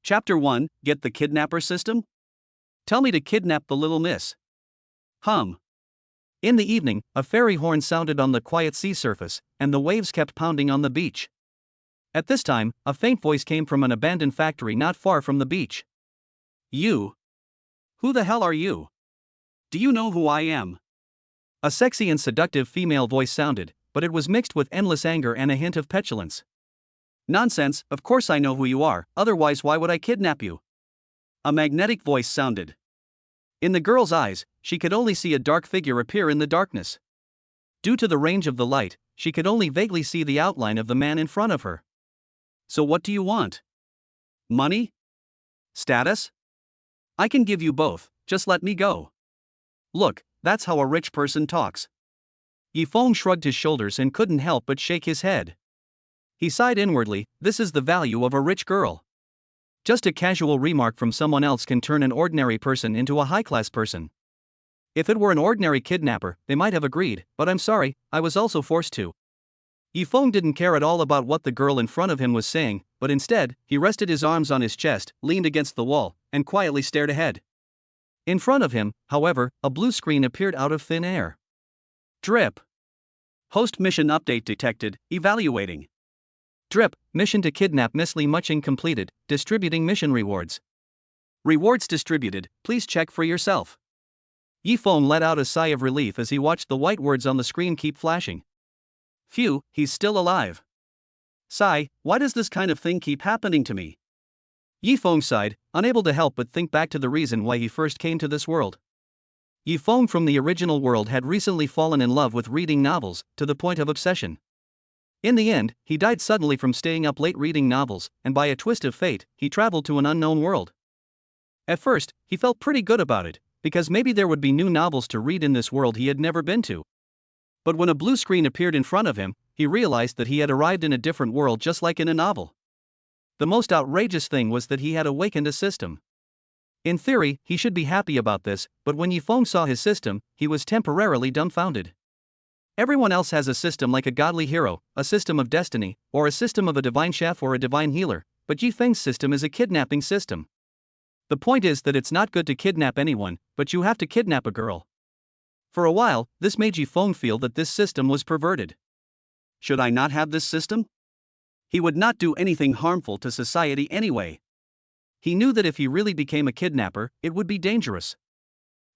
Chapter 1, Get the Kidnapper System? Tell me to kidnap the little miss. In the evening, a ferry horn sounded on the quiet sea surface, and the waves kept pounding on the beach. At this time, a faint voice came from an abandoned factory not far from the beach. You? Who the hell are you? Do you know who I am? A sexy and seductive female voice sounded, but it was mixed with endless anger and a hint of petulance. Nonsense, of course I know who you are, otherwise why would I kidnap you? A magnetic voice sounded. In the girl's eyes, she could only see a dark figure appear in the darkness. Due to the range of the light, she could only vaguely see the outline of the man in front of her. So what do you want? Money? Status? I can give you both, just let me go. Look, that's how a rich person talks. Yifeng shrugged his shoulders and couldn't help but shake his head. He sighed inwardly, this is the value of a rich girl. Just a casual remark from someone else can turn an ordinary person into a high-class person. If it were an ordinary kidnapper, they might have agreed, but I'm sorry, I was also forced to. Yifeng didn't care at all about what the girl in front of him was saying, but instead, he rested his arms on his chest, leaned against the wall, and quietly stared ahead. In front of him, however, a blue screen appeared out of thin air. Drip. Host mission update detected, evaluating. Drip, mission to kidnap Miss Li Muching completed, distributing mission rewards. Rewards distributed, please check for yourself. Yifeng let out a sigh of relief as he watched the white words on the screen keep flashing. Phew, he's still alive. Sigh, why does this kind of thing keep happening to me? Yifeng sighed, unable to help but think back to the reason why he first came to this world. Yifeng from the original world had recently fallen in love with reading novels, to the point of obsession. In the end, he died suddenly from staying up late reading novels, and by a twist of fate, he traveled to an unknown world. At first, he felt pretty good about it, because maybe there would be new novels to read in this world he had never been to. But when a blue screen appeared in front of him, he realized that he had arrived in a different world just like in a novel. The most outrageous thing was that he had awakened a system. In theory, he should be happy about this, but when Yifeng saw his system, he was temporarily dumbfounded. Everyone else has a system like a godly hero, a system of destiny, or a system of a divine chef or a divine healer, but Yifeng's system is a kidnapping system. The point is that it's not good to kidnap anyone, but you have to kidnap a girl. For a while, this made Yifeng feel that this system was perverted. Should I not have this system? He would not do anything harmful to society anyway. He knew that if he really became a kidnapper, it would be dangerous.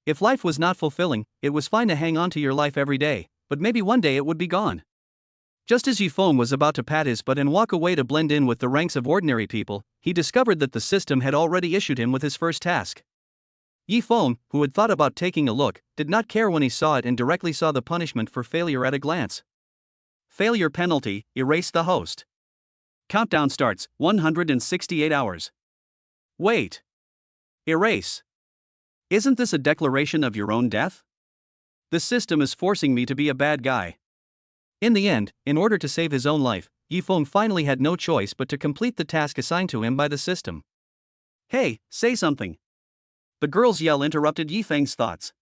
If life was not fulfilling, it was fine to hang on to your life every day, but maybe one day it would be gone. Just as Yifeng was about to pat his butt and walk away to blend in with the ranks of ordinary people, he discovered that the system had already issued him with his first task. Yifeng, who had thought about taking a look, did not care when he saw it and directly saw the punishment for failure at a glance. Failure penalty, erase the host. Countdown starts, 168 hours. Wait. Erase. Isn't this a declaration of your own death? The system is forcing me to be a bad guy. In the end, in order to save his own life, Yifeng finally had no choice but to complete the task assigned to him by the system. Hey, say something. The girl's yell interrupted Yifeng's thoughts.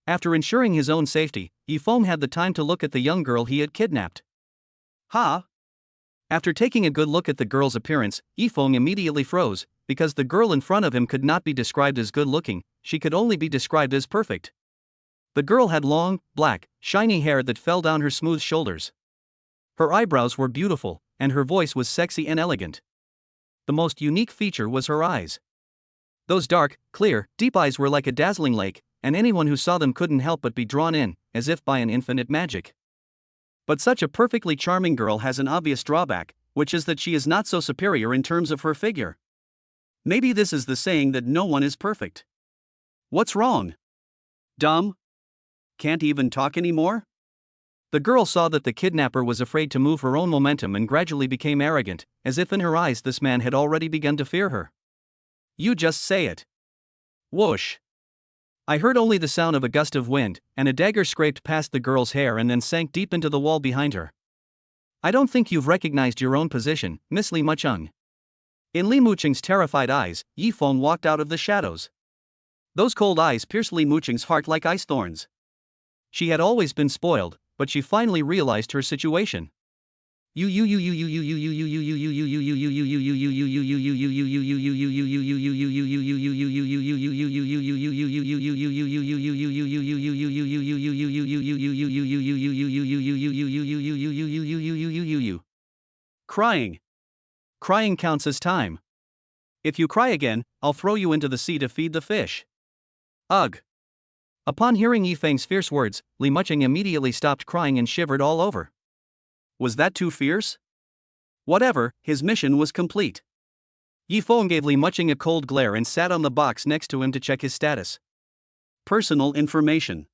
After ensuring his own safety, Yifeng had the time to look at the young girl he had kidnapped. Ha! After taking a good look at the girl's appearance, Yifeng immediately froze, because the girl in front of him could not be described as good-looking, she could only be described as perfect. The girl had long, black, shiny hair that fell down her smooth shoulders. Her eyebrows were beautiful, and her voice was sexy and elegant. The most unique feature was her eyes. Those dark, clear, deep eyes were like a dazzling lake, and anyone who saw them couldn't help but be drawn in, as if by an infinite magic. But such a perfectly charming girl has an obvious drawback, which is that she is not so superior in terms of her figure. Maybe this is the saying that no one is perfect. What's wrong? Dumb? Can't even talk anymore? The girl saw that the kidnapper was afraid to move her own momentum and gradually became arrogant, as if in her eyes this man had already begun to fear her. You just say it. Whoosh. I heard only the sound of a gust of wind, and a dagger scraped past the girl's hair and then sank deep into the wall behind her. I don't think you've recognized your own position, Miss Li Mucheng. In Li Mucheng's terrified eyes, Yifeng walked out of the shadows. Those cold eyes pierced Li Mucheng's heart like ice thorns. She had always been spoiled, but she finally realized her situation. Crying. Crying counts as time. If you cry again, I'll throw you into the sea to feed the fish. Ugh. Upon hearing Yifeng's fierce words, Li Muching immediately stopped crying and shivered all over. Was that too fierce? Whatever, his mission was complete. Yifeng gave Li Muching a cold glare and sat on the box next to him to check his status. Personal information.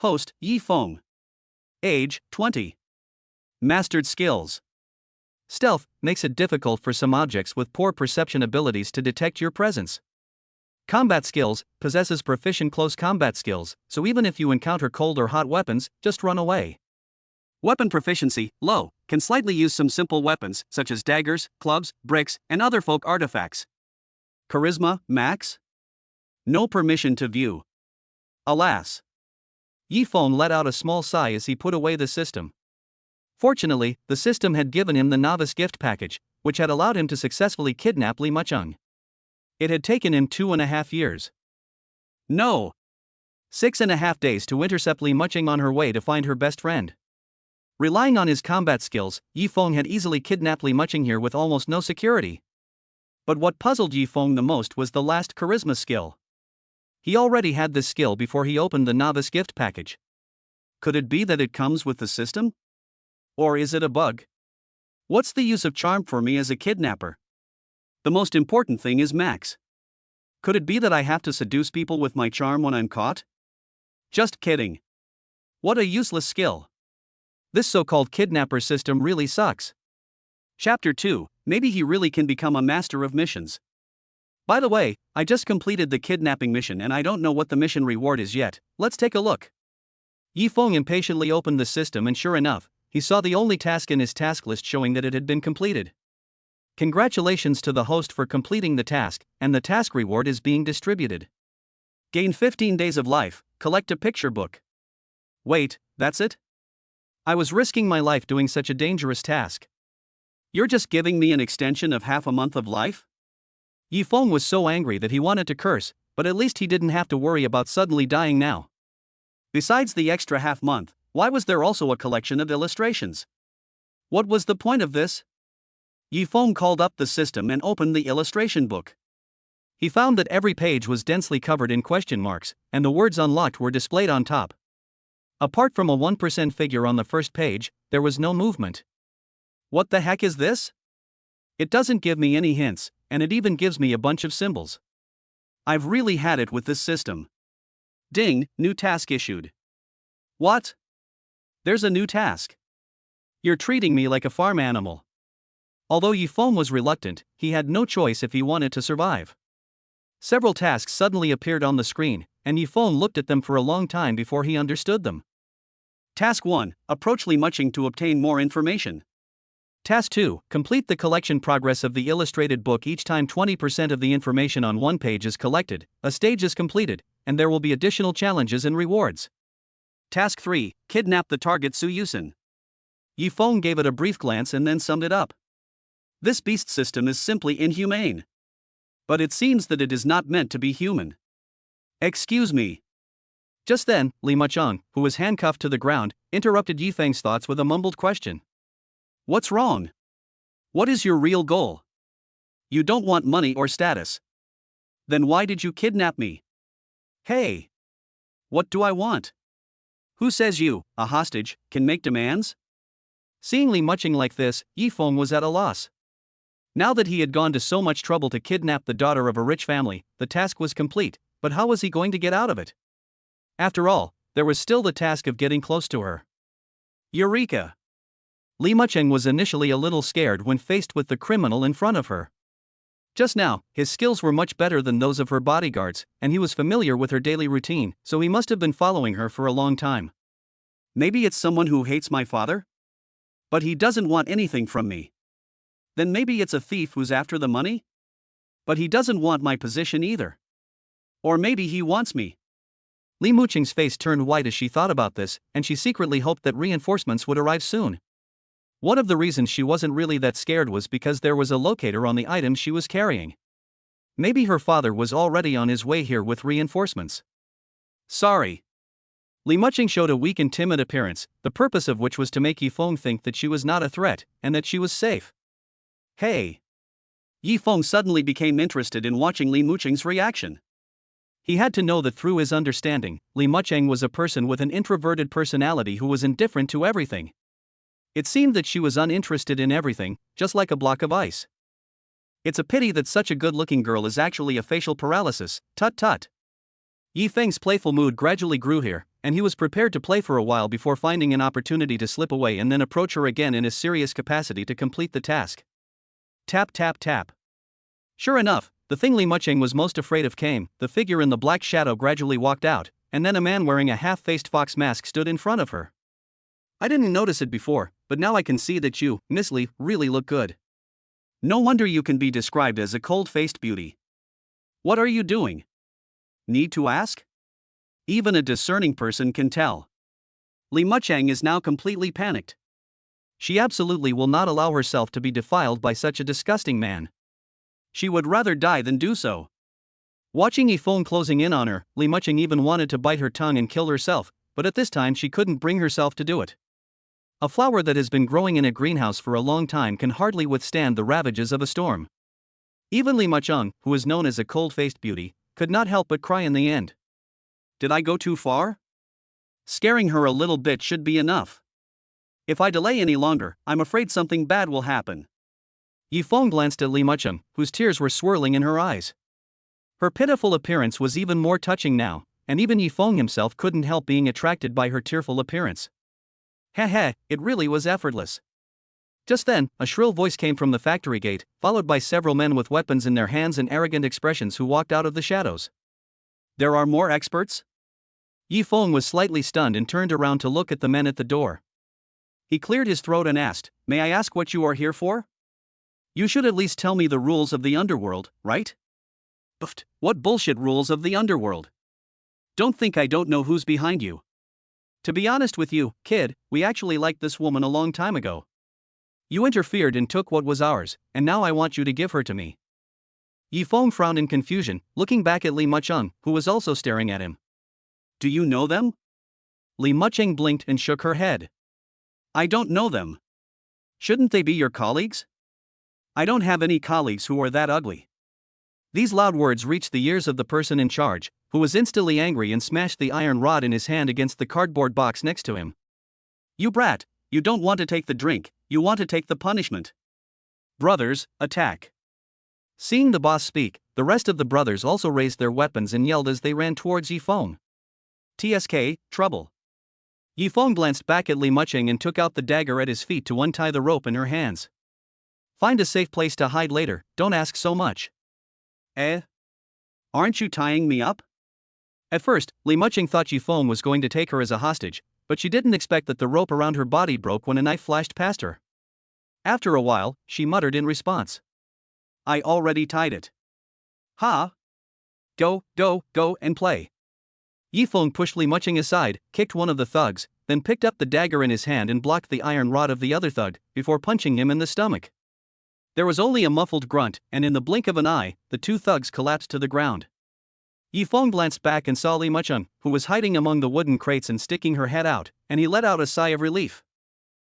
Host, Yifeng. Age, 20. Mastered skills. Stealth makes it difficult for some objects with poor perception abilities to detect your presence. Combat skills possesses proficient close combat skills, so even if you encounter cold or hot weapons, just run away. Weapon proficiency, low, can slightly use some simple weapons such as daggers, clubs, bricks, and other folk artifacts. Charisma, max? No permission to view. Alas. Yifeng let out a small sigh as he put away the system. Fortunately, the system had given him the novice gift package, which had allowed him to successfully kidnap Li Mucheng. It had taken him 2.5 years. No. 6.5 days to intercept Li Mucheng on her way to find her best friend. Relying on his combat skills, Yifeng had easily kidnapped Li Mucheng here with almost no security. But what puzzled Yifeng the most was the last charisma skill. He already had this skill before he opened the novice gift package. Could it be that it comes with the system? Or is it a bug? What's the use of charm for me as a kidnapper? The most important thing is max. Could it be that I have to seduce people with my charm when I'm caught? Just kidding. What a useless skill. This so-called kidnapper system really sucks. Chapter 2, maybe he really can become a master of missions. By the way, I just completed the kidnapping mission and I don't know what the mission reward is yet. Let's take a look. Yifeng impatiently opened the system and sure enough, he saw the only task in his task list showing that it had been completed. Congratulations to the host for completing the task, and the task reward is being distributed. Gain 15 days of life, collect a picture book. Wait, that's it? I was risking my life doing such a dangerous task. You're just giving me an extension of half a month of life? Yifeng was so angry that he wanted to curse, but at least he didn't have to worry about suddenly dying now. Besides the extra half month, why was there also a collection of illustrations? What was the point of this? Yifeng called up the system and opened the illustration book. He found that every page was densely covered in question marks, and the words unlocked were displayed on top. Apart from a 1% figure on the first page, there was no movement. What the heck is this? It doesn't give me any hints, and it even gives me a bunch of symbols. I've really had it with this system. Ding, new task issued. What? There's a new task. You're treating me like a farm animal. Although Yifeng was reluctant, he had no choice if he wanted to survive. Several tasks suddenly appeared on the screen, and Yifeng looked at them for a long time before he understood them. Task 1, approach Li Mucheng to obtain more information. Task 2, complete the collection progress of the illustrated book. Each time 20% of the information on one page is collected, a stage is completed, and there will be additional challenges and rewards. Task 3, kidnap the target Su Yusen. Yifeng gave it a brief glance and then summed it up. This beast system is simply inhumane. But it seems that it is not meant to be human. Excuse me. Just then, Li Mucheng, who was handcuffed to the ground, interrupted Yifeng's thoughts with a mumbled question. What's wrong? What is your real goal? You don't want money or status. Then why did you kidnap me? Hey! What do I want? Who says you, a hostage, can make demands? Seeing Li Mucheng like this, Yifeng was at a loss. Now that he had gone to so much trouble to kidnap the daughter of a rich family, the task was complete, but how was he going to get out of it? After all, there was still the task of getting close to her. Eureka! Li Mucheng was initially a little scared when faced with the criminal in front of her. Just now, his skills were much better than those of her bodyguards, and he was familiar with her daily routine, so he must have been following her for a long time. Maybe it's someone who hates my father? But he doesn't want anything from me. Then maybe it's a thief who's after the money? But he doesn't want my position either. Or maybe he wants me. Li Mucheng's face turned white as she thought about this, and she secretly hoped that reinforcements would arrive soon. One of the reasons she wasn't really that scared was because there was a locator on the items she was carrying. Maybe her father was already on his way here with reinforcements. Sorry. Li Muching showed a weak and timid appearance, the purpose of which was to make Yifeng think that she was not a threat, and that she was safe. Hey. Yifeng suddenly became interested in watching Li Muching's reaction. He had to know that through his understanding, Li Mucheng was a person with an introverted personality who was indifferent to everything. It seemed that she was uninterested in everything, just like a block of ice. It's a pity that such a good-looking girl is actually a facial paralysis, tut-tut. Yi Feng's playful mood gradually grew here, and he was prepared to play for a while before finding an opportunity to slip away and then approach her again in his serious capacity to complete the task. Tap tap tap. Sure enough, the thing Li Mucheng was most afraid of came. The figure in the black shadow gradually walked out, and then a man wearing a half-faced fox mask stood in front of her. I didn't notice it before, but now I can see that you, Miss Li, really look good. No wonder you can be described as a cold-faced beauty. What are you doing? Need to ask? Even a discerning person can tell. Li Mucheng is now completely panicked. She absolutely will not allow herself to be defiled by such a disgusting man. She would rather die than do so. Watching Yifeng closing in on her, Li Mucheng even wanted to bite her tongue and kill herself, but at this time she couldn't bring herself to do it. A flower that has been growing in a greenhouse for a long time can hardly withstand the ravages of a storm. Even Li Mucheng, who is known as a cold-faced beauty, could not help but cry in the end. Did I go too far? Scaring her a little bit should be enough. If I delay any longer, I'm afraid something bad will happen. Yifeng glanced at Li Mucheng, whose tears were swirling in her eyes. Her pitiful appearance was even more touching now, and even Yifeng himself couldn't help being attracted by her tearful appearance. Heh, it really was effortless. Just then, a shrill voice came from the factory gate, followed by several men with weapons in their hands and arrogant expressions who walked out of the shadows. There are more experts? Yifeng was slightly stunned and turned around to look at the men at the door. He cleared his throat and asked, "May I ask what you are here for?" "You should at least tell me the rules of the underworld, right?" "Pfft, what bullshit rules of the underworld? Don't think I don't know who's behind you. To be honest with you, kid, we actually liked this woman a long time ago. You interfered and took what was ours, and now I want you to give her to me." Yifeng frowned in confusion, looking back at Li Mucheng, who was also staring at him. "Do you know them?" Li Mucheng blinked and shook her head. "I don't know them. Shouldn't they be your colleagues?" "I don't have any colleagues who are that ugly." These loud words reached the ears of the person in charge, who was instantly angry and smashed the iron rod in his hand against the cardboard box next to him. "You brat, you don't want to take the drink, you want to take the punishment. Brothers, attack." Seeing the boss speak, the rest of the brothers also raised their weapons and yelled as they ran towards Yifeng. "TSK, trouble." Yifeng glanced back at Li Mucheng and took out the dagger at his feet to untie the rope in her hands. "Find a safe place to hide later, don't ask so much." "Eh? Aren't you tying me up?" At first, Li Mucheng thought Yifeng was going to take her as a hostage, but she didn't expect that the rope around her body broke when a knife flashed past her. After a while, she muttered in response. "I already tied it." "Ha! Go and play." Yifeng pushed Li Mucheng aside, kicked one of the thugs, then picked up the dagger in his hand and blocked the iron rod of the other thug, before punching him in the stomach. There was only a muffled grunt, and in the blink of an eye, the two thugs collapsed to the ground. Yifeng glanced back and saw Li Mucheng, who was hiding among the wooden crates and sticking her head out, and he let out a sigh of relief.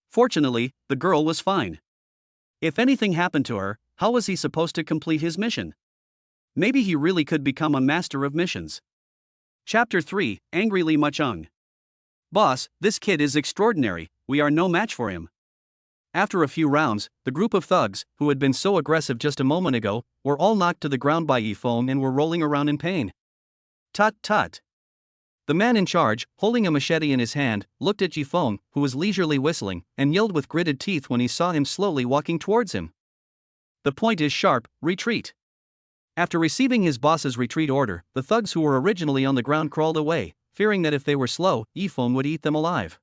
Fortunately, the girl was fine. If anything happened to her, how was he supposed to complete his mission? Maybe he really could become a master of missions. Chapter 3, Angry Li Mucheng. "Boss, this kid is extraordinary, we are no match for him." After a few rounds, the group of thugs, who had been so aggressive just a moment ago, were all knocked to the ground by Yifeng and were rolling around in pain. Tut. The man in charge, holding a machete in his hand, looked at Yifeng, who was leisurely whistling, and yelled with gritted teeth when he saw him slowly walking towards him. "The point is sharp, retreat." After receiving his boss's retreat order, the thugs who were originally on the ground crawled away, fearing that if they were slow, Yifeng would eat them alive.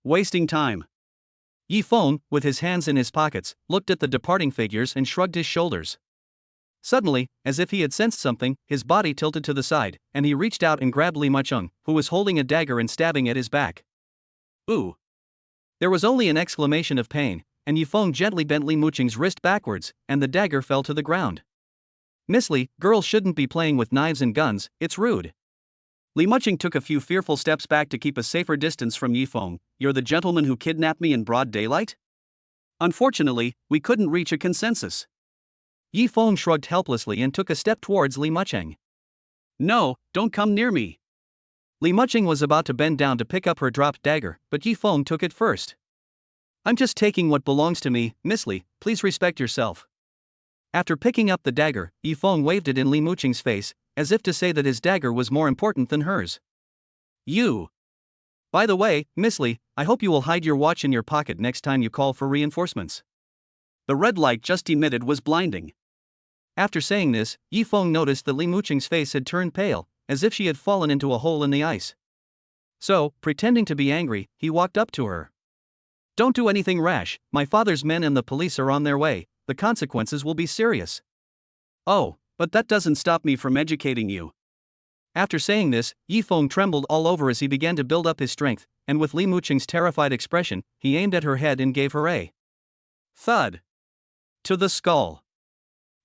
Wasting time. Yifeng, with his hands in his pockets, looked at the departing figures and shrugged his shoulders. Suddenly, as if he had sensed something, his body tilted to the side, and he reached out and grabbed Li Mucheng, who was holding a dagger and stabbing at his back. "Ooh. There was only an exclamation of pain, and Yifeng gently bent Li Muqing's wrist backwards, and the dagger fell to the ground. Miss Li, girls shouldn't be playing with knives and guns, it's rude. Li Muqing took a few fearful steps back to keep a safer distance from Yifeng. You're the gentleman who kidnapped me in broad daylight? Unfortunately, we couldn't reach a consensus. Yifeng shrugged helplessly and took a step towards Li Muqing. No, don't come near me. Li Muqing was about to bend down to pick up her dropped dagger, but Yifeng took it first. I'm just taking what belongs to me, Miss Li, please respect yourself. After picking up the dagger, Yifeng waved it in Li Muqing's face, as if to say that his dagger was more important than hers. You. By the way, Miss Li, I hope you will hide your watch in your pocket next time you call for reinforcements. The red light just emitted was blinding. After saying this, Yifeng noticed that Li Muqing's face had turned pale, as if she had fallen into a hole in the ice. So, pretending to be angry, he walked up to her. Don't do anything rash, my father's men and the police are on their way, the consequences will be serious. Oh, but that doesn't stop me from educating you. After saying this, Yifeng trembled all over as he began to build up his strength, and with Li Muqing's terrified expression, he aimed at her head and gave her a thud to the skull.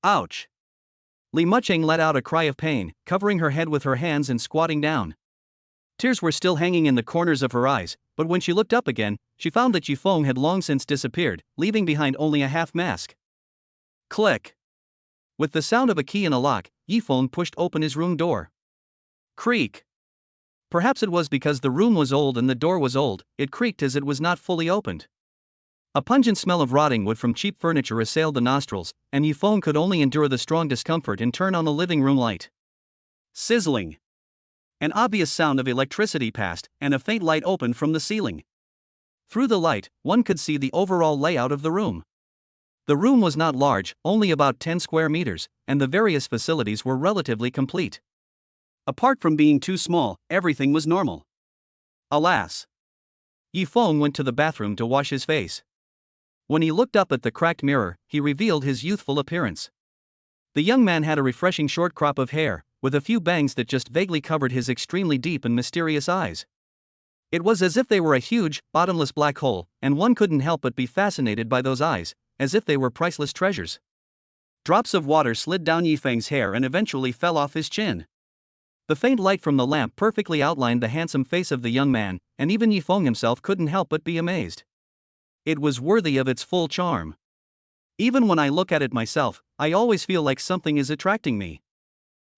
Ouch! Li Muqing let out a cry of pain, covering her head with her hands and squatting down. Tears were still hanging in the corners of her eyes, but when she looked up again, she found that Yifeng had long since disappeared, leaving behind only a half mask. Click! With the sound of a key in a lock, Yifeng pushed open his room door. Creak! Perhaps it was because the room was old and the door was old, it creaked as it was not fully opened. A pungent smell of rotting wood from cheap furniture assailed the nostrils, and Yifeng could only endure the strong discomfort and turn on the living room light. Sizzling! An obvious sound of electricity passed, and a faint light opened from the ceiling. Through the light, one could see the overall layout of the room. The room was not large, only about 10 square meters, and the various facilities were relatively complete. Apart from being too small, everything was normal. Alas! Yifeng went to the bathroom to wash his face. When he looked up at the cracked mirror, he revealed his youthful appearance. The young man had a refreshing short crop of hair, with a few bangs that just vaguely covered his extremely deep and mysterious eyes. It was as if they were a huge, bottomless black hole, and one couldn't help but be fascinated by those eyes, as if they were priceless treasures. Drops of water slid down Yifeng's hair and eventually fell off his chin. The faint light from the lamp perfectly outlined the handsome face of the young man, and even Yifeng himself couldn't help but be amazed. It was worthy of its full charm. Even when I look at it myself, I always feel like something is attracting me.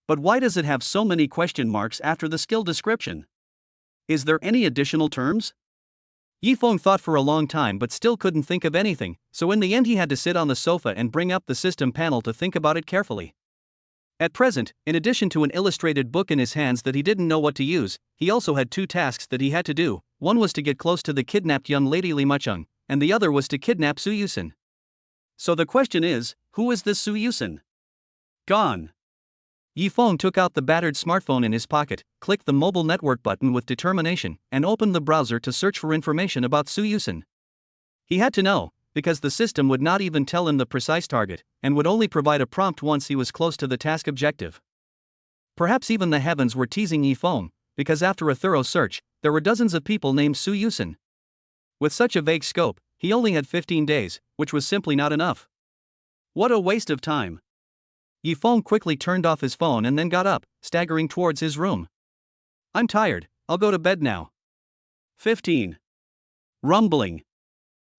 But why does it have so many question marks after the skill description? Is there any additional terms? Yifeng thought for a long time but still couldn't think of anything, so in the end he had to sit on the sofa and bring up the system panel to think about it carefully. At present, in addition to an illustrated book in his hands that he didn't know what to use, he also had two tasks that he had to do. One was to get close to the kidnapped young lady Li Muqing, and the other was to kidnap Su Yusin. So the question is, who is this Su Yusin? Gone. Yifeng took out the battered smartphone in his pocket, clicked the mobile network button with determination, and opened the browser to search for information about Su Yusin. He had to know, because the system would not even tell him the precise target, and would only provide a prompt once he was close to the task objective. Perhaps even the heavens were teasing Yifeng, because after a thorough search, there were dozens of people named Su Yusin. With such a vague scope, he only had 15 days, which was simply not enough. What a waste of time. Yifeng quickly turned off his phone and then got up, staggering towards his room. I'm tired, I'll go to bed now. 15. Rumbling.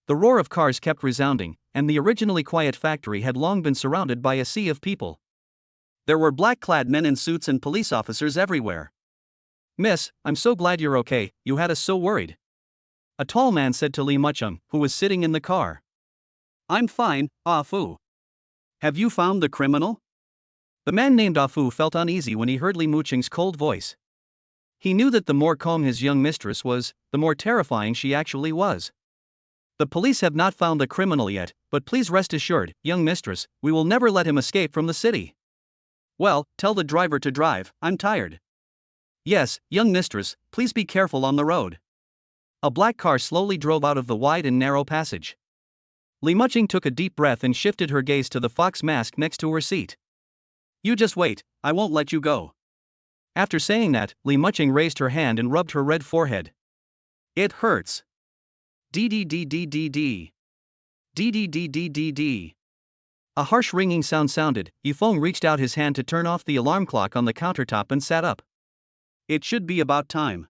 The roar of cars kept resounding, and the originally quiet factory had long been surrounded by a sea of people. There were black-clad men in suits and police officers everywhere. Miss, I'm so glad you're okay, you had us so worried. A tall man said to Li Muqing, who was sitting in the car. I'm fine, Ah Fu. Have you found the criminal? The man named Ah Fu felt uneasy when he heard Li Muqing's cold voice. He knew that the more calm his young mistress was, the more terrifying she actually was. The police have not found the criminal yet, but please rest assured, young mistress, we will never let him escape from the city. Well, tell the driver to drive, I'm tired. Yes, young mistress, please be careful on the road. A black car slowly drove out of the wide and narrow passage. Li Muqing took a deep breath and shifted her gaze to the fox mask next to her seat. You just wait, I won't let you go. After saying that, Li Muqing raised her hand and rubbed her red forehead. It hurts. D. D. A harsh ringing sound sounded. Yifeng reached out his hand to turn off the alarm clock on the countertop and sat up. It should be about time.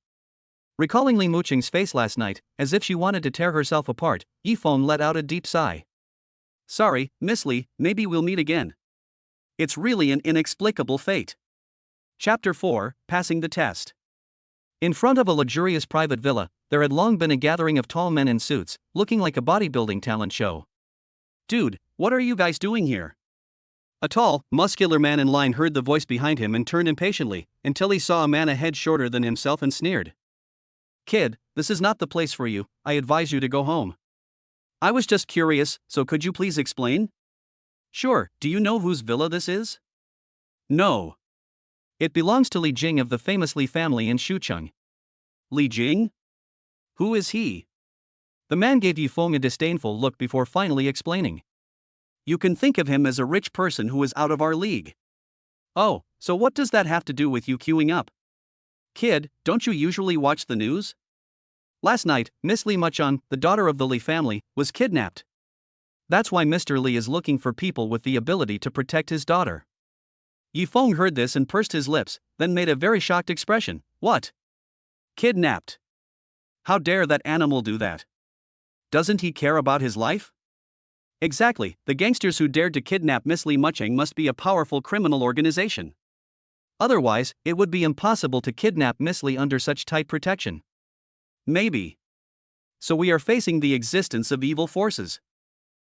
Recalling Li Muqing's face last night, as if she wanted to tear herself apart, Yifeng let out a deep sigh. Sorry, Miss Li, maybe we'll meet again. It's really an inexplicable fate. Chapter 4, Passing the Test. In front of a luxurious private villa, there had long been a gathering of tall men in suits, looking like a bodybuilding talent show. Dude, what are you guys doing here? A tall, muscular man in line heard the voice behind him and turned impatiently, until he saw a man a head shorter than himself and sneered. Kid, this is not the place for you, I advise you to go home. I was just curious, so could you please explain? Sure, do you know whose villa this is? No. It belongs to Li Jing of the famous Li family in Shucheng. Li Jing? Who is he? The man gave Yifeng a disdainful look before finally explaining. You can think of him as a rich person who is out of our league. Oh, so what does that have to do with you queuing up? Kid, don't you usually watch the news? Last night, Miss Li Muchon, the daughter of the Li family, was kidnapped. That's why Mr. Li is looking for people with the ability to protect his daughter. Yifeng heard this and pursed his lips, then made a very shocked expression. What? Kidnapped? How dare that animal do that? Doesn't he care about his life? Exactly, the gangsters who dared to kidnap Miss Li Mucheng must be a powerful criminal organization. Otherwise, it would be impossible to kidnap Miss Li under such tight protection. Maybe. So we are facing the existence of evil forces.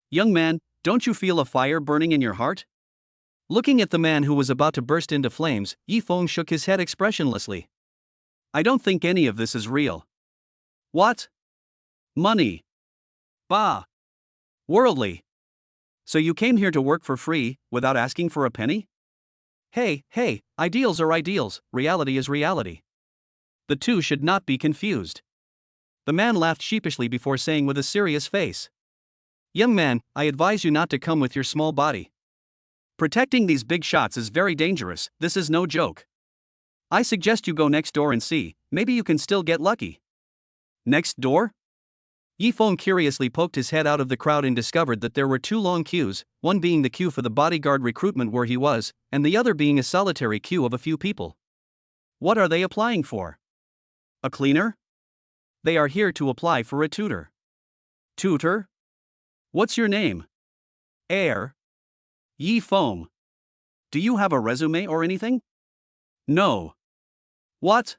Young man, don't you feel a fire burning in your heart? Looking at the man who was about to burst into flames, Yifeng shook his head expressionlessly. I don't think any of this is real. What? Money. Bah. Worldly. So you came here to work for free, without asking for a penny? Hey, ideals are ideals, reality is reality. The two should not be confused. The man laughed sheepishly before saying with a serious face. Young man, I advise you not to come with your small body. Protecting these big shots is very dangerous, this is no joke. I suggest you go next door and see, maybe you can still get lucky. Next door? Yifeng curiously poked his head out of the crowd and discovered that there were two long queues, one being the queue for the bodyguard recruitment where he was, and the other being a solitary queue of a few people. What are they applying for? A cleaner? They are here to apply for a tutor. Tutor? What's your name? Air. Yifeng. Do you have a resume or anything? No. What?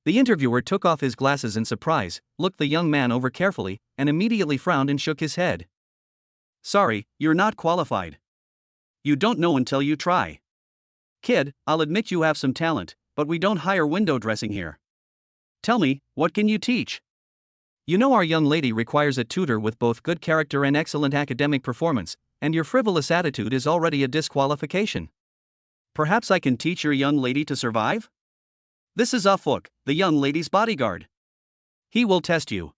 The interviewer took off his glasses in surprise, looked the young man over carefully, and immediately frowned and shook his head. Sorry, you're not qualified. You don't know until you try. Kid, I'll admit you have some talent, but we don't hire window dressing here. Tell me, what can you teach? You know our young lady requires a tutor with both good character and excellent academic performance, and your frivolous attitude is already a disqualification. Perhaps I can teach your young lady to survive? This is Afuk, the young lady's bodyguard. He will test you.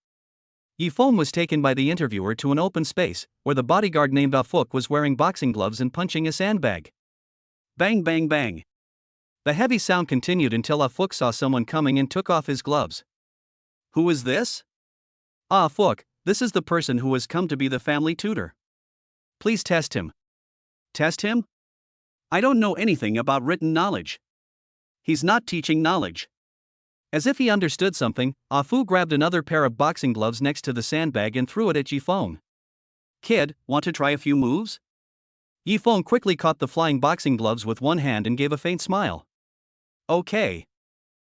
Yifeng was taken by the interviewer to an open space, where the bodyguard named Afuk was wearing boxing gloves and punching a sandbag. Bang bang bang. The heavy sound continued until Afuk saw someone coming and took off his gloves. Who is this? Afuk, this is the person who has come to be the family tutor. Please test him. Test him? I don't know anything about written knowledge. He's not teaching knowledge. As if he understood something, Afu grabbed another pair of boxing gloves next to the sandbag and threw it at Yifeng. Kid, want to try a few moves? Yifeng quickly caught the flying boxing gloves with one hand and gave a faint smile. Okay.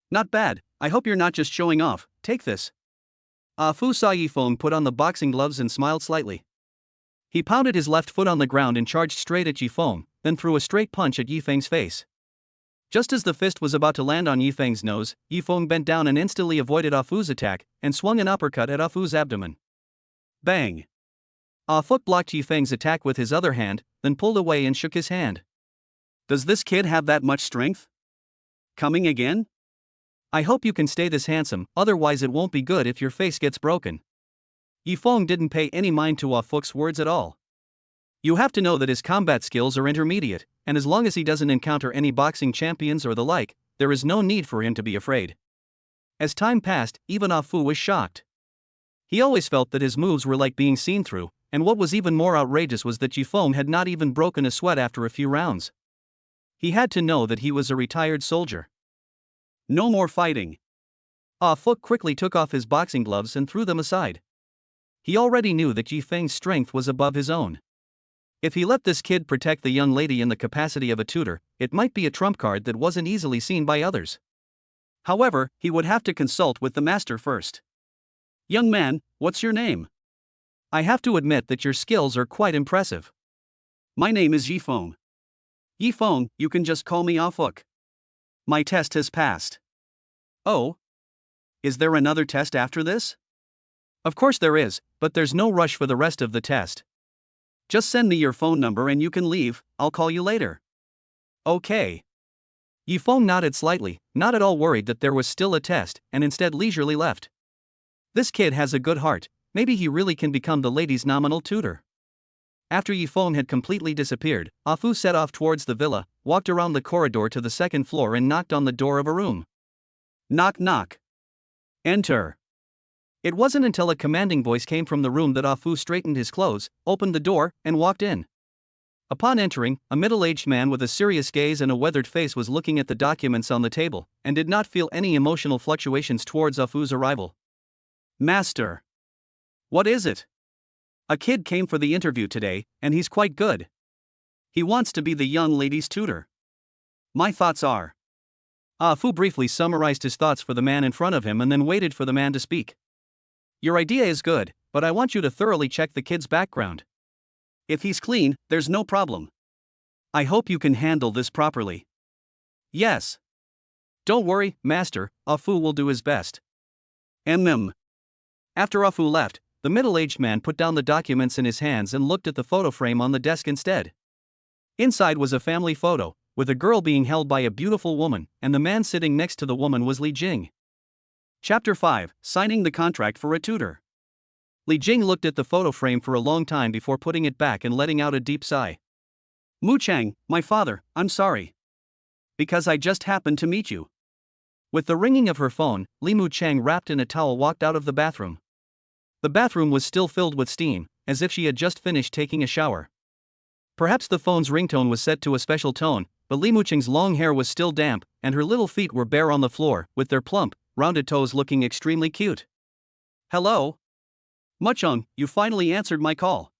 Not bad, I hope you're not just showing off, take this. Afu saw Yifeng put on the boxing gloves and smiled slightly. He pounded his left foot on the ground and charged straight at Yifeng, then threw a straight punch at Yifeng's face. Just as the fist was about to land on Yifeng's nose, Yifeng bent down and instantly avoided Afu's attack, and swung an uppercut at Afu's abdomen. Bang! Afuk blocked Yifeng's attack with his other hand, then pulled away and shook his hand. Does this kid have that much strength? Coming again? I hope you can stay this handsome, otherwise it won't be good if your face gets broken. Yifeng didn't pay any mind to Afuk's words at all. You have to know that his combat skills are intermediate, and as long as he doesn't encounter any boxing champions or the like, there is no need for him to be afraid. As time passed, even Afu was shocked. He always felt that his moves were like being seen through, and what was even more outrageous was that Yifeng had not even broken a sweat after a few rounds. He had to know that he was a retired soldier. No more fighting. Ah Fu quickly took off his boxing gloves and threw them aside. He already knew that Yifeng's strength was above his own. If he let this kid protect the young lady in the capacity of a tutor, it might be a trump card that wasn't easily seen by others. However, he would have to consult with the master first. Young man, what's your name? I have to admit that your skills are quite impressive. My name is Yifeng. Yifeng, you can just call me Ah Fu. My test has passed. Oh? Is there another test after this? Of course there is, but there's no rush for the rest of the test. Just send me your phone number and you can leave, I'll call you later. Okay. Yifeng nodded slightly, not at all worried that there was still a test, and instead leisurely left. This kid has a good heart, maybe he really can become the lady's nominal tutor. After Yifeng had completely disappeared, Ah Fu set off towards the villa, walked around the corridor to the second floor and knocked on the door of a room. Knock knock. Enter. It wasn't until a commanding voice came from the room that Ah Fu straightened his clothes, opened the door, and walked in. Upon entering, a middle-aged man with a serious gaze and a weathered face was looking at the documents on the table, and did not feel any emotional fluctuations towards Ah Fu's arrival. Master. What is it? A kid came for the interview today, and he's quite good. He wants to be the young lady's tutor. My thoughts are. Ah Fu briefly summarized his thoughts for the man in front of him and then waited for the man to speak. Your idea is good, but I want you to thoroughly check the kid's background. If he's clean, there's no problem. I hope you can handle this properly. Yes. Don't worry, Master, Ah Fu will do his best. After Ah Fu left, the middle-aged man put down the documents in his hands and looked at the photo frame on the desk instead. Inside was a family photo, with a girl being held by a beautiful woman, and the man sitting next to the woman was Li Jing. Chapter 5, Signing the Contract for a Tutor. Li Jing looked at the photo frame for a long time before putting it back and letting out a deep sigh. Mu Chang, my father, I'm sorry. Because I just happened to meet you. With the ringing of her phone, Li Mu Chang wrapped in a towel walked out of the bathroom. The bathroom was still filled with steam, as if she had just finished taking a shower. Perhaps the phone's ringtone was set to a special tone, but Li Mu Chang's long hair was still damp, and her little feet were bare on the floor, with their plump, rounded toes looking extremely cute. Hello? Muchung, you finally answered my call.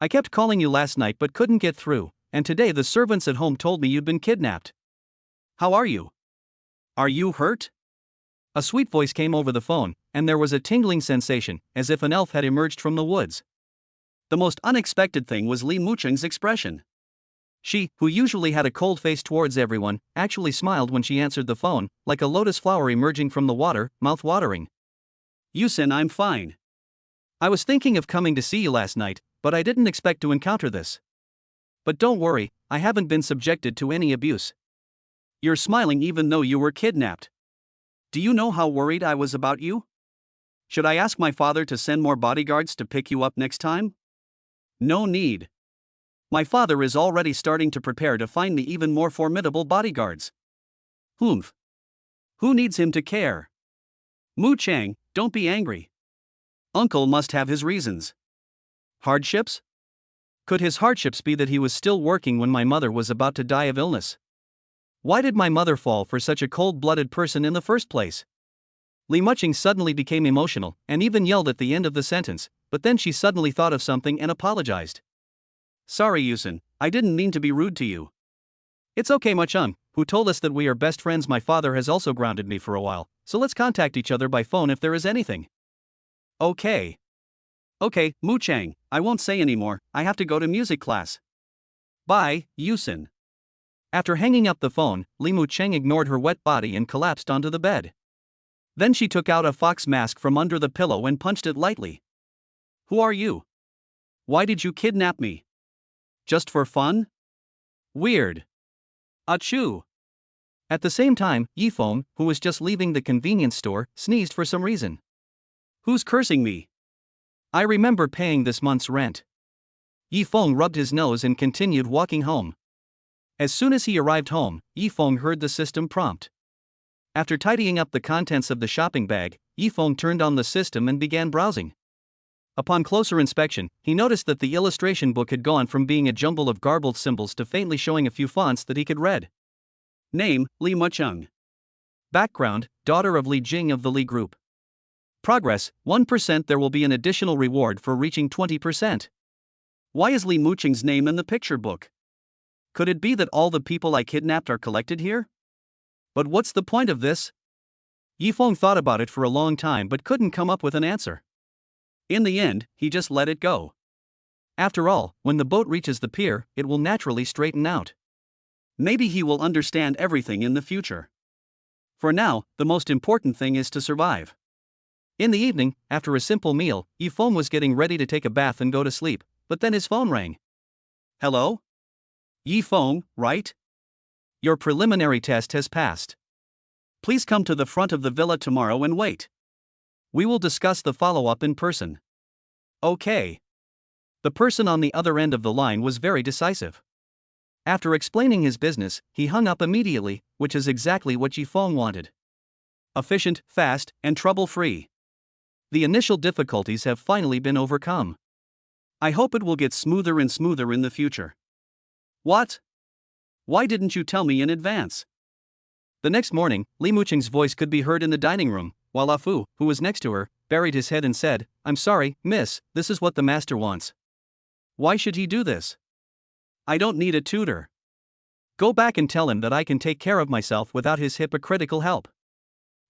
I kept calling you last night but couldn't get through, and today the servants at home told me you'd been kidnapped. How are you? Are you hurt? A sweet voice came over the phone, and there was a tingling sensation, as if an elf had emerged from the woods. The most unexpected thing was Li Mucheng's expression. She, who usually had a cold face towards everyone, actually smiled when she answered the phone, like a lotus flower emerging from the water, mouth-watering. Yusin, I'm fine. I was thinking of coming to see you last night, but I didn't expect to encounter this. But don't worry, I haven't been subjected to any abuse. You're smiling even though you were kidnapped. Do you know how worried I was about you? Should I ask my father to send more bodyguards to pick you up next time? No need. My father is already starting to prepare to find me even more formidable bodyguards. Humph. Who needs him to care? Mu Chang, don't be angry. Uncle must have his reasons. Hardships? Could his hardships be that he was still working when my mother was about to die of illness? Why did my mother fall for such a cold-blooded person in the first place? Li Muching suddenly became emotional and even yelled at the end of the sentence, but then she suddenly thought of something and apologized. Sorry Yusin, I didn't mean to be rude to you. It's okay Muchung, who told us that we are best friends. My father has also grounded me for a while, so let's contact each other by phone if there is anything. Okay. Okay, Mu Chang, I won't say anymore, I have to go to music class. Bye, Yusin. After hanging up the phone, Li Mu Cheng ignored her wet body and collapsed onto the bed. Then she took out a fox mask from under the pillow and punched it lightly. Who are you? Why did you kidnap me? Just for fun? Weird. Achoo. At the same time, Yifeng, who was just leaving the convenience store, sneezed for some reason. Who's cursing me? I remember paying this month's rent. Yifeng rubbed his nose and continued walking home. As soon as he arrived home, Yifeng heard the system prompt. After tidying up the contents of the shopping bag, Yifeng turned on the system and began browsing. Upon closer inspection, he noticed that the illustration book had gone from being a jumble of garbled symbols to faintly showing a few fonts that he could read. Name, Li Mucheng. Background, daughter of Li Jing of the Li Group. Progress, 1%. There will be an additional reward for reaching 20%. Why is Li Mucheng's name in the picture book? Could it be that all the people I kidnapped are collected here? But what's the point of this? Yifeng thought about it for a long time but couldn't come up with an answer. In the end, he just let it go. After all, when the boat reaches the pier, it will naturally straighten out. Maybe he will understand everything in the future. For now, the most important thing is to survive. In the evening, after a simple meal, Yifeng was getting ready to take a bath and go to sleep, but then his phone rang. Hello? Yifeng, right? Your preliminary test has passed. Please come to the front of the villa tomorrow and wait. We will discuss the follow-up in person. Okay. The person on the other end of the line was very decisive. After explaining his business, he hung up immediately, which is exactly what Yifeng wanted. Efficient, fast, and trouble-free. The initial difficulties have finally been overcome. I hope it will get smoother and smoother in the future. What? Why didn't you tell me in advance? The next morning, Li Mucheng's voice could be heard in the dining room, while Ah Fu, who was next to her, buried his head and said, I'm sorry, miss, this is what the master wants. Why should he do this? I don't need a tutor. Go back and tell him that I can take care of myself without his hypocritical help.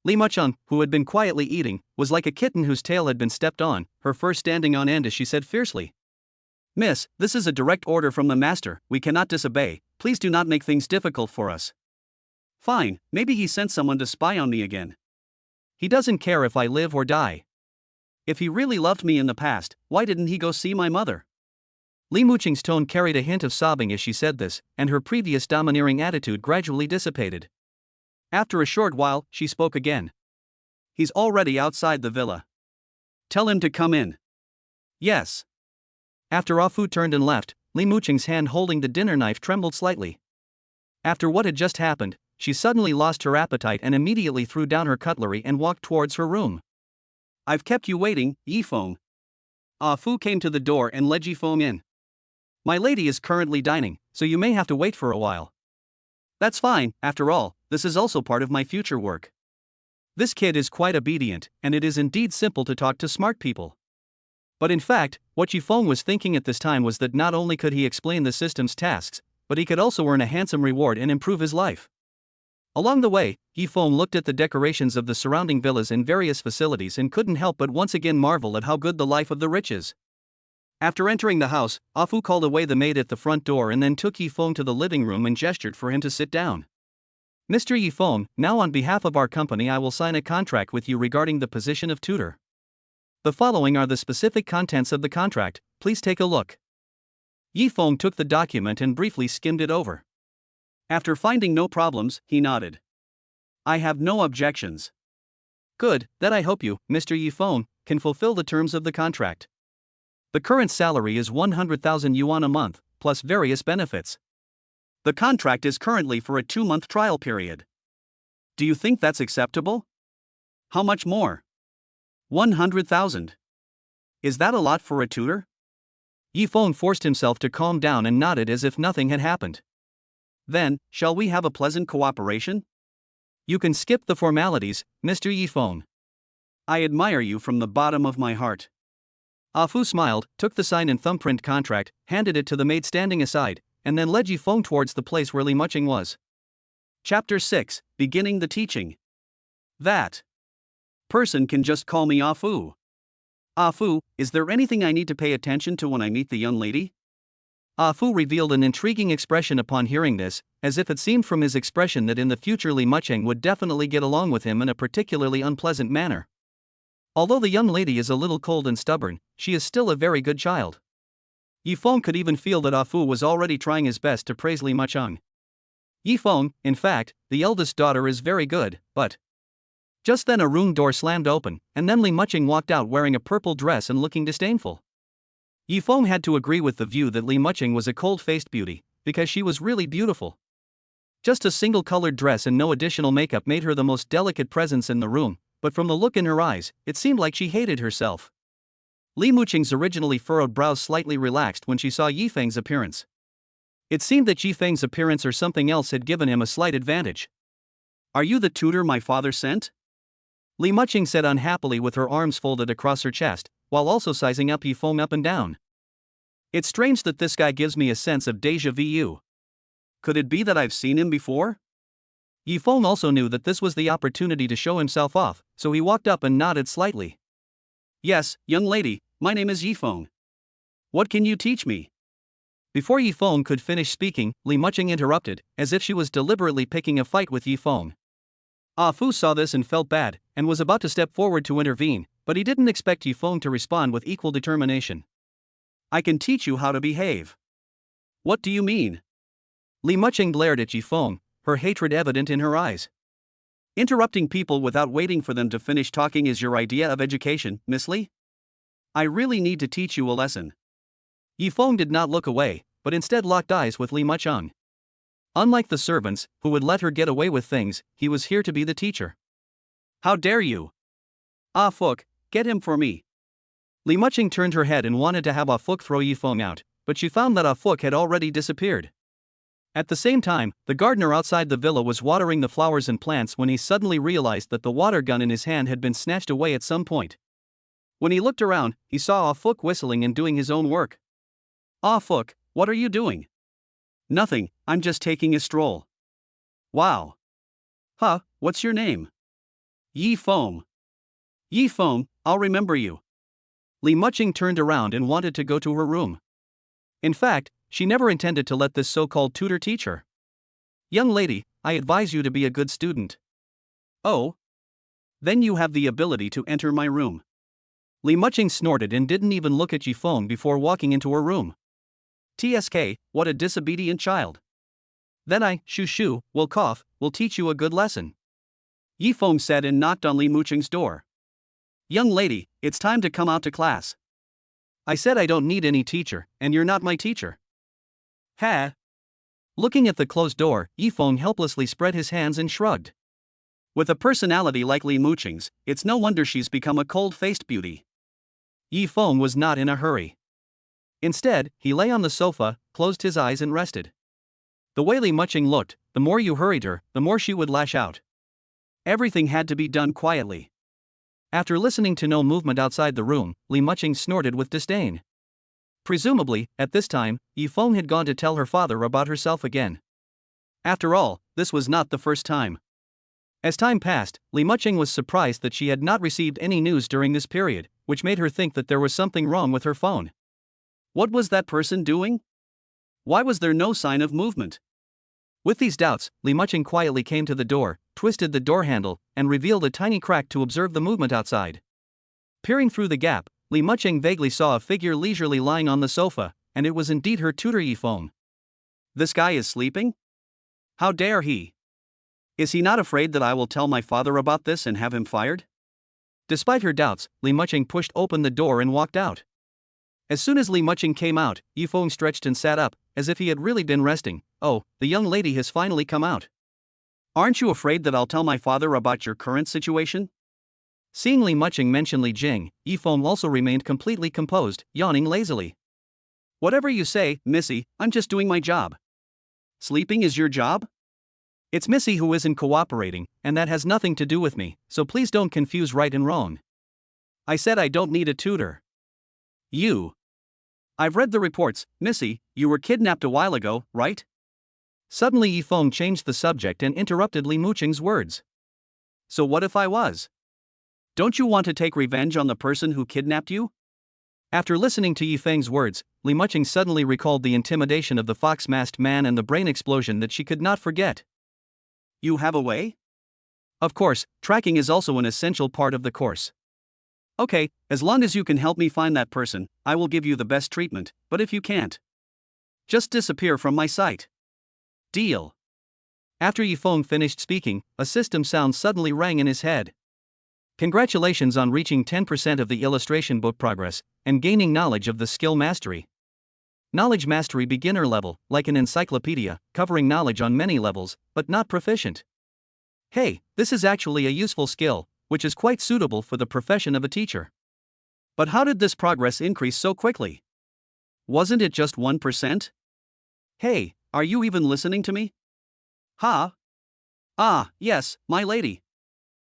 Li Mucheng, who had been quietly eating, was like a kitten whose tail had been stepped on, her fur standing on end as she said fiercely. Miss, this is a direct order from the master, we cannot disobey, please do not make things difficult for us. Fine, maybe he sent someone to spy on me again. He doesn't care if I live or die. If he really loved me in the past, why didn't he go see my mother? Li Mucheng's tone carried a hint of sobbing as she said this, and her previous domineering attitude gradually dissipated. After a short while, she spoke again. He's already outside the villa. Tell him to come in. Yes. After Ah Fu turned and left, Li Mucheng's hand holding the dinner knife trembled slightly. After what had just happened, she suddenly lost her appetite and immediately threw down her cutlery and walked towards her room. I've kept you waiting, Yifeng. Ah Fu came to the door and led Yifeng in. My lady is currently dining, so you may have to wait for a while. That's fine, after all, this is also part of my future work. This kid is quite obedient, and it is indeed simple to talk to smart people. But in fact, what Yifeng was thinking at this time was that not only could he explain the system's tasks, but he could also earn a handsome reward and improve his life. Along the way, Yifeng looked at the decorations of the surrounding villas and various facilities and couldn't help but once again marvel at how good the life of the rich is. After entering the house, Ah Fu called away the maid at the front door and then took Yifeng to the living room and gestured for him to sit down. Mr. Yifeng, now on behalf of our company I will sign a contract with you regarding the position of tutor. The following are the specific contents of the contract, please take a look. Yifeng took the document and briefly skimmed it over. After finding no problems, he nodded. I have no objections. Good, then I hope you, Mr. Yifeng, can fulfill the terms of the contract. The current salary is 100,000 yuan a month, plus various benefits. The contract is currently for a 2-month trial period. Do you think that's acceptable? How much more? 100,000. Is that a lot for a tutor? Yifeng forced himself to calm down and nodded as if nothing had happened. Then, shall we have a pleasant cooperation? You can skip the formalities, Mr. Yifeng. I admire you from the bottom of my heart. Ah Fu smiled, took the signed and thumbprint contract, handed it to the maid standing aside, and then led Yifeng towards the place where Li Mucheng was. Chapter 6, Beginning the Teaching. That person can just call me Ah Fu. Ah Fu, is there anything I need to pay attention to when I meet the young lady? Ah Fu revealed an intriguing expression upon hearing this, as if it seemed from his expression that in the future Li Mucheng would definitely get along with him in a particularly unpleasant manner. Although the young lady is a little cold and stubborn, she is still a very good child. Yifeng could even feel that Ah Fu was already trying his best to praise Li Mucheng. Yifeng, in fact, the eldest daughter is very good, but... Just then a room door slammed open, and then Li Mucheng walked out wearing a purple dress and looking disdainful. Yifeng had to agree with the view that Li Mucheng was a cold-faced beauty, because she was really beautiful. Just a single colored dress and no additional makeup made her the most delicate presence in the room, but from the look in her eyes, it seemed like she hated herself. Li Muqing's originally furrowed brows slightly relaxed when she saw Yifeng's appearance. It seemed that Yifeng's appearance or something else had given him a slight advantage. "Are you the tutor my father sent?" Li Muqing said unhappily with her arms folded across her chest, while also sizing up Yifeng up and down. "It's strange that this guy gives me a sense of déjà vu. Could it be that I've seen him before?" Yifeng also knew that this was the opportunity to show himself off, so he walked up and nodded slightly. "Yes, young lady, my name is Yifeng. What can you teach me?" Before Yifeng could finish speaking, Li Muqing interrupted, as if she was deliberately picking a fight with Yifeng. Ah Fu saw this and felt bad, and was about to step forward to intervene, but he didn't expect Yifeng to respond with equal determination. "I can teach you how to behave." "What do you mean?" Li Muqing glared at Yifeng, her hatred evident in her eyes. "Interrupting people without waiting for them to finish talking is your idea of education, Miss Li? I really need to teach you a lesson." Yifeng did not look away, but instead locked eyes with Li Muqing. Unlike the servants, who would let her get away with things, he was here to be the teacher. "How dare you? Ah Fuk, get him for me." Li Muqing turned her head and wanted to have Ah Fuk throw Yifeng out, but she found that Ah Fuk had already disappeared. At the same time, the gardener outside the villa was watering the flowers and plants when he suddenly realized that the water gun in his hand had been snatched away at some point. When he looked around, he saw Ah Fuk whistling and doing his own work. "Ah Fuk, what are you doing?" "Nothing, I'm just taking a stroll." "Wow. Huh, what's your name?" "Yifeng." "Yifeng, I'll remember you." Li Muqing turned around and wanted to go to her room. In fact, she never intended to let this so-called tutor teach her. "Young lady, I advise you to be a good student." "Oh? Then you have the ability to enter my room." Li Muqing snorted and didn't even look at Yifeng before walking into her room. "TSK, what a disobedient child. Then I, Shu, will teach you a good lesson." Yifeng said and knocked on Li Muqing's door. "Young lady, it's time to come out to class." "I said I don't need any teacher, and you're not my teacher." "Ha!" Looking at the closed door, Yifeng helplessly spread his hands and shrugged. With a personality like Li Muqing's, it's no wonder she's become a cold-faced beauty. Yifeng was not in a hurry. Instead, he lay on the sofa, closed his eyes and rested. The way Li Muqing looked, the more you hurried her, the more she would lash out. Everything had to be done quietly. After listening to no movement outside the room, Li Muqing snorted with disdain. Presumably, at this time, Yifeng had gone to tell her father about herself again. After all, this was not the first time. As time passed, Li Muqing was surprised that she had not received any news during this period, which made her think that there was something wrong with her phone. What was that person doing? Why was there no sign of movement? With these doubts, Li Muqing quietly came to the door, twisted the door handle, and revealed a tiny crack to observe the movement outside. Peering through the gap, Li Muqing vaguely saw a figure leisurely lying on the sofa, and it was indeed her tutor Yifeng. This guy is sleeping? How dare he? Is he not afraid that I will tell my father about this and have him fired? Despite her doubts, Li Muqing pushed open the door and walked out. As soon as Li Muqing came out, Yifeng stretched and sat up, as if he had really been resting. Oh, the young lady has finally come out. Aren't you afraid that I'll tell my father about your current situation? Seeing Li Muqing mention Li Jing, Yifeng also remained completely composed, yawning lazily. Whatever you say, Missy, I'm just doing my job. Sleeping is your job? It's Missy who isn't cooperating, and that has nothing to do with me, so please don't confuse right and wrong. I said I don't need a tutor. I've read the reports, Missy, you were kidnapped a while ago, right? Suddenly Yifeng changed the subject and interrupted Li Muqing's words. So what if I was? Don't you want to take revenge on the person who kidnapped you? After listening to Yifeng's words, Li Muqing suddenly recalled the intimidation of the fox-masked man and the brain explosion that she could not forget. You have a way? Of course, tracking is also an essential part of the course. Okay, as long as you can help me find that person, I will give you the best treatment, but if you can't, just disappear from my sight. Deal. After Yifeng finished speaking, a system sound suddenly rang in his head. Congratulations on reaching 10% of the illustration book progress, and gaining knowledge of the skill mastery. Knowledge mastery beginner level, like an encyclopedia, covering knowledge on many levels, but not proficient. Hey, this is actually a useful skill. which is quite suitable for the profession of a teacher. But how did this progress increase so quickly? Wasn't it just 1%? Hey, are you even listening to me? Huh? Ah, yes, my lady.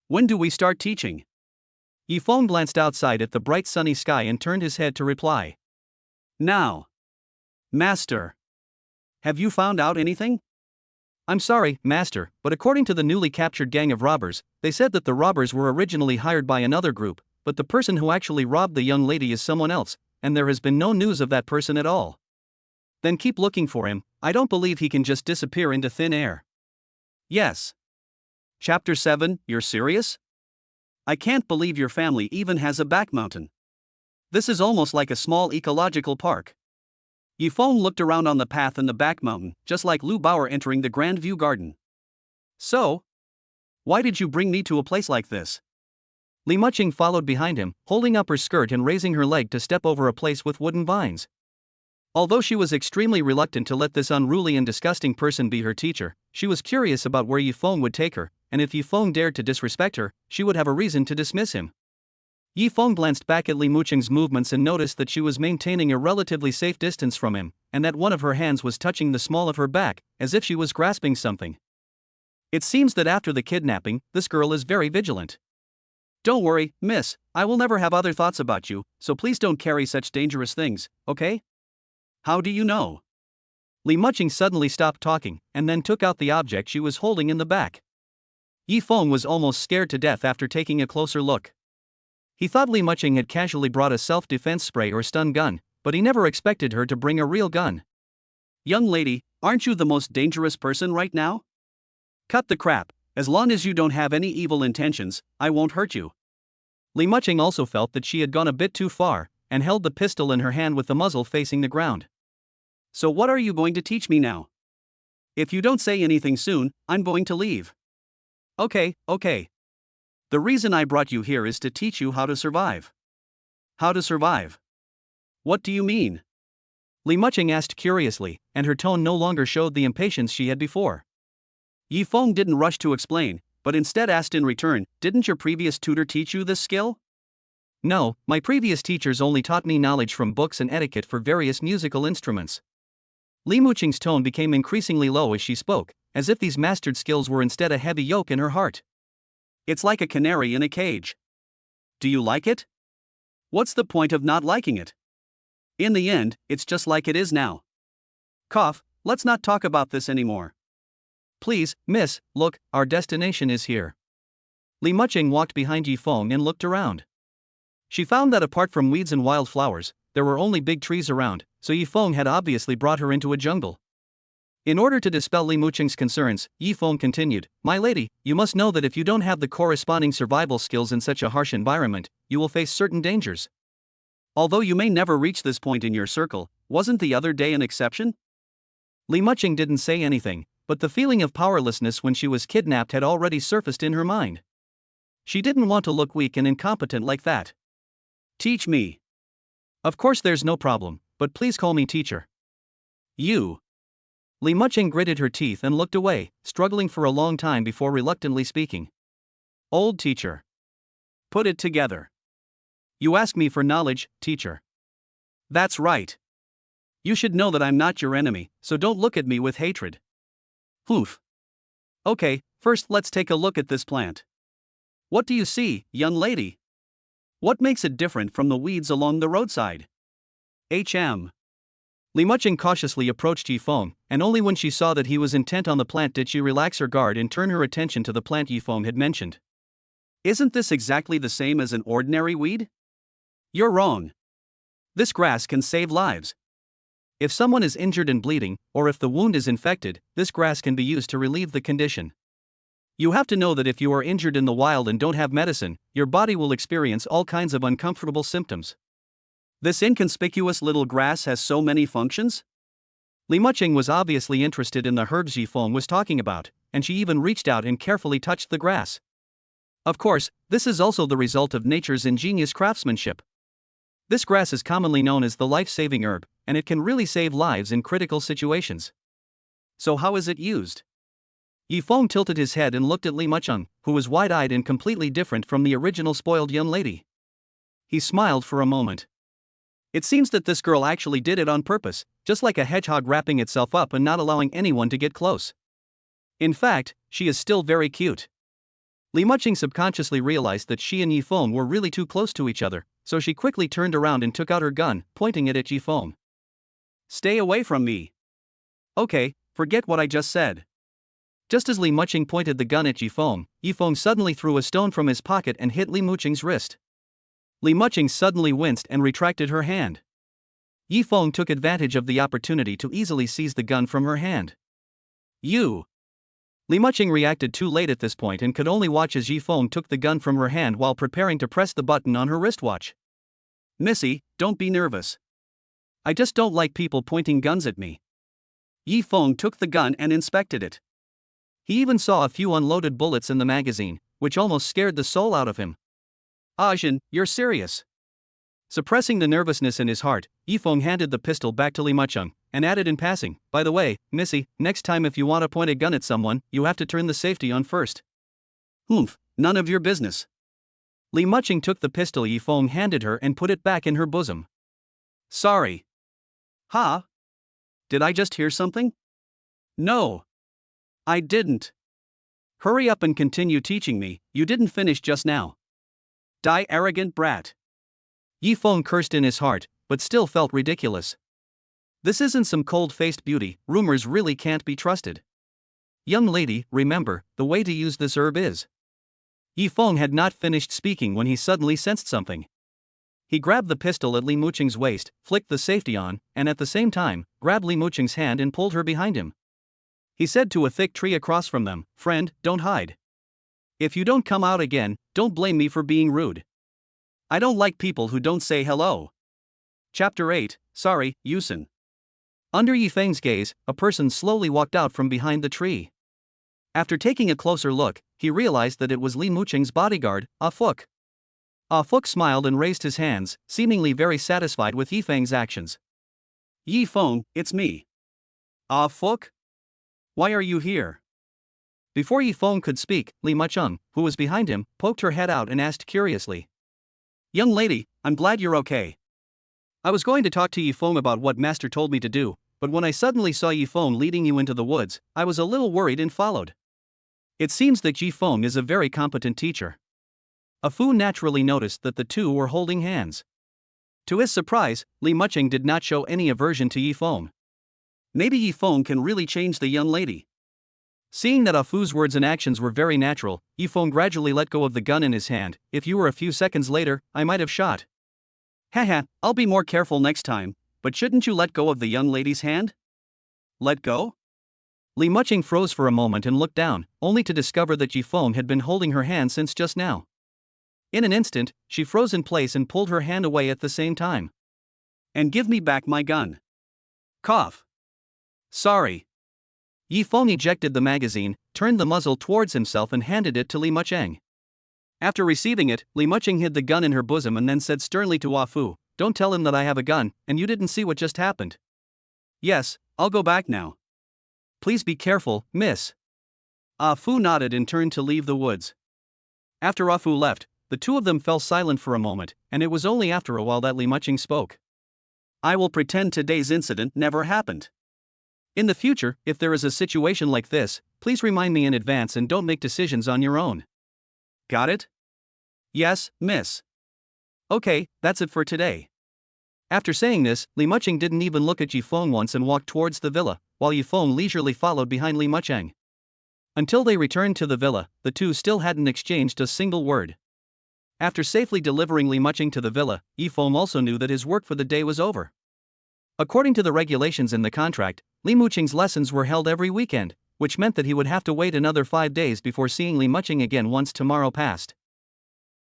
When do we start teaching? Yifeng glanced outside at the bright sunny sky and turned his head to reply. Now. Master. Have you found out anything? I'm sorry, Master, but according to the newly captured gang of robbers, they said that the robbers were originally hired by another group, but the person who actually robbed the young lady is someone else, and there has been no news of that person at all. Then keep looking for him. I don't believe he can just disappear into thin air. Yes. Chapter 7, You're serious? I can't believe your family even has a back mountain. This is almost like a small ecological park. Yifeng looked around on the path in the back mountain, just like Lu Bauer entering the Grand View Garden. So? Why did you bring me to a place like this? Li Muqing followed behind him, holding up her skirt and raising her leg to step over a place with wooden vines. Although she was extremely reluctant to let this unruly and disgusting person be her teacher, she was curious about where Yifeng would take her, and if Yifeng dared to disrespect her, she would have a reason to dismiss him. Yifeng glanced back at Li Muqing's movements and noticed that she was maintaining a relatively safe distance from him, and that one of her hands was touching the small of her back, as if she was grasping something. It seems that after the kidnapping, this girl is very vigilant. Don't worry, miss, I will never have other thoughts about you, so please don't carry such dangerous things, okay? How do you know? Li Muqing suddenly stopped talking, and then took out the object she was holding in the back. Yifeng was almost scared to death after taking a closer look. He thought Li Muqing had casually brought a self-defense spray or stun gun, but he never expected her to bring a real gun. Young lady, aren't you the most dangerous person right now? Cut the crap, as long as you don't have any evil intentions, I won't hurt you. Li Muqing also felt that she had gone a bit too far, and held the pistol in her hand with the muzzle facing the ground. So what are you going to teach me now? If you don't say anything soon, I'm going to leave. Okay. The reason I brought you here is to teach you how to survive. How to survive? What do you mean? Li Muqing asked curiously, and her tone no longer showed the impatience she had before. Yifeng didn't rush to explain, but instead asked in return, didn't your previous tutor teach you this skill? No, my previous teachers only taught me knowledge from books and etiquette for various musical instruments. Li Muqing's tone became increasingly low as she spoke, as if these mastered skills were instead a heavy yoke in her heart. It's like a canary in a cage. Do you like it? What's the point of not liking it? In the end, it's just like it is now. Cough, let's not talk about this anymore. Please, miss, look, our destination is here. Li Muqing walked behind Yifeng and looked around. She found that apart from weeds and wildflowers, there were only big trees around, so Yifeng had obviously brought her into a jungle. In order to dispel Li Muqing's concerns, Yifeng continued, My lady, you must know that if you don't have the corresponding survival skills in such a harsh environment, you will face certain dangers. Although you may never reach this point in your circle, wasn't the other day an exception? Li Muqing didn't say anything, but the feeling of powerlessness when she was kidnapped had already surfaced in her mind. She didn't want to look weak and incompetent like that. Teach me. Of course there's no problem, but please call me teacher. You. Li Muqing gritted her teeth and looked away, struggling for a long time before reluctantly speaking. Old teacher. Put it together. You ask me for knowledge, teacher. That's right. You should know that I'm not your enemy, so don't look at me with hatred. Oof. Okay, first let's take a look at this plant. What do you see, young lady? What makes it different from the weeds along the roadside? Li Muqing cautiously approached Yifeng, and only when she saw that he was intent on the plant did she relax her guard and turn her attention to the plant Yifeng had mentioned. Isn't this exactly the same as an ordinary weed? You're wrong. This grass can save lives. If someone is injured and bleeding, or if the wound is infected, this grass can be used to relieve the condition. You have to know that if you are injured in the wild and don't have medicine, your body will experience all kinds of uncomfortable symptoms. This inconspicuous little grass has so many functions? Li Muqing was obviously interested in the herbs Yifeng was talking about, and she even reached out and carefully touched the grass. Of course, this is also the result of nature's ingenious craftsmanship. This grass is commonly known as the life-saving herb, and it can really save lives in critical situations. So how is it used? Yi Feng tilted his head and looked at Li Mucheng, who was wide-eyed and completely different from the original spoiled young lady. He smiled for a moment. It seems that this girl actually did it on purpose, just like a hedgehog wrapping itself up and not allowing anyone to get close. In fact, she is still very cute. Li Mucheng subconsciously realized that she and Yi Feng were really too close to each other, so she quickly turned around and took out her gun, pointing it at Yi Feng. "Stay away from me." "Okay, forget what I just said." Just as Li Mucheng pointed the gun at Yi Feng suddenly threw a stone from his pocket and hit Li Mucheng's wrist. Li Mucheng suddenly winced and retracted her hand. Yi Feng took advantage of the opportunity to easily seize the gun from her hand. "You!" Li Mucheng reacted too late at this point and could only watch as Yi Feng took the gun from her hand while preparing to press the button on her wristwatch. "Missy, don't be nervous. I just don't like people pointing guns at me." Yi Feng took the gun and inspected it. He even saw a few unloaded bullets in the magazine, which almost scared the soul out of him. "Ajin, you're serious?" Suppressing the nervousness in his heart, Yi Feng handed the pistol back to Li Mucheng, and added in passing, "By the way, Missy, next time if you want to point a gun at someone, you have to turn the safety on first." "Humph, none of your business." Li Mucheng took the pistol Yi Feng handed her and put it back in her bosom. "Sorry." "Huh? Did I just hear something?" "No. I didn't." "Hurry up and continue teaching me, you didn't finish just now." "Die arrogant brat." Yi Feng cursed in his heart, but still felt ridiculous. This isn't some cold-faced beauty, rumors really can't be trusted. "Young lady, remember, the way to use this herb is..." Yi Feng had not finished speaking when he suddenly sensed something. He grabbed the pistol at Li Mucheng's waist, flicked the safety on, and at the same time, grabbed Li Mucheng's hand and pulled her behind him. He said to a thick tree across from them, "Friend, don't hide. If you don't come out again, don't blame me for being rude. I don't like people who don't say hello." Chapter 8, Sorry, Yusin. Under Yi Feng's gaze, a person slowly walked out from behind the tree. After taking a closer look, he realized that it was Li Mucheng's bodyguard, Ah Fuk. Ah Fuk smiled and raised his hands, seemingly very satisfied with Yi Feng's actions. "Yi Feng, it's me." "Ah Fuk? Why are you here?" Before Yi Feng could speak, Li Mucheng, who was behind him, poked her head out and asked curiously, "Young lady, I'm glad you're okay. I was going to talk to Yi Feng about what Master told me to do, but when I suddenly saw Yi Feng leading you into the woods, I was a little worried and followed." It seems that Yi Feng is a very competent teacher. Ah Fu naturally noticed that the two were holding hands. To his surprise, Li Mucheng did not show any aversion to Yi Feng. Maybe Yi Feng can really change the young lady. Seeing that Ah Fu's words and actions were very natural, Yi Feng gradually let go of the gun in his hand. "If you were a few seconds later, I might have shot." "Haha, I'll be more careful next time, but shouldn't you let go of the young lady's hand?" "Let go?" Li Mucheng froze for a moment and looked down, only to discover that Yi Feng had been holding her hand since just now. In an instant, she froze in place and pulled her hand away at the same time. "And give me back my gun." Cough. "Sorry." Yi Feng ejected the magazine, turned the muzzle towards himself and handed it to Li Mucheng. After receiving it, Li Mucheng hid the gun in her bosom and then said sternly to Ah Fu, "Don't tell him that I have a gun, and you didn't see what just happened." "Yes, I'll go back now." "Please be careful, miss." Ah Fu nodded and turned to leave the woods. After Ah Fu left, the two of them fell silent for a moment, and it was only after a while that Li Mucheng spoke. "I will pretend today's incident never happened. In the future, if there is a situation like this, please remind me in advance and don't make decisions on your own. Got it?" "Yes, miss." "Okay, that's it for today." After saying this, Li Mucheng didn't even look at Yi Feng once and walked towards the villa, while Yi Feng leisurely followed behind Li Mucheng. Until they returned to the villa, the two still hadn't exchanged a single word. After safely delivering Li Mucheng to the villa, Yi Feng also knew that his work for the day was over. According to the regulations in the contract, Li Mucheng's lessons were held every weekend, which meant that he would have to wait another 5 days before seeing Li Mucheng again once tomorrow passed.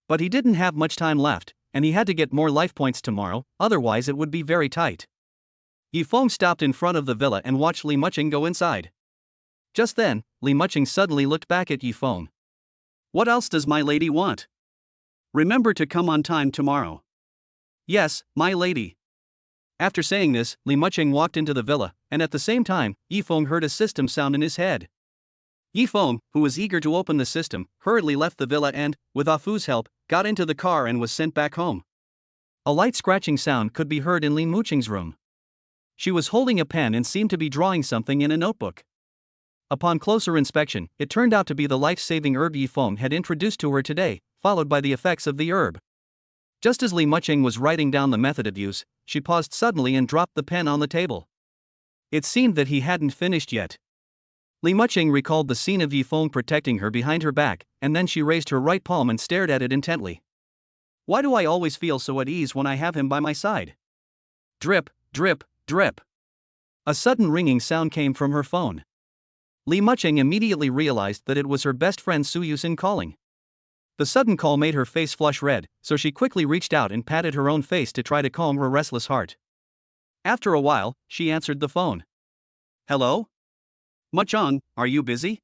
But he didn't have much time left, and he had to get more life points tomorrow, otherwise it would be very tight. Yi Feng stopped in front of the villa and watched Li Mucheng go inside. Just then, Li Mucheng suddenly looked back at Yi Feng. "What else does my lady want? Remember to come on time tomorrow." "Yes, my lady." After saying this, Li Mucheng walked into the villa, and at the same time, Yi Feng heard a system sound in his head. Yi Feng, who was eager to open the system, hurriedly left the villa and, with Ah Fu's help, got into the car and was sent back home. A light scratching sound could be heard in Li Muqing's room. She was holding a pen and seemed to be drawing something in a notebook. Upon closer inspection, it turned out to be the life-saving herb Yi Feng had introduced to her today, followed by the effects of the herb. Just as Li Muqing was writing down the method of use, she paused suddenly and dropped the pen on the table. It seemed that he hadn't finished yet. Li Muqing recalled the scene of Yi Feng protecting her behind her back, and then she raised her right palm and stared at it intently. Why do I always feel so at ease when I have him by my side? Drip, drip, drip. A sudden ringing sound came from her phone. Li Muqing immediately realized that it was her best friend Su Yusin calling. The sudden call made her face flush red, so she quickly reached out and patted her own face to try to calm her restless heart. After a while, she answered the phone. Hello? Muqing, are you busy?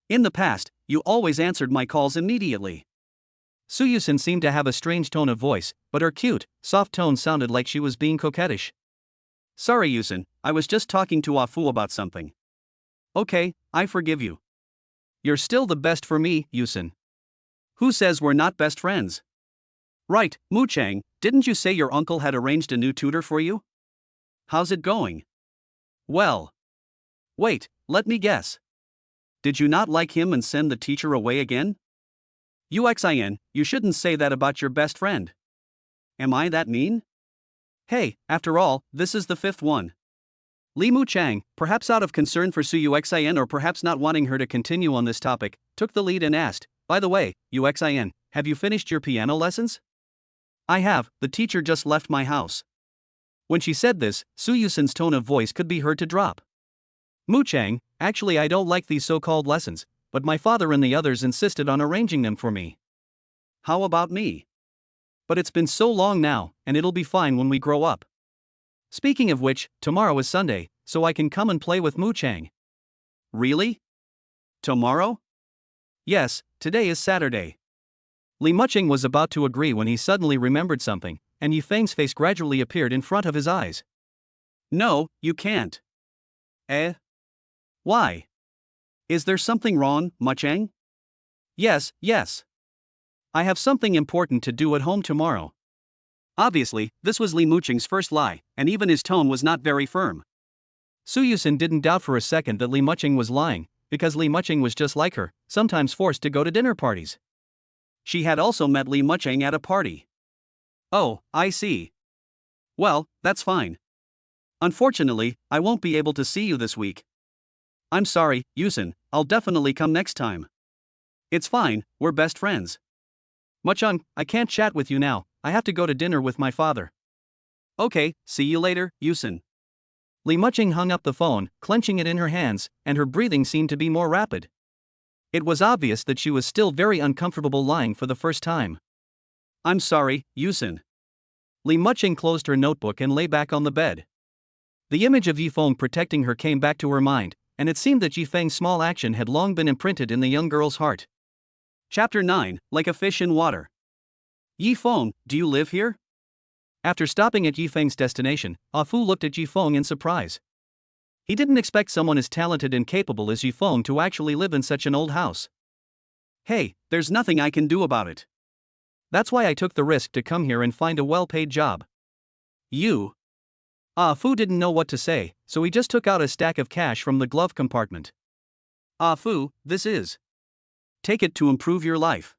In the past, you always answered my calls immediately. Su Yusin seemed to have a strange tone of voice, but her cute, soft tone sounded like she was being coquettish. Sorry Yusin, I was just talking to Ah Fu about something. Okay, I forgive you. You're still the best for me, Yusin. Who says we're not best friends? Right, Muqing, didn't you say your uncle had arranged a new tutor for you? How's it going? Well. Wait, let me guess. Did you not like him and send the teacher away again? Uxin, you shouldn't say that about your best friend. Am I that mean? Hey, after all, this is the fifth one. Li Muqing, perhaps out of concern for Su Uxin or perhaps not wanting her to continue on this topic, took the lead and asked, by the way, Uxin, have you finished your piano lessons? I have, the teacher just left my house. When she said this, Su Yusin's tone of voice could be heard to drop. Muqing, actually I don't like these so-called lessons, but my father and the others insisted on arranging them for me. How about me? But it's been so long now, and it'll be fine when we grow up. Speaking of which, tomorrow is Sunday, so I can come and play with Muqing. Really? Tomorrow? Yes, today is Saturday. Li Muqing was about to agree when he suddenly remembered something, and Yi Feng's face gradually appeared in front of his eyes. No, you can't. Eh? Why? Is there something wrong, Muqing? Yes. I have something important to do at home tomorrow. Obviously, this was Li Muqing's first lie, and even his tone was not very firm. Su Yusin didn't doubt for a second that Li Muqing was lying, because Li Muqing was just like her, sometimes forced to go to dinner parties. She had also met Li Muqing at a party. Oh, I see. Well, that's fine. Unfortunately, I won't be able to see you this week. I'm sorry, Yusin, I'll definitely come next time. It's fine, we're best friends. Muqing, I can't chat with you now, I have to go to dinner with my father. Okay, see you later, Yusin. Li Muqing hung up the phone, clenching it in her hands, and her breathing seemed to be more rapid. It was obvious that she was still very uncomfortable lying for the first time. I'm sorry, Yusin. Li Muqing closed her notebook and lay back on the bed. The image of Yi Feng protecting her came back to her mind, and it seemed that Yi Feng's small action had long been imprinted in the young girl's heart. Chapter 9, Like a Fish in Water. Yi Feng, do you live here? After stopping at Yi Feng's destination, Ah Fu looked at Yi Feng in surprise. He didn't expect someone as talented and capable as Yi Feng to actually live in such an old house. Hey, there's nothing I can do about it. That's why I took the risk to come here and find a well-paid job. You? Ah Fu didn't know what to say, so he just took out a stack of cash from the glove compartment. Ah Fu, this is. Take it to improve your life.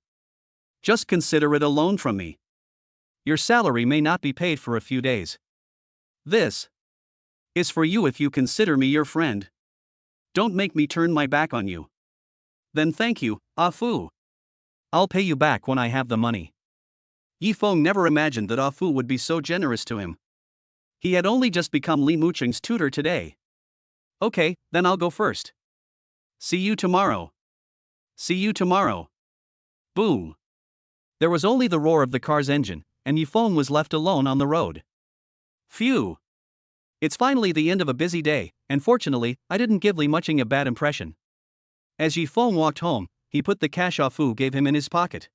Just consider it a loan from me. Your salary may not be paid for a few days. This is for you if you consider me your friend. Don't make me turn my back on you. Then thank you, Ah Fu. I'll pay you back when I have the money. Yi Feng never imagined that Ah Fu would be so generous to him. He had only just become Li Muqing's tutor today. Okay, then I'll go first. See you tomorrow. See you tomorrow. Boom. There was only the roar of the car's engine, and Yi Feng was left alone on the road. Phew. It's finally the end of a busy day, and fortunately, I didn't give Li Muqing a bad impression. As Yi Feng walked home, he put the cash Ah Fu gave him in his pocket.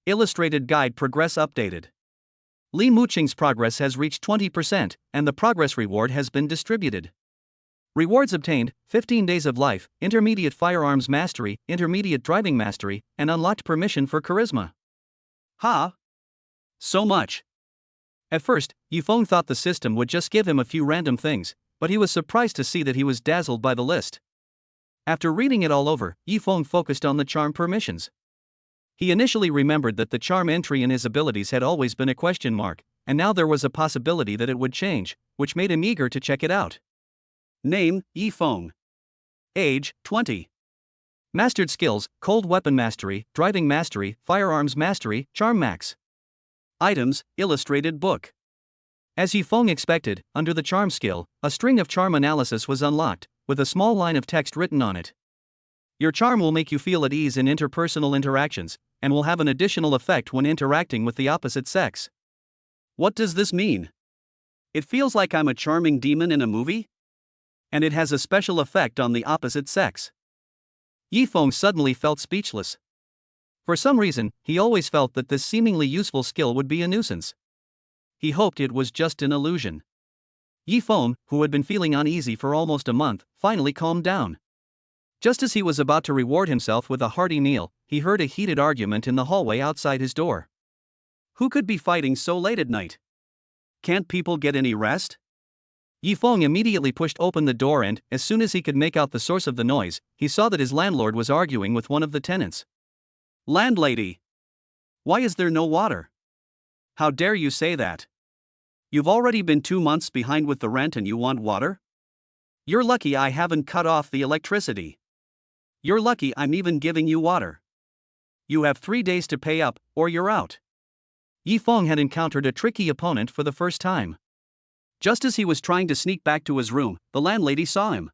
Illustrated Guide Progress Updated. Li Muqing's progress has reached 20%, and the progress reward has been distributed. Rewards obtained: 15 days of life, intermediate firearms mastery, intermediate driving mastery, and unlocked permission for charisma. Ha! So much. At first, Yifeng thought the system would just give him a few random things, but he was surprised to see that he was dazzled by the list. After reading it all over, Yifeng focused on the charm permissions. He initially remembered that the charm entry in his abilities had always been a question mark, and now there was a possibility that it would change, which made him eager to check it out. Name: Yifeng. Age: 20. Mastered skills: cold weapon mastery, driving mastery, firearms mastery, charm max. Items: illustrated book. As Yifeng expected, under the charm skill, a string of charm analysis was unlocked, with a small line of text written on it. Your charm will make you feel at ease in interpersonal interactions, and will have an additional effect when interacting with the opposite sex. What does this mean? It feels like I'm a charming demon in a movie? And it has a special effect on the opposite sex. Yifeng suddenly felt speechless. For some reason, he always felt that this seemingly useful skill would be a nuisance. He hoped it was just an illusion. Yifeng, who had been feeling uneasy for almost a month, finally calmed down. Just as he was about to reward himself with a hearty meal, he heard a heated argument in the hallway outside his door. Who could be fighting so late at night? Can't people get any rest? Yifeng immediately pushed open the door and, as soon as he could make out the source of the noise, he saw that his landlord was arguing with one of the tenants. Landlady! Why is there no water? How dare you say that? You've already been 2 months behind with the rent and you want water? You're lucky I haven't cut off the electricity. You're lucky I'm even giving you water. You have 3 days to pay up, or you're out. Yifeng had encountered a tricky opponent for the first time. Just as he was trying to sneak back to his room, the landlady saw him.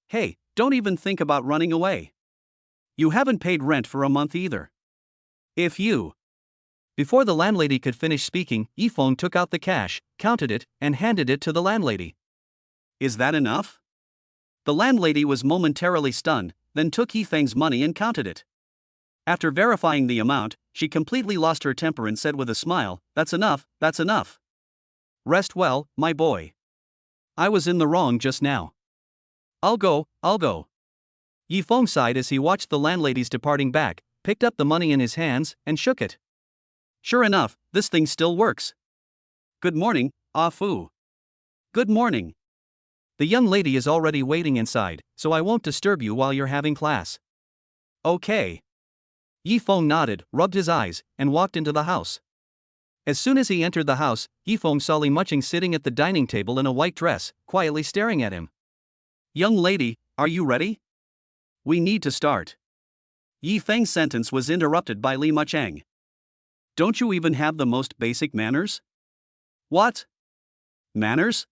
Hey, don't even think about running away. You haven't paid rent for a month either. If you... Before the landlady could finish speaking, Yifeng took out the cash, counted it, and handed it to the landlady. Is that enough? The landlady was momentarily stunned, then took Yifeng's money and counted it. After verifying the amount, she completely lost her temper and said with a smile, That's enough, that's enough. Rest well, my boy. I was in the wrong just now. I'll go. Yifeng sighed as he watched the landlady's departing back, picked up the money in his hands, and shook it. Sure enough, this thing still works. Good morning, Ah Fu. Good morning. The young lady is already waiting inside, so I won't disturb you while you're having class. Okay. Yifeng nodded, rubbed his eyes, and walked into the house. As soon as he entered the house, Yifeng saw Li Muching sitting at the dining table in a white dress, quietly staring at him. Young lady, are you ready? We need to start. Yifeng's sentence was interrupted by Li Muching. Don't you even have the most basic manners? What? Manners?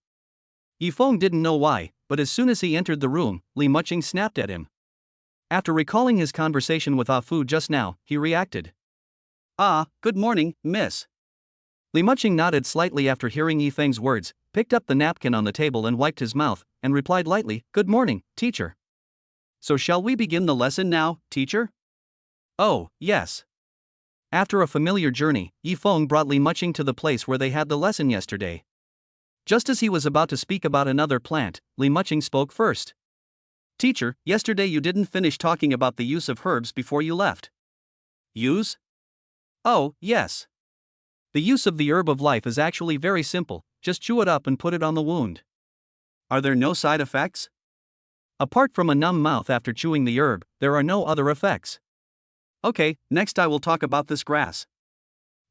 Yifeng didn't know why, but as soon as he entered the room, Li Muching snapped at him. After recalling his conversation with Ah Fu just now, he reacted. Ah, good morning, miss. Li Muching nodded slightly after hearing Yifeng's words, picked up the napkin on the table and wiped his mouth, and replied lightly, Good morning, teacher. So shall we begin the lesson now, teacher? Oh, yes. After a familiar journey, Yifeng brought Li Muching to the place where they had the lesson yesterday. Just as he was about to speak about another plant, Li Muching spoke first. Teacher, yesterday you didn't finish talking about the use of herbs before you left. Use? Oh, yes. The use of the herb of life is actually very simple, just chew it up and put it on the wound. Are there no side effects? Apart from a numb mouth after chewing the herb, there are no other effects. Okay, next I will talk about this grass.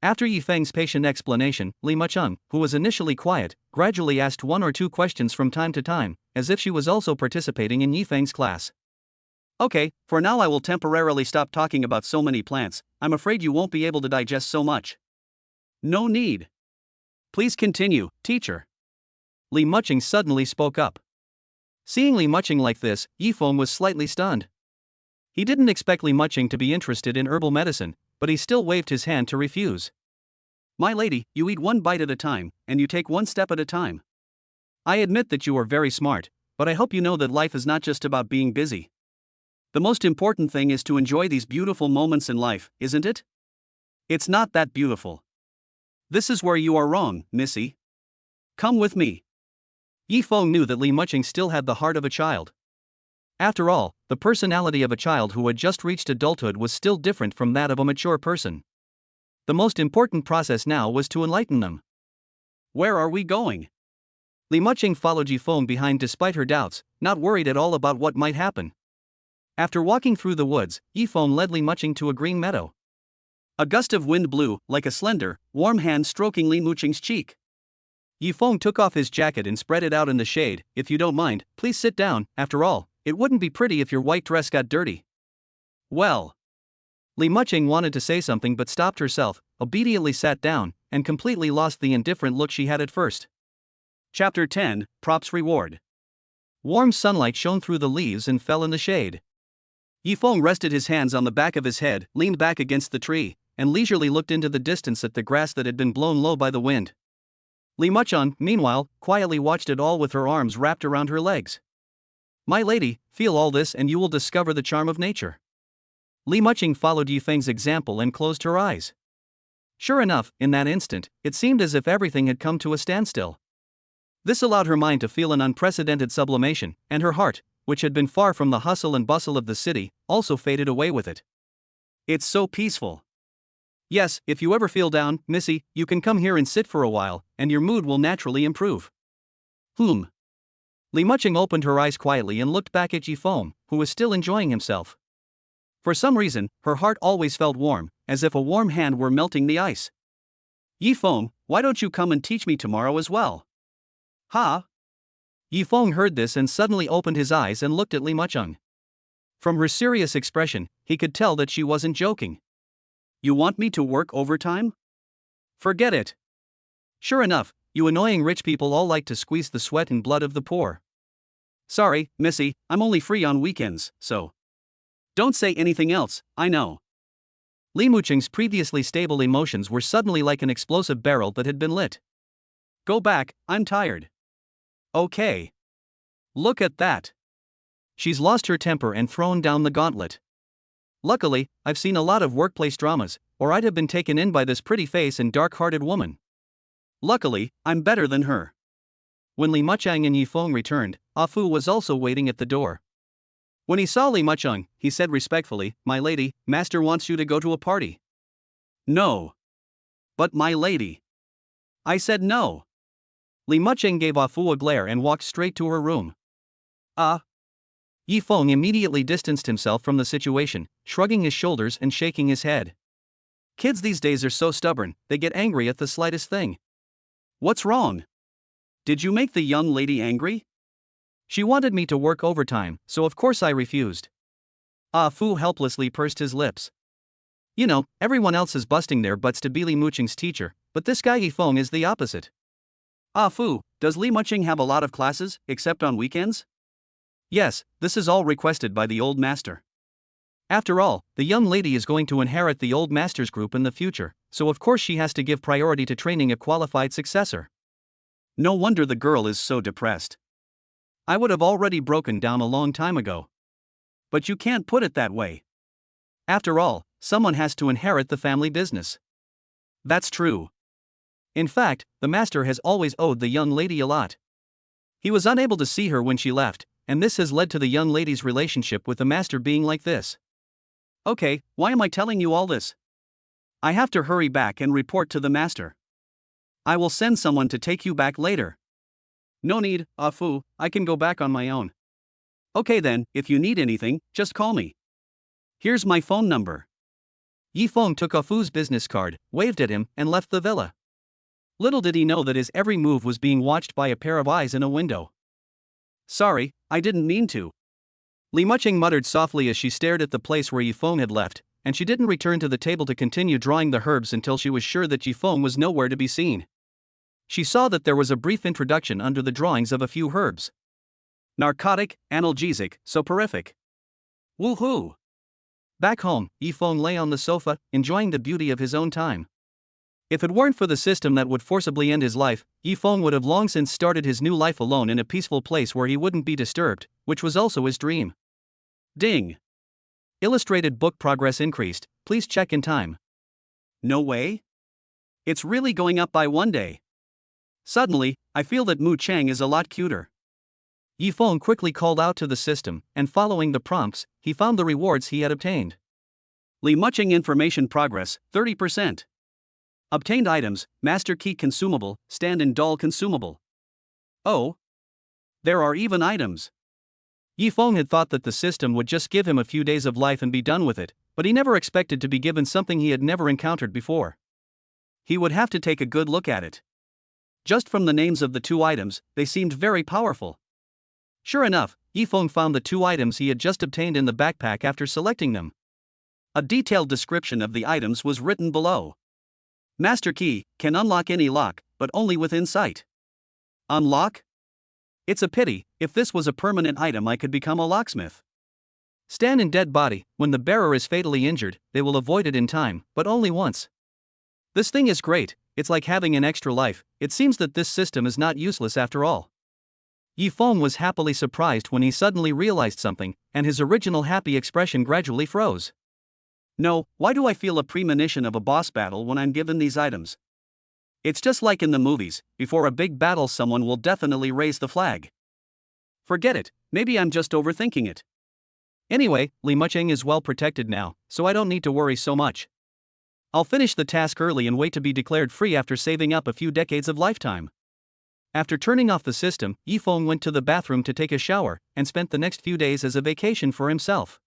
After Yifeng's patient explanation, Li Muching, who was initially quiet, gradually asked 1 or 2 questions from time to time, as if she was also participating in Yifeng's class. Okay, for now I will temporarily stop talking about so many plants, I'm afraid you won't be able to digest so much. No need. Please continue, teacher. Li Muching suddenly spoke up. Seeing Li Muching like this, Yifeng was slightly stunned. He didn't expect Li Muching to be interested in herbal medicine, but he still waved his hand to refuse. My lady, you eat 1 bite at a time, and you take 1 step at a time. I admit that you are very smart, but I hope you know that life is not just about being busy. The most important thing is to enjoy these beautiful moments in life, isn't it? It's not that beautiful. This is where you are wrong, missy. Come with me. Yi Feng knew that Li Muqing still had the heart of a child. After all, the personality of a child who had just reached adulthood was still different from that of a mature person. The most important process now was to enlighten them. Where are we going? Li Muqing followed Yi Feng behind despite her doubts, not worried at all about what might happen. After walking through the woods, Yi Feng led Li Muqing to a green meadow. A gust of wind blew, like a slender, warm hand stroking Li Muqing's cheek. Yi Feng took off his jacket and spread it out in the shade. If you don't mind, please sit down. After all, it wouldn't be pretty if your white dress got dirty. Well. Li Muqing wanted to say something but stopped herself, obediently sat down, and completely lost the indifferent look she had at first. Chapter 10, Props Reward. Warm sunlight shone through the leaves and fell in the shade. Yi Feng rested his hands on the back of his head, leaned back against the tree, and leisurely looked into the distance at the grass that had been blown low by the wind. Li Muqing, meanwhile, quietly watched it all with her arms wrapped around her legs. My lady, feel all this and you will discover the charm of nature. Li Muqing followed Yi Feng's example and closed her eyes. Sure enough, in that instant, it seemed as if everything had come to a standstill. This allowed her mind to feel an unprecedented sublimation, and her heart, which had been far from the hustle and bustle of the city, also faded away with it. It's so peaceful. Yes, if you ever feel down, missy, you can come here and sit for a while, and your mood will naturally improve. Li Muqing opened her eyes quietly and looked back at Yi Feng, who was still enjoying himself. For some reason, her heart always felt warm, as if a warm hand were melting the ice. Yi Feng, why don't you come and teach me tomorrow as well? Huh? Yi Feng heard this and suddenly opened his eyes and looked at Li Muqing. From her serious expression, he could tell that she wasn't joking. You want me to work overtime? Forget it. Sure enough, you annoying rich people all like to squeeze the sweat and blood of the poor. Sorry, missy, I'm only free on weekends, so. Don't say anything else, I know. Li Muqing's previously stable emotions were suddenly like an explosive barrel that had been lit. Go back, I'm tired. Okay. Look at that. She's lost her temper and thrown down the gauntlet. Luckily, I've seen a lot of workplace dramas, or I'd have been taken in by this pretty face and dark-hearted woman. Luckily, I'm better than her. When Li Muqing and Yi Feng returned, Ah Fu was also waiting at the door. When he saw Li Muqing, he said respectfully, My lady, master wants you to go to a party. No. But my lady. I said no. Li Muqing gave Ah Fu a glare and walked straight to her room. Yi Feng immediately distanced himself from the situation, shrugging his shoulders and shaking his head. Kids these days are so stubborn, they get angry at the slightest thing. What's wrong? Did you make the young lady angry? She wanted me to work overtime, so of course I refused. Ah Fu helplessly pursed his lips. You know, everyone else is busting their butts to be Li Muqing's teacher, but this guy Yi Feng is the opposite. Ah Fu, does Li Muqing have a lot of classes, except on weekends? Yes, this is all requested by the old master. After all, the young lady is going to inherit the old master's group in the future, so of course she has to give priority to training a qualified successor. No wonder the girl is so depressed. I would have already broken down a long time ago. But you can't put it that way. After all, someone has to inherit the family business. That's true. In fact, the master has always owed the young lady a lot. He was unable to see her when she left, and this has led to the young lady's relationship with the master being like this. Okay, why am I telling you all this? I have to hurry back and report to the master. I will send someone to take you back later. No need, Ah Fu, I can go back on my own. Okay then, if you need anything, just call me. Here's my phone number. Yi Feng took Ah Fu's business card, waved at him, and left the villa. Little did he know that his every move was being watched by a pair of eyes in a window. Sorry, I didn't mean to. Li Muqing muttered softly as she stared at the place where Yi Feng had left, and she didn't return to the table to continue drawing the herbs until she was sure that Yi Feng was nowhere to be seen. She saw that there was a brief introduction under the drawings of a few herbs. Narcotic, analgesic, soporific. Woohoo! Back home, Yi Feng lay on the sofa, enjoying the beauty of his own time. If it weren't for the system that would forcibly end his life, Yi Feng would have long since started his new life alone in a peaceful place where he wouldn't be disturbed, which was also his dream. Ding! Illustrated book progress increased, please check in time. No way? It's really going up by one day. Suddenly, I feel that Mu Chang is a lot cuter. Yi Feng quickly called out to the system, and following the prompts, he found the rewards he had obtained. Li Muching information progress, 30%. Obtained items, Master Key consumable, Stand and Doll consumable. Oh. There are even items. Yi Feng had thought that the system would just give him a few days of life and be done with it, but he never expected to be given something he had never encountered before. He would have to take a good look at it. Just from the names of the two items, they seemed very powerful. Sure enough, Yi Feng found the two items he had just obtained in the backpack after selecting them. A detailed description of the items was written below. Master Key can unlock any lock, but only within sight. Unlock? It's a pity, if this was a permanent item I could become a locksmith. Stand in dead body, when the bearer is fatally injured, they will avoid it in time, but only once. This thing is great, it's like having an extra life. It seems that this system is not useless after all. Yi Feng was happily surprised when he suddenly realized something, and his original happy expression gradually froze. No, why do I feel a premonition of a boss battle when I'm given these items? It's just like in the movies, before a big battle someone will definitely raise the flag. Forget it, maybe I'm just overthinking it. Anyway, Li Mucheng is well protected now, so I don't need to worry so much. I'll finish the task early and wait to be declared free after saving up a few decades of lifetime. After turning off the system, Yi Feng went to the bathroom to take a shower, and spent the next few days as a vacation for himself.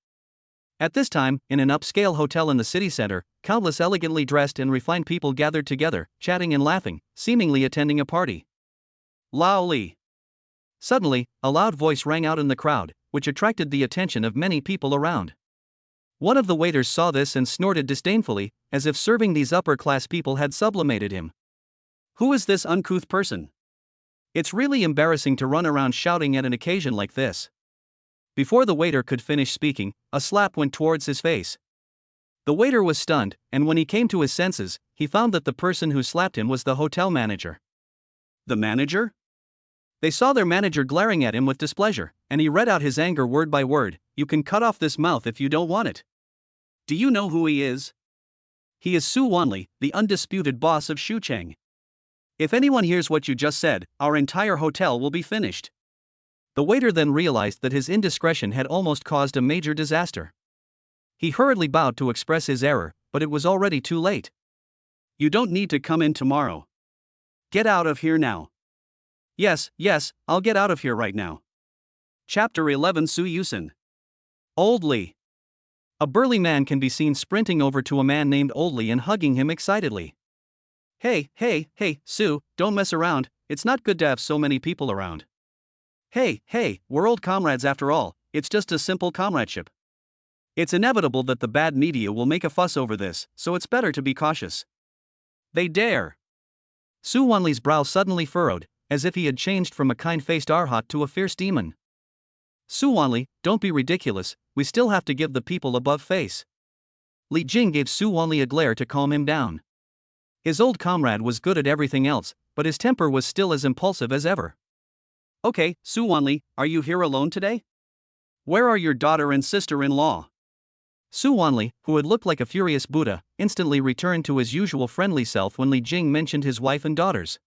At this time, in an upscale hotel in the city center, countless elegantly dressed and refined people gathered together, chatting and laughing, seemingly attending a party. Lao Li. Suddenly, a loud voice rang out in the crowd, which attracted the attention of many people around. One of the waiters saw this and snorted disdainfully, as if serving these upper-class people had sublimated him. Who is this uncouth person? It's really embarrassing to run around shouting at an occasion like this. Before the waiter could finish speaking, a slap went towards his face. The waiter was stunned, and when he came to his senses, he found that the person who slapped him was the hotel manager. The manager? They saw their manager glaring at him with displeasure, and he read out his anger word by word. You can cut off this mouth if you don't want it. Do you know who he is? He is Su Wanli, the undisputed boss of Shucheng. If anyone hears what you just said, our entire hotel will be finished. The waiter then realized that his indiscretion had almost caused a major disaster. He hurriedly bowed to express his error, but it was already too late. You don't need to come in tomorrow. Get out of here now. Yes, I'll get out of here right now. Chapter 11 Su Yusen. Old Li. A burly man can be seen sprinting over to a man named Old Li and hugging him excitedly. Hey, Su, don't mess around, it's not good to have so many people around. Hey, we're old comrades after all, it's just a simple comradeship. It's inevitable that the bad media will make a fuss over this, so it's better to be cautious. They dare. Su Wanli's brow suddenly furrowed, as if he had changed from a kind-faced arhat to a fierce demon. Su Wanli, don't be ridiculous, we still have to give the people above face. Li Jing gave Su Wanli a glare to calm him down. His old comrade was good at everything else, but his temper was still as impulsive as ever. Okay, Su Wanli, are you here alone today? Where are your daughter and sister-in-law? Su Wanli, who had looked like a furious Buddha, instantly returned to his usual friendly self when Li Jing mentioned his wife and daughters.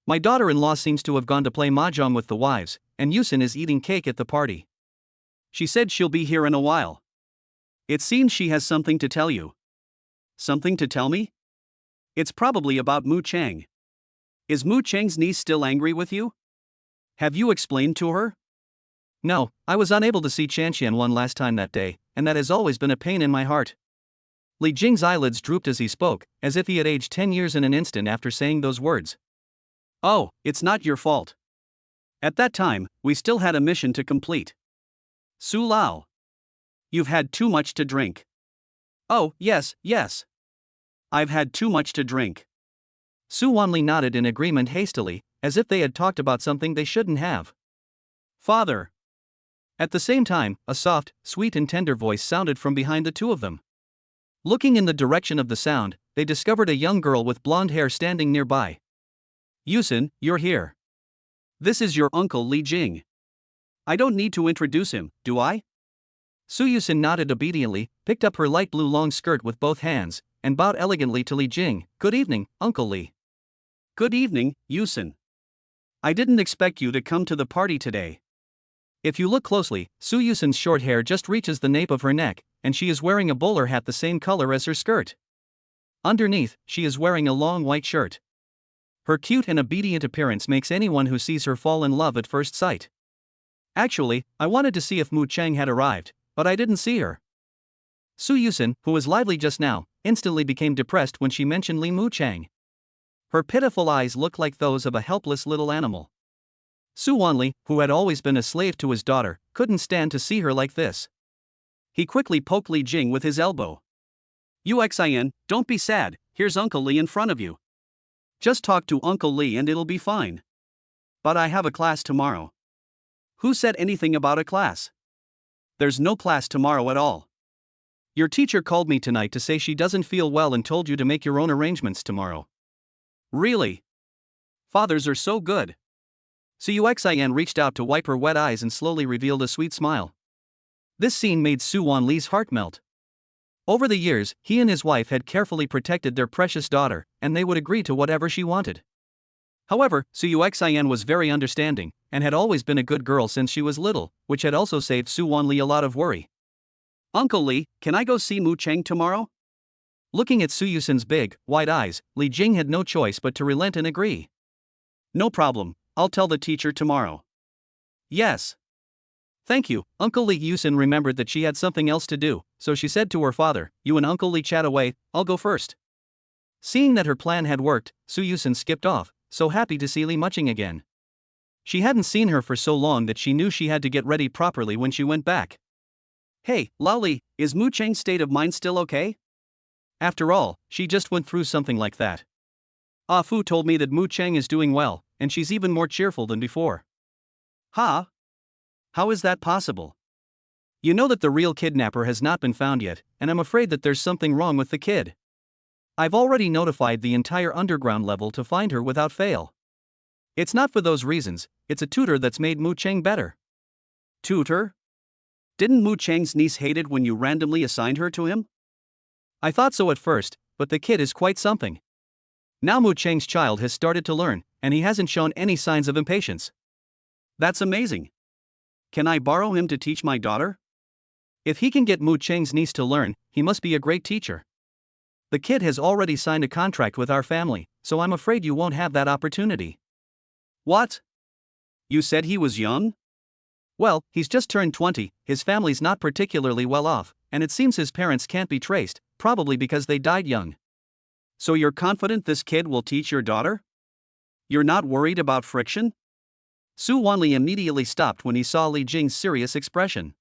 My daughter-in-law seems to have gone to play mahjong with the wives, and Yusen is eating cake at the party. She said she'll be here in a while. It seems she has something to tell you. Something to tell me? It's probably about Mu Chang. Is Mu Chang's niece still angry with you? Have you explained to her? No, I was unable to see Chanxian one last time that day, and that has always been a pain in my heart. Li Jing's eyelids drooped as he spoke, as if he had aged 10 years in an instant after saying those words. Oh, it's not your fault. At that time, we still had a mission to complete. Su Lao. You've had too much to drink. Oh, yes. I've had too much to drink. Su Wanli nodded in agreement hastily, as if they had talked about something they shouldn't have. Father. At the same time, a soft, sweet and tender voice sounded from behind the two of them. Looking in the direction of the sound, they discovered a young girl with blonde hair standing nearby. Yusen, you're here. This is your uncle Li Jing. I don't need to introduce him, do I? Su Yusen nodded obediently, picked up her light blue long skirt with both hands, and bowed elegantly to Li Jing. Good evening, Uncle Li. Good evening, Yusen. I didn't expect you to come to the party today. If you look closely, Su Yusun's short hair just reaches the nape of her neck, and she is wearing a bowler hat the same color as her skirt. Underneath, she is wearing a long white shirt. Her cute and obedient appearance makes anyone who sees her fall in love at first sight. Actually, I wanted to see if Mu Chang had arrived, but I didn't see her. Su Yusun, who was lively just now, instantly became depressed when she mentioned Li Mu Chang. Her pitiful eyes looked like those of a helpless little animal. Su Wanli, who had always been a slave to his daughter, couldn't stand to see her like this. He quickly poked Li Jing with his elbow. "Uxin, don't be sad, here's Uncle Li in front of you. Just talk to Uncle Li and it'll be fine. But I have a class tomorrow." "Who said anything about a class? There's no class tomorrow at all. Your teacher called me tonight to say she doesn't feel well and told you to make your own arrangements tomorrow." "Really? Fathers are so good." Su Yuxian reached out to wipe her wet eyes and slowly revealed a sweet smile. This scene made Su Wanli's heart melt. Over the years, he and his wife had carefully protected their precious daughter, and they would agree to whatever she wanted. However, Su Yuxian was very understanding, and had always been a good girl since she was little, which had also saved Su Wanli a lot of worry. "Uncle Li, can I go see Mu Chang tomorrow?" Looking at Su Yusun's big, wide eyes, Li Jing had no choice but to relent and agree. "No problem, I'll tell the teacher tomorrow." "Yes. Thank you." Uncle Li Yusun remembered that she had something else to do, so she said to her father, "You and Uncle Li chat away, I'll go first." Seeing that her plan had worked, Su Yusun skipped off, so happy to see Li Muching again. She hadn't seen her for so long that she knew she had to get ready properly when she went back. "Hey, Lao Li, is Mu Chang's state of mind still okay? After all, she just went through something like that. Ah Fu told me that Mu Chang is doing well, and she's even more cheerful than before." "Huh? How is that possible?" "You know that the real kidnapper has not been found yet, and I'm afraid that there's something wrong with the kid. I've already notified the entire underground level to find her without fail. It's not for those reasons, it's a tutor that's made Mu Chang better." "Tutor? Didn't Mu Chang's niece hate it when you randomly assigned her to him?" "I thought so at first, but the kid is quite something. Now Mu Chang's child has started to learn, and he hasn't shown any signs of impatience." "That's amazing. Can I borrow him to teach my daughter?" "If he can get Mu Chang's niece to learn, he must be a great teacher. The kid has already signed a contract with our family, so I'm afraid you won't have that opportunity." "What? You said he was young?" "Well, he's just turned 20, his family's not particularly well off, and it seems his parents can't be traced, probably because they died young." "So you're confident this kid will teach your daughter? You're not worried about friction?" Su Wanli immediately stopped when he saw Li Jing's serious expression.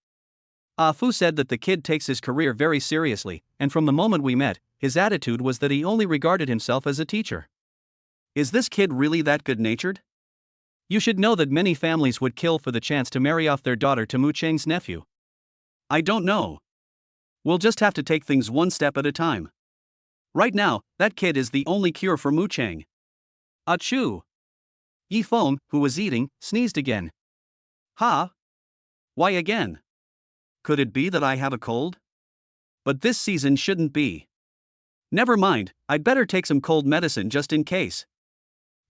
"Ah Fu said that the kid takes his career very seriously, and from the moment we met, his attitude was that he only regarded himself as a teacher." "Is this kid really that good-natured?" "You should know that many families would kill for the chance to marry off their daughter to Mu Chang's nephew." "I don't know. We'll just have to take things one step at a time. Right now, that kid is the only cure for Mu Chang." "Achoo!" Yi Feng, who was eating, sneezed again. "Huh? Why again? Could it be that I have a cold? But this season shouldn't be. Never mind, I'd better take some cold medicine just in case."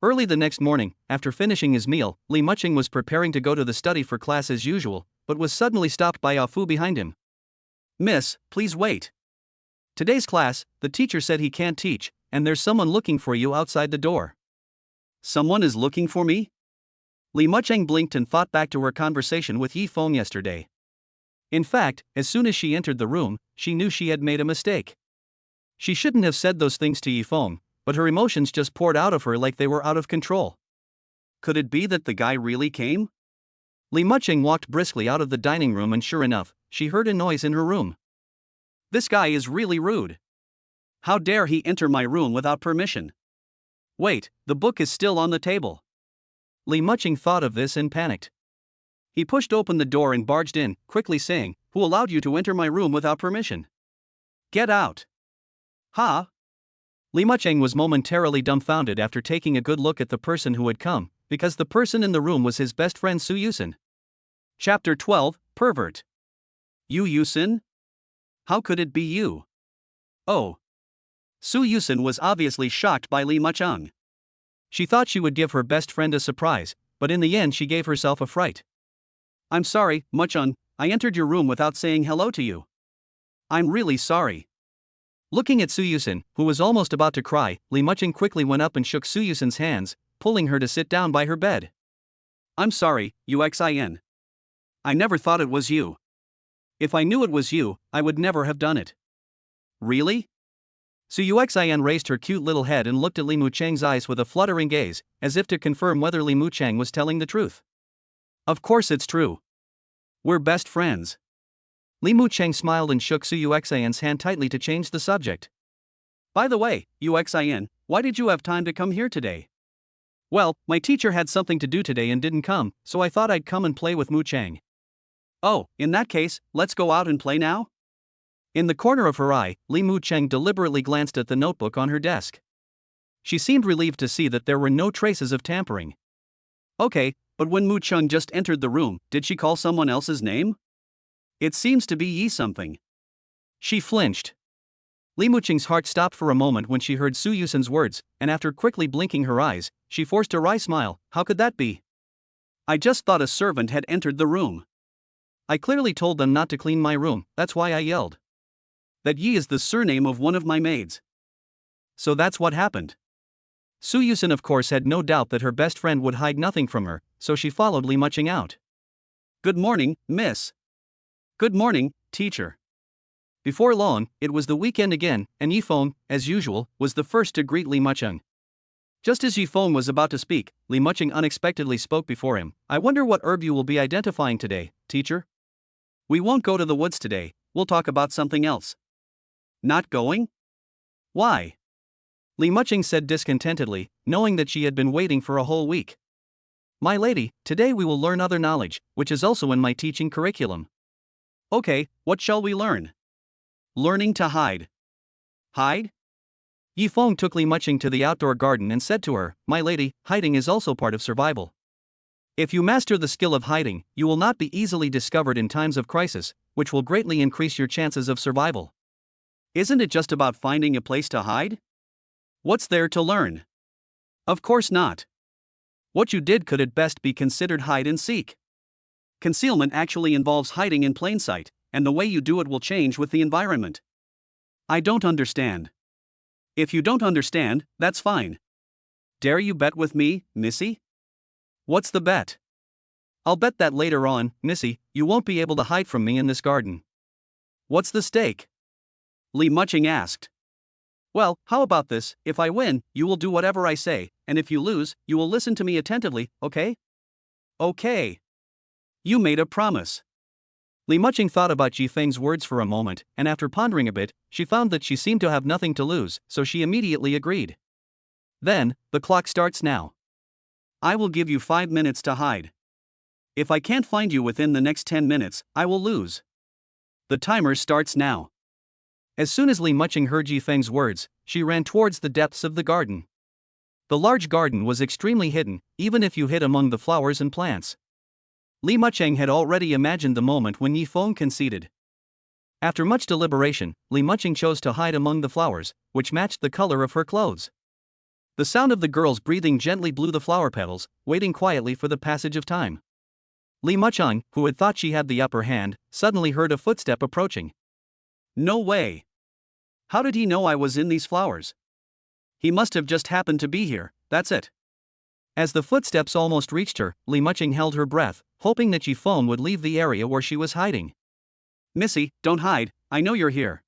Early the next morning, after finishing his meal, Li Muching was preparing to go to the study for class as usual, but was suddenly stopped by Ah Fu behind him. "Miss, please wait. Today's class, the teacher said he can't teach, and there's someone looking for you outside the door." "Someone is looking for me?" Li Mucheng blinked and thought back to her conversation with Yi Feng yesterday. In fact, as soon as she entered the room, she knew she had made a mistake. She shouldn't have said those things to Yi Feng, but her emotions just poured out of her like they were out of control. Could it be that the guy really came? Li Mucheng walked briskly out of the dining room and sure enough, she heard a noise in her room. "This guy is really rude. How dare he enter my room without permission? Wait, the book is still on the table." Li Mucheng thought of this and panicked. He pushed open the door and barged in, quickly saying, "Who allowed you to enter my room without permission? Get out." "Huh?" Li Mucheng was momentarily dumbfounded after taking a good look at the person who had come, because the person in the room was his best friend Su Yusun. Chapter 12, Pervert. "You Yusun? How could it be you?" "Oh." Su Yusun was obviously shocked by Li Mucheng. She thought she would give her best friend a surprise, but in the end she gave herself a fright. I'm sorry, Muchung, I entered your room without saying hello to you. I'm really sorry. Looking at Suyusin, who was almost about to cry, Li Muchung quickly went up and shook Suyusin's hands, pulling her to sit down by her bed. I'm sorry, Uxin. I never thought it was you. If I knew it was you, I would never have done it. Really? Su Yuxian raised her cute little head and looked at Li Mucheng's eyes with a fluttering gaze, as if to confirm whether Li Mucheng was telling the truth. Of course it's true. We're best friends. Li Mucheng smiled and shook Su Yuxian's hand tightly to change the subject. By the way, Uxian, why did you have time to come here today? Well, my teacher had something to do today and didn't come, so I thought I'd come and play with Mucheng. Oh, in that case, let's go out and play now? In the corner of her eye, Li Mucheng deliberately glanced at the notebook on her desk. She seemed relieved to see that there were no traces of tampering. Okay, but when Mucheng just entered the room, did she call someone else's name? It seems to be Yi something. She flinched. Li Mucheng's heart stopped for a moment when she heard Su Yusin's words, and after quickly blinking her eyes, she forced a wry smile. How could that be? I just thought a servant had entered the room. I clearly told them not to clean my room, that's why I yelled. That Yi is the surname of one of my maids. So that's what happened. Su Yusin of course had no doubt that her best friend would hide nothing from her, so she followed Li Mucheng out. Good morning, miss. Good morning, teacher. Before long, it was the weekend again, and Yifeng, as usual, was the first to greet Li Mucheng. Just as Yifeng was about to speak, Li Mucheng unexpectedly spoke before him. I wonder what herb you will be identifying today, teacher? We won't go to the woods today, we'll talk about something else. Not going? Why? Li Mucheng said discontentedly, knowing that she had been waiting for a whole week. My lady, today we will learn other knowledge, which is also in my teaching curriculum. Okay, what shall we learn? Learning to hide. Hide? Yifeng took Li Mucheng to the outdoor garden and said to her, My lady, hiding is also part of survival. If you master the skill of hiding, you will not be easily discovered in times of crisis, which will greatly increase your chances of survival. Isn't it just about finding a place to hide? What's there to learn? Of course not. What you did could at best be considered hide and seek. Concealment actually involves hiding in plain sight, and the way you do it will change with the environment. I don't understand. If you don't understand, that's fine. Dare you bet with me, Missy? What's the bet? I'll bet that later on, Missy, you won't be able to hide from me in this garden. What's the stake? Li Mucheng asked. Well, how about this, if I win, you will do whatever I say, and if you lose, you will listen to me attentively, okay? Okay. You made a promise. Li Mucheng thought about Yifeng's words for a moment, and after pondering a bit, she found that she seemed to have nothing to lose, so she immediately agreed. Then, the clock starts now. I will give you 5 minutes to hide. If I can't find you within the next 10 minutes, I will lose. The timer starts now. As soon as Li Mucheng heard Yifeng's words, she ran towards the depths of the garden. The large garden was extremely hidden, even if you hid among the flowers and plants. Li Mucheng had already imagined the moment when Yifeng conceded. After much deliberation, Li Mucheng chose to hide among the flowers, which matched the color of her clothes. The sound of the girl's breathing gently blew the flower petals, waiting quietly for the passage of time. Li Mucheng, who had thought she had the upper hand, suddenly heard a footstep approaching. No way. How did he know I was in these flowers? He must have just happened to be here, that's it. As the footsteps almost reached her, Li Mucheng held her breath, hoping that Yifeng would leave the area where she was hiding. Missy, don't hide, I know you're here.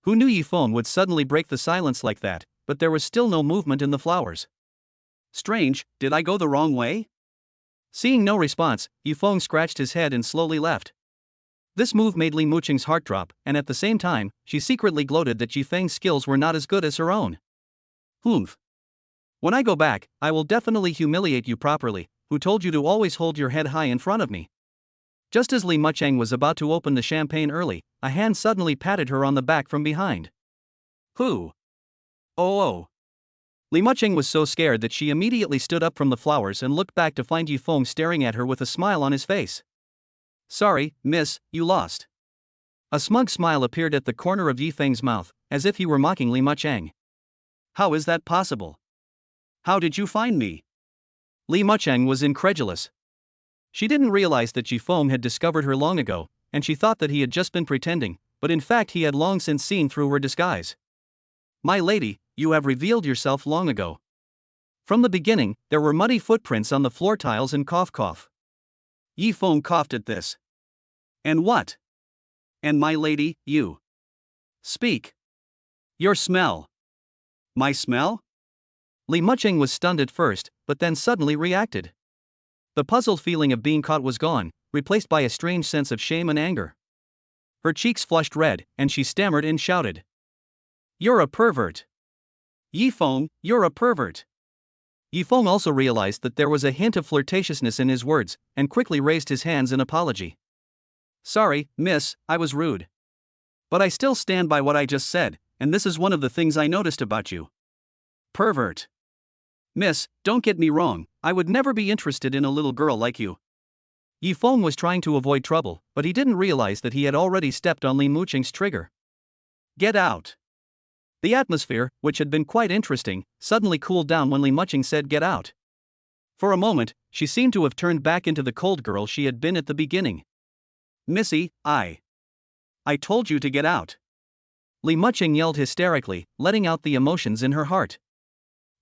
Who knew Yifeng would suddenly break the silence like that, but there was still no movement in the flowers. Strange, did I go the wrong way? Seeing no response, Yifeng scratched his head and slowly left. This move made Li Mucheng's heart drop, and at the same time, she secretly gloated that Yifeng's skills were not as good as her own. Humph. When I go back, I will definitely humiliate you properly. Who told you to always hold your head high in front of me? Just as Li Mucheng was about to open the champagne early, a hand suddenly patted her on the back from behind. Who? Oh. Li Mucheng was so scared that she immediately stood up from the flowers and looked back to find Yifeng staring at her with a smile on his face. Sorry, miss, you lost. A smug smile appeared at the corner of Yifeng's mouth, as if he were mocking Li Mucheng. How is that possible? How did you find me? Li Mucheng was incredulous. She didn't realize that Ji Feng had discovered her long ago, and she thought that he had just been pretending, but in fact he had long since seen through her disguise. My lady, you have revealed yourself long ago. From the beginning, there were muddy footprints on the floor tiles and cough. Yi Feng coughed at this. And what? And my lady, you. Speak. Your smell. My smell? Li Mucheng was stunned at first, but then suddenly reacted. The puzzled feeling of being caught was gone, replaced by a strange sense of shame and anger. Her cheeks flushed red, and she stammered and shouted. You're a pervert. Yi Feng, you're a pervert. Yi Feng also realized that there was a hint of flirtatiousness in his words, and quickly raised his hands in apology. Sorry, miss, I was rude. But I still stand by what I just said, and this is one of the things I noticed about you. Pervert. Miss, don't get me wrong, I would never be interested in a little girl like you. Yi Feng was trying to avoid trouble, but he didn't realize that he had already stepped on Li Mucheng's trigger. Get out. The atmosphere, which had been quite interesting, suddenly cooled down when Li Mucheng said get out. For a moment, she seemed to have turned back into the cold girl she had been at the beginning. Missy, I told you to get out. Li Mucheng yelled hysterically, letting out the emotions in her heart.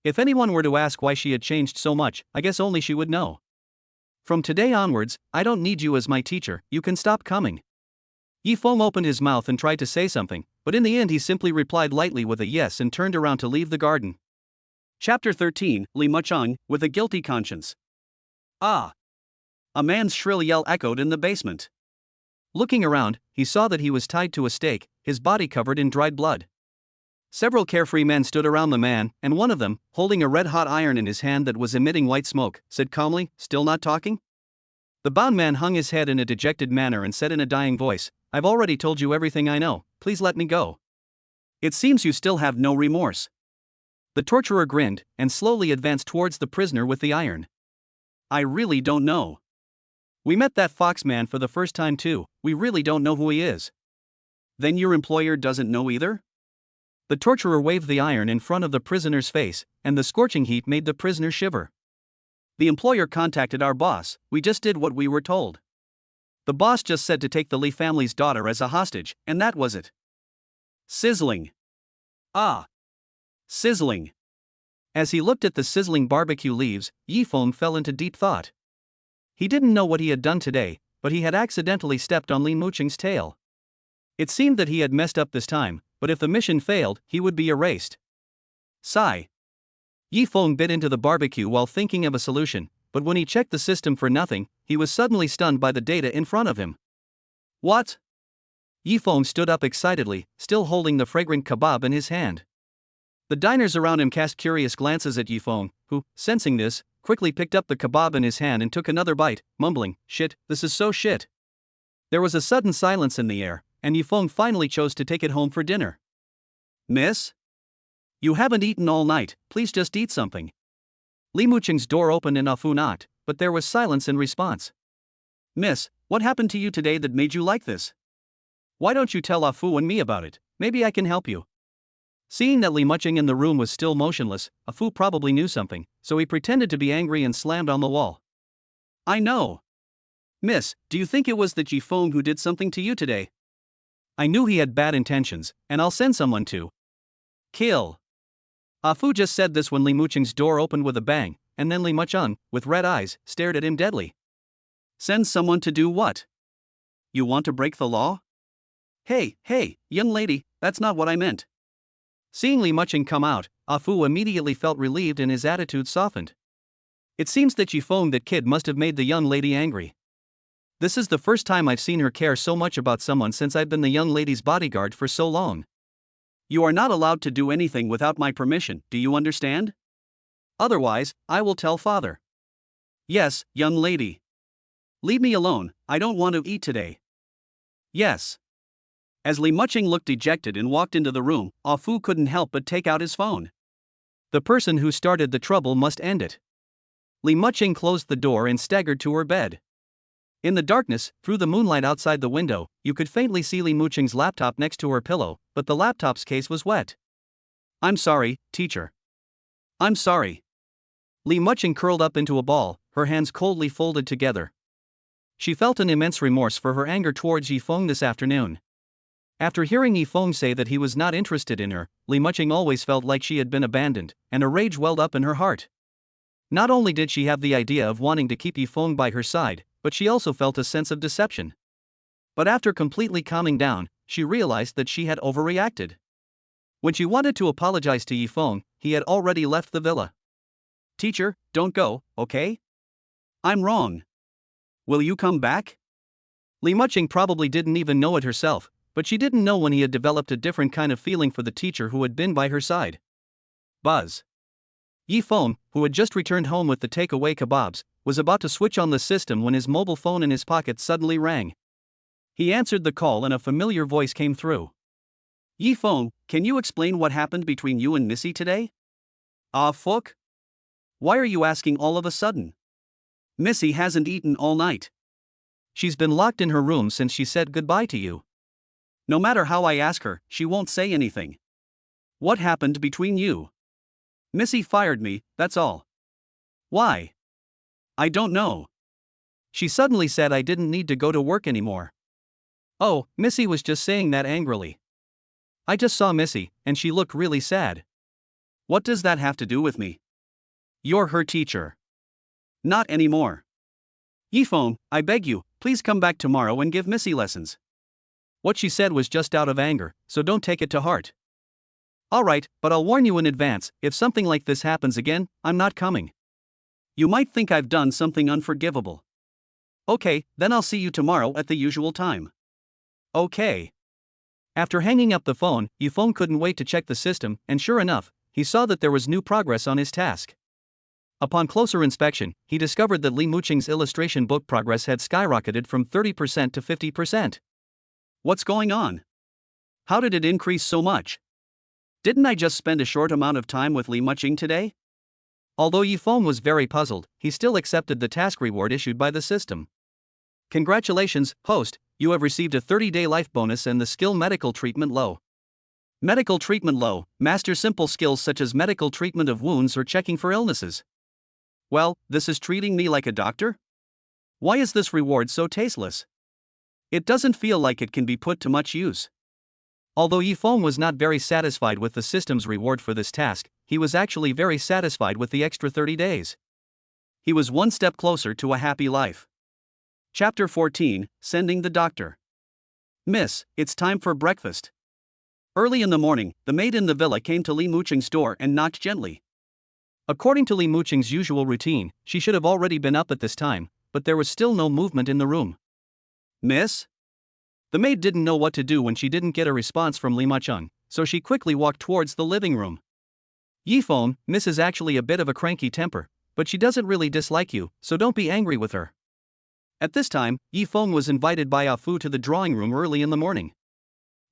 If anyone were to ask why she had changed so much, I guess only she would know. From today onwards, I don't need you as my teacher, you can stop coming. Yi Feng opened his mouth and tried to say something, but in the end he simply replied lightly with a yes and turned around to leave the garden. Chapter 13, Li Mucheng, with a guilty conscience. Ah! A man's shrill yell echoed in the basement. Looking around, he saw that he was tied to a stake, his body covered in dried blood. Several carefree men stood around the man, and one of them, holding a red-hot iron in his hand that was emitting white smoke, said calmly, still not talking? The bound man hung his head in a dejected manner and said in a dying voice, I've already told you everything I know, please let me go. It seems you still have no remorse. The torturer grinned, and slowly advanced towards the prisoner with the iron. I really don't know. We met that fox man for the first time too, we really don't know who he is. Then your employer doesn't know either? The torturer waved the iron in front of the prisoner's face, and the scorching heat made the prisoner shiver. The employer contacted our boss, we just did what we were told. The boss just said to take the Li family's daughter as a hostage, and that was it. Sizzling. Ah. Sizzling. As he looked at the sizzling barbecue leaves, Yi Feng fell into deep thought. He didn't know what he had done today, but he had accidentally stepped on Li Mucheng's tail. It seemed that he had messed up this time, but if the mission failed, he would be erased. Sigh. Yi Feng bit into the barbecue while thinking of a solution, but when he checked the system for nothing, he was suddenly stunned by the data in front of him. What? Yi Feng stood up excitedly, still holding the fragrant kebab in his hand. The diners around him cast curious glances at Yi Feng, who, sensing this, quickly picked up the kebab in his hand and took another bite, mumbling, shit, this is so shit. There was a sudden silence in the air, and Yi Feng finally chose to take it home for dinner. Miss? You haven't eaten all night, please just eat something. Li Mucheng's door opened and Ah Fu knocked, but there was silence in response. Miss, what happened to you today that made you like this? Why don't you tell Ah Fu and me about it, maybe I can help you. Seeing that Li Mucheng in the room was still motionless, Ah Fu probably knew something, so he pretended to be angry and slammed on the wall. I know. Miss, do you think it was the Ji Feng who did something to you today? I knew he had bad intentions, and I'll send someone to kill. Ah Fu just said this when Li Mucheng's door opened with a bang, and then Li Mucheng, with red eyes, stared at him deadly. Send someone to do what? You want to break the law? Hey, young lady, that's not what I meant. Seeing Li Mucheng come out, Ah Fu immediately felt relieved and his attitude softened. It seems that Ji Feng, that kid, must have made the young lady angry. This is the first time I've seen her care so much about someone since I've been the young lady's bodyguard for so long. You are not allowed to do anything without my permission, do you understand? Otherwise, I will tell father. Yes, young lady. Leave me alone, I don't want to eat today. Yes. As Li Mucheng looked dejected and walked into the room, Ah Fu couldn't help but take out his phone. The person who started the trouble must end it. Li Mucheng closed the door and staggered to her bed. In the darkness, through the moonlight outside the window, you could faintly see Li Mucheng's laptop next to her pillow, but the laptop's case was wet. I'm sorry, teacher. I'm sorry. Li Muching curled up into a ball, her hands coldly folded together. She felt an immense remorse for her anger towards Yifeng this afternoon. After hearing Yifeng say that he was not interested in her, Li Muching always felt like she had been abandoned, and a rage welled up in her heart. Not only did she have the idea of wanting to keep Yifeng by her side, but she also felt a sense of deception. But after completely calming down, she realized that she had overreacted. When she wanted to apologize to Yifeng, he had already left the villa. "Teacher, don't go, okay? I'm wrong. Will you come back?" Li Muching probably didn't even know it herself, but she didn't know when he had developed a different kind of feeling for the teacher who had been by her side. Buzz. Yifeng, who had just returned home with the takeaway kebabs, was about to switch on the system when his mobile phone in his pocket suddenly rang. He answered the call and a familiar voice came through. "Yifeng, can you explain what happened between you and Missy today?" "Ah, fuck? Why are you asking all of a sudden? Missy hasn't eaten all night. She's been locked in her room since she said goodbye to you. No matter how I ask her, she won't say anything. What happened between you?" "Missy fired me, that's all." "Why?" "I don't know. She suddenly said I didn't need to go to work anymore." "Oh, Missy was just saying that angrily. I just saw Missy, and she looked really sad." "What does that have to do with me?" "You're her teacher." "Not anymore. Yifeng, I beg you, please come back tomorrow and give Missy lessons." What she said was just out of anger, so don't take it to heart. "Alright, but I'll warn you in advance, if something like this happens again, I'm not coming. You might think I've done something unforgivable." "Okay, then I'll see you tomorrow at the usual time." "Okay." After hanging up the phone, Yifeng couldn't wait to check the system, and sure enough, he saw that there was new progress on his task. Upon closer inspection, he discovered that Li Muching's illustration book progress had skyrocketed from 30% to 50%. What's going on? How did it increase so much? Didn't I just spend a short amount of time with Li Muching today? Although Yifeng was very puzzled, he still accepted the task reward issued by the system. "Congratulations, host, you have received a 30-day life bonus and the skill medical treatment low. Medical treatment low, master simple skills such as medical treatment of wounds or checking for illnesses." Well, this is treating me like a doctor? Why is this reward so tasteless? It doesn't feel like it can be put to much use. Although Yifeng was not very satisfied with the system's reward for this task, he was actually very satisfied with the extra 30 days. He was one step closer to a happy life. Chapter 14, Sending the Doctor. "Miss, it's time for breakfast." Early in the morning, the maid in the villa came to Li Muching's door and knocked gently. According to Li Muching's usual routine, she should have already been up at this time, but there was still no movement in the room. "Miss?" The maid didn't know what to do when she didn't get a response from Li Muching, so she quickly walked towards the living room. "Yifeng, Miss is actually a bit of a cranky temper, but she doesn't really dislike you, so don't be angry with her." At this time, Yifeng was invited by Ah Fu to the drawing room early in the morning.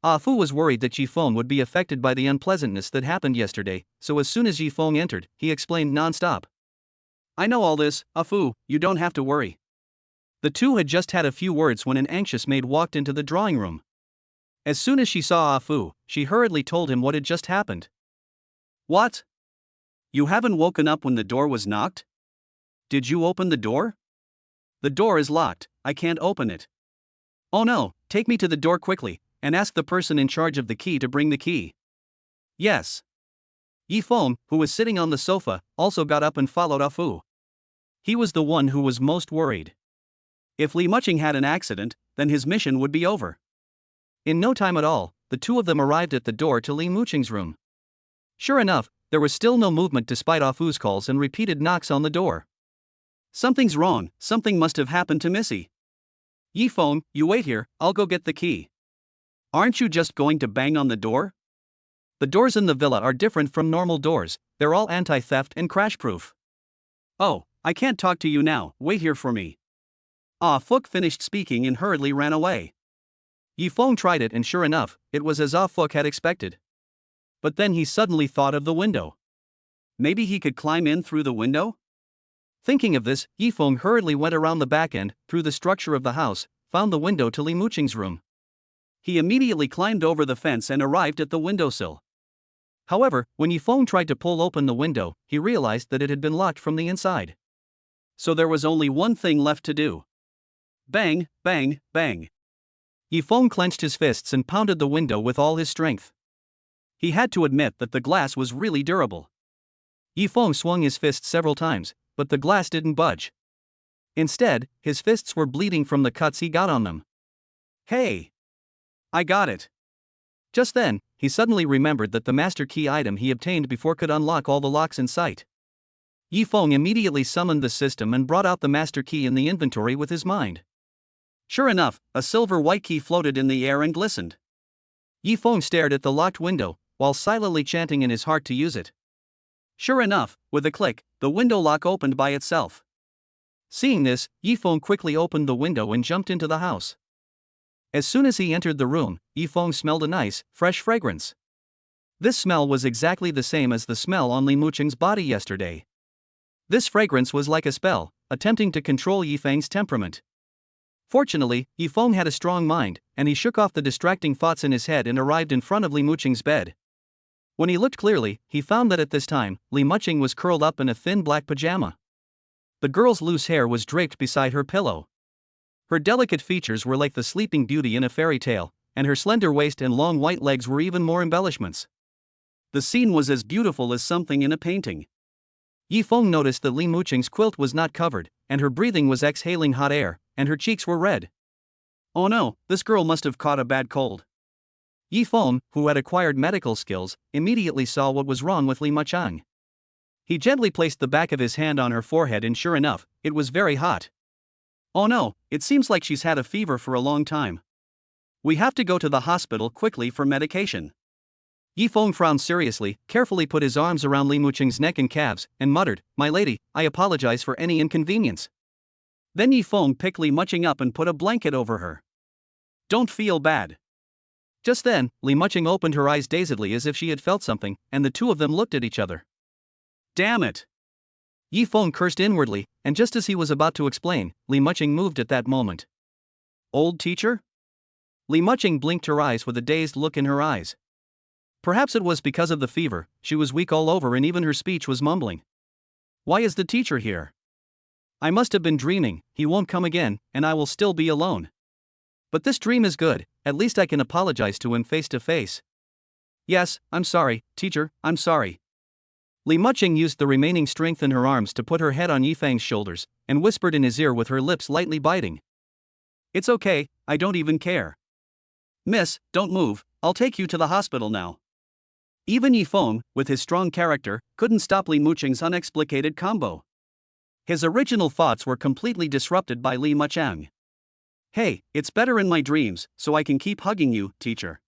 Ah Fu was worried that Yifeng would be affected by the unpleasantness that happened yesterday, so as soon as Yifeng entered, he explained non-stop. "I know all this, Ah Fu, you don't have to worry." The two had just had a few words when an anxious maid walked into the drawing room. As soon as she saw Ah Fu, she hurriedly told him what had just happened. "What? You haven't woken up when the door was knocked? Did you open the door?" "The door is locked, I can't open it." "Oh no, take me to the door quickly, and ask the person in charge of the key to bring the key." "Yes." Yifeng, who was sitting on the sofa, also got up and followed Ah Fu. He was the one who was most worried. If Li Muching had an accident, then his mission would be over. In no time at all, the two of them arrived at the door to Li Muching's room. Sure enough, there was still no movement despite Ah Fu's calls and repeated knocks on the door. "Something's wrong, something must have happened to Missy." "Yifeng, you wait here, I'll go get the key." "Aren't you just going to bang on the door?" "The doors in the villa are different from normal doors, they're all anti-theft and crash-proof." "Oh, I can't talk to you now, wait here for me." Ah Fu finished speaking and hurriedly ran away. Yifeng tried it and sure enough, it was as Ah Fu had expected. But then he suddenly thought of the window. Maybe he could climb in through the window? Thinking of this, Yifeng hurriedly went around the back end, through the structure of the house, found the window to Li Muching's room. He immediately climbed over the fence and arrived at the windowsill. However, when Yifeng tried to pull open the window, he realized that it had been locked from the inside. So there was only one thing left to do. Bang, bang, bang. Yifeng clenched his fists and pounded the window with all his strength. He had to admit that the glass was really durable. Yifeng swung his fists several times, but the glass didn't budge. Instead, his fists were bleeding from the cuts he got on them. Hey! I got it! Just then, he suddenly remembered that the master key item he obtained before could unlock all the locks in sight. Yifeng immediately summoned the system and brought out the master key in the inventory with his mind. Sure enough, a silver white key floated in the air and glistened. Yifeng stared at the locked window, while silently chanting in his heart to use it. Sure enough, with a click, the window lock opened by itself. Seeing this, Yifeng quickly opened the window and jumped into the house. As soon as he entered the room, Yifeng smelled a nice, fresh fragrance. This smell was exactly the same as the smell on Li Muqing's body yesterday. This fragrance was like a spell, attempting to control Yifeng's temperament. Fortunately, Yifeng had a strong mind, and he shook off the distracting thoughts in his head and arrived in front of Li Muqing's bed. When he looked clearly, he found that at this time, Li Muqing was curled up in a thin black pajama. The girl's loose hair was draped beside her pillow. Her delicate features were like the sleeping beauty in a fairy tale, and her slender waist and long white legs were even more embellishments. The scene was as beautiful as something in a painting. Yifeng noticed that Li Muqing's quilt was not covered, and her breathing was exhaling hot air, and her cheeks were red. Oh no, this girl must have caught a bad cold. Yifeng, who had acquired medical skills, immediately saw what was wrong with Li Muqing. He gently placed the back of his hand on her forehead and sure enough, it was very hot. Oh no, it seems like she's had a fever for a long time. We have to go to the hospital quickly for medication. Yifeng frowned seriously, carefully put his arms around Li Muqing's neck and calves, and muttered, "My lady, I apologize for any inconvenience." Then Yifeng picked Li Muqing up and put a blanket over her. Don't feel bad. Just then, Li Muqing opened her eyes dazedly as if she had felt something, and the two of them looked at each other. Damn it! Yifeng cursed inwardly, and just as he was about to explain, Li Muqing moved at that moment. Old teacher? Li Muqing blinked her eyes with a dazed look in her eyes. Perhaps it was because of the fever, she was weak all over and even her speech was mumbling. Why is the teacher here? I must have been dreaming, he won't come again, and I will still be alone. But this dream is good, at least I can apologize to him face to face. Yes, I'm sorry, teacher, I'm sorry. Li Muqing used the remaining strength in her arms to put her head on Yifeng's shoulders, and whispered in his ear with her lips lightly biting. It's okay, I don't even care. Miss, don't move, I'll take you to the hospital now. Even Yifeng, with his strong character, couldn't stop Li Muqing's unexplicated combo. His original thoughts were completely disrupted by Li Muqing. Hey, it's better in my dreams, so I can keep hugging you, teacher.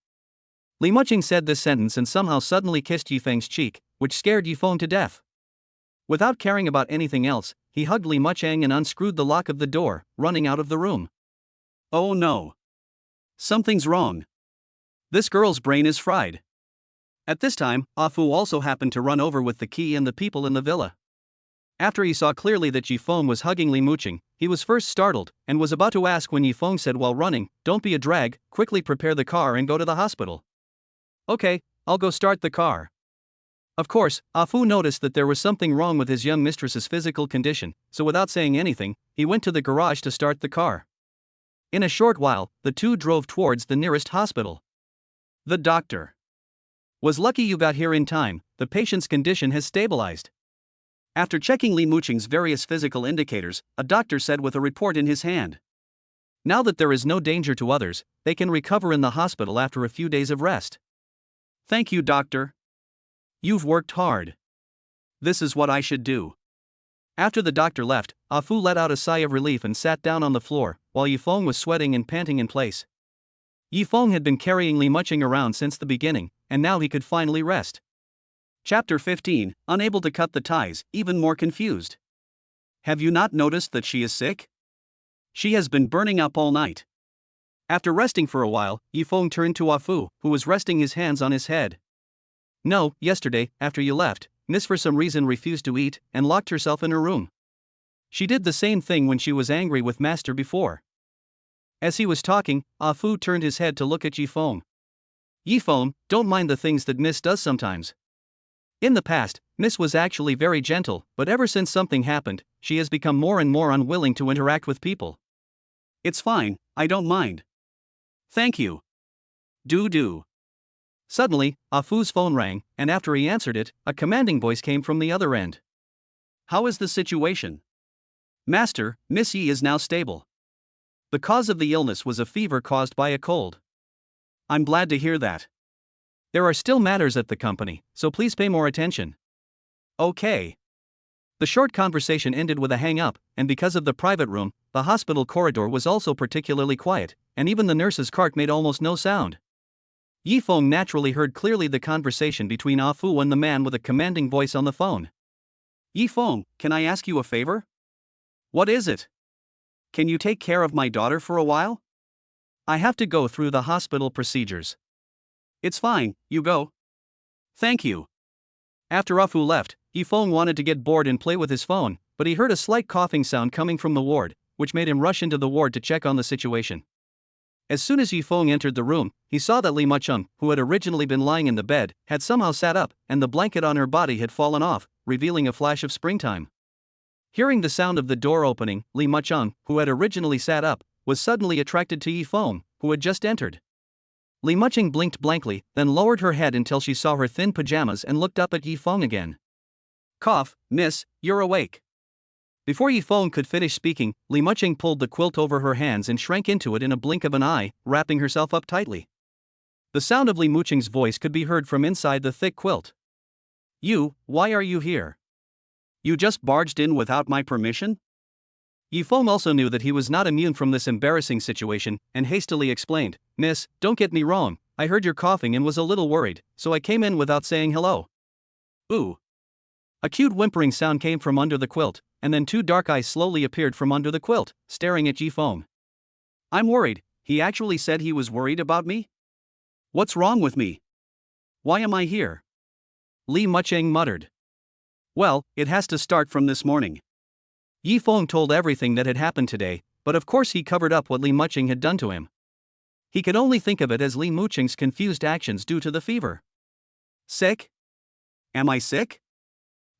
Li Muqing said this sentence and somehow suddenly kissed Yifeng's cheek, which scared Yifeng to death. Without caring about anything else, he hugged Li Muqing and unscrewed the lock of the door, running out of the room. Oh no. Something's wrong. This girl's brain is fried. At this time, Afu also happened to run over with the key and the people in the villa. After he saw clearly that Yifeng was hugging Li Muqing, he was first startled, and was about to ask when Yifeng said while running, "Don't be a drag, quickly prepare the car and go to the hospital." Okay, I'll go start the car. Of course, Afu noticed that there was something wrong with his young mistress's physical condition, so without saying anything, he went to the garage to start the car. In a short while, the two drove towards the nearest hospital. The doctor was lucky you got here in time, the patient's condition has stabilized. After checking Li Muqing's various physical indicators, a doctor said with a report in his hand. Now that there is no danger to others, they can recover in the hospital after a few days of rest. Thank you, doctor. You've worked hard. This is what I should do. After the doctor left, Afu let out a sigh of relief and sat down on the floor, while Yifeng was sweating and panting in place. Yifeng had been carrying Li Muqing around since the beginning, and now he could finally rest. Chapter 15, unable to cut the ties, even more confused. Have you not noticed that she is sick? She has been burning up all night. After resting for a while, Yifeng turned to Afu, who was resting his hands on his head. No, yesterday, after you left, Miss for some reason refused to eat, and locked herself in her room. She did the same thing when she was angry with Master before. As he was talking, Afu turned his head to look at Yifeng. Yifeng, don't mind the things that Miss does sometimes. In the past, Miss was actually very gentle, but ever since something happened, she has become more and more unwilling to interact with people. It's fine, I don't mind. Thank you. Do. Suddenly, Ah Fu's phone rang, and after he answered it, a commanding voice came from the other end. How is the situation? Master, Miss Yi is now stable. The cause of the illness was a fever caused by a cold. I'm glad to hear that. There are still matters at the company, so please pay more attention. Okay. The short conversation ended with a hang-up, and because of the private room, the hospital corridor was also particularly quiet, and even the nurse's cart made almost no sound. Yi Feng naturally heard clearly the conversation between Ah Fu and the man with a commanding voice on the phone. Yi Feng, can I ask you a favor? What is it? Can you take care of my daughter for a while? I have to go through the hospital procedures. It's fine, you go. Thank you. After Ah Fu left, Yi Feng wanted to get bored and play with his phone, but he heard a slight coughing sound coming from the ward, which made him rush into the ward to check on the situation. As soon as Yi Feng entered the room, he saw that Li Mucheng, who had originally been lying in the bed, had somehow sat up, and the blanket on her body had fallen off, revealing a flash of springtime. Hearing the sound of the door opening, Li Mucheng, who had originally sat up, was suddenly attracted to Yi Feng, who had just entered. Li Mucheng blinked blankly, then lowered her head until she saw her thin pajamas and looked up at Yi Feng again. Cough, miss, you're awake. Before Yi Feng could finish speaking, Li Mucheng pulled the quilt over her hands and shrank into it in a blink of an eye, wrapping herself up tightly. The sound of Li Mucheng's voice could be heard from inside the thick quilt. Why are you here? You just barged in without my permission? Yi Feng also knew that he was not immune from this embarrassing situation, and hastily explained, Miss, don't get me wrong, I heard your coughing and was a little worried, so I came in without saying hello. Ooh. A cute whimpering sound came from under the quilt, and then two dark eyes slowly appeared from under the quilt, staring at Yi Feng. I'm worried, he actually said he was worried about me? What's wrong with me? Why am I here? Li Mucheng muttered. Well, it has to start from this morning. Yi Feng told everything that had happened today, but of course he covered up what Li Mucheng had done to him. He could only think of it as Li Mucheng's confused actions due to the fever. Sick? Am I sick?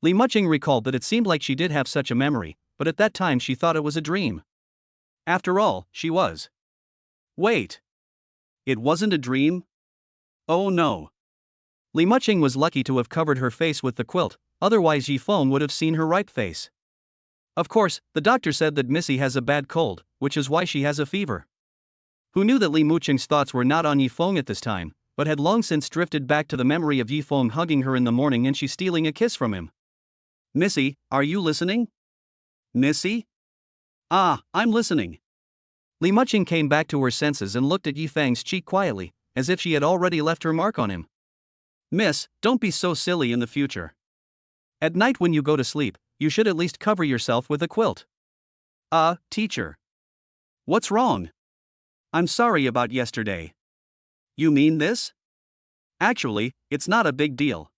Li Mucheng recalled that it seemed like she did have such a memory, but at that time she thought it was a dream. After all, she was. Wait. It wasn't a dream? Oh no. Li Mucheng was lucky to have covered her face with the quilt, otherwise Yi Feng would have seen her right face. Of course, the doctor said that Missy has a bad cold, which is why she has a fever. Who knew that Li Mucheng's thoughts were not on Yi Feng at this time, but had long since drifted back to the memory of Yi Feng hugging her in the morning and she stealing a kiss from him. Missy, are you listening? Missy? Ah, I'm listening. Li Mucheng came back to her senses and looked at Yi Feng's cheek quietly, as if she had already left her mark on him. Miss, don't be so silly in the future. At night when you go to sleep, you should at least cover yourself with a quilt. Teacher. What's wrong? I'm sorry about yesterday. You mean this? Actually, it's not a big deal.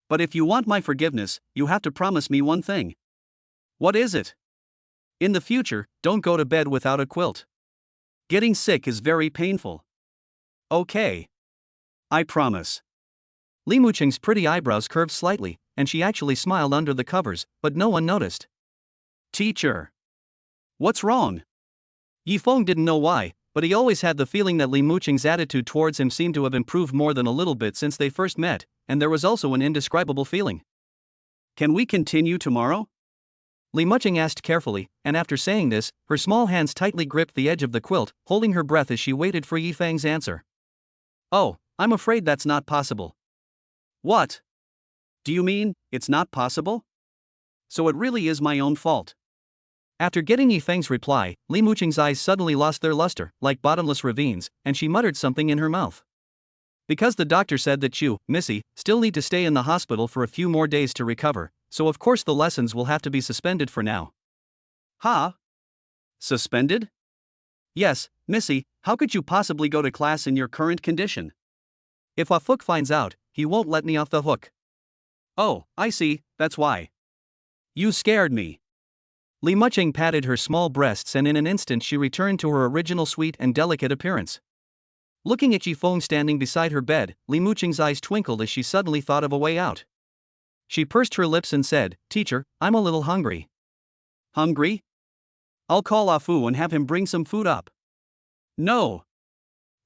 But if you want my forgiveness, you have to promise me one thing. What is it? In the future, don't go to bed without a quilt. Getting sick is very painful. Okay. I promise. Li Mucheng's pretty eyebrows curved slightly, and she actually smiled under the covers, but no one noticed. Teacher. What's wrong? Yi Feng didn't know why, but he always had the feeling that Li Mucheng's attitude towards him seemed to have improved more than a little bit since they first met, and there was also an indescribable feeling. Can we continue tomorrow? Li Mucheng asked carefully, and after saying this, her small hands tightly gripped the edge of the quilt, holding her breath as she waited for Yi Feng's answer. Oh, I'm afraid that's not possible. What? Do you mean, it's not possible? So it really is my own fault. After getting Yi Feng's reply, Li Mucheng's eyes suddenly lost their luster, like bottomless ravines, and she muttered something in her mouth. Because the doctor said that you, Missy, still need to stay in the hospital for a few more days to recover, so of course the lessons will have to be suspended for now. Huh? Suspended? Yes, Missy, how could you possibly go to class in your current condition? If Ah Fu finds out, he won't let me off the hook. Oh, I see, that's why. You scared me. Li Mucheng patted her small breasts and in an instant she returned to her original sweet and delicate appearance. Looking at Yi Feng standing beside her bed, Li Mucheng's eyes twinkled as she suddenly thought of a way out. She pursed her lips and said, "Teacher, I'm a little hungry." Hungry? I'll call Afu and have him bring some food up. No.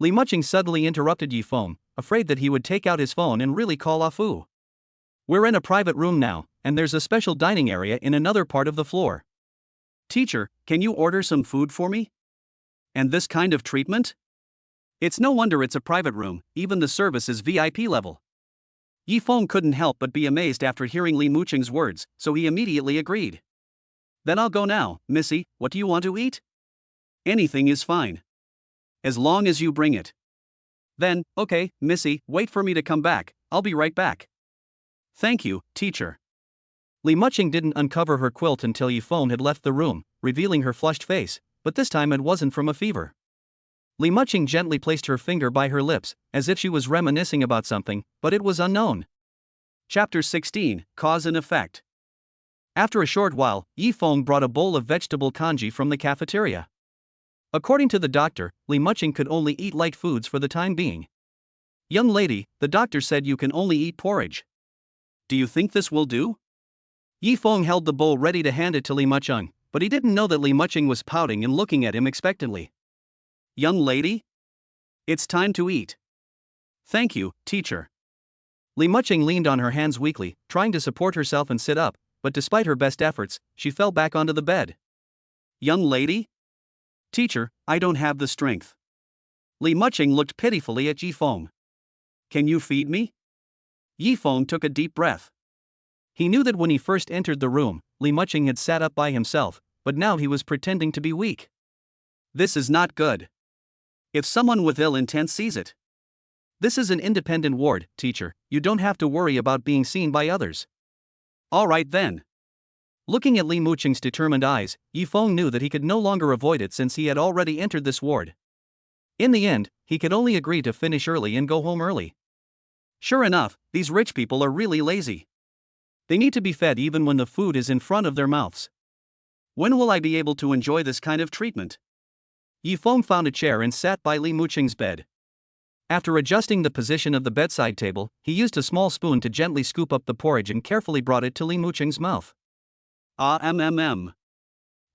Li Muching suddenly interrupted Yifeng, afraid that he would take out his phone and really call Afu. "We're in a private room now, and there's a special dining area in another part of the floor. Teacher, can you order some food for me? And this kind of treatment? It's no wonder it's a private room, even the service is VIP level." Yifeng couldn't help but be amazed after hearing Li Muching's words, so he immediately agreed. "Then I'll go now, Missy. What do you want to eat?" "Anything is fine. As long as you bring it." "Then, okay, Missy, wait for me to come back, I'll be right back." "Thank you, teacher." Li Muching didn't uncover her quilt until Yifeng had left the room, revealing her flushed face, but this time it wasn't from a fever. Li Muching gently placed her finger by her lips, as if she was reminiscing about something, but it was unknown. Chapter 16, Cause and Effect. After a short while, Yifeng brought a bowl of vegetable congee from the cafeteria. According to the doctor, Li Muching could only eat light foods for the time being. "Young lady, the doctor said you can only eat porridge. Do you think this will do?" Yifeng held the bowl ready to hand it to Li Muching, but he didn't know that Li Muching was pouting and looking at him expectantly. "Young lady? It's time to eat." "Thank you, teacher." Li Muching leaned on her hands weakly, trying to support herself and sit up, but despite her best efforts, she fell back onto the bed. "Young lady?" "Teacher, I don't have the strength." Li Muching looked pitifully at Yifeng. "Can you feed me?" Yifeng took a deep breath. He knew that when he first entered the room, Li Muching had sat up by himself, but now he was pretending to be weak. This is not good. If someone with ill intent sees it. This is an independent ward, teacher, you don't have to worry about being seen by others. All right then. Looking at Li Muching's determined eyes, Yifeng knew that he could no longer avoid it since he had already entered this ward. In the end, he could only agree to finish early and go home early. Sure enough, these rich people are really lazy. They need to be fed even when the food is in front of their mouths. When will I be able to enjoy this kind of treatment? Yifeng found a chair and sat by Li Muching's bed. After adjusting the position of the bedside table, he used a small spoon to gently scoop up the porridge and carefully brought it to Li Muching's mouth.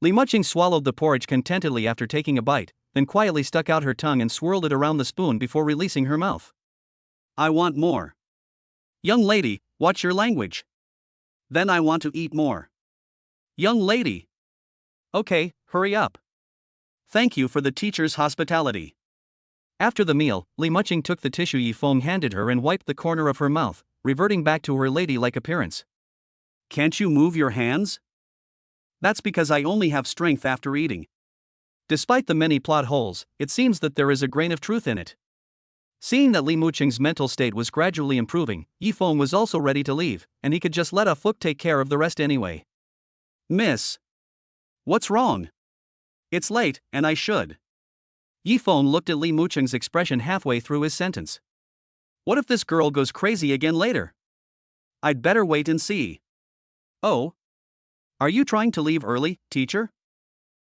Li Muching swallowed the porridge contentedly after taking a bite, then quietly stuck out her tongue and swirled it around the spoon before releasing her mouth. "I want more." "Young lady, watch your language." "Then I want to eat more." "Young lady." "Okay, hurry up." "Thank you for the teacher's hospitality." After the meal, Li Muching took the tissue Yifeng handed her and wiped the corner of her mouth, reverting back to her ladylike appearance. "Can't you move your hands?" "That's because I only have strength after eating." Despite the many plot holes, it seems that there is a grain of truth in it. Seeing that Li Muching's mental state was gradually improving, Yifeng was also ready to leave, and he could just let Afuk take care of the rest anyway. "Miss. What's wrong? It's late, and I should." Yifeng looked at Li Muching's expression halfway through his sentence. "What if this girl goes crazy again later? I'd better wait and see." "Oh? Are you trying to leave early, teacher?"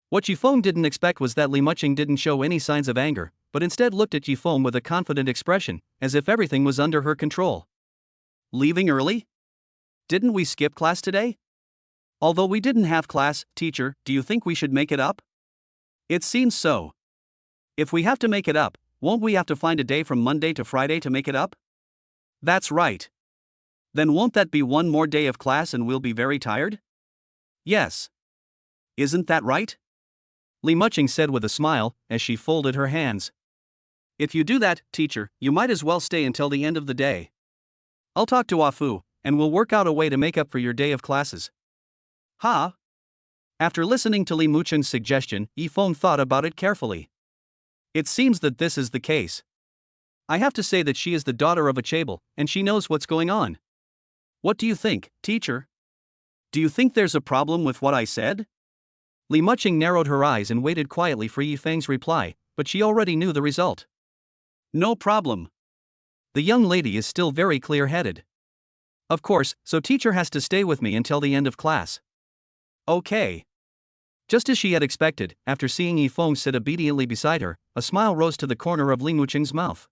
What Yifeng didn't expect was that Li Muching didn't show any signs of anger, but instead looked at Yifeng with a confident expression, as if everything was under her control. "Leaving early? Didn't we skip class today?" "Although we didn't have class, teacher, do you think we should make it up?" "It seems so." "If we have to make it up, won't we have to find a day from Monday to Friday to make it up?" "That's right." "Then won't that be one more day of class and we'll be very tired?" "Yes. Isn't that right?" Li Muching said with a smile, as she folded her hands. "If you do that, teacher, you might as well stay until the end of the day. I'll talk to Afu, and we'll work out a way to make up for your day of classes." "Huh?" After listening to Li Muching's suggestion, Yifeng thought about it carefully. It seems that this is the case. I have to say that she is the daughter of a chaebol, and she knows what's going on. What do you think, teacher? Do you think there's a problem with what I said? Li Muching narrowed her eyes and waited quietly for Yifeng's reply, but she already knew the result. No problem. The young lady is still very clear-headed. Of course, so teacher has to stay with me until the end of class. Okay. Just as she had expected, after seeing Yifeng sit obediently beside her, a smile rose to the corner of Li Muching's mouth.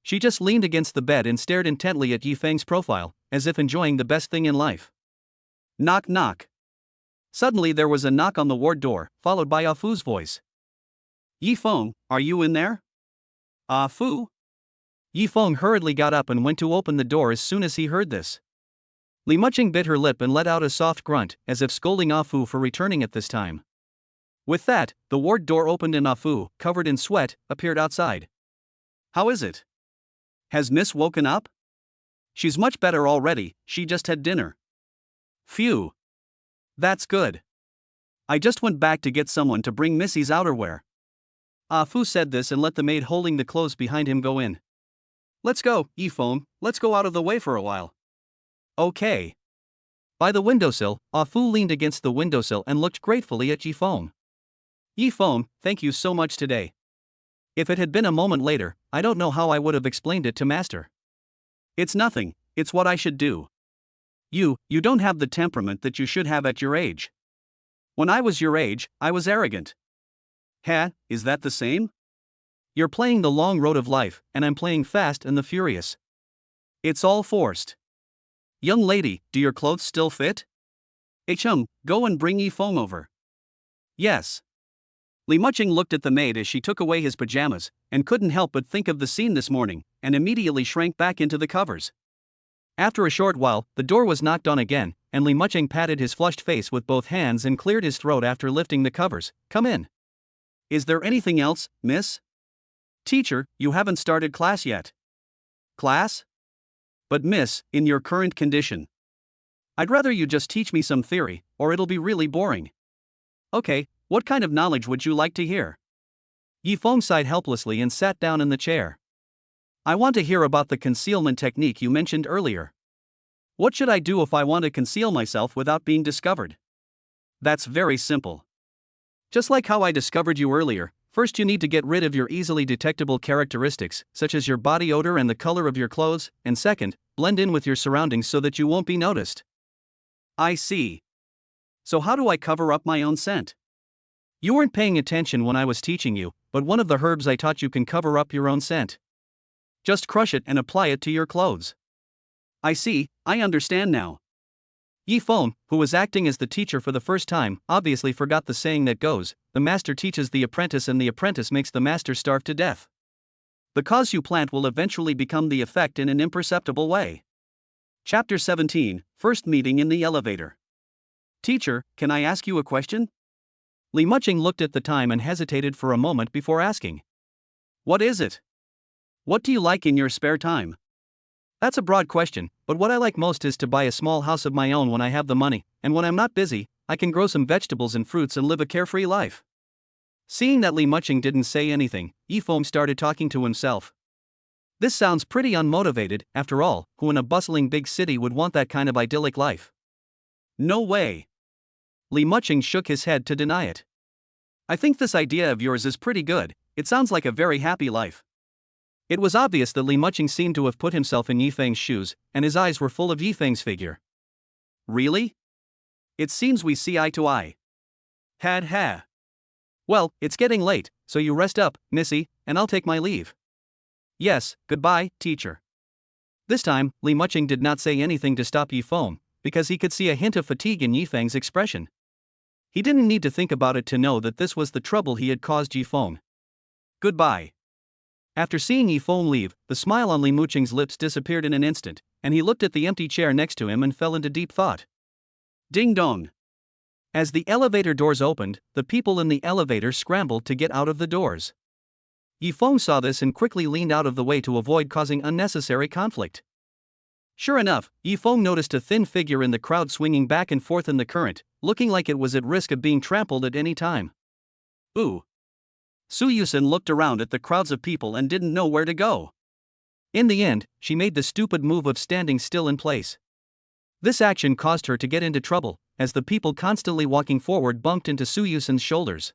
She just leaned against the bed and stared intently at Yi Feng's profile, as if enjoying the best thing in life. Knock knock. Suddenly there was a knock on the ward door, followed by Ah Fu's voice. Yi Feng, are you in there? Ah Fu? Yi Feng hurriedly got up and went to open the door as soon as he heard this. Li Muching bit her lip and let out a soft grunt, as if scolding Ah Fu for returning at this time. With that, the ward door opened and Ah Fu, covered in sweat, appeared outside. How is it? Has Miss woken up? She's much better already, she just had dinner. Phew. That's good. I just went back to get someone to bring Missy's outerwear. Ah Fu said this and let the maid holding the clothes behind him go in. Let's go, Yi Feng, let's go out of the way for a while. Okay. By the windowsill, Ah Fu leaned against the windowsill and looked gratefully at Yi Feng. Yi Feng, thank you so much today. If it had been a moment later, I don't know how I would have explained it to Master. It's nothing, it's what I should do. You don't have the temperament that you should have at your age. When I was your age, I was arrogant. Ha, is that the same? You're playing the long road of life, and I'm playing fast and the furious. It's all forced. Young lady, do your clothes still fit? Go and bring Yi Feng over. Yes. Li Muching looked at the maid as she took away his pajamas, and couldn't help but think of the scene this morning, and immediately shrank back into the covers. After a short while, the door was knocked on again, and Li Muching patted his flushed face with both hands and cleared his throat after lifting the covers. Come in. Is there anything else, miss? Teacher, you haven't started class yet. Class? But miss, in your current condition. I'd rather you just teach me some theory, or it'll be really boring. Okay, what kind of knowledge would you like to hear? Yi Feng sighed helplessly and sat down in the chair. I want to hear about the concealment technique you mentioned earlier. What should I do if I want to conceal myself without being discovered? That's very simple. Just like how I discovered you earlier, first you need to get rid of your easily detectable characteristics, such as your body odor and the color of your clothes, and second, blend in with your surroundings so that you won't be noticed. I see. So how do I cover up my own scent? You weren't paying attention when I was teaching you, but one of the herbs I taught you can cover up your own scent. Just crush it and apply it to your clothes. I see, I understand now. Yi Feng, who was acting as the teacher for the first time, obviously forgot the saying that goes, the master teaches the apprentice and the apprentice makes the master starve to death. The cause you plant will eventually become the effect in an imperceptible way. Chapter 17, First Meeting in the Elevator. Teacher, can I ask you a question? Li Muching looked at the time and hesitated for a moment before asking. What is it? What do you like in your spare time? That's a broad question, but what I like most is to buy a small house of my own when I have the money, and when I'm not busy, I can grow some vegetables and fruits and live a carefree life. Seeing that Li Muching didn't say anything, Yi Feng started talking to himself. This sounds pretty unmotivated, after all, who in a bustling big city would want that kind of idyllic life? No way. Li Muching shook his head to deny it. I think this idea of yours is pretty good, it sounds like a very happy life. It was obvious that Li Muching seemed to have put himself in Yi Feng's shoes, and his eyes were full of Yi Feng's figure. Really? It seems we see eye to eye. Ha. Well, it's getting late, so you rest up, Missy, and I'll take my leave. Yes, goodbye, teacher. This time, Li Muching did not say anything to stop Yi Feng, because he could see a hint of fatigue in Yi Feng's expression. He didn't need to think about it to know that this was the trouble he had caused Yi Feng. Goodbye. After seeing Yi Feng leave, the smile on Li Muching's lips disappeared in an instant, and he looked at the empty chair next to him and fell into deep thought. Ding dong. As the elevator doors opened, the people in the elevator scrambled to get out of the doors. Yi Feng saw this and quickly leaned out of the way to avoid causing unnecessary conflict. Sure enough, Yi Feng noticed a thin figure in the crowd swinging back and forth in the current, looking like it was at risk of being trampled at any time. Ooh. Su Yusen looked around at the crowds of people and didn't know where to go. In the end, she made the stupid move of standing still in place. This action caused her to get into trouble, as the people constantly walking forward bumped into Su Yusen's shoulders.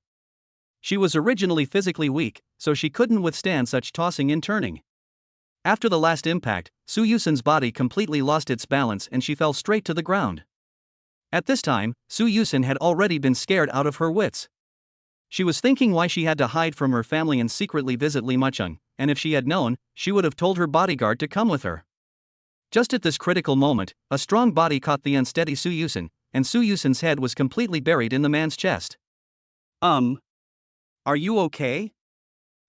She was originally physically weak, so she couldn't withstand such tossing and turning. After the last impact, Su Yusen's body completely lost its balance and she fell straight to the ground. At this time, Su Yusen had already been scared out of her wits. She was thinking why she had to hide from her family and secretly visit Li Muching, and if she had known, she would have told her bodyguard to come with her. Just at this critical moment, a strong body caught the unsteady Su Yusun, and Su Yusun's head was completely buried in the man's chest. Are you okay?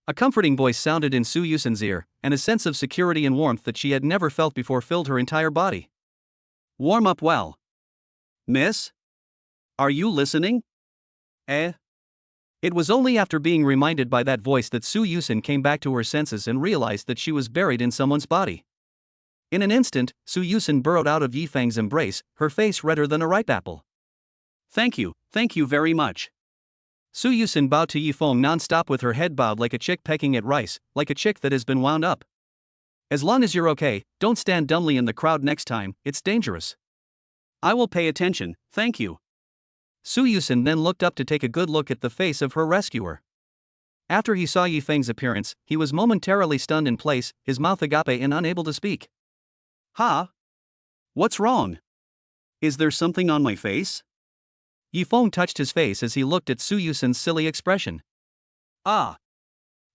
A comforting voice sounded in Su Yusun's ear, and a sense of security and warmth that she had never felt before filled her entire body. Warm up well. Miss? Are you listening? It was only after being reminded by that voice that Su Yusun came back to her senses and realized that she was buried in someone's body. In an instant, Su Yusun burrowed out of Yifeng's embrace, her face redder than a ripe apple. Thank you very much. Su Yusun bowed to Yifeng non-stop with her head bowed like a chick pecking at rice, like a chick that has been wound up. As long as you're okay, don't stand dumbly in the crowd next time, it's dangerous. I will pay attention, thank you. Su Yusun then looked up to take a good look at the face of her rescuer. After he saw Yifeng's appearance, he was momentarily stunned in place, his mouth agape and unable to speak. Ha? What's wrong? Is there something on my face? Yifeng touched his face as he looked at Su Yusun's silly expression. Ah!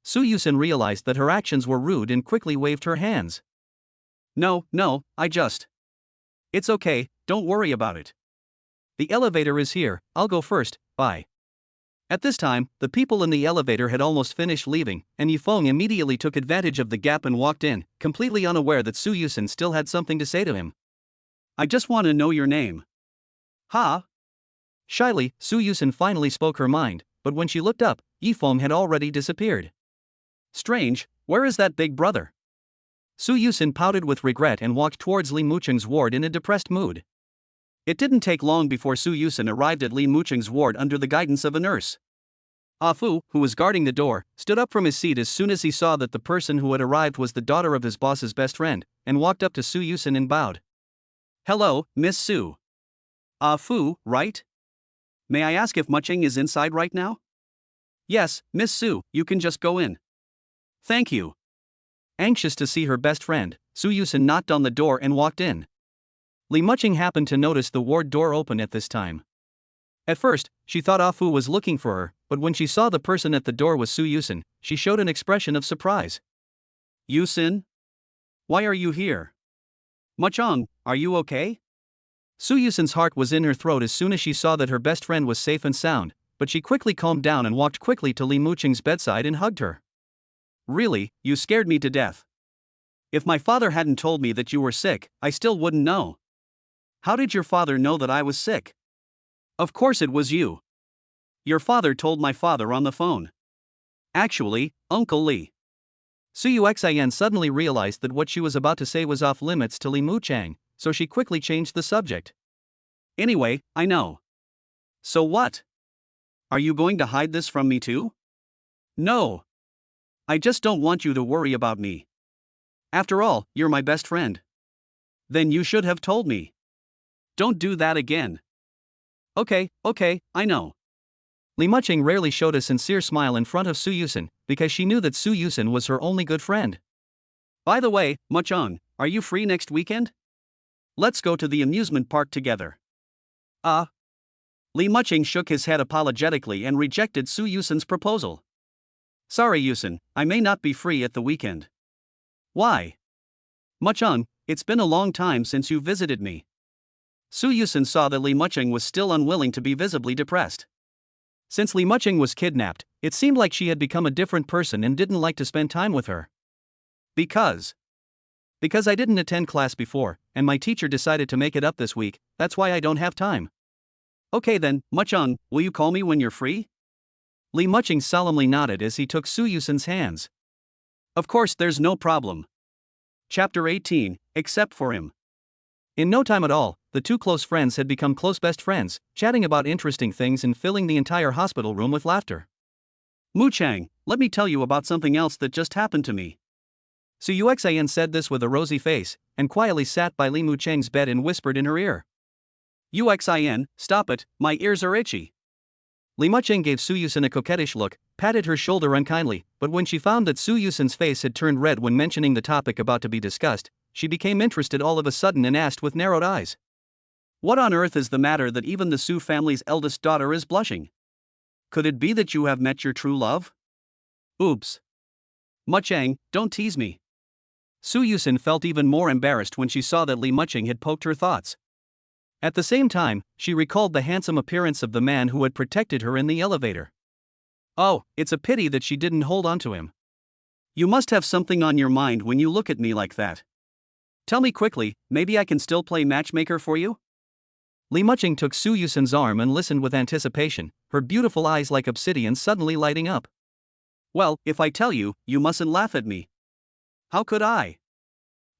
Su Yusun realized that her actions were rude and quickly waved her hands. No, I just... It's okay, don't worry about it. The elevator is here, I'll go first, bye. At this time, the people in the elevator had almost finished leaving, and Yifeng immediately took advantage of the gap and walked in, completely unaware that Su Yusun still had something to say to him. I just want to know your name. Ha? Shyly, Su Yusun finally spoke her mind, but when she looked up, Yifeng had already disappeared. Strange, where is that big brother? Su Yusun pouted with regret and walked towards Li Mucheng's ward in a depressed mood. It didn't take long before Su Yusun arrived at Li Mucheng's ward under the guidance of a nurse. Ah Fu, who was guarding the door, stood up from his seat as soon as he saw that the person who had arrived was the daughter of his boss's best friend, and walked up to Su Yusun and bowed. Hello, Miss Su. Ah Fu, right? May I ask if Mucheng is inside right now? Yes, Miss Su, you can just go in. Thank you. Anxious to see her best friend, Su Yusun knocked on the door and walked in. Li Mucheng happened to notice the ward door open at this time. At first, she thought Ah Fu was looking for her, but when she saw the person at the door was Su Yusun, she showed an expression of surprise. Yusun? Why are you here? Mucheng, are you okay? Su Yusun's heart was in her throat as soon as she saw that her best friend was safe and sound, but she quickly calmed down and walked quickly to Li Mucheng's bedside and hugged her. Really, you scared me to death. If my father hadn't told me that you were sick, I still wouldn't know. How did your father know that I was sick? Of course it was you. Your father told my father on the phone. Actually, Uncle Li. Su Yuxian suddenly realized that what she was about to say was off limits to Li Mucheng, so she quickly changed the subject. Anyway, I know. So what? Are you going to hide this from me too? No. I just don't want you to worry about me. After all, you're my best friend. Then you should have told me. Don't do that again. Okay, I know. Li Mucheng rarely showed a sincere smile in front of Su Yusun, because she knew that Su Yusun was her only good friend. By the way, Mucheng, are you free next weekend? Let's go to the amusement park together. Li Mucheng shook his head apologetically and rejected Su Yusun's proposal. Sorry Yusun, I may not be free at the weekend. Why? Mucheng, it's been a long time since you visited me. Su Yusun saw that Li Mucheng was still unwilling to be visibly depressed. Since Li Mucheng was kidnapped, it seemed like she had become a different person and didn't like to spend time with her. Because I didn't attend class before, and my teacher decided to make it up this week, that's why I don't have time. Okay then, Mucheng, will you call me when you're free? Li Mucheng solemnly nodded as he took Su Yusun's hands. Of course, there's no problem. Chapter 18, except for him. In no time at all, the two close friends had become close best friends, chatting about interesting things and filling the entire hospital room with laughter. Mucheng, let me tell you about something else that just happened to me. Su Yuxian said this with a rosy face, and quietly sat by Li Mucheng's bed and whispered in her ear. Yuxian, stop it, my ears are itchy. Li Mucheng gave Su Yusun a coquettish look, patted her shoulder unkindly, but when she found that Su Yusun's face had turned red when mentioning the topic about to be discussed, she became interested all of a sudden and asked with narrowed eyes. What on earth is the matter that even the Su family's eldest daughter is blushing? Could it be that you have met your true love? Oops. Muchang, don't tease me. Su Yusin felt even more embarrassed when she saw that Li Muchang had poked her thoughts. At the same time, she recalled the handsome appearance of the man who had protected her in the elevator. Oh, it's a pity that she didn't hold on to him. You must have something on your mind when you look at me like that. Tell me quickly, maybe I can still play matchmaker for you? Li Muchang took Su Yusin's arm and listened with anticipation, her beautiful eyes like obsidian suddenly lighting up. Well, if I tell you, you mustn't laugh at me. How could I?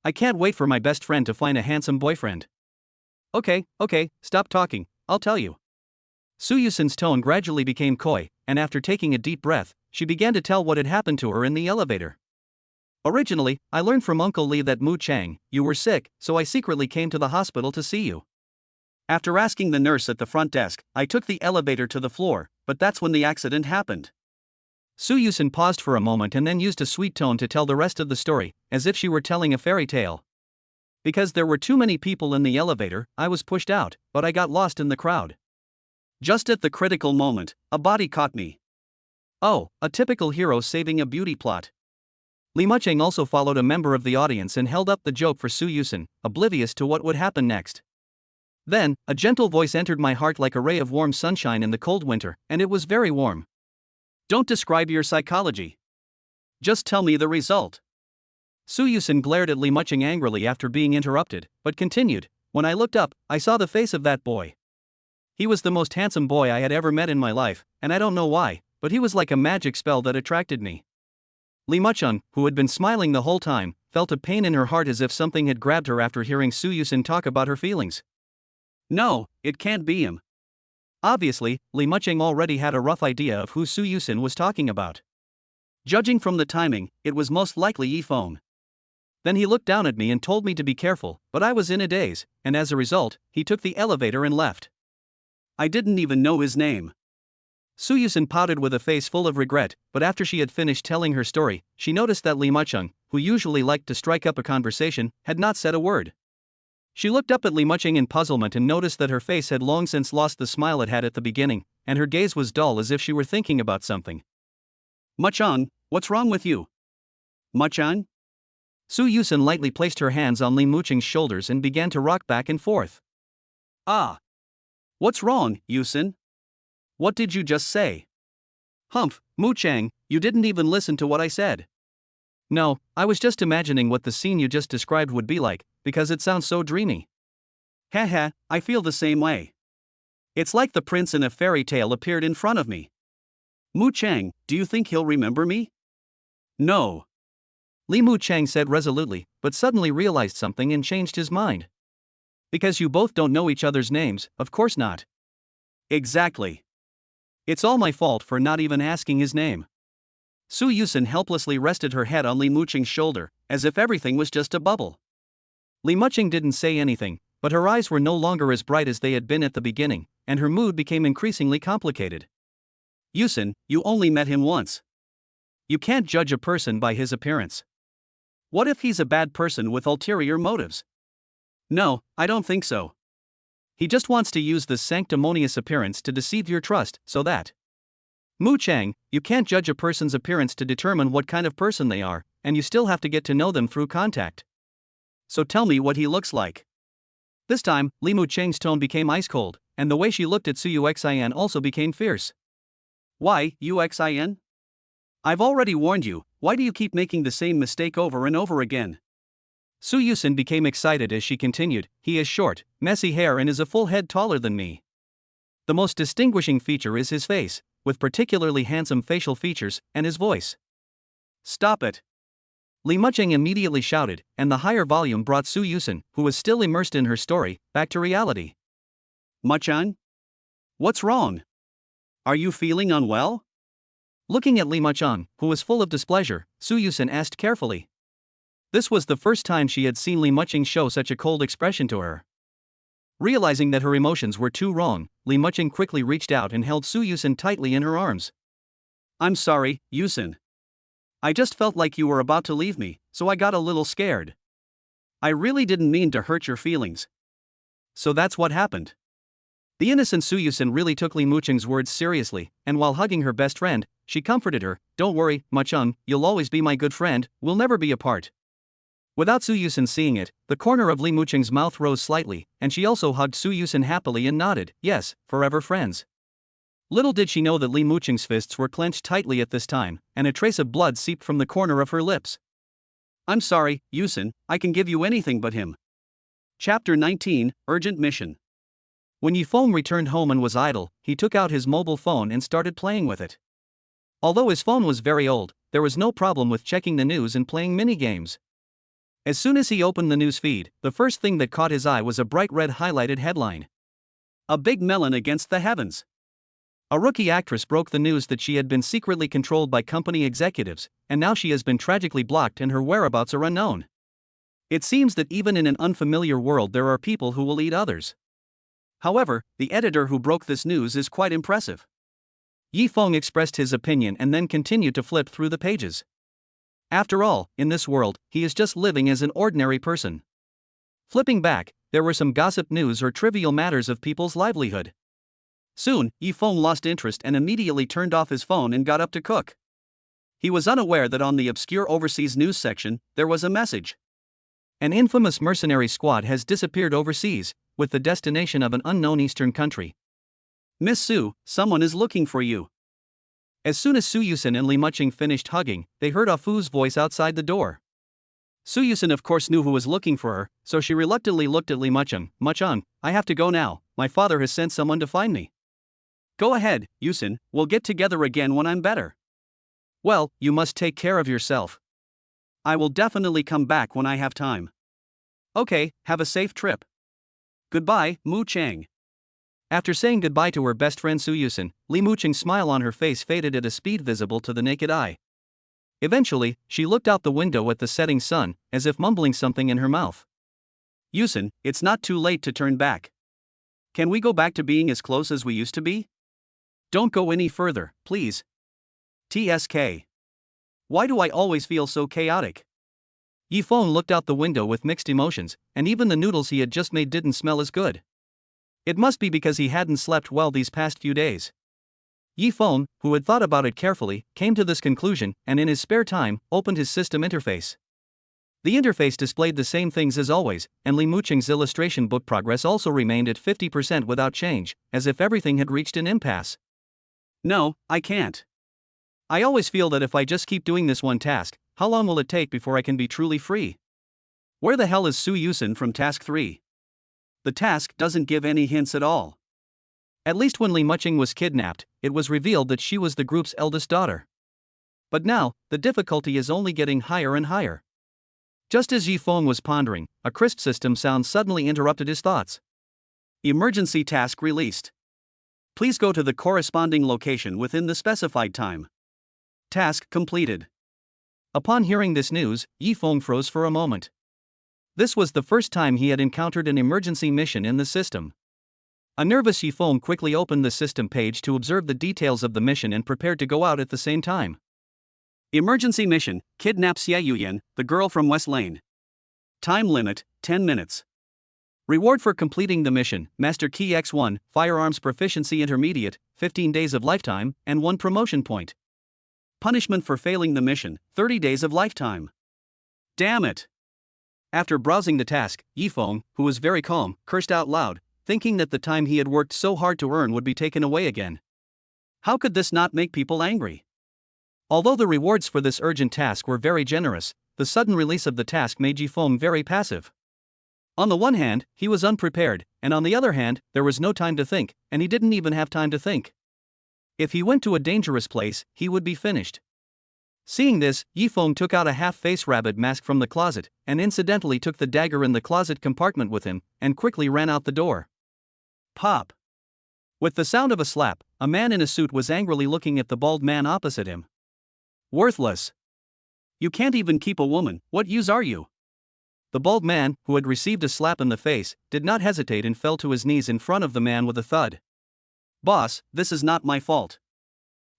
I can't wait for my best friend to find a handsome boyfriend. Okay, stop talking, I'll tell you. Su Yusin's tone gradually became coy, and after taking a deep breath, she began to tell what had happened to her in the elevator. Originally, I learned from Uncle Lee that Mu Chang, you were sick, so I secretly came to the hospital to see you. After asking the nurse at the front desk, I took the elevator to the floor, but that's when the accident happened. Su Yusin paused for a moment and then used a sweet tone to tell the rest of the story, as if she were telling a fairy tale. Because there were too many people in the elevator, I was pushed out, but I got lost in the crowd. Just at the critical moment, a body caught me. Oh, a typical hero saving a beauty plot. Li Muchang also followed a member of the audience and held up the joke for Su Yusin, oblivious to what would happen next. Then, a gentle voice entered my heart like a ray of warm sunshine in the cold winter, and it was very warm. Don't describe your psychology. Just tell me the result. Su Yusin glared at Li Muchang angrily after being interrupted, but continued, when I looked up, I saw the face of that boy. He was the most handsome boy I had ever met in my life, and I don't know why, but he was like a magic spell that attracted me. Li Muchang, who had been smiling the whole time, felt a pain in her heart as if something had grabbed her after hearing Su Yusin talk about her feelings. No, it can't be him. Obviously, Li Muchang already had a rough idea of who Su Yusin was talking about. Judging from the timing, it was most likely Yi Feng. Then he looked down at me and told me to be careful, but I was in a daze, and as a result, he took the elevator and left. I didn't even know his name. Su Yusin pouted with a face full of regret, but after she had finished telling her story, she noticed that Li Muchang, who usually liked to strike up a conversation, had not said a word. She looked up at Li Muchang in puzzlement and noticed that her face had long since lost the smile it had at the beginning, and her gaze was dull as if she were thinking about something. Muchang, what's wrong with you? Muchang? Su Yusin lightly placed her hands on Li Muchang's shoulders and began to rock back and forth. Ah. What's wrong, Yusin? What did you just say? Humph, Muchang, you didn't even listen to what I said. No, I was just imagining what the scene you just described would be like, because it sounds so dreamy. Haha, I feel the same way. It's like the prince in a fairy tale appeared in front of me. Muchang, do you think he'll remember me? No. Li Muchang said resolutely, but suddenly realized something and changed his mind. Because you both don't know each other's names, of course not. Exactly. It's all my fault for not even asking his name. Su Yusin helplessly rested her head on Li Muchang's shoulder, as if everything was just a bubble. Li Muchang didn't say anything, but her eyes were no longer as bright as they had been at the beginning, and her mood became increasingly complicated. Yusin, you only met him once. You can't judge a person by his appearance. What if he's a bad person with ulterior motives? No, I don't think so. He just wants to use this sanctimonious appearance to deceive your trust, so that. Muchang, you can't judge a person's appearance to determine what kind of person they are, and you still have to get to know them through contact. So tell me what he looks like. This time, Li Muchang's tone became ice cold, and the way she looked at Su Yuxian also became fierce. Why, Yuxian? I've already warned you, why do you keep making the same mistake over and over again? Su Yusin became excited as she continued, he has short, messy hair and is a full head taller than me. The most distinguishing feature is his face, with particularly handsome facial features, and his voice. Stop it. Li Muchang immediately shouted, and the higher volume brought Su Yusin, who was still immersed in her story, back to reality. Muchang? What's wrong? Are you feeling unwell? Looking at Li Muchang, who was full of displeasure, Su Yusin asked carefully. This was the first time she had seen Li Muchang show such a cold expression to her. Realizing that her emotions were too wrong, Li Muchang quickly reached out and held Su Yusin tightly in her arms. I'm sorry, Yusin. I just felt like you were about to leave me, so I got a little scared. I really didn't mean to hurt your feelings. So that's what happened. The innocent Su Yusin really took Li Mucheng's words seriously, and while hugging her best friend, she comforted her, "Don't worry, Mucheng, you'll always be my good friend, we'll never be apart." Without Su Yusin seeing it, the corner of Li Mucheng's mouth rose slightly, and she also hugged Su Yusin happily and nodded, "Yes, forever friends." Little did she know that Li Mucheng's fists were clenched tightly at this time, and a trace of blood seeped from the corner of her lips. I'm sorry, Yusin, I can give you anything but him. Chapter 19, Urgent Mission. When Yifeng returned home and was idle, he took out his mobile phone and started playing with it. Although his phone was very old, there was no problem with checking the news and playing minigames. As soon as he opened the news feed, the first thing that caught his eye was a bright red highlighted headline. A big melon against the heavens. A rookie actress broke the news that she had been secretly controlled by company executives, and now she has been tragically blocked and her whereabouts are unknown. It seems that even in an unfamiliar world there are people who will eat others. However, the editor who broke this news is quite impressive. Yifeng expressed his opinion and then continued to flip through the pages. After all, in this world, he is just living as an ordinary person. Flipping back, there were some gossip news or trivial matters of people's livelihood. Soon, Yifeng lost interest and immediately turned off his phone and got up to cook. He was unaware that on the obscure overseas news section, there was a message. An infamous mercenary squad has disappeared overseas, with the destination of an unknown eastern country. Miss Su, someone is looking for you. As soon as Su Yusin and Li Mucheng finished hugging, they heard Ah Fu's voice outside the door. Su Yusin of course knew who was looking for her, so she reluctantly looked at Li Mucheng. "Mucheng, I have to go now, my father has sent someone to find me." "Go ahead, Yusin, we'll get together again when I'm better." "Well, you must take care of yourself." "I will definitely come back when I have time." "Okay, have a safe trip." "Goodbye, Mucheng." After saying goodbye to her best friend Su Yusin, Li Mucheng's smile on her face faded at a speed visible to the naked eye. Eventually, she looked out the window at the setting sun, as if mumbling something in her mouth. "Yusin, it's not too late to turn back. Can we go back to being as close as we used to be? Don't go any further, please. TSK. Why do I always feel so chaotic?" Yifeng looked out the window with mixed emotions, and even the noodles he had just made didn't smell as good. It must be because he hadn't slept well these past few days. Yifeng, who had thought about it carefully, came to this conclusion and in his spare time, opened his system interface. The interface displayed the same things as always, and Li Mucheng's illustration book progress also remained at 50% without change, as if everything had reached an impasse. "No, I can't. I always feel that if I just keep doing this one task, how long will it take before I can be truly free? Where the hell is Su Yusin from task 3? The task doesn't give any hints at all." At least when Li Mucheng was kidnapped, it was revealed that she was the group's eldest daughter. But now, the difficulty is only getting higher and higher. Just as Yifeng was pondering, a crisp system sound suddenly interrupted his thoughts. "Emergency task released. Please go to the corresponding location within the specified time. Task completed." Upon hearing this news, Yifeng froze for a moment. This was the first time he had encountered an emergency mission in the system. A nervous Yifeng quickly opened the system page to observe the details of the mission and prepared to go out at the same time. Emergency mission, kidnap Xie Yuyan, the girl from West Lane. Time limit, 10 minutes. Reward for completing the mission, Master Key X1, Firearms Proficiency Intermediate, 15 days of lifetime, and 1 promotion point. Punishment for failing the mission, 30 days of lifetime. Damn it! After browsing the task, Yifeng, who was very calm, cursed out loud, thinking that the time he had worked so hard to earn would be taken away again. How could this not make people angry? Although the rewards for this urgent task were very generous, the sudden release of the task made Yifeng very passive. On the one hand, he was unprepared, and on the other hand, there was no time to think, and he didn't even have time to think. If he went to a dangerous place, he would be finished. Seeing this, Yifeng took out a half-face rabbit mask from the closet, and incidentally took the dagger in the closet compartment with him, and quickly ran out the door. Pop! With the sound of a slap, a man in a suit was angrily looking at the bald man opposite him. Worthless! You can't even keep a woman, what use are you? The bald man, who had received a slap in the face, did not hesitate and fell to his knees in front of the man with a thud. Boss, this is not my fault.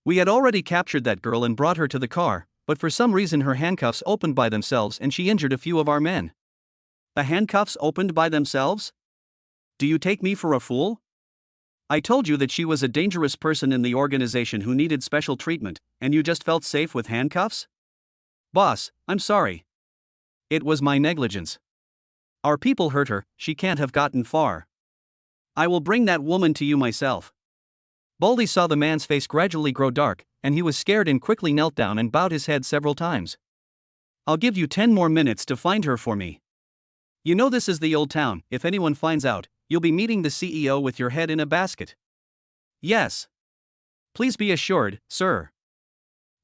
We had already captured that girl and brought her to the car, but for some reason her handcuffs opened by themselves and she injured a few of our men. The handcuffs opened by themselves? Do you take me for a fool? I told you that she was a dangerous person in the organization who needed special treatment, and you just felt safe with handcuffs? Boss, I'm sorry. It was my negligence. Our people hurt her, she can't have gotten far. I will bring that woman to you myself. Baldy saw the man's face gradually grow dark, and he was scared and quickly knelt down and bowed his head several times. I'll give you 10 more minutes to find her for me. You know this is the old town, if anyone finds out, you'll be meeting the CEO with your head in a basket. Yes. Please be assured, sir.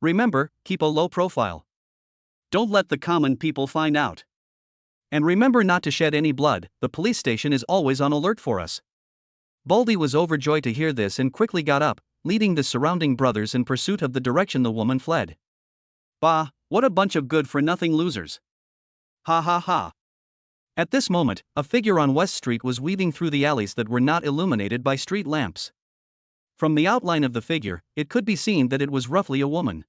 Remember, keep a low profile. Don't let the common people find out. And remember not to shed any blood, the police station is always on alert for us. Baldy was overjoyed to hear this and quickly got up, leading the surrounding brothers in pursuit of the direction the woman fled. Bah, what a bunch of good-for-nothing losers. Ha ha ha. At this moment, a figure on West Street was weaving through the alleys that were not illuminated by street lamps. From the outline of the figure, it could be seen that it was roughly a woman.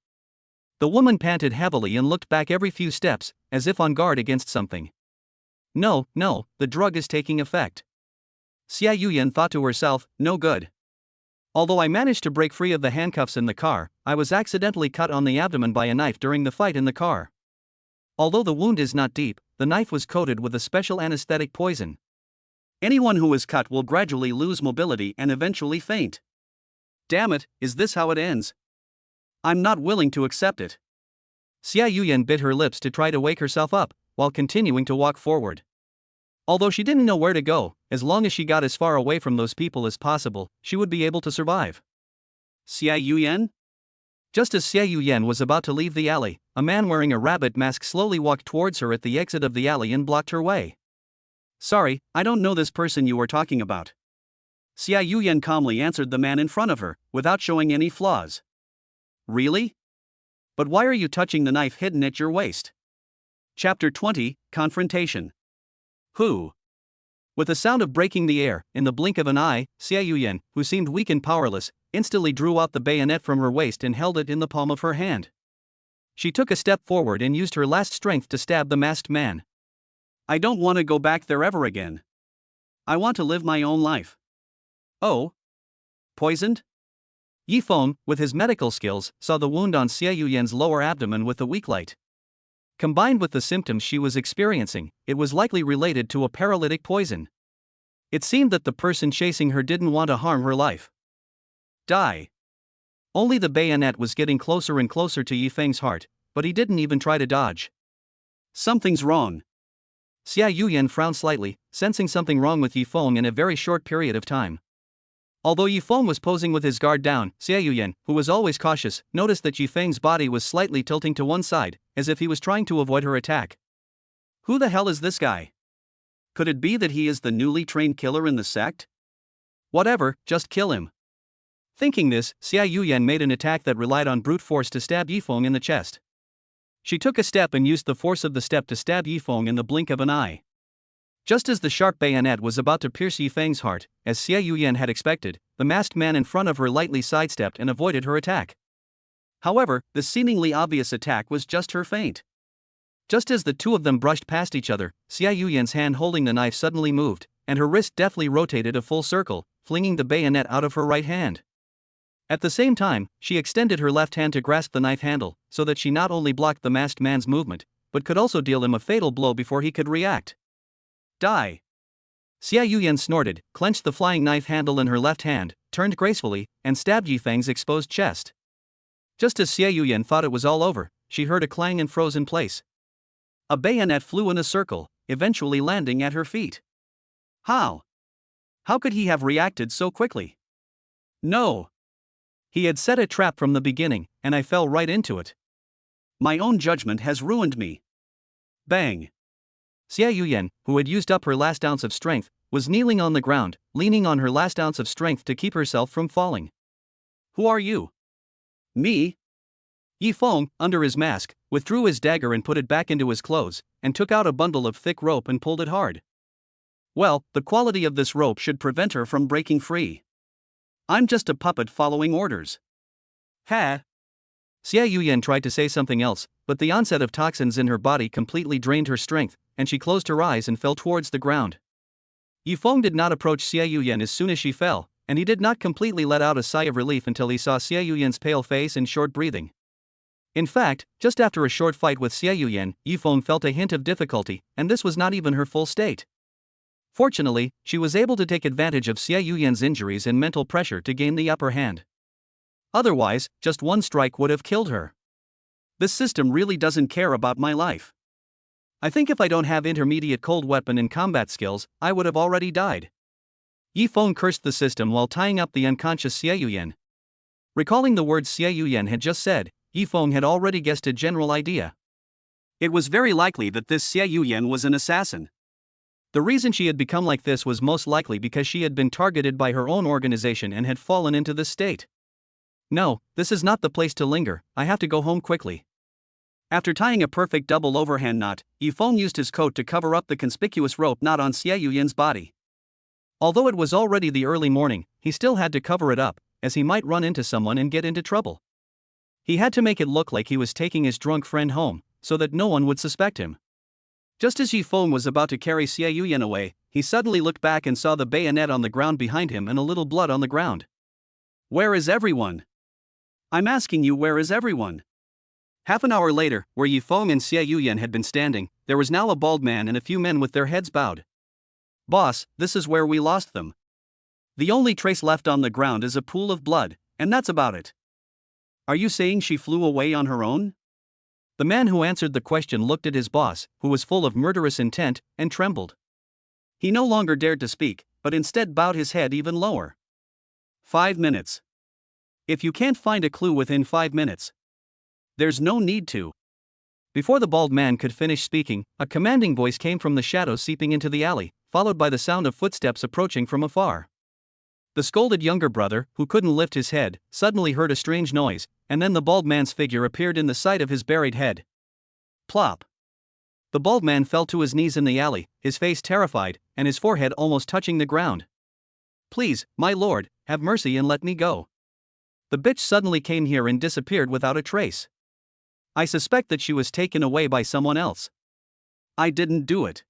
The woman panted heavily and looked back every few steps, as if on guard against something. No, the drug is taking effect. Xia Yuyan thought to herself, no good. Although I managed to break free of the handcuffs in the car, I was accidentally cut on the abdomen by a knife during the fight in the car. Although the wound is not deep, the knife was coated with a special anesthetic poison. Anyone who is cut will gradually lose mobility and eventually faint. Damn it, is this how it ends? I'm not willing to accept it. Xia Yuyan bit her lips to try to wake herself up, while continuing to walk forward. Although she didn't know where to go, as long as she got as far away from those people as possible, she would be able to survive. Xia Yuyan? Just as Xia Yuyan was about to leave the alley, a man wearing a rabbit mask slowly walked towards her at the exit of the alley and blocked her way. Sorry, I don't know this person you were talking about. Xia Yuyan calmly answered the man in front of her, without showing any flaws. Really? But why are you touching the knife hidden at your waist? Chapter 20, Confrontation. Who? With the sound of breaking the air, in the blink of an eye, Xia Yuyan, who seemed weak and powerless, instantly drew out the bayonet from her waist and held it in the palm of her hand. She took a step forward and used her last strength to stab the masked man. I don't want to go back there ever again. I want to live my own life. Oh? Poisoned? Yifeng, with his medical skills, saw the wound on Xia Yuyan's lower abdomen with the weak light. Combined with the symptoms she was experiencing, it was likely related to a paralytic poison. It seemed that the person chasing her didn't want to harm her life. Die. Only the bayonet was getting closer and closer to Yifeng's heart, but he didn't even try to dodge. Something's wrong. Xia Yuyan frowned slightly, sensing something wrong with Yifeng in a very short period of time. Although Yifeng was posing with his guard down, Xia Yuyan, who was always cautious, noticed that Yifeng's body was slightly tilting to one side, as if he was trying to avoid her attack. Who the hell is this guy? Could it be that he is the newly trained killer in the sect? Whatever, just kill him. Thinking this, Xia Yuyan made an attack that relied on brute force to stab Yifeng in the chest. She took a step and used the force of the step to stab Yifeng in the blink of an eye. Just as the sharp bayonet was about to pierce Yifeng's heart, as Xia Yuyan had expected, the masked man in front of her lightly sidestepped and avoided her attack. However, the seemingly obvious attack was just her feint. Just as the two of them brushed past each other, Xia Yuyan's hand holding the knife suddenly moved, and her wrist deftly rotated a full circle, flinging the bayonet out of her right hand. At the same time, she extended her left hand to grasp the knife handle, so that she not only blocked the masked man's movement, but could also deal him a fatal blow before he could react. Die. Xia Yuyan snorted, clenched the flying knife handle in her left hand, turned gracefully, and stabbed Yifeng's exposed chest. Just as Xia Yuyan thought it was all over, she heard a clang and froze in place. A bayonet flew in a circle, eventually landing at her feet. How? How could he have reacted so quickly? No. He had set a trap from the beginning, and I fell right into it. My own judgment has ruined me. Bang. Xia Yuyan, who had used up her last ounce of strength, was kneeling on the ground, leaning on her last ounce of strength to keep herself from falling. Who are you? Me? Yifeng, under his mask, withdrew his dagger and put it back into his clothes, and took out a bundle of thick rope and pulled it hard. Well, the quality of this rope should prevent her from breaking free. I'm just a puppet following orders. Ha! Xia Yuyan tried to say something else, but the onset of toxins in her body completely drained her strength, and she closed her eyes and fell towards the ground. Yifeng did not approach Xia Yuyan as soon as she fell, and he did not completely let out a sigh of relief until he saw Xie Yuyan's pale face and short breathing. In fact, just after a short fight with Xie Yuyan, Yifeng felt a hint of difficulty, and this was not even her full state. Fortunately, she was able to take advantage of Xie Yuyan's injuries and mental pressure to gain the upper hand. Otherwise, just one strike would have killed her. This system really doesn't care about my life. I think if I don't have intermediate cold weapon and combat skills, I would have already died. Yifeng cursed the system while tying up the unconscious Xie Yuyan. Recalling the words Xie Yuyan had just said, Yifeng had already guessed a general idea. It was very likely that this Xie Yuyan was an assassin. The reason she had become like this was most likely because she had been targeted by her own organization and had fallen into this state. No, this is not the place to linger, I have to go home quickly. After tying a perfect double overhand knot, Yifeng used his coat to cover up the conspicuous rope knot on Xie Yuyan's body. Although it was already the early morning, he still had to cover it up, as he might run into someone and get into trouble. He had to make it look like he was taking his drunk friend home, so that no one would suspect him. Just as Yifeng was about to carry Xie Yuyan away, he suddenly looked back and saw the bayonet on the ground behind him and a little blood on the ground. Where is everyone? I'm asking you, where is everyone? Half an hour later, where Yifeng and Xie Yuyan had been standing, there was now a bald man and a few men with their heads bowed. Boss, this is where we lost them. The only trace left on the ground is a pool of blood, and that's about it. Are you saying she flew away on her own? The man who answered the question looked at his boss, who was full of murderous intent, and trembled. He no longer dared to speak, but instead bowed his head even lower. 5 minutes. If you can't find a clue within 5 minutes, there's no need to. Before the bald man could finish speaking, a commanding voice came from the shadows seeping into the alley, followed by the sound of footsteps approaching from afar. The scolded younger brother, who couldn't lift his head, suddenly heard a strange noise, and then the bald man's figure appeared in the sight of his buried head. Plop! The bald man fell to his knees in the alley, his face terrified, and his forehead almost touching the ground. Please, my lord, have mercy and let me go. The bitch suddenly came here and disappeared without a trace. I suspect that she was taken away by someone else. I didn't do it.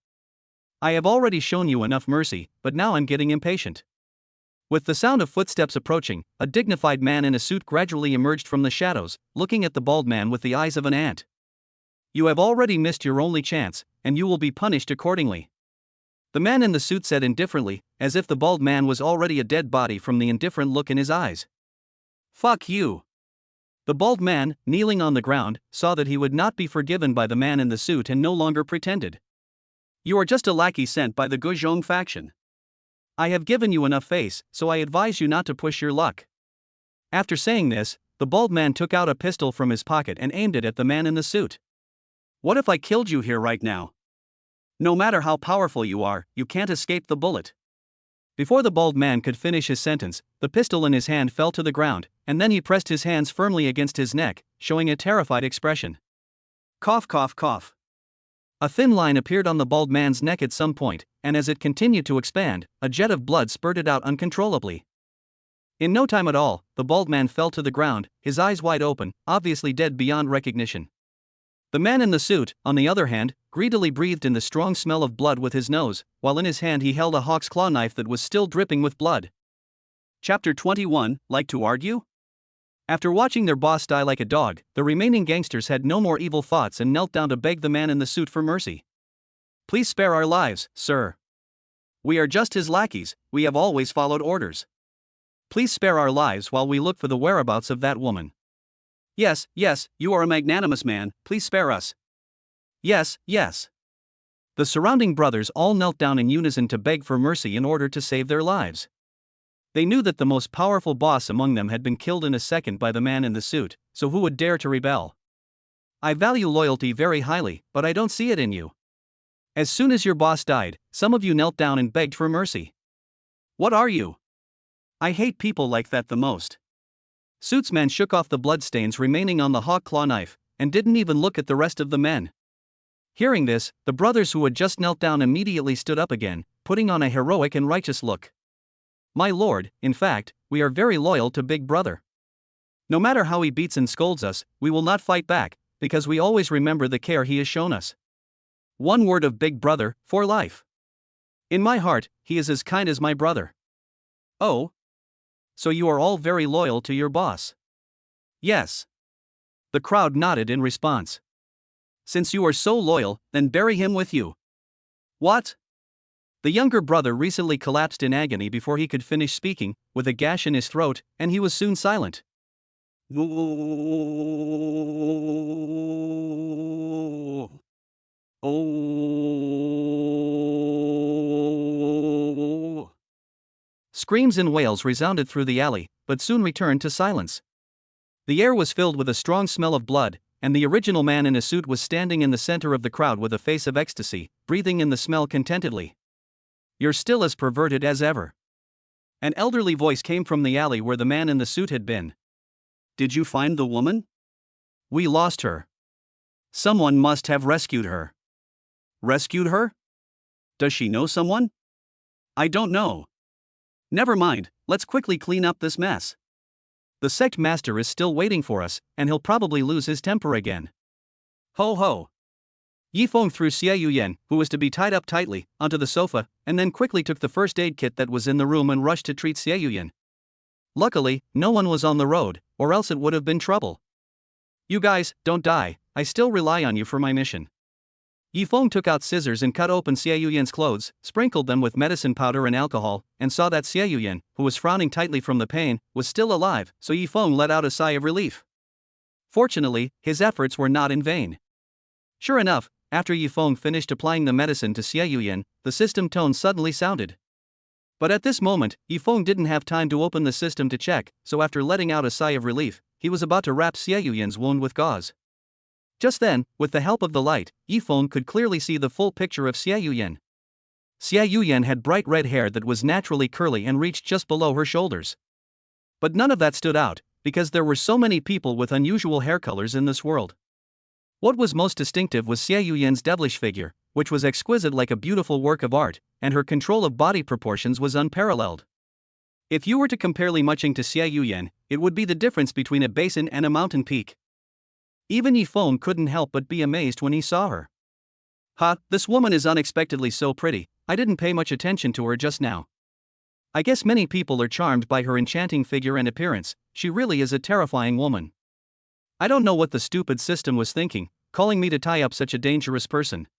I have already shown you enough mercy, but now I'm getting impatient. With the sound of footsteps approaching, a dignified man in a suit gradually emerged from the shadows, looking at the bald man with the eyes of an ant. You have already missed your only chance, and you will be punished accordingly. The man in the suit said indifferently, as if the bald man was already a dead body from the indifferent look in his eyes. Fuck you. The bald man, kneeling on the ground, saw that he would not be forgiven by the man in the suit and no longer pretended. You are just a lackey sent by the Guzhong faction. I have given you enough face, so I advise you not to push your luck. After saying this, the bald man took out a pistol from his pocket and aimed it at the man in the suit. What if I killed you here right now? No matter how powerful you are, you can't escape the bullet. Before the bald man could finish his sentence, the pistol in his hand fell to the ground, and then he pressed his hands firmly against his neck, showing a terrified expression. Cough, cough, cough. A thin line appeared on the bald man's neck at some point, and as it continued to expand, a jet of blood spurted out uncontrollably. In no time at all, the bald man fell to the ground, his eyes wide open, obviously dead beyond recognition. The man in the suit, on the other hand, greedily breathed in the strong smell of blood with his nose, while in his hand he held a hawk's claw knife that was still dripping with blood. Chapter 21, Like to argue? After watching their boss die like a dog, the remaining gangsters had no more evil thoughts and knelt down to beg the man in the suit for mercy. Please spare our lives, sir. We are just his lackeys, we have always followed orders. Please spare our lives while we look for the whereabouts of that woman. Yes, yes, you are a magnanimous man, please spare us. Yes, yes. The surrounding brothers all knelt down in unison to beg for mercy in order to save their lives. They knew that the most powerful boss among them had been killed in a second by the man in the suit, so who would dare to rebel? I value loyalty very highly, but I don't see it in you. As soon as your boss died, some of you knelt down and begged for mercy. What are you? I hate people like that the most. Suitsman shook off the bloodstains remaining on the hawk claw knife, and didn't even look at the rest of the men. Hearing this, the brothers who had just knelt down immediately stood up again, putting on a heroic and righteous look. My lord, in fact, we are very loyal to Big Brother. No matter how he beats and scolds us, we will not fight back, because we always remember the care he has shown us. One word of Big Brother, for life. In my heart, he is as kind as my brother. Oh? So you are all very loyal to your boss? Yes. The crowd nodded in response. Since you are so loyal, then bury him with you. What? The younger brother recently collapsed in agony before he could finish speaking, with a gash in his throat, and he was soon silent. Screams and wails resounded through the alley, but soon returned to silence. The air was filled with a strong smell of blood, and the original man in a suit was standing in the center of the crowd with a face of ecstasy, breathing in the smell contentedly. You're still as perverted as ever. An elderly voice came from the alley where the man in the suit had been. Did you find the woman? We lost her. Someone must have rescued her. Rescued her? Does she know someone? I don't know. Never mind, let's quickly clean up this mess. The sect master is still waiting for us, and he'll probably lose his temper again. Ho ho! Yifeng threw Xie Yuyan, who was to be tied up tightly, onto the sofa, and then quickly took the first aid kit that was in the room and rushed to treat Xie Yuyan. Luckily, no one was on the road, or else it would have been trouble. You guys, don't die, I still rely on you for my mission. Yifeng took out scissors and cut open Xie Yuyan's clothes, sprinkled them with medicine powder and alcohol, and saw that Xie Yuyan, who was frowning tightly from the pain, was still alive, so Yifeng let out a sigh of relief. Fortunately, his efforts were not in vain. Sure enough, after Yifeng finished applying the medicine to Xie Yuyan, the system tone suddenly sounded. But at this moment, Yifeng didn't have time to open the system to check, so after letting out a sigh of relief, he was about to wrap Xie Yuyan's wound with gauze. Just then, with the help of the light, Yifeng could clearly see the full picture of Xie Yuyan. Xie Yuyan had bright red hair that was naturally curly and reached just below her shoulders. But none of that stood out, because there were so many people with unusual hair colors in this world. What was most distinctive was Xie Yuyan's devilish figure, which was exquisite like a beautiful work of art, and her control of body proportions was unparalleled. If you were to compare Li Muqing to Xie Yuyan, it would be the difference between a basin and a mountain peak. Even Yifeng couldn't help but be amazed when he saw her. This woman is unexpectedly so pretty, I didn't pay much attention to her just now. I guess many people are charmed by her enchanting figure and appearance, she really is a terrifying woman. I don't know what the stupid system was thinking, calling me to tie up such a dangerous person.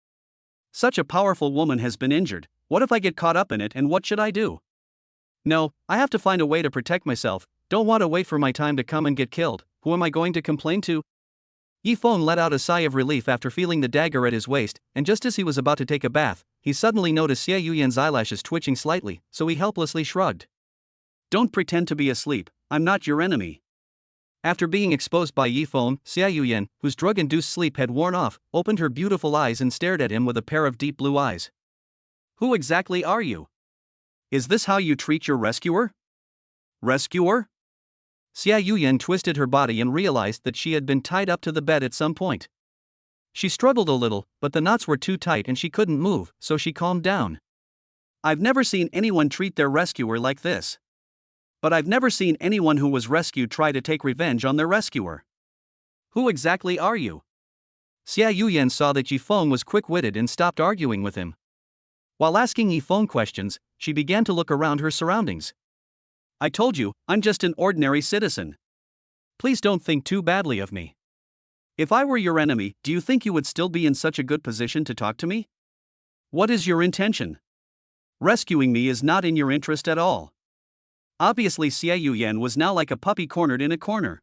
Such a powerful woman has been injured, what if I get caught up in it and what should I do? No, I have to find a way to protect myself, don't want to wait for my time to come and get killed, who am I going to complain to? Yifeng let out a sigh of relief after feeling the dagger at his waist, and just as he was about to take a bath, he suddenly noticed Xie Yuyan's eyelashes twitching slightly, so he helplessly shrugged. Don't pretend to be asleep, I'm not your enemy. After being exposed by Yifeng, Xie Yuyan, whose drug-induced sleep had worn off, opened her beautiful eyes and stared at him with a pair of deep blue eyes. Who exactly are you? Is this how you treat your rescuer? Rescuer? Xie Yuyan twisted her body and realized that she had been tied up to the bed at some point. She struggled a little, but the knots were too tight and she couldn't move, so she calmed down. I've never seen anyone treat their rescuer like this. But I've never seen anyone who was rescued try to take revenge on their rescuer. Who exactly are you? Xie Yuyan saw that Yifeng was quick-witted and stopped arguing with him. While asking Yifeng questions, she began to look around her surroundings. I told you, I'm just an ordinary citizen. Please don't think too badly of me. If I were your enemy, do you think you would still be in such a good position to talk to me? What is your intention? Rescuing me is not in your interest at all. Obviously Xie Yuyan was now like a puppy cornered in a corner.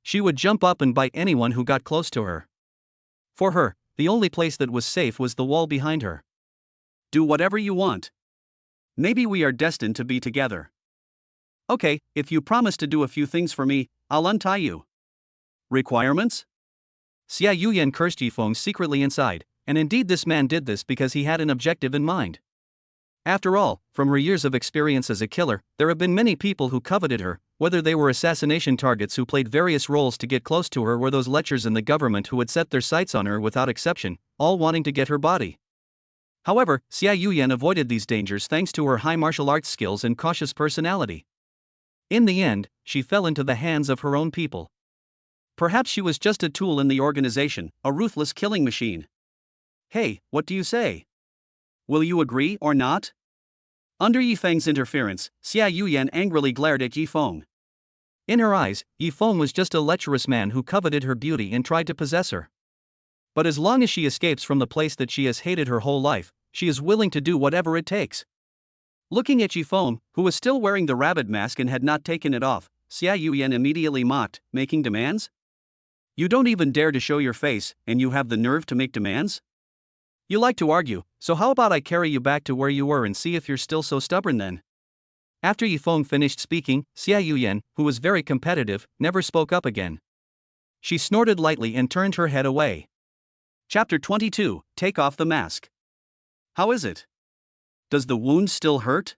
She would jump up and bite anyone who got close to her. For her, the only place that was safe was the wall behind her. Do whatever you want. Maybe we are destined to be together. Okay, if you promise to do a few things for me, I'll untie you. Requirements? Xie Yuyan cursed Yifeng secretly inside, and indeed this man did this because he had an objective in mind. After all, from her years of experience as a killer, there have been many people who coveted her, whether they were assassination targets who played various roles to get close to her or those lechers in the government who had set their sights on her without exception, all wanting to get her body. However, Xie Yuyan avoided these dangers thanks to her high martial arts skills and cautious personality. In the end, she fell into the hands of her own people. Perhaps she was just a tool in the organization, a ruthless killing machine. Hey, what do you say? Will you agree or not? Under Yifeng's interference, Xia Yuyan angrily glared at Yifeng. In her eyes, Yifeng was just a lecherous man who coveted her beauty and tried to possess her. But as long as she escapes from the place that she has hated her whole life, she is willing to do whatever it takes. Looking at Yifeng, who was still wearing the rabbit mask and had not taken it off, Xia Yuyan immediately mocked, making demands? You don't even dare to show your face, and you have the nerve to make demands? You like to argue, so how about I carry you back to where you were and see if you're still so stubborn then? After Yifeng finished speaking, Xia Yuyan, who was very competitive, never spoke up again. She snorted lightly and turned her head away. Chapter 22, Take Off the Mask. How is it? Does the wound still hurt?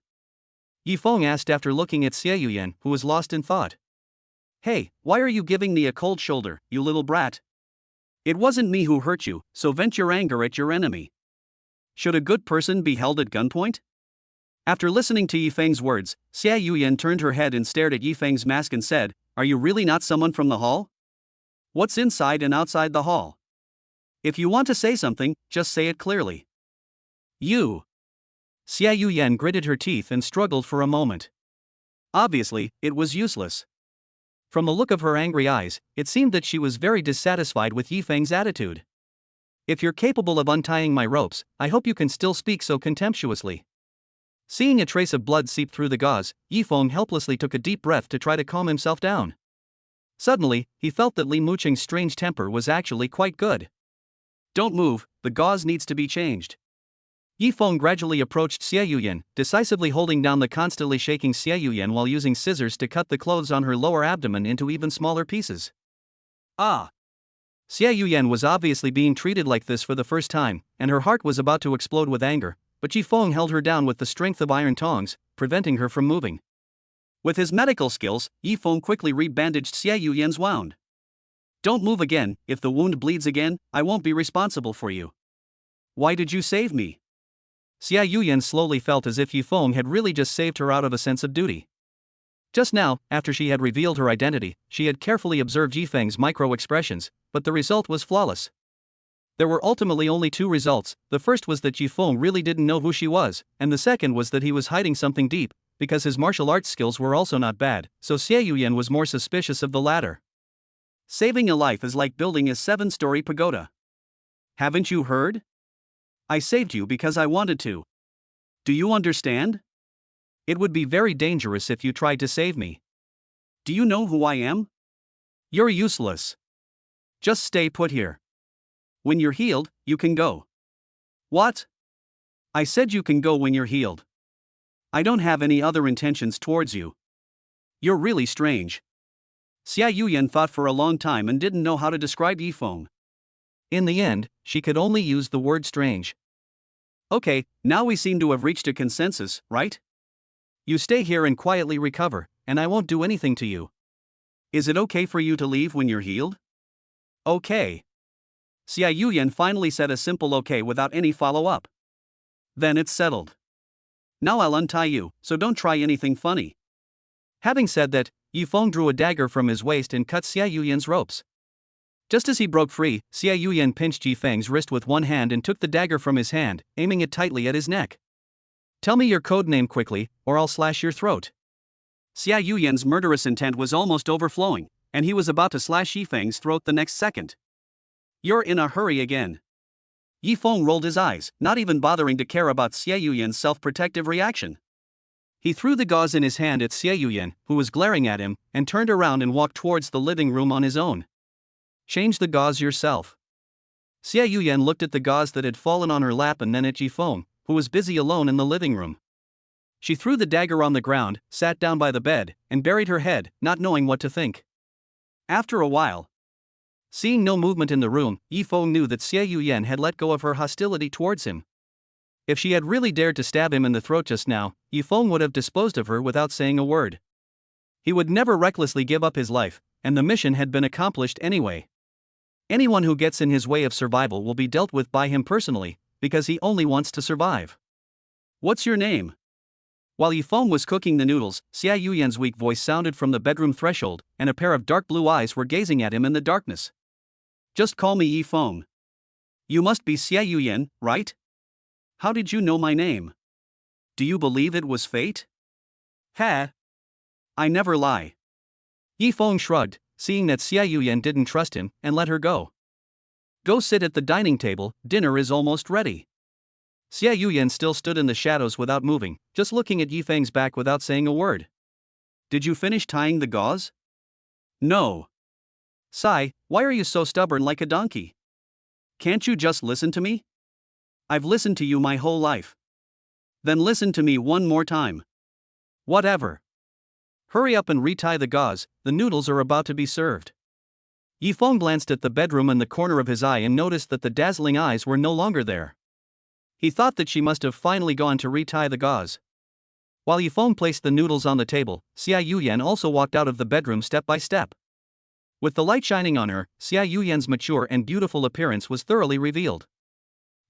Yifeng asked after looking at Xia Yuyan, who was lost in thought. Hey, why are you giving me a cold shoulder, you little brat? It wasn't me who hurt you, so vent your anger at your enemy. Should a good person be held at gunpoint? After listening to Yifeng's words, Xia Yuyan turned her head and stared at Yifeng's mask and said, Are you really not someone from the hall? What's inside and outside the hall? If you want to say something, just say it clearly. You. Xia Yuyan gritted her teeth and struggled for a moment. Obviously, it was useless. From the look of her angry eyes, it seemed that she was very dissatisfied with Yifeng's attitude. If you're capable of untying my ropes, I hope you can still speak so contemptuously. Seeing a trace of blood seep through the gauze, Yifeng helplessly took a deep breath to try to calm himself down. Suddenly, he felt that Li Muqing's strange temper was actually quite good. Don't move, the gauze needs to be changed. Yifeng gradually approached Xia Yuyan, decisively holding down the constantly shaking Xia Yuyan while using scissors to cut the clothes on her lower abdomen into even smaller pieces. Ah! Xia Yuyan was obviously being treated like this for the first time, and her heart was about to explode with anger, but Yifeng held her down with the strength of iron tongs, preventing her from moving. With his medical skills, Yifeng quickly rebandaged Xia Yuyan's wound. Don't move again, if the wound bleeds again, I won't be responsible for you. Why did you save me? Xia Yuyan slowly felt as if Yifeng had really just saved her out of a sense of duty. Just now, after she had revealed her identity, she had carefully observed Yifeng's micro-expressions, but the result was flawless. There were ultimately only two results. The first was that Yifeng really didn't know who she was, and the second was that he was hiding something deep, because his martial arts skills were also not bad, so Xia Yuyan was more suspicious of the latter. Saving a life is like building a 7-story pagoda. Haven't you heard? I saved you because I wanted to. Do you understand? It would be very dangerous if you tried to save me. Do you know who I am? You're useless. Just stay put here. When you're healed, you can go. What? I said you can go when you're healed. I don't have any other intentions towards you. You're really strange. Xia Yuyan thought for a long time and didn't know how to describe Yifeng. In the end, she could only use the word strange. Okay, now we seem to have reached a consensus, right? You stay here and quietly recover, and I won't do anything to you. Is it okay for you to leave when you're healed? Okay. Xia Yuyan finally said a simple okay without any follow-up. Then it's settled. Now I'll untie you, so don't try anything funny. Having said that, Yifeng drew a dagger from his waist and cut Xia Yuyan's ropes. Just as he broke free, Xia Yuyan pinched Yifeng's wrist with one hand and took the dagger from his hand, aiming it tightly at his neck. Tell me your code name quickly, or I'll slash your throat. Xia Yuyan's murderous intent was almost overflowing, and he was about to slash Yifeng's throat the next second. You're in a hurry again. Yifeng rolled his eyes, not even bothering to care about Xia Yuyan's self-protective reaction. He threw the gauze in his hand at Xia Yuyan, who was glaring at him, and turned around and walked towards the living room on his own. Change the gauze yourself. Xia Yuyan looked at the gauze that had fallen on her lap and then at Yifeng, who was busy alone in the living room. She threw the dagger on the ground, sat down by the bed, and buried her head, not knowing what to think. After a while, seeing no movement in the room, Yifeng knew that Xia Yuyan had let go of her hostility towards him. If she had really dared to stab him in the throat just now, Yifeng would have disposed of her without saying a word. He would never recklessly give up his life, and the mission had been accomplished anyway. Anyone who gets in his way of survival will be dealt with by him personally, because he only wants to survive. What's your name? While Yifeng was cooking the noodles, Xia Yuyan's weak voice sounded from the bedroom threshold, and a pair of dark blue eyes were gazing at him in the darkness. Just call me Yifeng. You must be Xia Yuyan, right? How did you know my name? Do you believe it was fate? Ha! I never lie. Yi Feng shrugged, seeing that Xia Yuyan didn't trust him, and let her go. Go sit at the dining table, dinner is almost ready. Xia Yuyan still stood in the shadows without moving, just looking at Yi Feng's back without saying a word. Did you finish tying the gauze? No. Sai, why are you so stubborn like a donkey? Can't you just listen to me? I've listened to you my whole life. Then listen to me one more time. Whatever. Hurry up and retie the gauze, the noodles are about to be served. Yi Feng glanced at the bedroom in the corner of his eye and noticed that the dazzling eyes were no longer there. He thought that she must have finally gone to retie the gauze. While Yi Feng placed the noodles on the table, Xia Yuyan also walked out of the bedroom step by step. With the light shining on her, Xia Yuyan's mature and beautiful appearance was thoroughly revealed.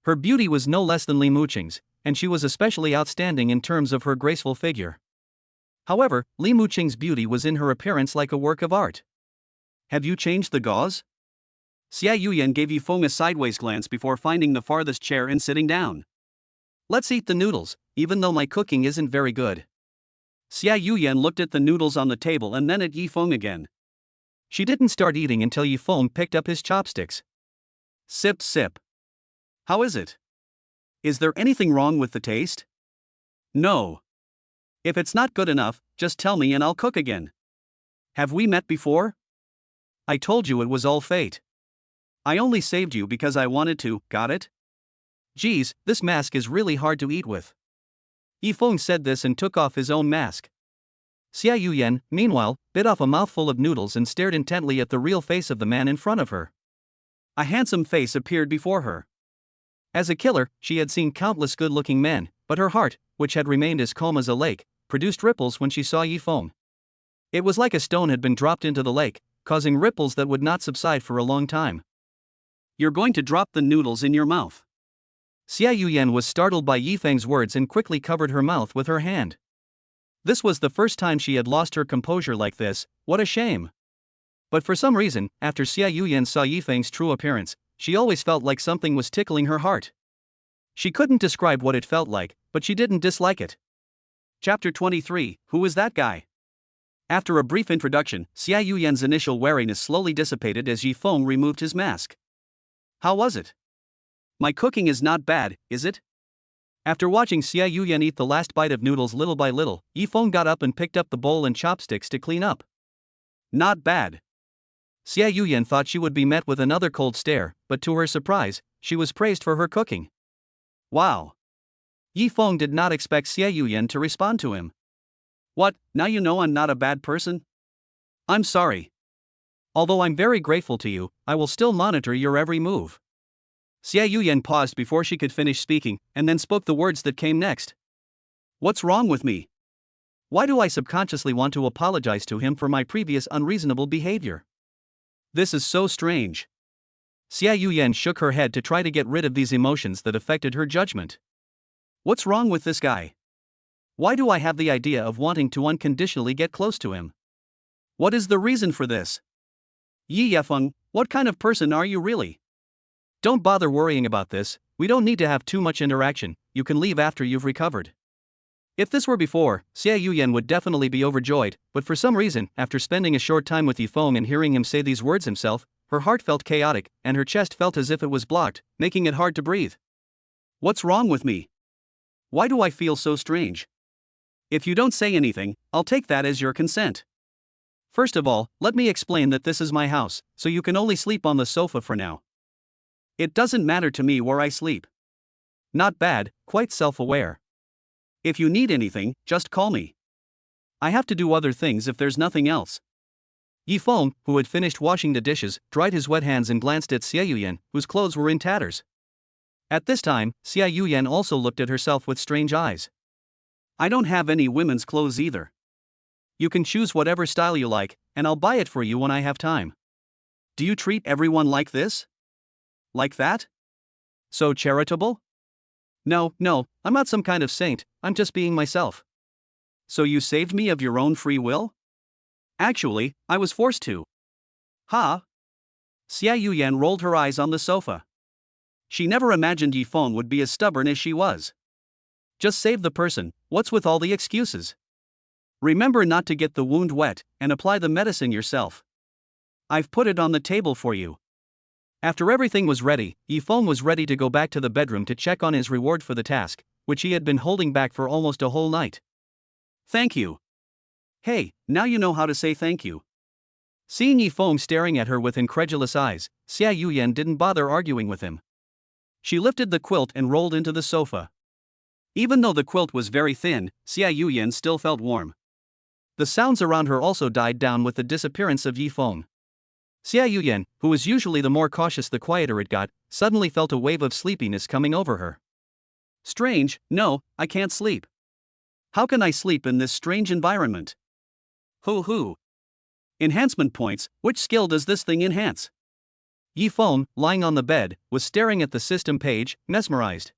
Her beauty was no less than Li Muqing's, and she was especially outstanding in terms of her graceful figure. However, Li Muqing's beauty was in her appearance like a work of art. Have you changed the gauze? Xia Yuyan gave Yi Feng a sideways glance before finding the farthest chair and sitting down. Let's eat the noodles, even though my cooking isn't very good. Xia Yuyan looked at the noodles on the table and then at Yi Feng again. She didn't start eating until Yi Feng picked up his chopsticks. Sip, sip. How is it? Is there anything wrong with the taste? No. If it's not good enough, just tell me and I'll cook again. Have we met before? I told you it was all fate. I only saved you because I wanted to, got it? Geez, this mask is really hard to eat with. Yi Feng said this and took off his own mask. Xia Yuyan, meanwhile, bit off a mouthful of noodles and stared intently at the real face of the man in front of her. A handsome face appeared before her. As a killer, she had seen countless good-looking men, but her heart, which had remained as calm as a lake, produced ripples when she saw Yi Feng. It was like a stone had been dropped into the lake, causing ripples that would not subside for a long time. You're going to drop the noodles in your mouth. Xia Yuyan was startled by Yi Feng's words and quickly covered her mouth with her hand. This was the first time she had lost her composure like this. What a shame. But for some reason, after Xia Yuyan saw Yi Feng's true appearance, she always felt like something was tickling her heart. She couldn't describe what it felt like, but she didn't dislike it. Chapter 23, Who is that guy? After a brief introduction, Xia Yuyan's initial wariness slowly dissipated as Yi Feng removed his mask. How was it? My cooking is not bad, is it? After watching Xia Yuyan eat the last bite of noodles little by little, Yi Feng got up and picked up the bowl and chopsticks to clean up. Not bad. Xia Yuyan thought she would be met with another cold stare, but to her surprise, she was praised for her cooking. Wow. Yi Feng did not expect Xia Yuyan to respond to him. What, now you know I'm not a bad person? I'm sorry. Although I'm very grateful to you, I will still monitor your every move. Xia Yuyan paused before she could finish speaking, and then spoke the words that came next. What's wrong with me? Why do I subconsciously want to apologize to him for my previous unreasonable behavior? This is so strange. Xia Yuyan shook her head to try to get rid of these emotions that affected her judgment. What's wrong with this guy? Why do I have the idea of wanting to unconditionally get close to him? What is the reason for this? Yi Yefeng, what kind of person are you really? Don't bother worrying about this, we don't need to have too much interaction, you can leave after you've recovered. If this were before, Xia Yuyan would definitely be overjoyed, but for some reason, after spending a short time with Yi Feng and hearing him say these words himself, her heart felt chaotic, and her chest felt as if it was blocked, making it hard to breathe. What's wrong with me? Why do I feel so strange? If you don't say anything, I'll take that as your consent. First of all, let me explain that this is my house, so you can only sleep on the sofa for now. It doesn't matter to me where I sleep. Not bad, quite self-aware. If you need anything, just call me. I have to do other things if there's nothing else. Yi Feng, who had finished washing the dishes, dried his wet hands and glanced at Xia Yuyan, whose clothes were in tatters. At this time, Xia Yuyan also looked at herself with strange eyes. I don't have any women's clothes either. You can choose whatever style you like, and I'll buy it for you when I have time. Do you treat everyone like this? Like that? So charitable? No, I'm not some kind of saint, I'm just being myself. So you saved me of your own free will? Actually, I was forced to. Ha! Xia Yuyan rolled her eyes on the sofa. She never imagined Yi Feng would be as stubborn as she was. Just save the person, what's with all the excuses? Remember not to get the wound wet, and apply the medicine yourself. I've put it on the table for you. After everything was ready, Yifeng was ready to go back to the bedroom to check on his reward for the task, which he had been holding back for almost a whole night. Thank you. Hey, now you know how to say thank you. Seeing Yifeng staring at her with incredulous eyes, Xia Yuyan didn't bother arguing with him. She lifted the quilt and rolled into the sofa. Even though the quilt was very thin, Xia Yuyan still felt warm. The sounds around her also died down with the disappearance of Yifeng. Xia Yuyan, who was usually the more cautious the quieter it got, suddenly felt a wave of sleepiness coming over her. Strange, no, I can't sleep. How can I sleep in this strange environment? Hoo. Enhancement points, which skill does this thing enhance? Yifeng, lying on the bed, was staring at the system page, mesmerized.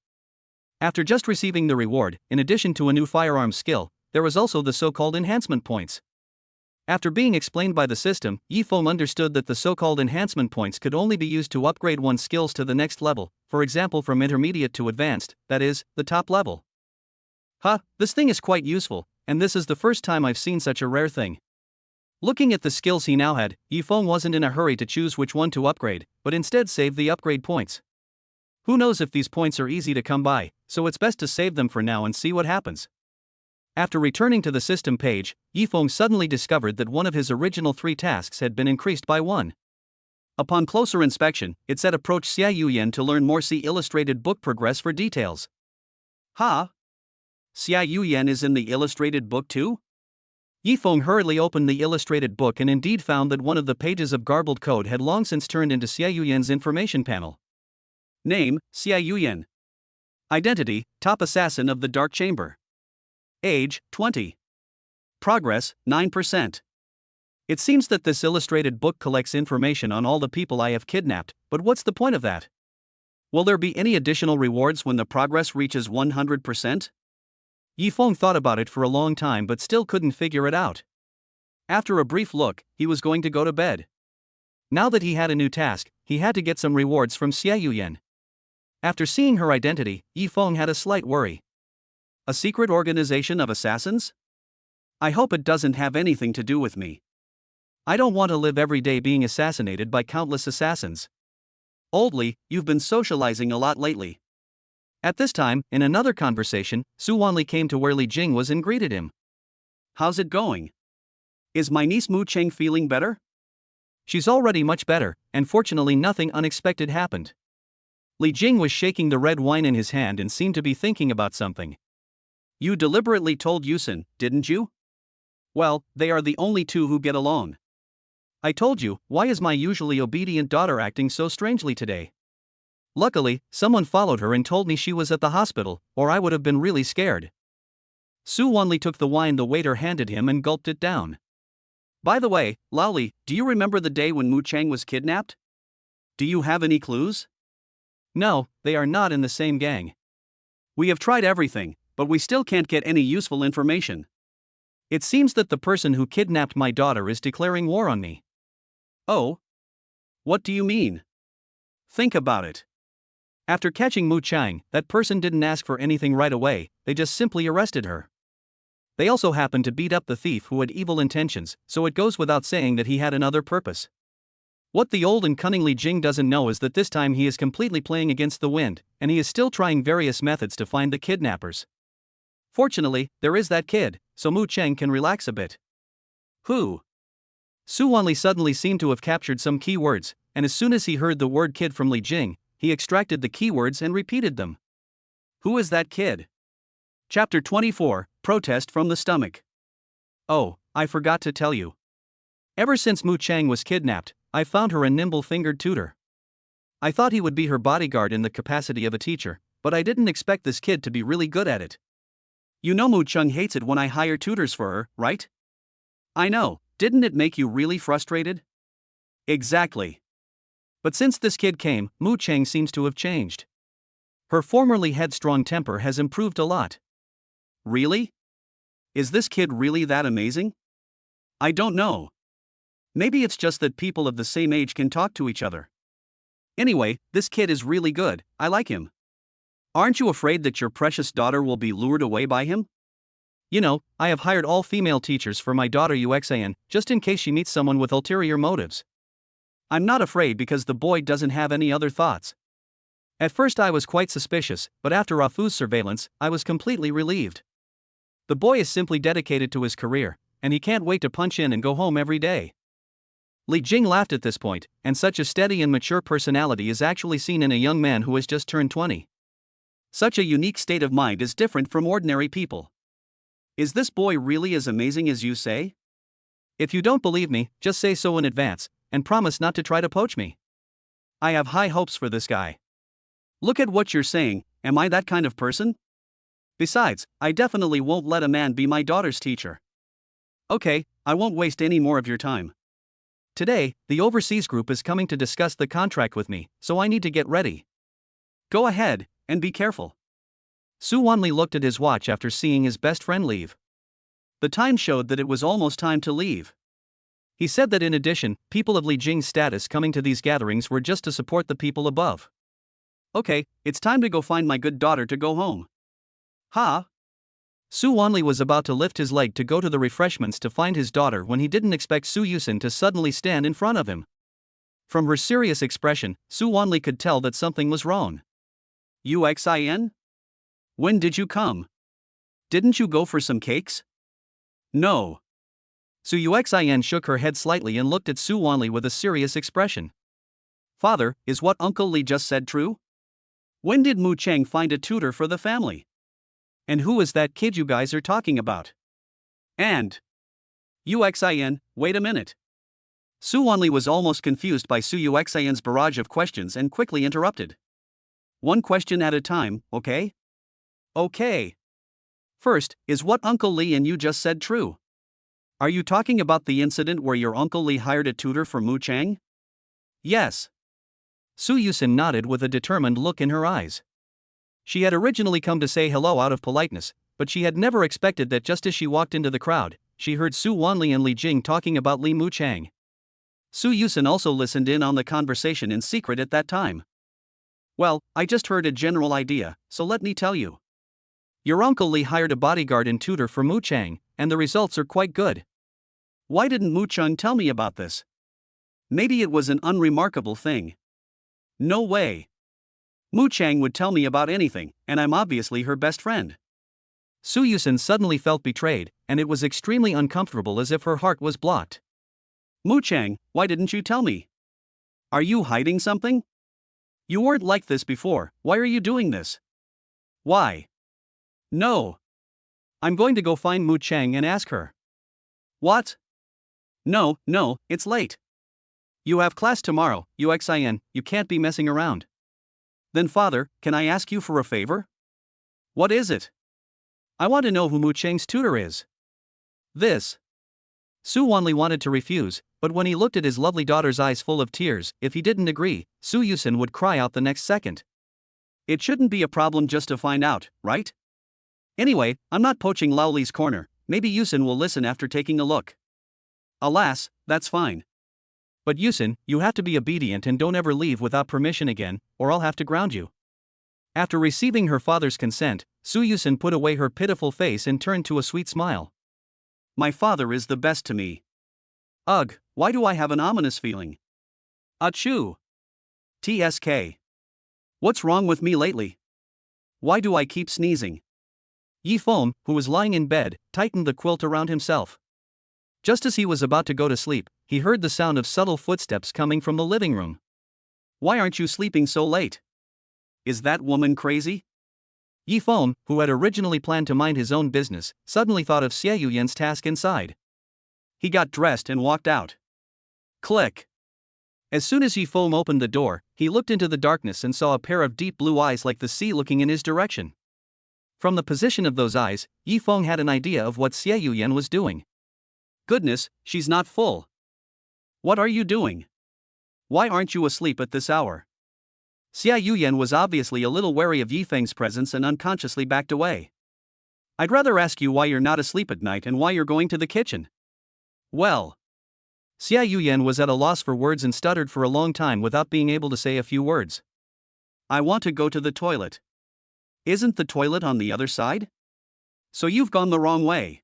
After just receiving the reward, in addition to a new firearm skill, there was also the so-called enhancement points. After being explained by the system, Yifeng understood that the so-called enhancement points could only be used to upgrade one's skills to the next level, for example from intermediate to advanced, that is, the top level. This thing is quite useful, and this is the first time I've seen such a rare thing. Looking at the skills he now had, Yifeng wasn't in a hurry to choose which one to upgrade, but instead saved the upgrade points. Who knows if these points are easy to come by, so it's best to save them for now and see what happens. After returning to the system page, Yifeng suddenly discovered that one of his original 3 tasks had been increased by 1. Upon closer inspection, it said approach Xia Yuyan to learn more, see illustrated book progress for details. Xia Yuyan is in the illustrated book too? Yifeng hurriedly opened the illustrated book and indeed found that one of the pages of garbled code had long since turned into Xia Yuyan's information panel. Name, Xia Yuyan. Identity, top assassin of the Dark Chamber. Age, 20. Progress, 9%. It seems that this illustrated book collects information on all the people I have kidnapped, but what's the point of that? Will there be any additional rewards when the progress reaches 100%? Yifeng thought about it for a long time but still couldn't figure it out. After a brief look, he was going to go to bed. Now that he had a new task, he had to get some rewards from Xia Yuyan. After seeing her identity, Yifeng had a slight worry. A secret organization of assassins? I hope it doesn't have anything to do with me. I don't want to live every day being assassinated by countless assassins. Oldly, you've been socializing a lot lately. At this time, in another conversation, Su Wanli came to where Li Jing was and greeted him. How's it going? Is my niece Mu Cheng feeling better? She's already much better, and fortunately nothing unexpected happened. Li Jing was shaking the red wine in his hand and seemed to be thinking about something. You deliberately told Yusin, didn't you? Well, they are the only two who get along. I told you, why is my usually obedient daughter acting so strangely today? Luckily, someone followed her and told me she was at the hospital, or I would have been really scared. Su Wanli took the wine the waiter handed him and gulped it down. By the way, Laoli, do you remember the day when Mu Cheng was kidnapped? Do you have any clues? No, they are not in the same gang. We have tried everything, but we still can't get any useful information. It seems that the person who kidnapped my daughter is declaring war on me. Oh? What do you mean? Think about it. After catching Mu Cheng, that person didn't ask for anything right away, they just simply arrested her. They also happened to beat up the thief who had evil intentions, so it goes without saying that he had another purpose. What the old and cunning Li Jing doesn't know is that this time he is completely playing against the wind, and he is still trying various methods to find the kidnappers. Fortunately, there is that kid, so Mu Cheng can relax a bit. Who? Su Wanli suddenly seemed to have captured some key words, and as soon as he heard the word kid from Li Jing, he extracted the keywords and repeated them. Who is that kid? Chapter 24, Protest from the Stomach. Oh, I forgot to tell you. Ever since Mu Cheng was kidnapped, I found her a nimble-fingered tutor. I thought he would be her bodyguard in the capacity of a teacher, but I didn't expect this kid to be really good at it. You know Mu Cheng hates it when I hire tutors for her, right? I know, didn't it make you really frustrated? Exactly. But since this kid came, Mu Cheng seems to have changed. Her formerly headstrong temper has improved a lot. Really? Is this kid really that amazing? I don't know. Maybe it's just that people of the same age can talk to each other. Anyway, this kid is really good, I like him. Aren't you afraid that your precious daughter will be lured away by him? You know, I have hired all female teachers for my daughter UXAN, just in case she meets someone with ulterior motives. I'm not afraid because the boy doesn't have any other thoughts. At first I was quite suspicious, but after Rafu's surveillance, I was completely relieved. The boy is simply dedicated to his career, and he can't wait to punch in and go home every day. Li Jing laughed at this point, and such a steady and mature personality is actually seen in a young man who has just turned 20. Such a unique state of mind is different from ordinary people. Is this boy really as amazing as you say? If you don't believe me, just say so in advance, and promise not to try to poach me. I have high hopes for this guy. Look at what you're saying, am I that kind of person? Besides, I definitely won't let a man be my daughter's teacher. Okay, I won't waste any more of your time. Today, the overseas group is coming to discuss the contract with me, so I need to get ready. Go ahead, and be careful. Su Wanli looked at his watch after seeing his best friend leave. The time showed that it was almost time to leave. He said that in addition, people of Li Jing's status coming to these gatherings were just to support the people above. Okay, it's time to go find my good daughter to go home. Ha! Su Wanli was about to lift his leg to go to the refreshments to find his daughter when he didn't expect Su Yusin to suddenly stand in front of him. From her serious expression, Su Wanli could tell that something was wrong. UXIN? When did you come? Didn't you go for some cakes? No. Su Yuxin shook her head slightly and looked at Su Wanli with a serious expression. Father, is what Uncle Li just said true? When did Mu Cheng find a tutor for the family? And who is that kid you guys are talking about? And UXIN, wait a minute. Su Wanli was almost confused by Su Yuxin's barrage of questions and quickly interrupted. One question at a time, okay? Okay. First, is what Uncle Li and you just said true? Are you talking about the incident where your Uncle Li hired a tutor for Mu Cheng? Yes. Su Yusin nodded with a determined look in her eyes. She had originally come to say hello out of politeness, but she had never expected that just as she walked into the crowd, she heard Su Wanli and Li Jing talking about Li Mu Cheng. Su Yusin also listened in on the conversation in secret at that time. Well, I just heard a general idea, so let me tell you. Your Uncle Li hired a bodyguard and tutor for Mu Cheng, and the results are quite good. Why didn't Mu Cheng tell me about this? Maybe it was an unremarkable thing. No way. Mu Cheng would tell me about anything, and I'm obviously her best friend. Su Yusin suddenly felt betrayed, and it was extremely uncomfortable as if her heart was blocked. Mu Cheng, why didn't you tell me? Are you hiding something? You weren't like this before, why are you doing this? Why? No. I'm going to go find Mu Cheng and ask her. What? No, it's late. You have class tomorrow, UXIN, you can't be messing around. Then father, can I ask you for a favor? What is it? I want to know who Mu Cheng's tutor is. This. Su Wanli wanted to refuse, but when he looked at his lovely daughter's eyes full of tears, if he didn't agree, Su Yusin would cry out the next second. It shouldn't be a problem just to find out, right? Anyway, I'm not poaching Lao Li's corner, maybe Yusin will listen after taking a look. Alas, that's fine. But Yusin, you have to be obedient and don't ever leave without permission again, or I'll have to ground you. After receiving her father's consent, Su Yusin put away her pitiful face and turned to a sweet smile. My father is the best to me. Ugh, why do I have an ominous feeling? Achoo. TSK. What's wrong with me lately? Why do I keep sneezing? Yi Feng, who was lying in bed, tightened the quilt around himself. Just as he was about to go to sleep, he heard the sound of subtle footsteps coming from the living room. Why aren't you sleeping so late? Is that woman crazy? Yi Feng, who had originally planned to mind his own business, suddenly thought of Xie Yuyan's task inside. He got dressed and walked out. Click. As soon as Yi Feng opened the door, he looked into the darkness and saw a pair of deep blue eyes like the sea looking in his direction. From the position of those eyes, Yi Feng had an idea of what Xie Yuyan was doing. Goodness, she's not full. What are you doing? Why aren't you asleep at this hour? Xie Yuyan was obviously a little wary of Yi Feng's presence and unconsciously backed away. I'd rather ask you why you're not asleep at night and why you're going to the kitchen. Well. Xie Yuyan was at a loss for words and stuttered for a long time without being able to say a few words. I want to go to the toilet. Isn't the toilet on the other side? So you've gone the wrong way.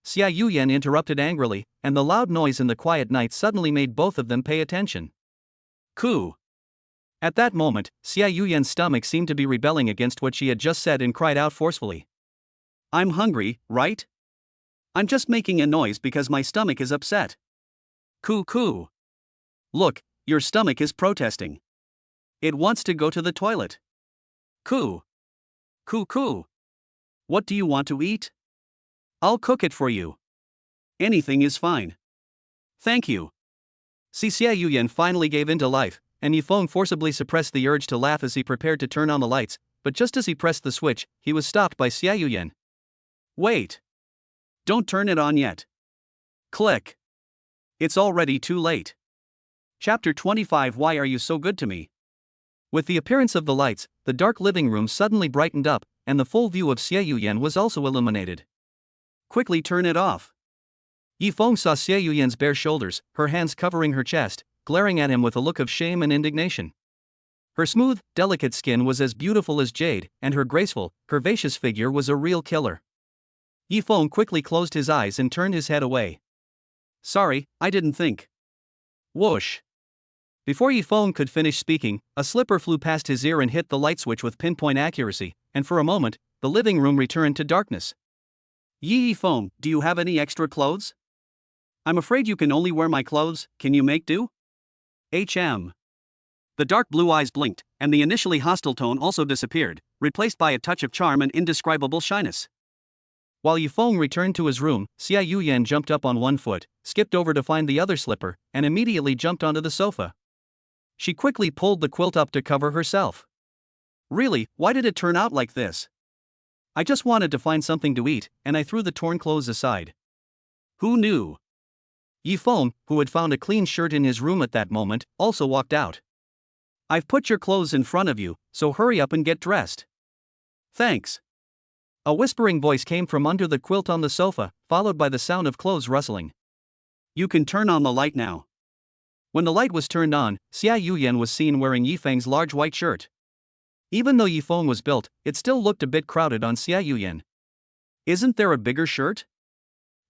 Xia Yuyan interrupted angrily, and the loud noise in the quiet night suddenly made both of them pay attention. Coo. At that moment, Xia Yuyan's stomach seemed to be rebelling against what she had just said and cried out forcefully. I'm hungry, right? I'm just making a noise because my stomach is upset. Coo coo. Look, your stomach is protesting. It wants to go to the toilet. Coo. Coo coo. What do you want to eat? I'll cook it for you. Anything is fine. Thank you. Xia Yuyan finally gave in to life, and Yifeng forcibly suppressed the urge to laugh as he prepared to turn on the lights, but just as he pressed the switch, he was stopped by Xia Yuyan. Wait. Don't turn it on yet. Click. It's already too late. Chapter 25. Why are you so good to me? With the appearance of the lights, the dark living room suddenly brightened up, and the full view of Xia Yuyan was also illuminated. Quickly turn it off. Yifeng saw Xia Yuyan's bare shoulders, her hands covering her chest, glaring at him with a look of shame and indignation. Her smooth, delicate skin was as beautiful as jade, and her graceful, curvaceous figure was a real killer. Yifeng quickly closed his eyes and turned his head away. Sorry, I didn't think. Whoosh. Before Yifeng could finish speaking, a slipper flew past his ear and hit the light switch with pinpoint accuracy, and for a moment, the living room returned to darkness. Yifeng, do you have any extra clothes? I'm afraid you can only wear my clothes. Can you make do? HM. The dark blue eyes blinked, and the initially hostile tone also disappeared, replaced by a touch of charm and indescribable shyness. While Yifeng returned to his room, Xia Yuyan jumped up on one foot, skipped over to find the other slipper, and immediately jumped onto the sofa. She quickly pulled the quilt up to cover herself. Really, why did it turn out like this? I just wanted to find something to eat, and I threw the torn clothes aside. Who knew? Yifeng, who had found a clean shirt in his room at that moment, also walked out. I've put your clothes in front of you, so hurry up and get dressed. Thanks. A whispering voice came from under the quilt on the sofa, followed by the sound of clothes rustling. You can turn on the light now. When the light was turned on, Xia Yuyan was seen wearing Yifeng's large white shirt. Even though Yifeng was built, it still looked a bit crowded on Xia Yuyan. Isn't there a bigger shirt?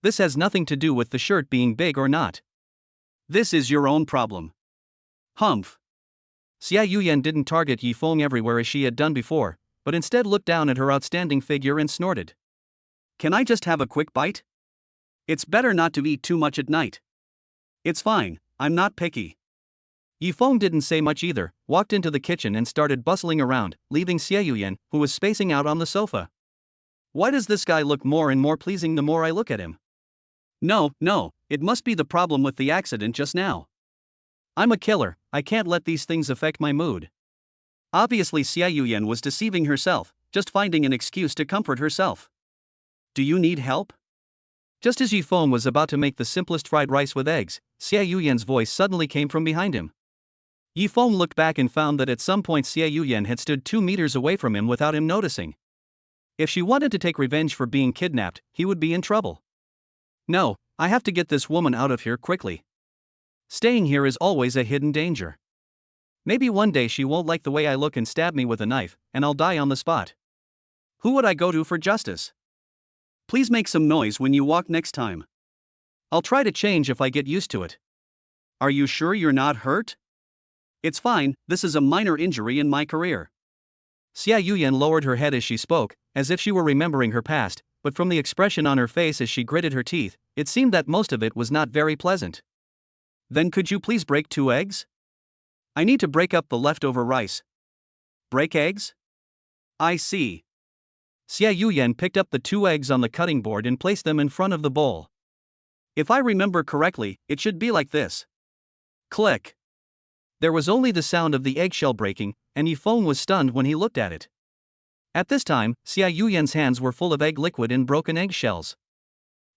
This has nothing to do with the shirt being big or not. This is your own problem. Humph. Xia Yuyan didn't target Yifeng everywhere as she had done before, but instead looked down at her outstanding figure and snorted. Can I just have a quick bite? It's better not to eat too much at night. It's fine, I'm not picky. Yifeng didn't say much either, walked into the kitchen and started bustling around, leaving Xia Yuyan, who was spacing out on the sofa. Why does this guy look more and more pleasing the more I look at him? No, it must be the problem with the accident just now. I'm a killer, I can't let these things affect my mood. Obviously Xia Yuyan was deceiving herself, just finding an excuse to comfort herself. Do you need help? Just as Yifeng was about to make the simplest fried rice with eggs, Xia Yuyan's voice suddenly came from behind him. Yifeng looked back and found that at some point Xia Yuyan had stood 2 meters away from him without him noticing. If she wanted to take revenge for being kidnapped, he would be in trouble. No, I have to get this woman out of here quickly. Staying here is always a hidden danger. Maybe one day she won't like the way I look and stab me with a knife, and I'll die on the spot. Who would I go to for justice? Please make some noise when you walk next time. I'll try to change if I get used to it. Are you sure you're not hurt? It's fine, this is a minor injury in my career. Xia Yuyan lowered her head as she spoke, as if she were remembering her past, but from the expression on her face as she gritted her teeth, it seemed that most of it was not very pleasant. Then could you please break 2 eggs? I need to break up the leftover rice. Break eggs? I see. Xia Yuyan picked up the 2 eggs on the cutting board and placed them in front of the bowl. If I remember correctly, it should be like this. Click. There was only the sound of the eggshell breaking, and Yifeng was stunned when he looked at it. At this time, Xia Yuyan's hands were full of egg liquid in broken eggshells.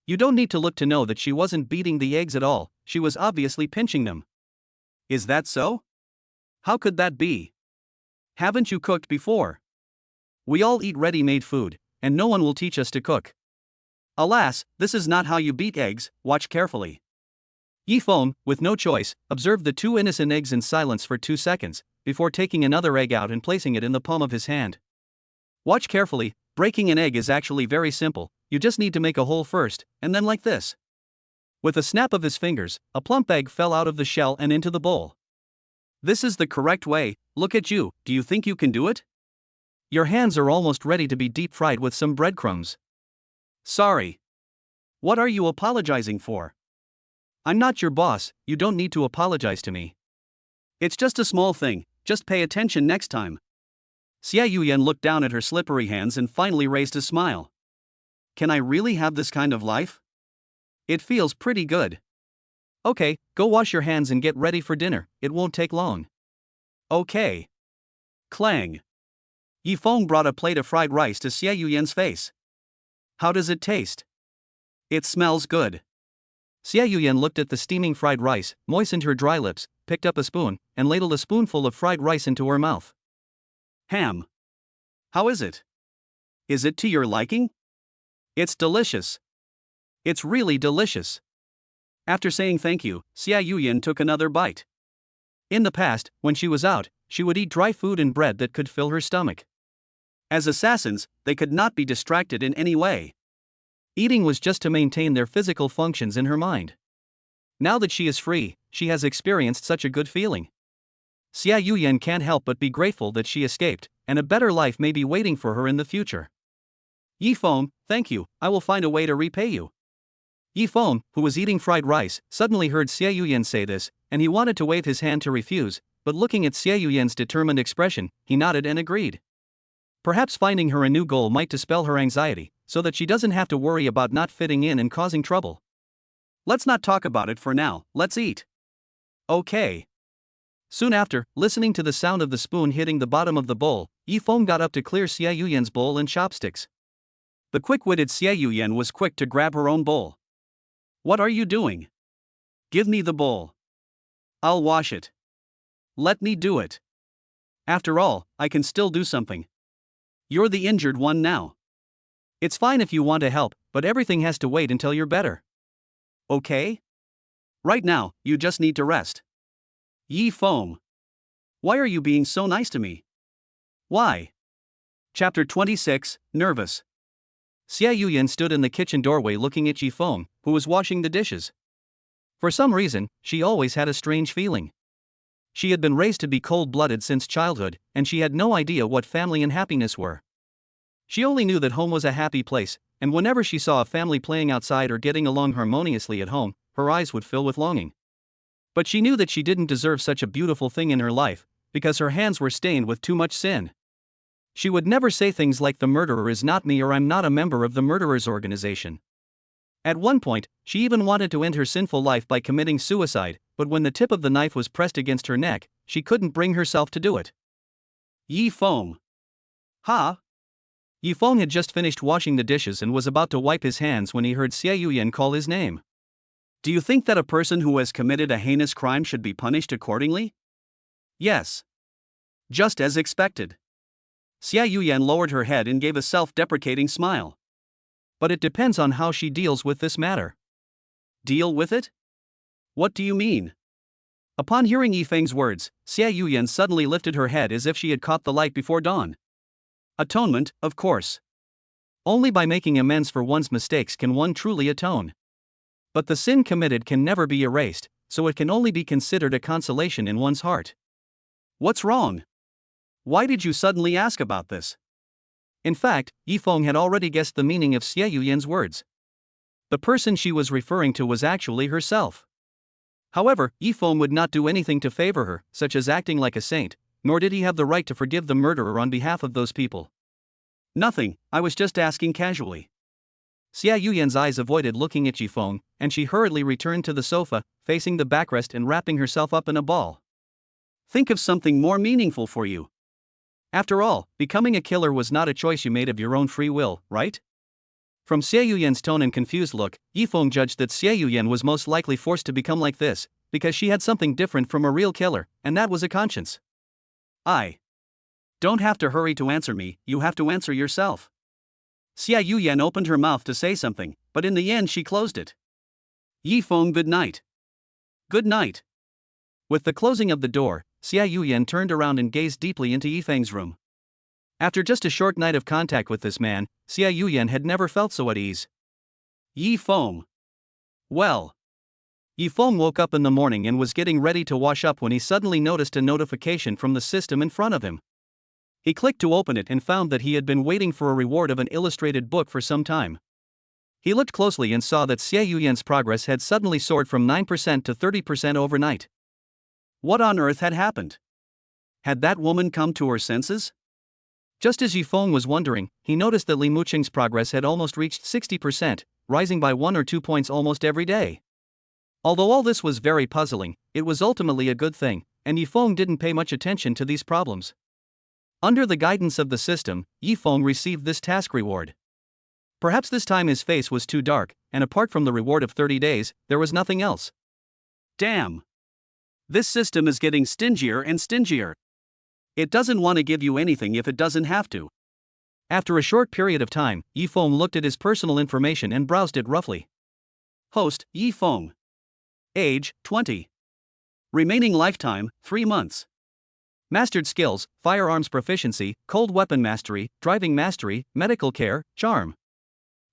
You don't need to look to know that she wasn't beating the eggs at all, she was obviously pinching them. Is that so? How could that be? Haven't you cooked before? We all eat ready-made food, and no one will teach us to cook. Alas, this is not how you beat eggs, watch carefully. Yifeng, with no choice, observed the 2 innocent eggs in silence for 2 seconds, before taking another egg out and placing it in the palm of his hand. Watch carefully, breaking an egg is actually very simple, you just need to make a hole first, and then like this. With a snap of his fingers, a plump egg fell out of the shell and into the bowl. This is the correct way, look at you, do you think you can do it? Your hands are almost ready to be deep fried with some breadcrumbs. Sorry. What are you apologizing for? I'm not your boss, you don't need to apologize to me. It's just a small thing, just pay attention next time. Xia Yuyan looked down at her slippery hands and finally raised a smile. Can I really have this kind of life? It feels pretty good. Okay, go wash your hands and get ready for dinner, it won't take long. Okay. Clang. Yifeng brought a plate of fried rice to Xia Yuyan's face. How does it taste? It smells good. Xia Yuyan looked at the steaming fried rice, moistened her dry lips, picked up a spoon, and ladled a spoonful of fried rice into her mouth. Ham. How is it? Is it to your liking? It's delicious. It's really delicious. After saying thank you, Xia Yuyan took another bite. In the past, when she was out, she would eat dry food and bread that could fill her stomach. As assassins, they could not be distracted in any way. Eating was just to maintain their physical functions in her mind. Now that she is free, she has experienced such a good feeling. Xia Yuyan can't help but be grateful that she escaped, and a better life may be waiting for her in the future. Yifeng, thank you, I will find a way to repay you. Yifeng, who was eating fried rice, suddenly heard Xia Yuyan say this, and he wanted to wave his hand to refuse, but looking at Xia Yuyan's determined expression, he nodded and agreed. Perhaps finding her a new goal might dispel her anxiety, so that she doesn't have to worry about not fitting in and causing trouble. Let's not talk about it for now, let's eat. Okay. Soon after, listening to the sound of the spoon hitting the bottom of the bowl, Yifeng got up to clear Xia Yuyan's bowl and chopsticks. The quick-witted Xia Yuyan was quick to grab her own bowl. What are you doing? Give me the bowl. I'll wash it. Let me do it. After all, I can still do something. You're the injured one now. It's fine if you want to help, but everything has to wait until you're better. Okay? Right now, you just need to rest. Yifeng. Why are you being so nice to me? Why? Chapter 26, Nervous. Xia Yuyan stood in the kitchen doorway looking at Yifeng, who was washing the dishes. For some reason, she always had a strange feeling. She had been raised to be cold-blooded since childhood, and she had no idea what family and happiness were. She only knew that home was a happy place, and whenever she saw a family playing outside or getting along harmoniously at home, her eyes would fill with longing. But she knew that she didn't deserve such a beautiful thing in her life, because her hands were stained with too much sin. She would never say things like "the murderer is not me" or "I'm not a member of the murderer's organization." At one point, she even wanted to end her sinful life by committing suicide, but when the tip of the knife was pressed against her neck, she couldn't bring herself to do it. Yifeng. Ha? Yifeng had just finished washing the dishes and was about to wipe his hands when he heard Xia Yuyan call his name. Do you think that a person who has committed a heinous crime should be punished accordingly? Yes. Just as expected. Xia Yuyan lowered her head and gave a self-deprecating smile. But it depends on how she deals with this matter. Deal with it? What do you mean? Upon hearing Yifeng's words, Xia Yuyan suddenly lifted her head as if she had caught the light before dawn. Atonement, of course. Only by making amends for one's mistakes can one truly atone. But the sin committed can never be erased, so it can only be considered a consolation in one's heart. What's wrong? Why did you suddenly ask about this? In fact, Yifeng had already guessed the meaning of Xia Yuyan's words. The person she was referring to was actually herself. However, Yifeng would not do anything to favor her, such as acting like a saint, nor did he have the right to forgive the murderer on behalf of those people. Nothing, I was just asking casually. Xia Yuyan's eyes avoided looking at Yifeng, and she hurriedly returned to the sofa, facing the backrest and wrapping herself up in a ball. Think of something more meaningful for you. After all, becoming a killer was not a choice you made of your own free will, right? From Xia Yuyan's tone and confused look, Yifeng judged that Xia Yuyan was most likely forced to become like this, because she had something different from a real killer, and that was a conscience. I don't have to hurry to answer me, you have to answer yourself. Xia Yuyan opened her mouth to say something, but in the end she closed it. Yifeng, good night. Good night. With the closing of the door, Xia Yuyan turned around and gazed deeply into Yifeng's room. After just a short night of contact with this man, Xia Yuyan had never felt so at ease. Yi Feng. Well. Yi Feng woke up in the morning and was getting ready to wash up when he suddenly noticed a notification from the system in front of him. He clicked to open it and found that he had been waiting for a reward of an illustrated book for some time. He looked closely and saw that Xia Yuyan's progress had suddenly soared from 9% to 30% overnight. What on earth had happened? Had that woman come to her senses? Just as Yi Feng was wondering, he noticed that Li Muqing's progress had almost reached 60%, rising by 1 or 2 points almost every day. Although all this was very puzzling, it was ultimately a good thing, and Yi Feng didn't pay much attention to these problems. Under the guidance of the system, Yi Feng received this task reward. Perhaps this time his face was too dark, and apart from the reward of 30 days, there was nothing else. Damn. This system is getting stingier and stingier. It doesn't want to give you anything if it doesn't have to. After a short period of time, Yi Feng looked at his personal information and browsed it roughly. Host, Yi Feng. Age, 20. Remaining lifetime, 3 months. Mastered skills, firearms proficiency, cold weapon mastery, driving mastery, medical care, charm.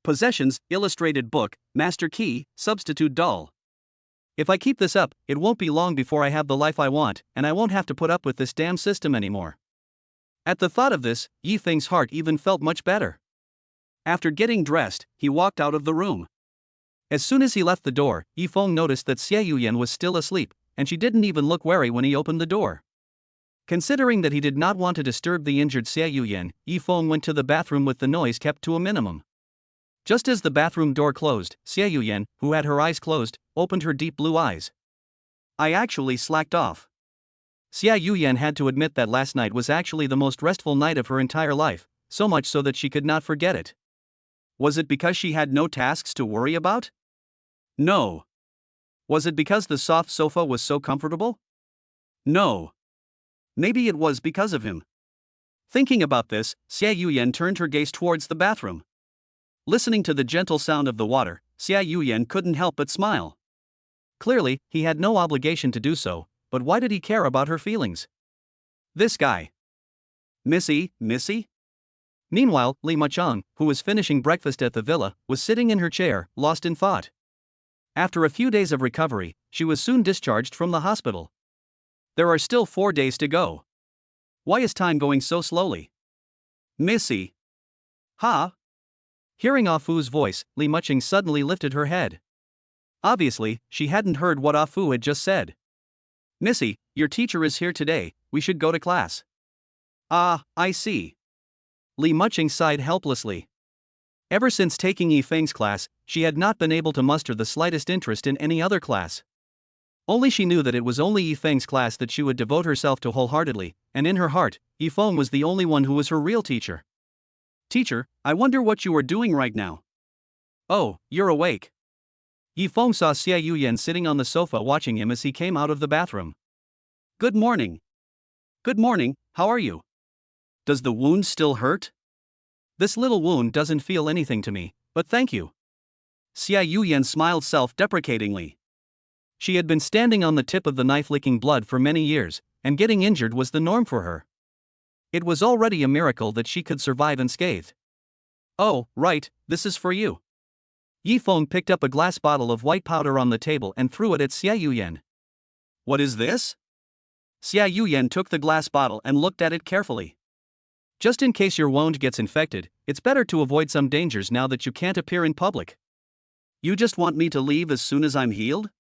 Possessions, illustrated book, master key, substitute doll. If I keep this up, it won't be long before I have the life I want, and I won't have to put up with this damn system anymore. At the thought of this, Yi Feng's heart even felt much better. After getting dressed, he walked out of the room. As soon as he left the door, Yi Feng noticed that Xia Yuyan was still asleep, and she didn't even look wary when he opened the door. Considering that he did not want to disturb the injured Xia Yuyan, Yi Feng went to the bathroom with the noise kept to a minimum. Just as the bathroom door closed, Xia Yuyan, who had her eyes closed, opened her deep blue eyes. I actually slacked off. Xia Yuyan had to admit that last night was actually the most restful night of her entire life, so much so that she could not forget it. Was it because she had no tasks to worry about? No. Was it because the soft sofa was so comfortable? No. Maybe it was because of him. Thinking about this, Xia Yuyan turned her gaze towards the bathroom. Listening to the gentle sound of the water, Xia Yuyan couldn't help but smile. Clearly, he had no obligation to do so, but why did he care about her feelings? This guy. Missy? Meanwhile, Li Muqing, who was finishing breakfast at the villa, was sitting in her chair, lost in thought. After a few days of recovery, she was soon discharged from the hospital. There are still 4 days to go. Why is time going so slowly? Missy. Ha? Hearing Ah Fu's voice, Li Muqing suddenly lifted her head. Obviously, she hadn't heard what Ah Fu had just said. Missy, your teacher is here today, we should go to class. Ah, I see. Li Muqing sighed helplessly. Ever since taking Yi Feng's class, she had not been able to muster the slightest interest in any other class. Only she knew that it was only Yi Feng's class that she would devote herself to wholeheartedly, and in her heart, Yi Feng was the only one who was her real teacher. Teacher, I wonder what you are doing right now. Oh, you're awake. Yi Feng saw Xia Yuyan sitting on the sofa watching him as he came out of the bathroom. Good morning. Good morning, how are you? Does the wound still hurt? This little wound doesn't feel anything to me, but thank you. Xia Yuyan smiled self-deprecatingly. She had been standing on the tip of the knife licking blood for many years, and getting injured was the norm for her. It was already a miracle that she could survive unscathed. Oh, right, this is for you. Yi Feng picked up a glass bottle of white powder on the table and threw it at Xia Yuyan. What is this? Xia Yuyan took the glass bottle and looked at it carefully. Just in case your wound gets infected, it's better to avoid some dangers now that you can't appear in public. You just want me to leave as soon as I'm healed?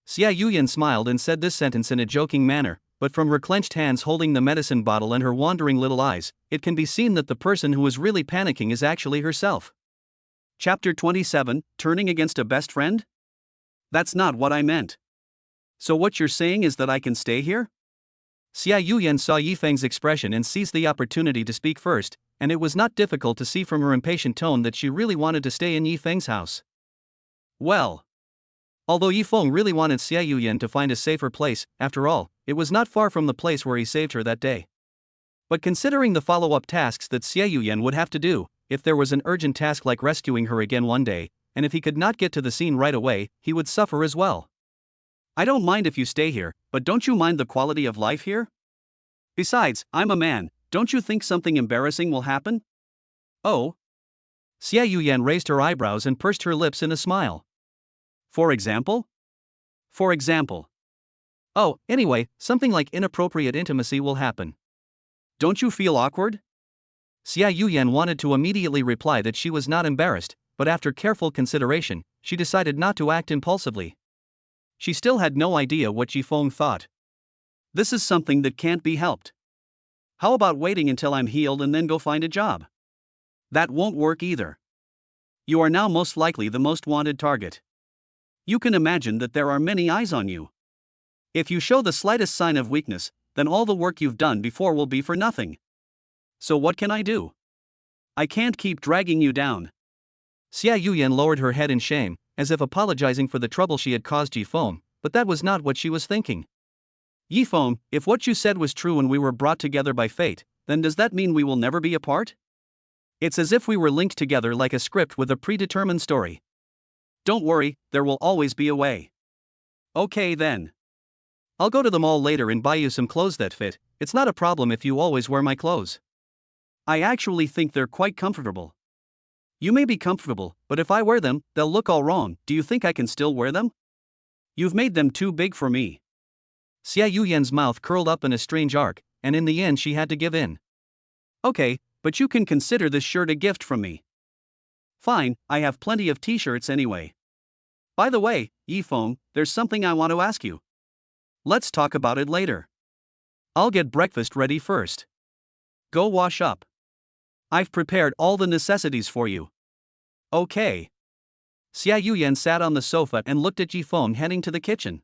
Xia Yuyan smiled and said this sentence in a joking manner, but from her clenched hands holding the medicine bottle and her wandering little eyes, it can be seen that the person who is really panicking is actually herself. Chapter 27, Turning Against a Best Friend? That's not what I meant. So what you're saying is that I can stay here? Xia Yuyan saw Yi Feng's expression and seized the opportunity to speak first, and it was not difficult to see from her impatient tone that she really wanted to stay in Yi Feng's house. Well. Although Yi Feng really wanted Xia Yuyan to find a safer place, after all, it was not far from the place where he saved her that day. But considering the follow-up tasks that Xia Yuyan would have to do, if there was an urgent task like rescuing her again one day, and if he could not get to the scene right away, he would suffer as well. I don't mind if you stay here, but don't you mind the quality of life here? Besides, I'm a man, Don't you think something embarrassing will happen? Oh, Xia Yuyan raised her eyebrows and pursed her lips in a smile. for example? For example. Oh, anyway, something like inappropriate intimacy will happen. Don't you feel awkward? Xia Yuyan wanted to immediately reply that she was not embarrassed, but after careful consideration, she decided not to act impulsively. She still had no idea what Jifeng thought. This is something that can't be helped. How about waiting until I'm healed and then go find a job? That won't work either. You are now most likely the most wanted target. You can imagine that there are many eyes on you. If you show the slightest sign of weakness, then all the work you've done before will be for nothing. So what can I do? I can't keep dragging you down. Xia Yuyan lowered her head in shame, as if apologizing for the trouble she had caused Jifeng, but that was not what she was thinking. Yifeng, if what you said was true and we were brought together by fate, then does that mean we will never be apart? It's as if we were linked together like a script with a predetermined story. Don't worry, there will always be a way. Okay then. I'll go to the mall later and buy you some clothes that fit. It's not a problem if you always wear my clothes. I actually think they're quite comfortable. You may be comfortable, but if I wear them, they'll look all wrong. Do you think I can still wear them? You've made them too big for me. Xia Yuyan's mouth curled up in a strange arc, and in the end she had to give in. Okay, but you can consider this shirt a gift from me. Fine, I have plenty of t-shirts anyway. By the way, Yifeng, there's something I want to ask you. Let's talk about it later. I'll get breakfast ready first. Go wash up. I've prepared all the necessities for you. Okay. Xia Yuyan sat on the sofa and looked at Jifeng heading to the kitchen.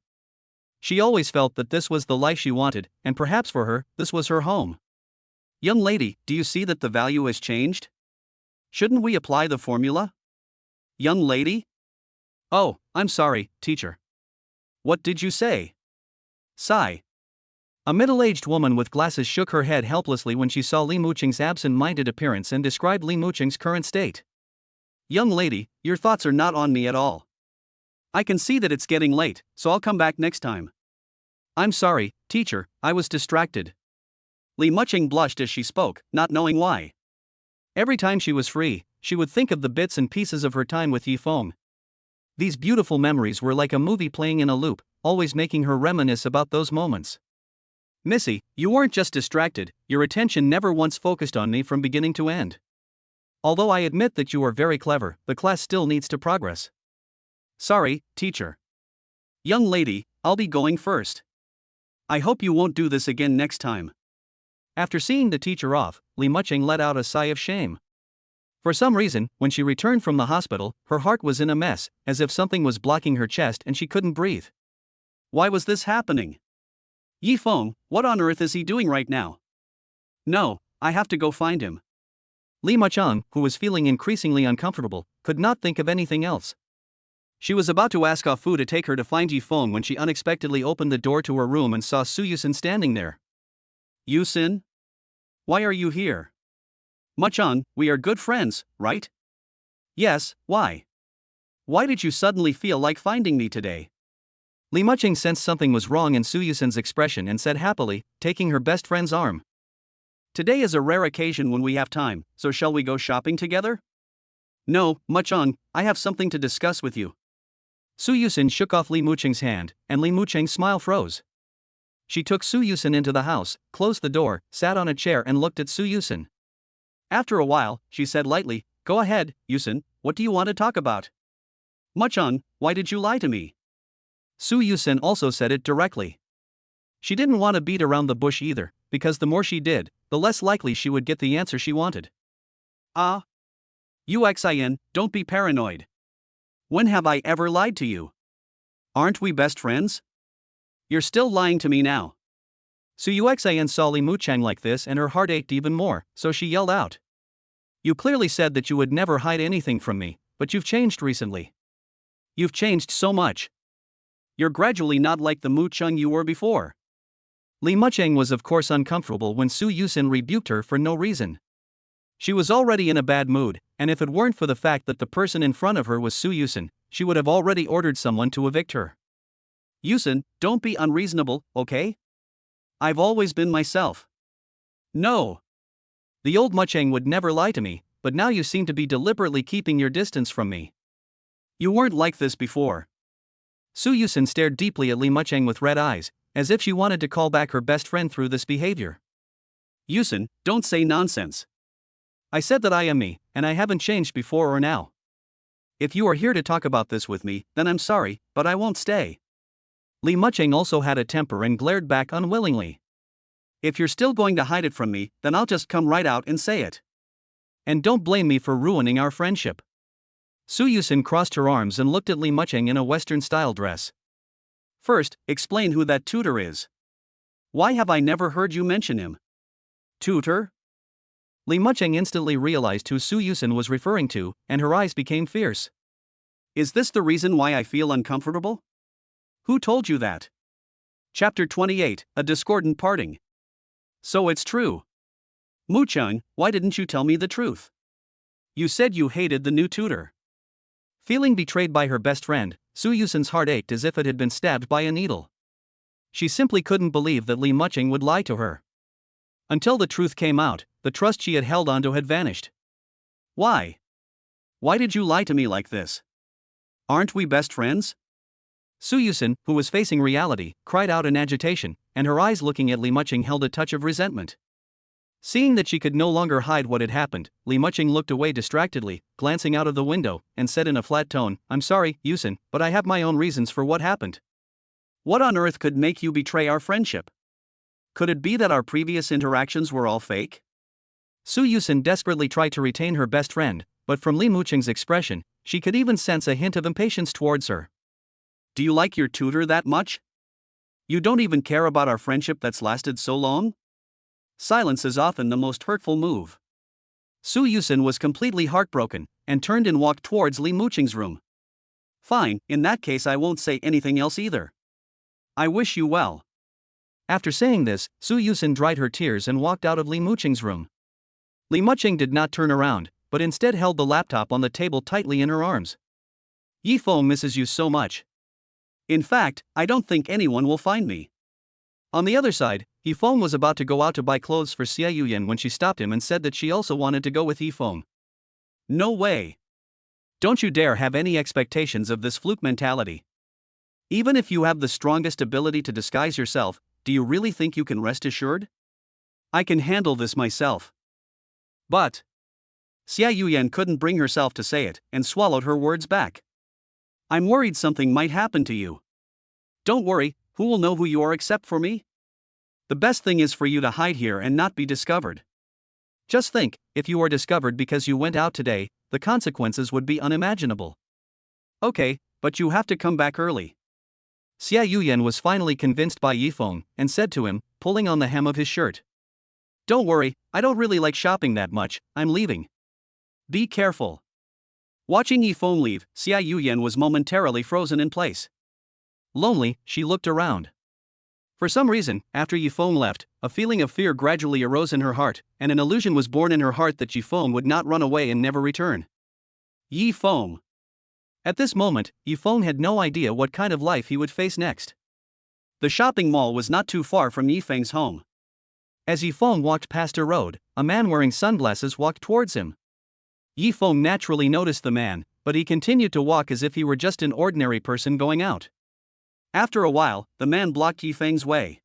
She always felt that this was the life she wanted, and perhaps for her, this was her home. Young lady, do you see that the value has changed? Shouldn't we apply the formula? Young lady? Oh, I'm sorry, teacher. What did you say? Sigh. A middle-aged woman with glasses shook her head helplessly when she saw Li Muqing's absent-minded appearance and described Li Muqing's current state. Young lady, your thoughts are not on me at all. I can see that it's getting late, so I'll come back next time. I'm sorry, teacher, I was distracted. Li Muqing blushed as she spoke, not knowing why. Every time she was free, she would think of the bits and pieces of her time with Yifeng. These beautiful memories were like a movie playing in a loop, always making her reminisce about those moments. Missy, you weren't just distracted, your attention never once focused on me from beginning to end. Although I admit that you are very clever, the class still needs to progress. Sorry, teacher. Young lady, I'll be going first. I hope you won't do this again next time. After seeing the teacher off, Li Muqing let out a sigh of shame. For some reason, when she returned from the hospital, her heart was in a mess, as if something was blocking her chest and she couldn't breathe. Why was this happening? Yifeng, what on earth is he doing right now? No, I have to go find him. Li Muqing, who was feeling increasingly uncomfortable, could not think of anything else. She was about to ask Ah Fu to take her to find Yifeng when she unexpectedly opened the door to her room and saw Su Yusin standing there. Yusin? Why are you here? Muqing, we are good friends, right? Yes, why? Why did you suddenly feel like finding me today? Li Muqing sensed something was wrong in Su Yusin's expression and said happily, taking her best friend's arm. Today is a rare occasion when we have time, so shall we go shopping together? No, Muqing, I have something to discuss with you. Su Yusin shook off Li Muqing's hand, and Li Muqing's smile froze. She took Su Yusin into the house, closed the door, sat on a chair and looked at Su Yusin. After a while, she said lightly, "Go ahead, Yusin, what do you want to talk about?" Muqing, why did you lie to me? Su Yusin also said it directly. She didn't want to beat around the bush either, because the more she did, the less likely she would get the answer she wanted. Ah. Uxin, don't be paranoid. When have I ever lied to you? Aren't we best friends? You're still lying to me now. Su Yuxian saw Li Muqing like this and her heart ached even more, so she yelled out. You clearly said that you would never hide anything from me, but you've changed recently. You've changed so much. You're gradually not like the Muqing you were before. Li Muqing was of course uncomfortable when Su Yusin rebuked her for no reason. She was already in a bad mood, and if it weren't for the fact that the person in front of her was Su Yusin, she would have already ordered someone to evict her. Yusin, don't be unreasonable, okay? I've always been myself. No. The old Mucheng would never lie to me, but now you seem to be deliberately keeping your distance from me. You weren't like this before. Su Yusin stared deeply at Li Mucheng with red eyes, as if she wanted to call back her best friend through this behavior. Yusin, don't say nonsense. I said that I am me, and I haven't changed before or now. If you are here to talk about this with me, then I'm sorry, but I won't stay. Li Mucheng also had a temper and glared back unwillingly. If you're still going to hide it from me, then I'll just come right out and say it. And don't blame me for ruining our friendship. Su Yusin crossed her arms and looked at Li Mucheng in a Western-style dress. First, explain who that tutor is. Why have I never heard you mention him? Tutor? Li Mucheng instantly realized who Su Yusin was referring to, and her eyes became fierce. Is this the reason why I feel uncomfortable? Who told you that? Chapter 28, A Discordant Parting. So it's true. Mucheng, why didn't you tell me the truth? You said you hated the new tutor. Feeling betrayed by her best friend, Su Yusin's heart ached as if it had been stabbed by a needle. She simply couldn't believe that Li Mucheng would lie to her. Until the truth came out, the trust she had held onto had vanished. Why? Why did you lie to me like this? Aren't we best friends? Su Yusin, who was facing reality, cried out in agitation, and her eyes looking at Li Mucheng held a touch of resentment. Seeing that she could no longer hide what had happened, Li Mucheng looked away distractedly, glancing out of the window, and said in a flat tone, "I'm sorry, Yusin, but I have my own reasons for what happened." What on earth could make you betray our friendship? Could it be that our previous interactions were all fake? Su Yusin desperately tried to retain her best friend, but from Li Mucheng's expression, she could even sense a hint of impatience towards her. Do you like your tutor that much? You don't even care about our friendship that's lasted so long? Silence is often the most hurtful move. Su Yusin was completely heartbroken, and turned and walked towards Li Mucheng's room. Fine, in that case I won't say anything else either. I wish you well. After saying this, Su Yusin dried her tears and walked out of Li Mucheng's room. Li Mucheng did not turn around, but instead held the laptop on the table tightly in her arms. Yifeng misses you so much. In fact, I don't think anyone will find me. On the other side, Yifeng was about to go out to buy clothes for Xia Yuyan when she stopped him and said that she also wanted to go with Yifeng. No way. Don't you dare have any expectations of this fluke mentality. Even if you have the strongest ability to disguise yourself, do you really think you can rest assured? I can handle this myself. But Xia Yuyan couldn't bring herself to say it, and swallowed her words back. I'm worried something might happen to you. Don't worry, who will know who you are except for me? The best thing is for you to hide here and not be discovered. Just think, if you are discovered because you went out today, the consequences would be unimaginable. Okay, but you have to come back early. Xia Yuyan was finally convinced by Yifeng, and said to him, pulling on the hem of his shirt. Don't worry, I don't really like shopping that much, I'm leaving. Be careful. Watching Yifeng leave, Xia Yuyan was momentarily frozen in place. Lonely, she looked around. For some reason, after Yifeng left, a feeling of fear gradually arose in her heart, and an illusion was born in her heart that Yifeng would not run away and never return. Yifeng. At this moment, Yifeng had no idea what kind of life he would face next. The shopping mall was not too far from Yifeng's home. As Yifeng walked past a road, a man wearing sunglasses walked towards him. Yifeng naturally noticed the man, but he continued to walk as if he were just an ordinary person going out. After a while, the man blocked Yifeng's way.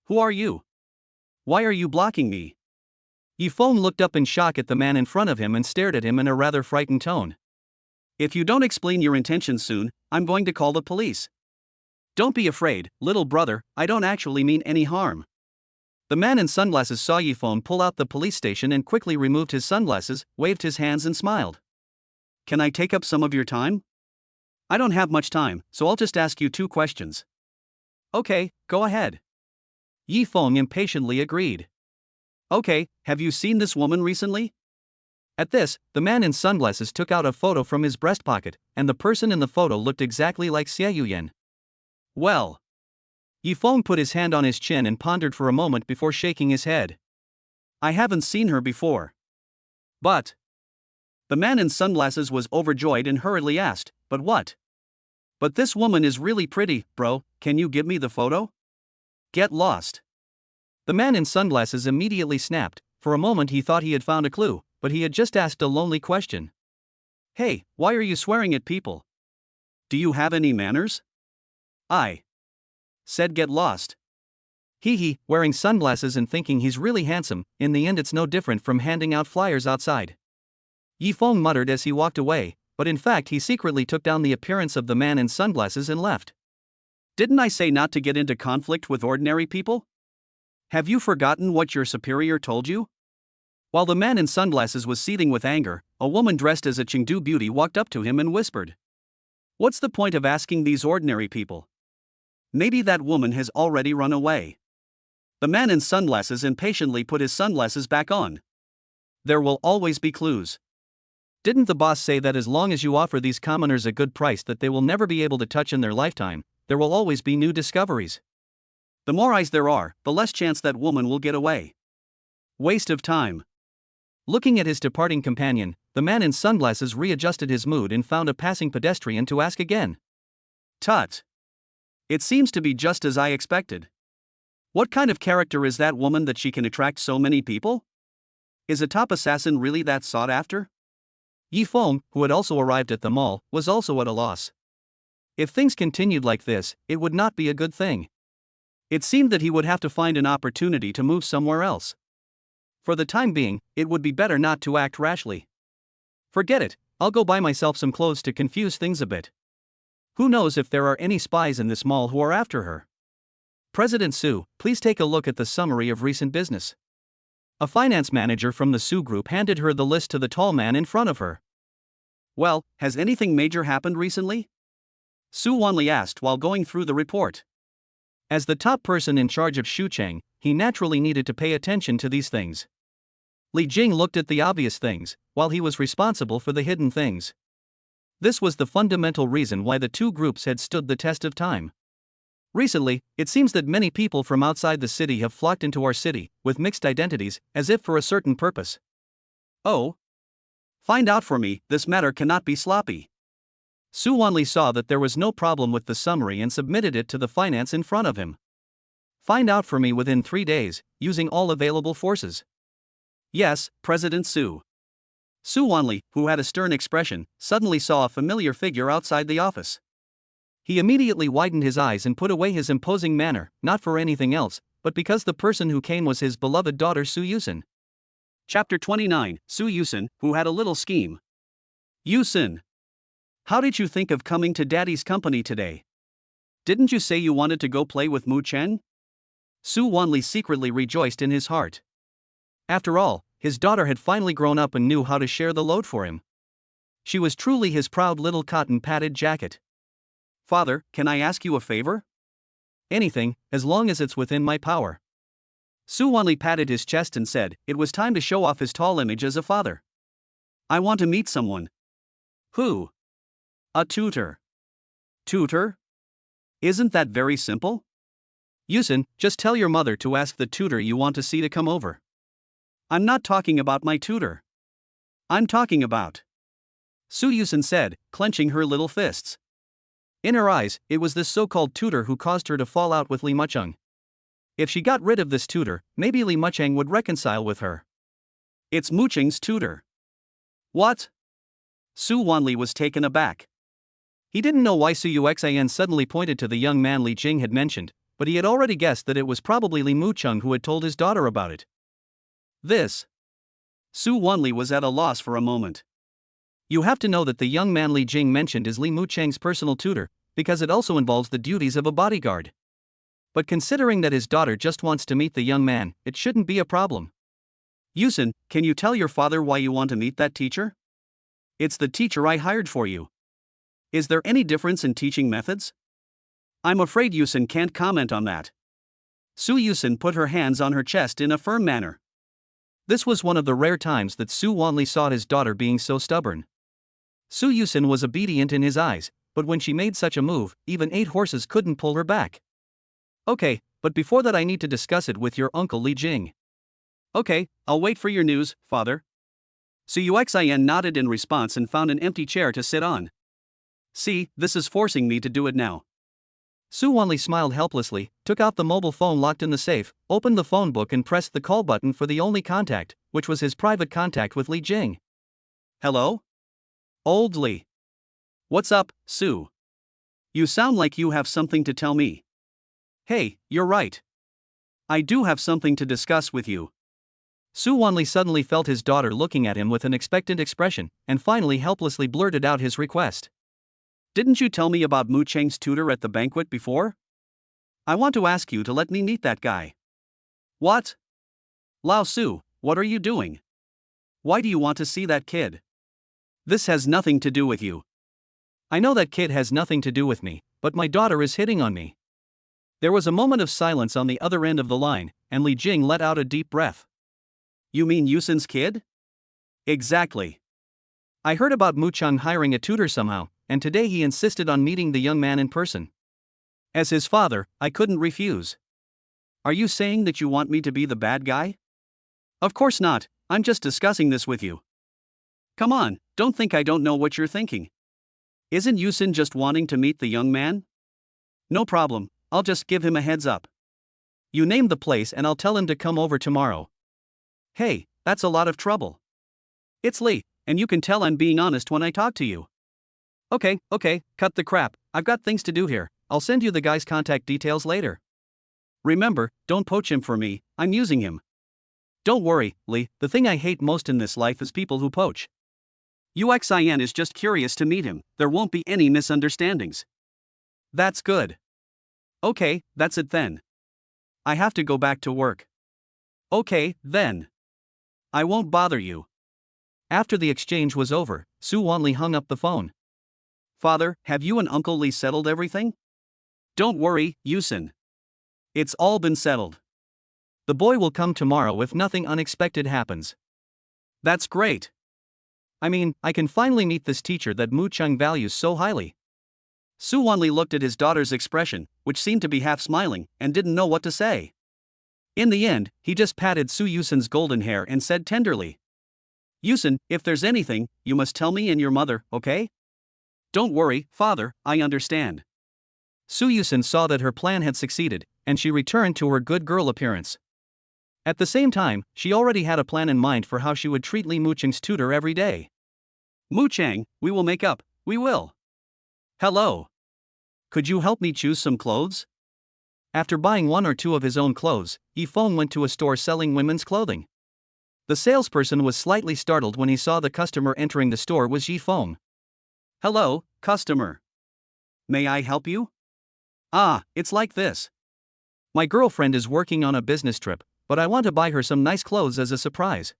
Who are you? Why are you blocking me? Yifeng looked up in shock at the man in front of him and stared at him in a rather frightened tone. If you don't explain your intentions soon, I'm going to call the police. Don't be afraid, little brother, I don't actually mean any harm. The man in sunglasses saw Yifeng pull out the police station and quickly removed his sunglasses, waved his hands and smiled. Can I take up some of your time? I don't have much time, so I'll just ask you 2 questions. Okay, go ahead. Yifeng impatiently agreed. Okay, have you seen this woman recently? At this, the man in sunglasses took out a photo from his breast pocket, and the person in the photo looked exactly like Xia Yuyan. Well. Yifeng put his hand on his chin and pondered for a moment before shaking his head. I haven't seen her before. But. The man in sunglasses was overjoyed and hurriedly asked, but what? But this woman is really pretty, bro, can you give me the photo? Get lost. The man in sunglasses immediately snapped, For a moment he thought he had found a clue, but he had just asked a lonely question. Hey, why are you swearing at people? Do you have any manners? I said get lost. He, wearing sunglasses and thinking he's really handsome, in the end it's no different from handing out flyers outside. Yi Feng muttered as he walked away, but in fact he secretly took down the appearance of the man in sunglasses and left. Didn't I say not to get into conflict with ordinary people? Have you forgotten what your superior told you? While the man in sunglasses was seething with anger, a woman dressed as a Chengdu beauty walked up to him and whispered, "What's the point of asking these ordinary people? Maybe that woman has already run away." The man in sunglasses impatiently put his sunglasses back on. There will always be clues. Didn't the boss say that as long as you offer these commoners a good price that they will never be able to touch in their lifetime, there will always be new discoveries? The more eyes there are, the less chance that woman will get away. Waste of time. Looking at his departing companion, the man in sunglasses readjusted his mood and found a passing pedestrian to ask again. Tut. It seems to be just as I expected. What kind of character is that woman that she can attract so many people? Is a top assassin really that sought after? Yi Feng, who had also arrived at the mall, was also at a loss. If things continued like this, it would not be a good thing. It seemed that he would have to find an opportunity to move somewhere else. For the time being, it would be better not to act rashly. Forget it, I'll go buy myself some clothes to confuse things a bit. Who knows if there are any spies in this mall who are after her? President Su, please take a look at the summary of recent business. A finance manager from the Su Group handed her the list to the tall man in front of her. Well, has anything major happened recently? Su Wanli asked while going through the report. As the top person in charge of Shucheng, he naturally needed to pay attention to these things. Li Jing looked at the obvious things, while he was responsible for the hidden things. This was the fundamental reason why the two groups had stood the test of time. Recently, it seems that many people from outside the city have flocked into our city, with mixed identities, as if for a certain purpose. Oh? Find out for me, this matter cannot be sloppy. Su Wanli saw that there was no problem with the summary and submitted it to the finance in front of him. Find out for me within 3 days, using all available forces. Yes, President Su. Su Wanli, who had a stern expression, suddenly saw a familiar figure outside the office. He immediately widened his eyes and put away his imposing manner, not for anything else, but because the person who came was his beloved daughter Su Yusin. Chapter 29, Su Yusin, who had a little scheme. Yusin. How did you think of coming to Daddy's company today? Didn't you say you wanted to go play with Mu Chen? Su Wanli secretly rejoiced in his heart. After all, his daughter had finally grown up and knew how to share the load for him. She was truly his proud little cotton-padded jacket. Father, can I ask you a favor? Anything, as long as it's within my power. Su Wanli patted his chest and said it was time to show off his tall image as a father. I want to meet someone. Who? A tutor. Tutor? Isn't that very simple? Yusin, just tell your mother to ask the tutor you want to see to come over. I'm not talking about my tutor. I'm talking about. Su Yusin said, clenching her little fists. In her eyes, it was this so-called tutor who caused her to fall out with Li Mucheng. If she got rid of this tutor, maybe Li Mucheng would reconcile with her. It's Mucheng's tutor. What? Su Wanli was taken aback. He didn't know why Su Yuxian suddenly pointed to the young man Li Jing had mentioned, but he had already guessed that it was probably Li Mucheng who had told his daughter about it. This. Su Wanli was at a loss for a moment. You have to know that the young man Li Jing mentioned is Li Mucheng's personal tutor, because it also involves the duties of a bodyguard. But considering that his daughter just wants to meet the young man, it shouldn't be a problem. Yusin, can you tell your father why you want to meet that teacher? It's the teacher I hired for you. Is there any difference in teaching methods? I'm afraid Yusin can't comment on that. Su Yusin put her hands on her chest in a firm manner. This was one of the rare times that Su Wanli saw his daughter being so stubborn. Su Yusin was obedient in his eyes, but when she made such a move, even 8 horses couldn't pull her back. Okay, but before that I need to discuss it with your uncle Li Jing. Okay, I'll wait for your news, father. Su Yuxian nodded in response and found an empty chair to sit on. See, this is forcing me to do it now. Su Wanli smiled helplessly, took out the mobile phone locked in the safe, opened the phone book and pressed the call button for the only contact, which was his private contact with Li Jing. Hello? Old Li. What's up, Su? You sound like you have something to tell me. Hey, you're right. I do have something to discuss with you. Su Wanli suddenly felt his daughter looking at him with an expectant expression, and finally helplessly blurted out his request. Didn't you tell me about Mu Cheng's tutor at the banquet before? I want to ask you to let me meet that guy. What? Lao Su, what are you doing? Why do you want to see that kid? This has nothing to do with you. I know that kid has nothing to do with me, but my daughter is hitting on me. There was a moment of silence on the other end of the line, and Li Jing let out a deep breath. You mean Yusin's kid? Exactly. I heard about Mu Cheng hiring a tutor somehow, and today he insisted on meeting the young man in person. As his father, I couldn't refuse. Are you saying that you want me to be the bad guy? Of course not, I'm just discussing this with you. Come on, don't think I don't know what you're thinking. Isn't Yusin just wanting to meet the young man? No problem, I'll just give him a heads up. You name the place and I'll tell him to come over tomorrow. Hey, that's a lot of trouble. It's Li, and you can tell I'm being honest when I talk to you. Okay, cut the crap, I've got things to do here, I'll send you the guy's contact details later. Remember, don't poach him for me, I'm using him. Don't worry, Li, the thing I hate most in this life is people who poach. UXIN is just curious to meet him, there won't be any misunderstandings. That's good. Okay, that's it then. I have to go back to work. Okay, then. I won't bother you. After the exchange was over, Su Wanli hung up the phone. Father, have you and Uncle Li settled everything? Don't worry, Yusin. It's all been settled. The boy will come tomorrow if nothing unexpected happens. That's great. I mean, I can finally meet this teacher that Mu Cheng values so highly. Su Wanli looked at his daughter's expression, which seemed to be half smiling, and didn't know what to say. In the end, he just patted Su Yusin's golden hair and said tenderly, Yusin, if there's anything, you must tell me and your mother, okay? Don't worry, father, I understand. Su Yusin saw that her plan had succeeded, and she returned to her good girl appearance. At the same time, she already had a plan in mind for how she would treat Li Mu Cheng's tutor every day. Mu Cheng, we will make up, we will. Hello. Could you help me choose some clothes? After buying one or two of his own clothes, Yifeng went to a store selling women's clothing. The salesperson was slightly startled when he saw the customer entering the store was Yifeng. Hello, customer. May I help you? Ah, it's like this. My girlfriend is working on a business trip, but I want to buy her some nice clothes as a surprise.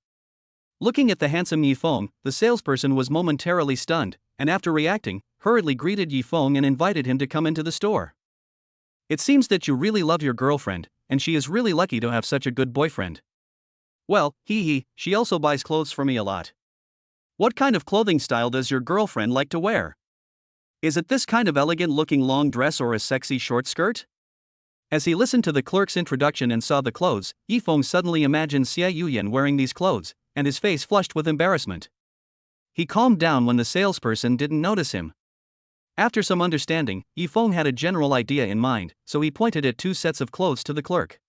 Looking at the handsome Yifeng, the salesperson was momentarily stunned, and after reacting, hurriedly greeted Yifeng and invited him to come into the store. It seems that you really love your girlfriend, and she is really lucky to have such a good boyfriend. Well, she also buys clothes for me a lot. What kind of clothing style does your girlfriend like to wear? Is it this kind of elegant-looking long dress or a sexy short skirt? As he listened to the clerk's introduction and saw the clothes, Yifeng suddenly imagined Xia Yuyan wearing these clothes, and his face flushed with embarrassment. He calmed down when the salesperson didn't notice him. After some understanding, Yifeng had a general idea in mind, so he pointed at two sets of clothes to the clerk.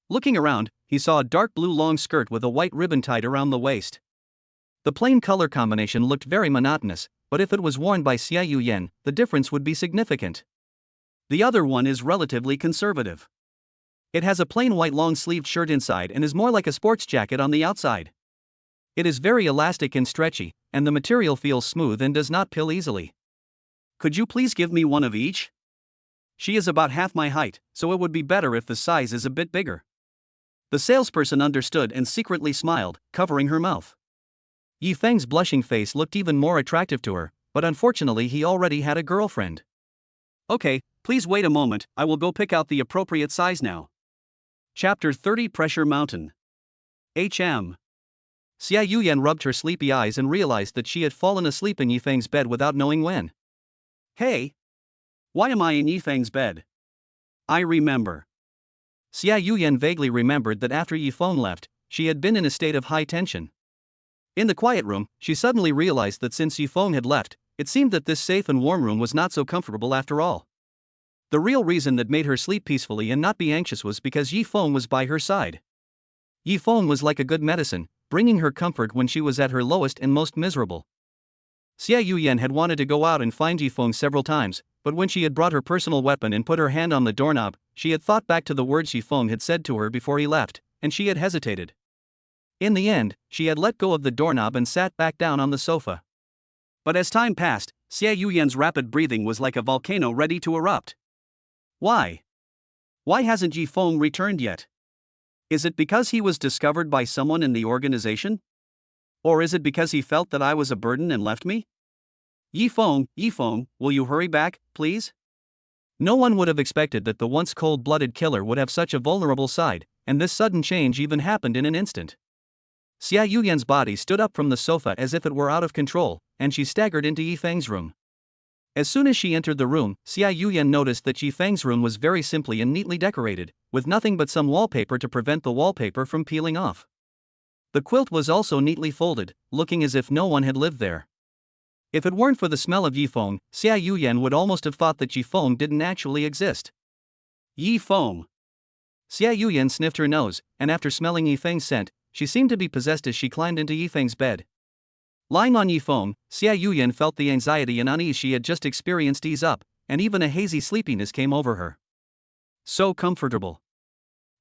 Looking around, he saw a dark blue long skirt with a white ribbon tied around the waist. The plain color combination looked very monotonous, but if it was worn by Xia Yuyan, the difference would be significant. The other one is relatively conservative. It has a plain white long-sleeved shirt inside and is more like a sports jacket on the outside. It is very elastic and stretchy, and the material feels smooth and does not pill easily. Could you please give me one of each? She is about half my height, so it would be better if the size is a bit bigger. The salesperson understood and secretly smiled, covering her mouth. Yifeng's blushing face looked even more attractive to her, but unfortunately he already had a girlfriend. Okay, please wait a moment, I will go pick out the appropriate size now. Chapter 30 Pressure Mountain. HM. Xia Yuyan rubbed her sleepy eyes and realized that she had fallen asleep in Yifeng's bed without knowing when. Hey! Why am I in Yifeng's bed? I remember. Xia Yuyan vaguely remembered that after Yifeng left, she had been in a state of high tension. In the quiet room, she suddenly realized that since Yifeng had left, it seemed that this safe and warm room was not so comfortable after all. The real reason that made her sleep peacefully and not be anxious was because Yi Feng was by her side. Yi Feng was like a good medicine, bringing her comfort when she was at her lowest and most miserable. Xia Yuyan had wanted to go out and find Yi Feng several times, but when she had brought her personal weapon and put her hand on the doorknob, she had thought back to the words Yi Feng had said to her before he left, and she had hesitated. In the end, she had let go of the doorknob and sat back down on the sofa. But as time passed, Xia Yuyan's rapid breathing was like a volcano ready to erupt. Why? Why hasn't Yi Feng returned yet? Is it because he was discovered by someone in the organization? Or is it because he felt that I was a burden and left me? Yi Feng, will you hurry back, please? No one would have expected that the once cold-blooded killer would have such a vulnerable side, and this sudden change even happened in an instant. Xia Yuyan's body stood up from the sofa as if it were out of control, and she staggered into Yi Feng's room. As soon as she entered the room, Xia Yuyan noticed that Yi Feng's room was very simply and neatly decorated, with nothing but some wallpaper to prevent the wallpaper from peeling off. The quilt was also neatly folded, looking as if no one had lived there. If it weren't for the smell of Yi Feng, Xia Yuyan would almost have thought that Yi Feng didn't actually exist. Yi Feng. Xia Yuyan sniffed her nose, and after smelling Yi Feng's scent, she seemed to be possessed as she climbed into Yi Feng's bed. Lying on Yi Feng, Xia Yuyan felt the anxiety and unease she had just experienced ease up, and even a hazy sleepiness came over her. So comfortable.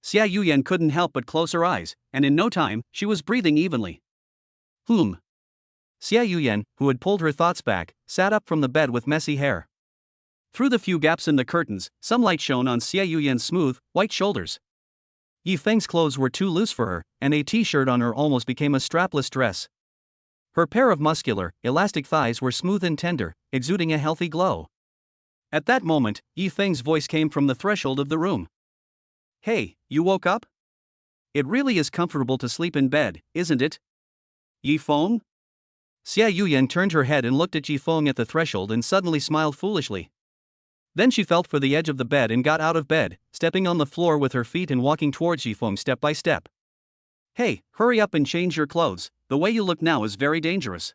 Xia Yuyan couldn't help but close her eyes, and in no time, she was breathing evenly. Xia Yuyan, who had pulled her thoughts back, sat up from the bed with messy hair. Through the few gaps in the curtains, some light shone on Xia Yuyan's smooth, white shoulders. Yi Feng's clothes were too loose for her, and a t-shirt on her almost became a strapless dress. Her pair of muscular, elastic thighs were smooth and tender, exuding a healthy glow. At that moment, Yi Feng's voice came from the threshold of the room. Hey, you woke up? It really is comfortable to sleep in bed, isn't it? Yi Feng? Xia Yuyan turned her head and looked at Yi Feng at the threshold and suddenly smiled foolishly. Then she felt for the edge of the bed and got out of bed, stepping on the floor with her feet and walking towards Yi Feng step by step. Hey, hurry up and change your clothes, the way you look now is very dangerous.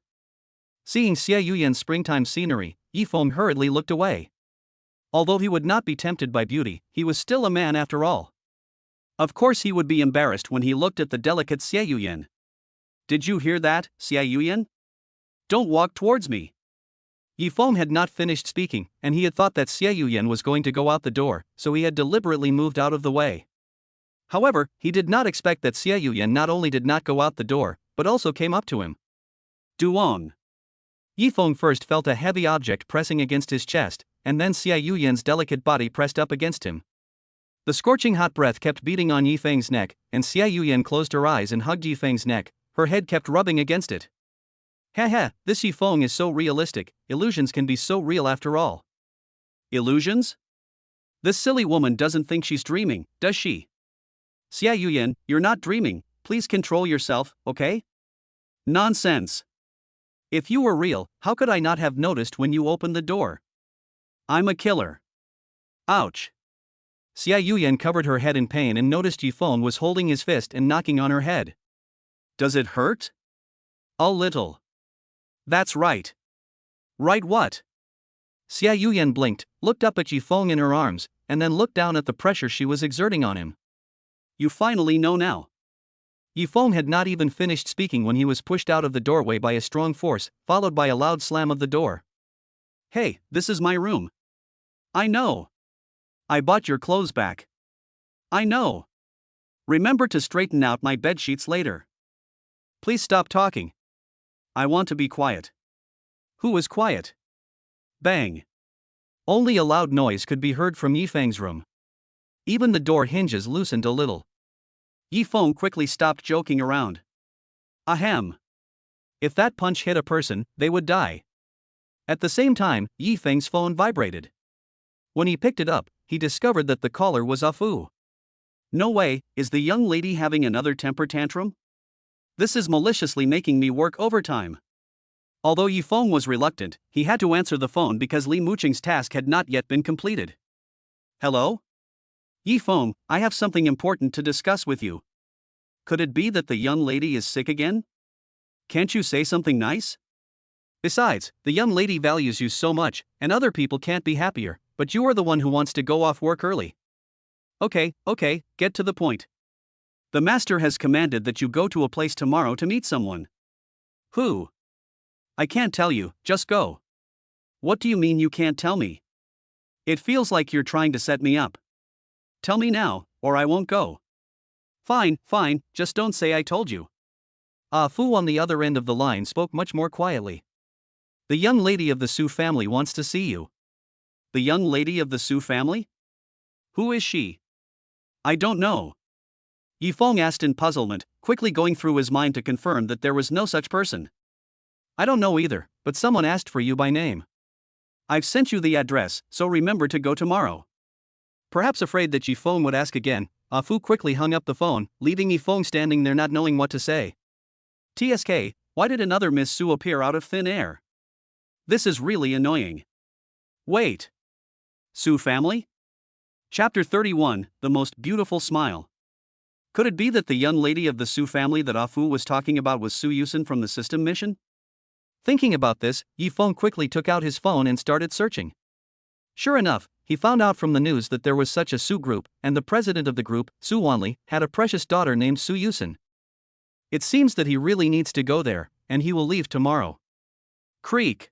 Seeing Xia Yuyan's springtime scenery, Yi Feng hurriedly looked away. Although he would not be tempted by beauty, he was still a man after all. Of course he would be embarrassed when he looked at the delicate Xia Yuyan. Did you hear that, Xia Yuyan? Don't walk towards me. Yi Feng had not finished speaking, and he had thought that Xia Yuyan was going to go out the door, so he had deliberately moved out of the way. However, he did not expect that Xia Yuyan not only did not go out the door, but also came up to him. Duong. Yi Feng first felt a heavy object pressing against his chest, and then Xia Yuyan's delicate body pressed up against him. The scorching hot breath kept beating on Yi Feng's neck, and Xia Yuyan closed her eyes and hugged Yi Feng's neck, her head kept rubbing against it. Haha, this Yi Feng is so realistic, illusions can be so real after all. Illusions? This silly woman doesn't think she's dreaming, does she? Xia Yuyan, you're not dreaming, please control yourself, okay? Nonsense. If you were real, how could I not have noticed when you opened the door? I'm a killer. Ouch. Xia Yuyan covered her head in pain and noticed Yi Feng was holding his fist and knocking on her head. Does it hurt? A little. That's right. Right what? Xia Yuyan blinked, looked up at Yi Feng in her arms, and then looked down at the pressure she was exerting on him. You finally know now. Yi Feng had not even finished speaking when he was pushed out of the doorway by a strong force, followed by a loud slam of the door. Hey, this is my room. I know. I bought your clothes back. I know. Remember to straighten out my bedsheets later. Please stop talking. I want to be quiet. Who was quiet? Bang. Only a loud noise could be heard from Yi Feng's room. Even the door hinges loosened a little. Yi Feng quickly stopped joking around. Ahem. If that punch hit a person, they would die. At the same time, Yi Feng's phone vibrated. When he picked it up, he discovered that the caller was Afu. No way, is the young lady having another temper tantrum? This is maliciously making me work overtime. Although Yi Feng was reluctant, he had to answer the phone because Li Muqing's task had not yet been completed. Hello? Yi Feng, I have something important to discuss with you. Could it be that the young lady is sick again? Can't you say something nice? Besides, the young lady values you so much, and other people can't be happier, but you are the one who wants to go off work early. Okay, get to the point. The master has commanded that you go to a place tomorrow to meet someone. Who? I can't tell you, just go. What do you mean you can't tell me? It feels like you're trying to set me up. Tell me now, or I won't go. Fine, just don't say I told you. Ah Fu on the other end of the line spoke much more quietly. The young lady of the Su family wants to see you. The young lady of the Su family? Who is she? I don't know. Yifeng asked in puzzlement, quickly going through his mind to confirm that there was no such person. I don't know either, but someone asked for you by name. I've sent you the address, so remember to go tomorrow. Perhaps afraid that Yifeng would ask again, Ah Fu quickly hung up the phone, leaving Yifeng standing there not knowing what to say. TSK, why did another Miss Su appear out of thin air? This is really annoying. Wait. Su family? Chapter 31, The Most Beautiful Smile. Could it be that the young lady of the Su family that Ah Fu was talking about was Su Yusen from the system mission? Thinking about this, Yifeng quickly took out his phone and started searching. Sure enough, he found out from the news that there was such a Su group, and the president of the group, Su Wanli, had a precious daughter named Su Yusen. It seems that he really needs to go there, and he will leave tomorrow. Creak.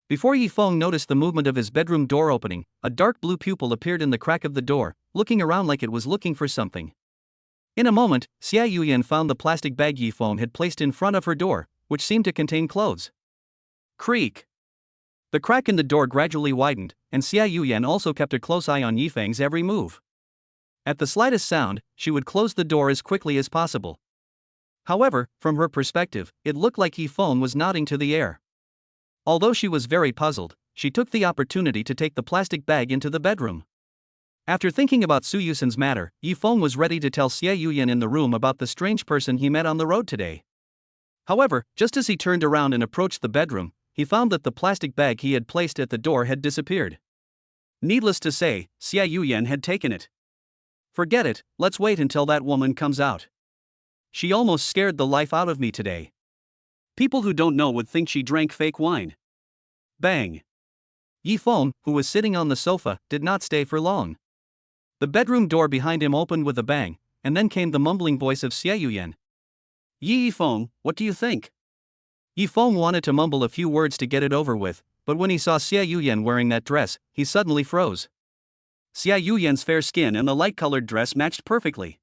Before Yifeng noticed the movement of his bedroom door opening, a dark blue pupil appeared in the crack of the door, looking around like it was looking for something. In a moment, Xia Yuyan found the plastic bag Yifeng had placed in front of her door, which seemed to contain clothes. Creak. The crack in the door gradually widened, and Xia Yuyan also kept a close eye on Yifeng's every move. At the slightest sound, she would close the door as quickly as possible. However, from her perspective, it looked like Yifeng was nodding to the air. Although she was very puzzled, she took the opportunity to take the plastic bag into the bedroom. After thinking about Su Yusen's matter, Yifeng was ready to tell Xia Yuyan in the room about the strange person he met on the road today. However, just as he turned around and approached the bedroom, he found that the plastic bag he had placed at the door had disappeared. Needless to say, Xia Yuyan had taken it. Forget it, let's wait until that woman comes out. She almost scared the life out of me today. People who don't know would think she drank fake wine. Bang. Yifeng, who was sitting on the sofa, did not stay for long. The bedroom door behind him opened with a bang, and then came the mumbling voice of Xia Yuyan. Yifeng, what do you think? Yifeng wanted to mumble a few words to get it over with, but when he saw Xia Yuyan wearing that dress, he suddenly froze. Xia Yuyan's fair skin and the light-colored dress matched perfectly.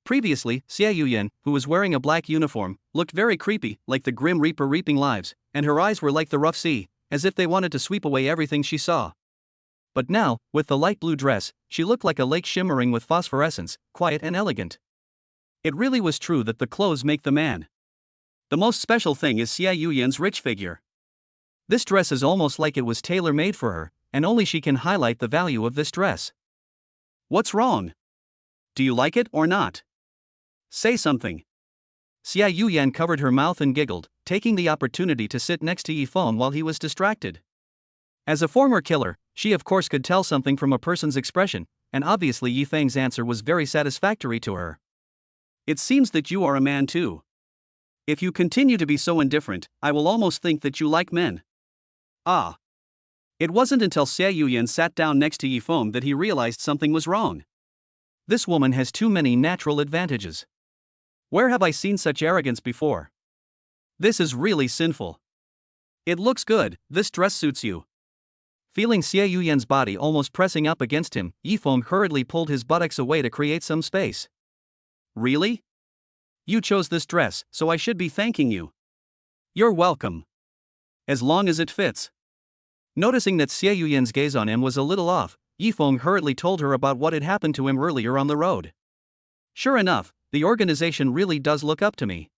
Previously, Xia Yuyan, who was wearing a black uniform, looked very creepy, like the Grim Reaper reaping lives, and her eyes were like the rough sea, as if they wanted to sweep away everything she saw. But now, with the light blue dress, she looked like a lake shimmering with phosphorescence, quiet and elegant. It really was true that the clothes make the man. The most special thing is Xia Yuyan's rich figure. This dress is almost like it was tailor-made for her, and only she can highlight the value of this dress. What's wrong? Do you like it or not? Say something. Xia Yuyan covered her mouth and giggled, taking the opportunity to sit next to Yifeng while he was distracted. As a former killer, she of course could tell something from a person's expression, and obviously Yifeng's answer was very satisfactory to her. It seems that you are a man too. If you continue to be so indifferent, I will almost think that you like men. Ah. It wasn't until Xia Yuyan sat down next to Yifeng that he realized something was wrong. This woman has too many natural advantages. Where have I seen such arrogance before? This is really sinful. It looks good, this dress suits you. Feeling Xia Yuyan's body almost pressing up against him, Yifeng hurriedly pulled his buttocks away to create some space. Really? You chose this dress, so I should be thanking you. You're welcome. As long as it fits. Noticing that Xia Yuyan's gaze on him was a little off, Yifeng hurriedly told her about what had happened to him earlier on the road. Sure enough, the organization really does look up to me.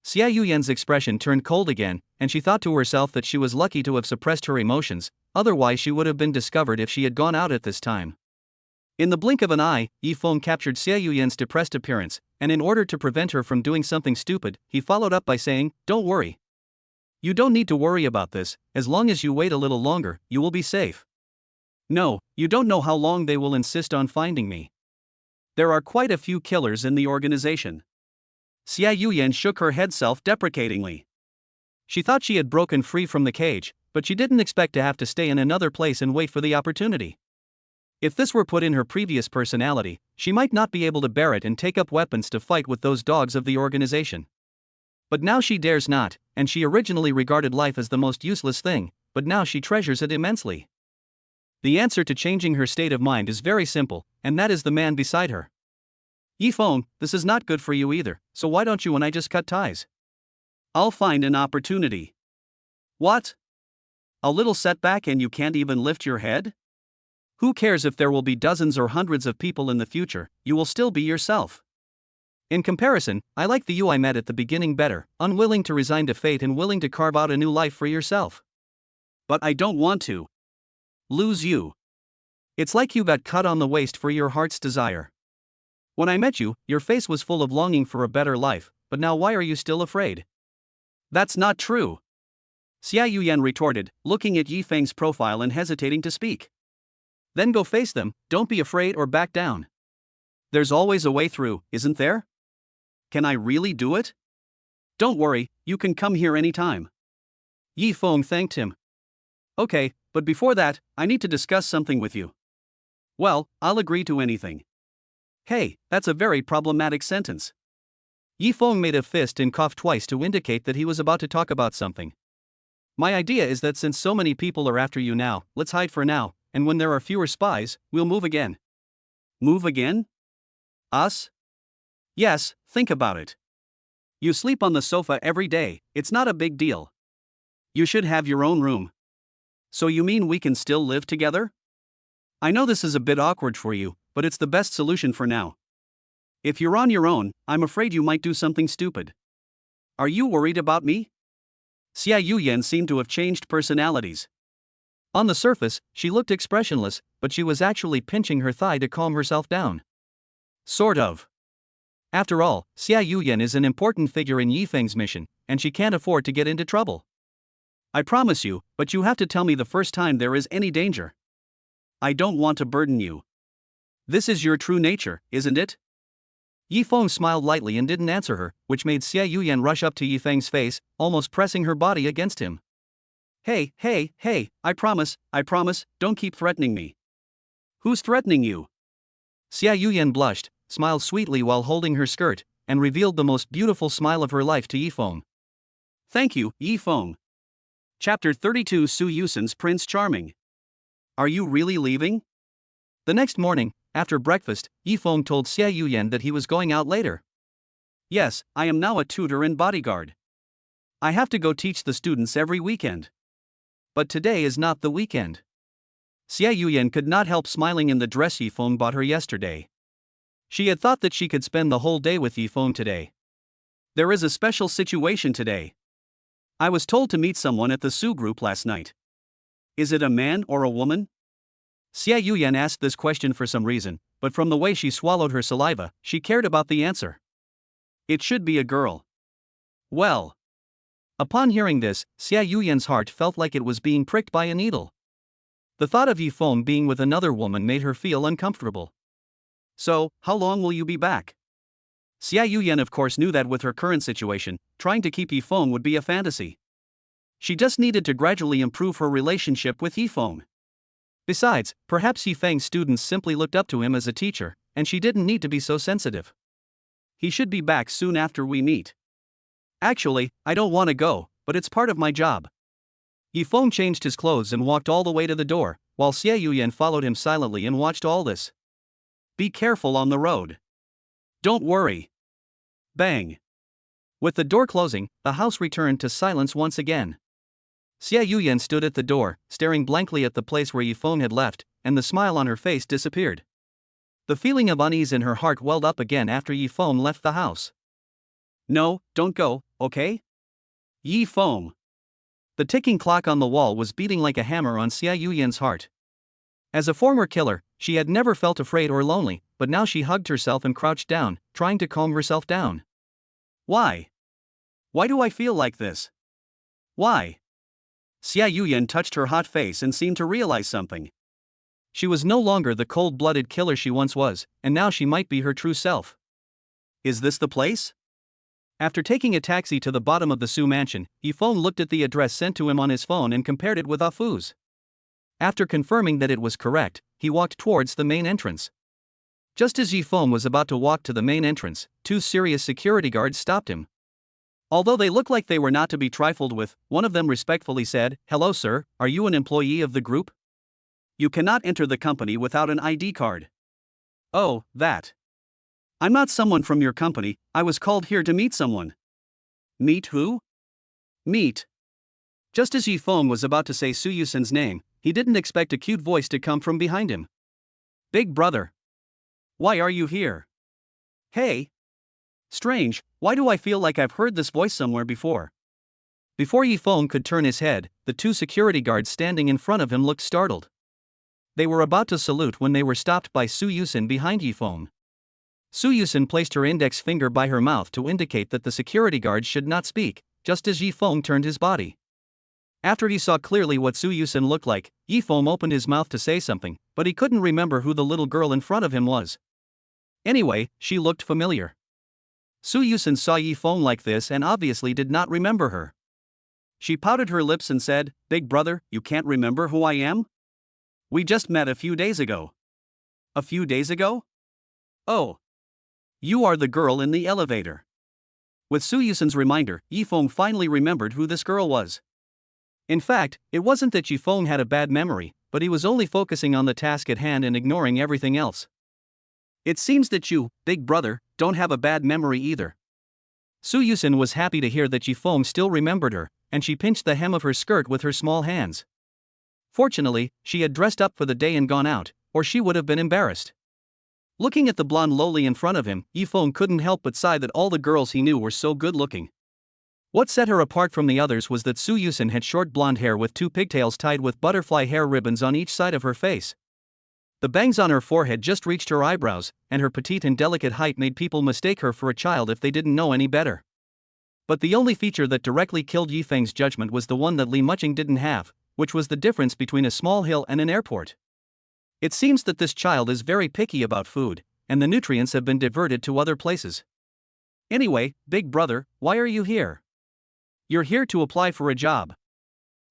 Xia Yuyan's expression turned cold again, and she thought to herself that she was lucky to have suppressed her emotions, otherwise she would have been discovered if she had gone out at this time. In the blink of an eye, Yifeng captured Xia Yuyan's depressed appearance, and in order to prevent her from doing something stupid, he followed up by saying, "Don't worry. You don't need to worry about this, as long as you wait a little longer, you will be safe. No, you don't know how long they will insist on finding me. There are quite a few killers in the organization." Xia Yuyan shook her head self-deprecatingly. She thought she had broken free from the cage, but she didn't expect to have to stay in another place and wait for the opportunity. If this were put in her previous personality, she might not be able to bear it and take up weapons to fight with those dogs of the organization. But now she dares not, and she originally regarded life as the most useless thing, but now she treasures it immensely. The answer to changing her state of mind is very simple, and that is the man beside her. Yifeng, this is not good for you either, so why don't you and I just cut ties? I'll find an opportunity. What? A little setback and you can't even lift your head? Who cares if there will be dozens or hundreds of people in the future, you will still be yourself. In comparison, I like the you I met at the beginning better, unwilling to resign to fate and willing to carve out a new life for yourself. But I don't want to lose you. It's like you got cut on the waist for your heart's desire. When I met you, your face was full of longing for a better life, but now why are you still afraid? That's not true. Xia Yuyan retorted, looking at Yifeng's profile and hesitating to speak. Then go face them, don't be afraid or back down. There's always a way through, isn't there? Can I really do it? Don't worry, you can come here anytime. Yifeng thanked him. Okay, but before that, I need to discuss something with you. Well, I'll agree to anything. Hey, that's a very problematic sentence. Yifeng made a fist and coughed twice to indicate that he was about to talk about something. My idea is that since so many people are after you now, let's hide for now, and when there are fewer spies, we'll move again. Move again? Us? Yes, think about it. You sleep on the sofa every day, it's not a big deal. You should have your own room. So you mean we can still live together? I know this is a bit awkward for you, but it's the best solution for now. If you're on your own, I'm afraid you might do something stupid. Are you worried about me? Xia Yuyan seemed to have changed personalities. On the surface, she looked expressionless, but she was actually pinching her thigh to calm herself down. Sort of. After all, Xia Yuyan is an important figure in Yifeng's mission, and she can't afford to get into trouble. I promise you, but you have to tell me the first time there is any danger. I don't want to burden you. This is your true nature, isn't it? Yifeng smiled lightly and didn't answer her, which made Xia Yuyan rush up to Yifeng's face, almost pressing her body against him. Hey, I promise, don't keep threatening me. Who's threatening you? Xia Yuyan blushed, smiled sweetly while holding her skirt, and revealed the most beautiful smile of her life to Yifeng. Thank you, Yifeng. Chapter 32 Su Yusen's Prince Charming. Are you really leaving? The next morning, after breakfast, Yifeng told Xia Yuyan that he was going out later. Yes, I am now a tutor and bodyguard. I have to go teach the students every weekend. But today is not the weekend. Xia Yuyan could not help smiling in the dress Yifeng bought her yesterday. She had thought that she could spend the whole day with Yifeng today. There is a special situation today. I was told to meet someone at the Su group last night. Is it a man or a woman? Xia Yuyan asked this question for some reason, but from the way she swallowed her saliva, she cared about the answer. It should be a girl. Well. Upon hearing this, Xia Yuyan's heart felt like it was being pricked by a needle. The thought of Yifeng being with another woman made her feel uncomfortable. So, how long will you be back? Xia Yuyan of course knew that with her current situation, trying to keep Yifeng would be a fantasy. She just needed to gradually improve her relationship with Yifeng. Besides, perhaps Yifeng's students simply looked up to him as a teacher, and she didn't need to be so sensitive. He should be back soon after we meet. Actually, I don't want to go, but it's part of my job. Yifeng changed his clothes and walked all the way to the door, while Xia Yuyan followed him silently and watched all this. Be careful on the road. Don't worry. Bang. With the door closing, the house returned to silence once again. Xia Yuyan stood at the door, staring blankly at the place where Yifeng had left, and the smile on her face disappeared. The feeling of unease in her heart welled up again after Yifeng left the house. No, don't go, okay? Yifeng. The ticking clock on the wall was beating like a hammer on Xia Yuyan's heart. As a former killer, she had never felt afraid or lonely, but now she hugged herself and crouched down, trying to calm herself down. Why? Why do I feel like this? Why? Xia Yuyan touched her hot face and seemed to realize something. She was no longer the cold-blooded killer she once was, and now she might be her true self. Is this the place? After taking a taxi to the bottom of the Su mansion, Yifeng looked at the address sent to him on his phone and compared it with Afu's. After confirming that it was correct, he walked towards the main entrance. Just as Yifeng was about to walk to the main entrance, two serious security guards stopped him. Although they looked like they were not to be trifled with, one of them respectfully said, "Hello sir, are you an employee of the group? You cannot enter the company without an ID card." "Oh, that. I'm not someone from your company, I was called here to meet someone." "Meet who?" "Meet." Just as Yifeng was about to say Su Yusen's name, he didn't expect a cute voice to come from behind him. "Big brother. Why are you here?" "Hey. Strange, why do I feel like I've heard this voice somewhere before?" Before Yifeng could turn his head, the two security guards standing in front of him looked startled. They were about to salute when they were stopped by Su Yusen behind Yifeng. Su Yusen placed her index finger by her mouth to indicate that the security guards should not speak, just as Yifeng turned his body. After he saw clearly what Su Yusen looked like, Yifeng opened his mouth to say something, but he couldn't remember who the little girl in front of him was. Anyway, she looked familiar. Su Yusen saw Yifeng like this and obviously did not remember her. She pouted her lips and said, "Big brother, you can't remember who I am? We just met a few days ago." "A few days ago? Oh. You are the girl in the elevator." With Su Yusen's reminder, Yifeng finally remembered who this girl was. In fact, it wasn't that Yifeng had a bad memory, but he was only focusing on the task at hand and ignoring everything else. "It seems that you, big brother, don't have a bad memory either." Su Yusen was happy to hear that Yifeng still remembered her, and she pinched the hem of her skirt with her small hands. Fortunately, she had dressed up for the day and gone out, or she would have been embarrassed. Looking at the blonde loli in front of him, Yifeng couldn't help but sigh that all the girls he knew were so good-looking. What set her apart from the others was that Su Yusen had short blonde hair with two pigtails tied with butterfly hair ribbons on each side of her face. The bangs on her forehead just reached her eyebrows, and her petite and delicate height made people mistake her for a child if they didn't know any better. But the only feature that directly killed Yifeng's judgment was the one that Li Muching didn't have, which was the difference between a small hill and an airport. It seems that this child is very picky about food, and the nutrients have been diverted to other places. "Anyway, big brother, why are you here?" "You're here to apply for a job."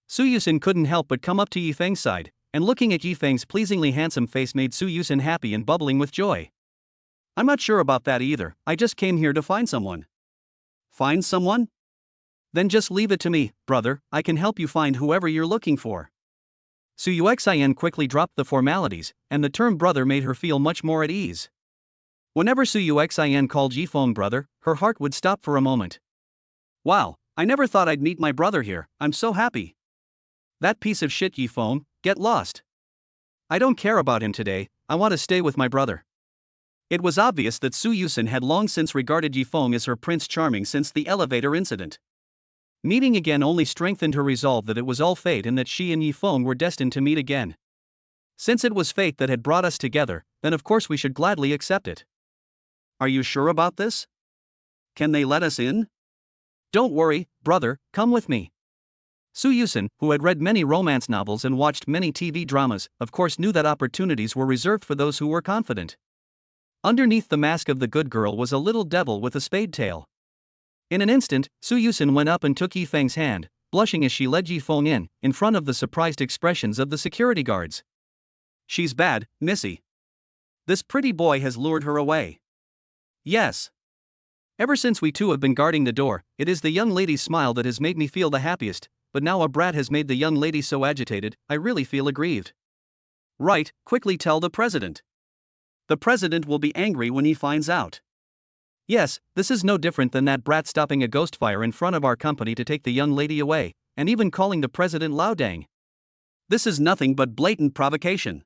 Su Yusen couldn't help but come up to Yifeng's side, and looking at Yifeng's pleasingly handsome face made Su Yusen happy and bubbling with joy. "I'm not sure about that either, I just came here to find someone." "Find someone? Then just leave it to me, brother, I can help you find whoever you're looking for." Su Yuxin quickly dropped the formalities, and the term brother made her feel much more at ease. Whenever Su Yuxin called Yifeng brother, her heart would stop for a moment. "Wow, I never thought I'd meet my brother here, I'm so happy." "That piece of shit Yifeng, get lost. I don't care about him today, I want to stay with my brother." It was obvious that Su Yusen had long since regarded Yifeng as her Prince Charming since the elevator incident. Meeting again only strengthened her resolve that it was all fate and that she and Yifeng were destined to meet again. Since it was fate that had brought us together, then of course we should gladly accept it. "Are you sure about this? Can they let us in?" "Don't worry, brother, come with me." Su Yusen, who had read many romance novels and watched many TV dramas, of course knew that opportunities were reserved for those who were confident. Underneath the mask of the good girl was a little devil with a spade tail. In an instant, Su Yusen went up and took Yifeng's hand, blushing as she led Yifeng in front of the surprised expressions of the security guards. "She's bad, missy. This pretty boy has lured her away." "Yes. Ever since we two have been guarding the door, it is the young lady's smile that has made me feel the happiest, but now a brat has made the young lady so agitated, I really feel aggrieved." "Right, quickly tell the president. The president will be angry when he finds out." "Yes, this is no different than that brat stopping a ghost fire in front of our company to take the young lady away, and even calling the president Laodang. This is nothing but blatant provocation."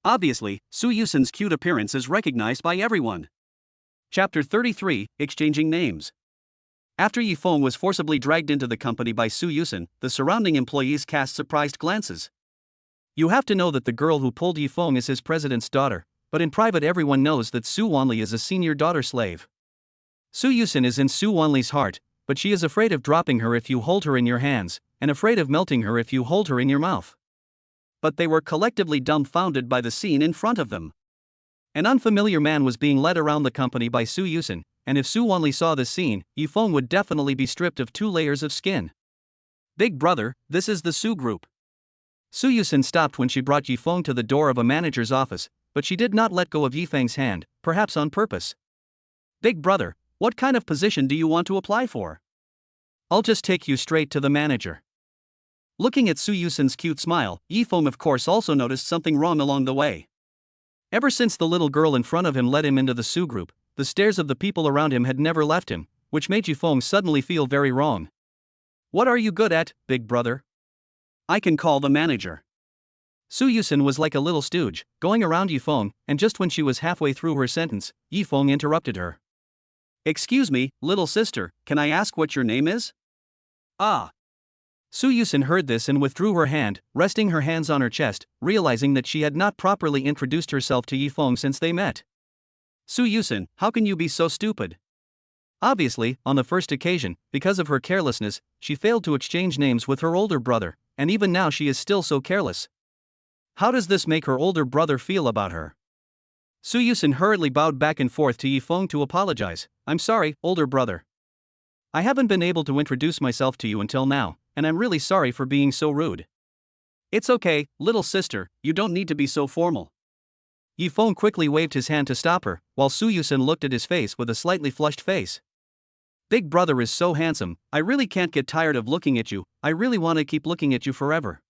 Obviously, Su Yusen's cute appearance is recognized by everyone. Chapter 33, Exchanging Names. After Yifeng was forcibly dragged into the company by Su Yusen, the surrounding employees cast surprised glances. You have to know that the girl who pulled Yifeng is his president's daughter, but in private everyone knows that Su Wanli is a senior daughter slave. Su Yusen is in Su Wanli's heart, but she is afraid of dropping her if you hold her in your hands, and afraid of melting her if you hold her in your mouth. But they were collectively dumbfounded by the scene in front of them. An unfamiliar man was being led around the company by Su Yusen, and if Su Wanli saw this scene, Yifeng would definitely be stripped of 2 layers of skin. Big brother, this is the Su group. Su Yusin stopped when she brought Yifeng to the door of a manager's office, but she did not let go of Yifeng's hand, perhaps on purpose. Big brother, what kind of position do you want to apply for? I'll just take you straight to the manager. Looking at Su Yusin's cute smile, Yifeng of course also noticed something wrong along the way. Ever since the little girl in front of him led him into the Su group, the stares of the people around him had never left him, which made Yifeng suddenly feel very wrong. What are you good at, big brother? I can call the manager. Su Yusin was like a little stooge, going around Yifeng, and just when she was halfway through her sentence, Yifeng interrupted her. Excuse me, little sister, can I ask what your name is? Ah. Su Yusin heard this and withdrew her hand, resting her hands on her chest, realizing that she had not properly introduced herself to Yifeng since they met. Su Yusin, how can you be so stupid? Obviously, on the first occasion, because of her carelessness, she failed to exchange names with her older brother, and even now she is still so careless. How does this make her older brother feel about her? Su Yusin hurriedly bowed back and forth to Yifeng to apologize. I'm sorry, older brother. I haven't been able to introduce myself to you until now, and I'm really sorry for being so rude. It's okay, little sister, you don't need to be so formal. Yifeng quickly waved his hand to stop her, while Su Yusin looked at his face with a slightly flushed face. Big brother is so handsome, I really can't get tired of looking at you, I really want to keep looking at you forever.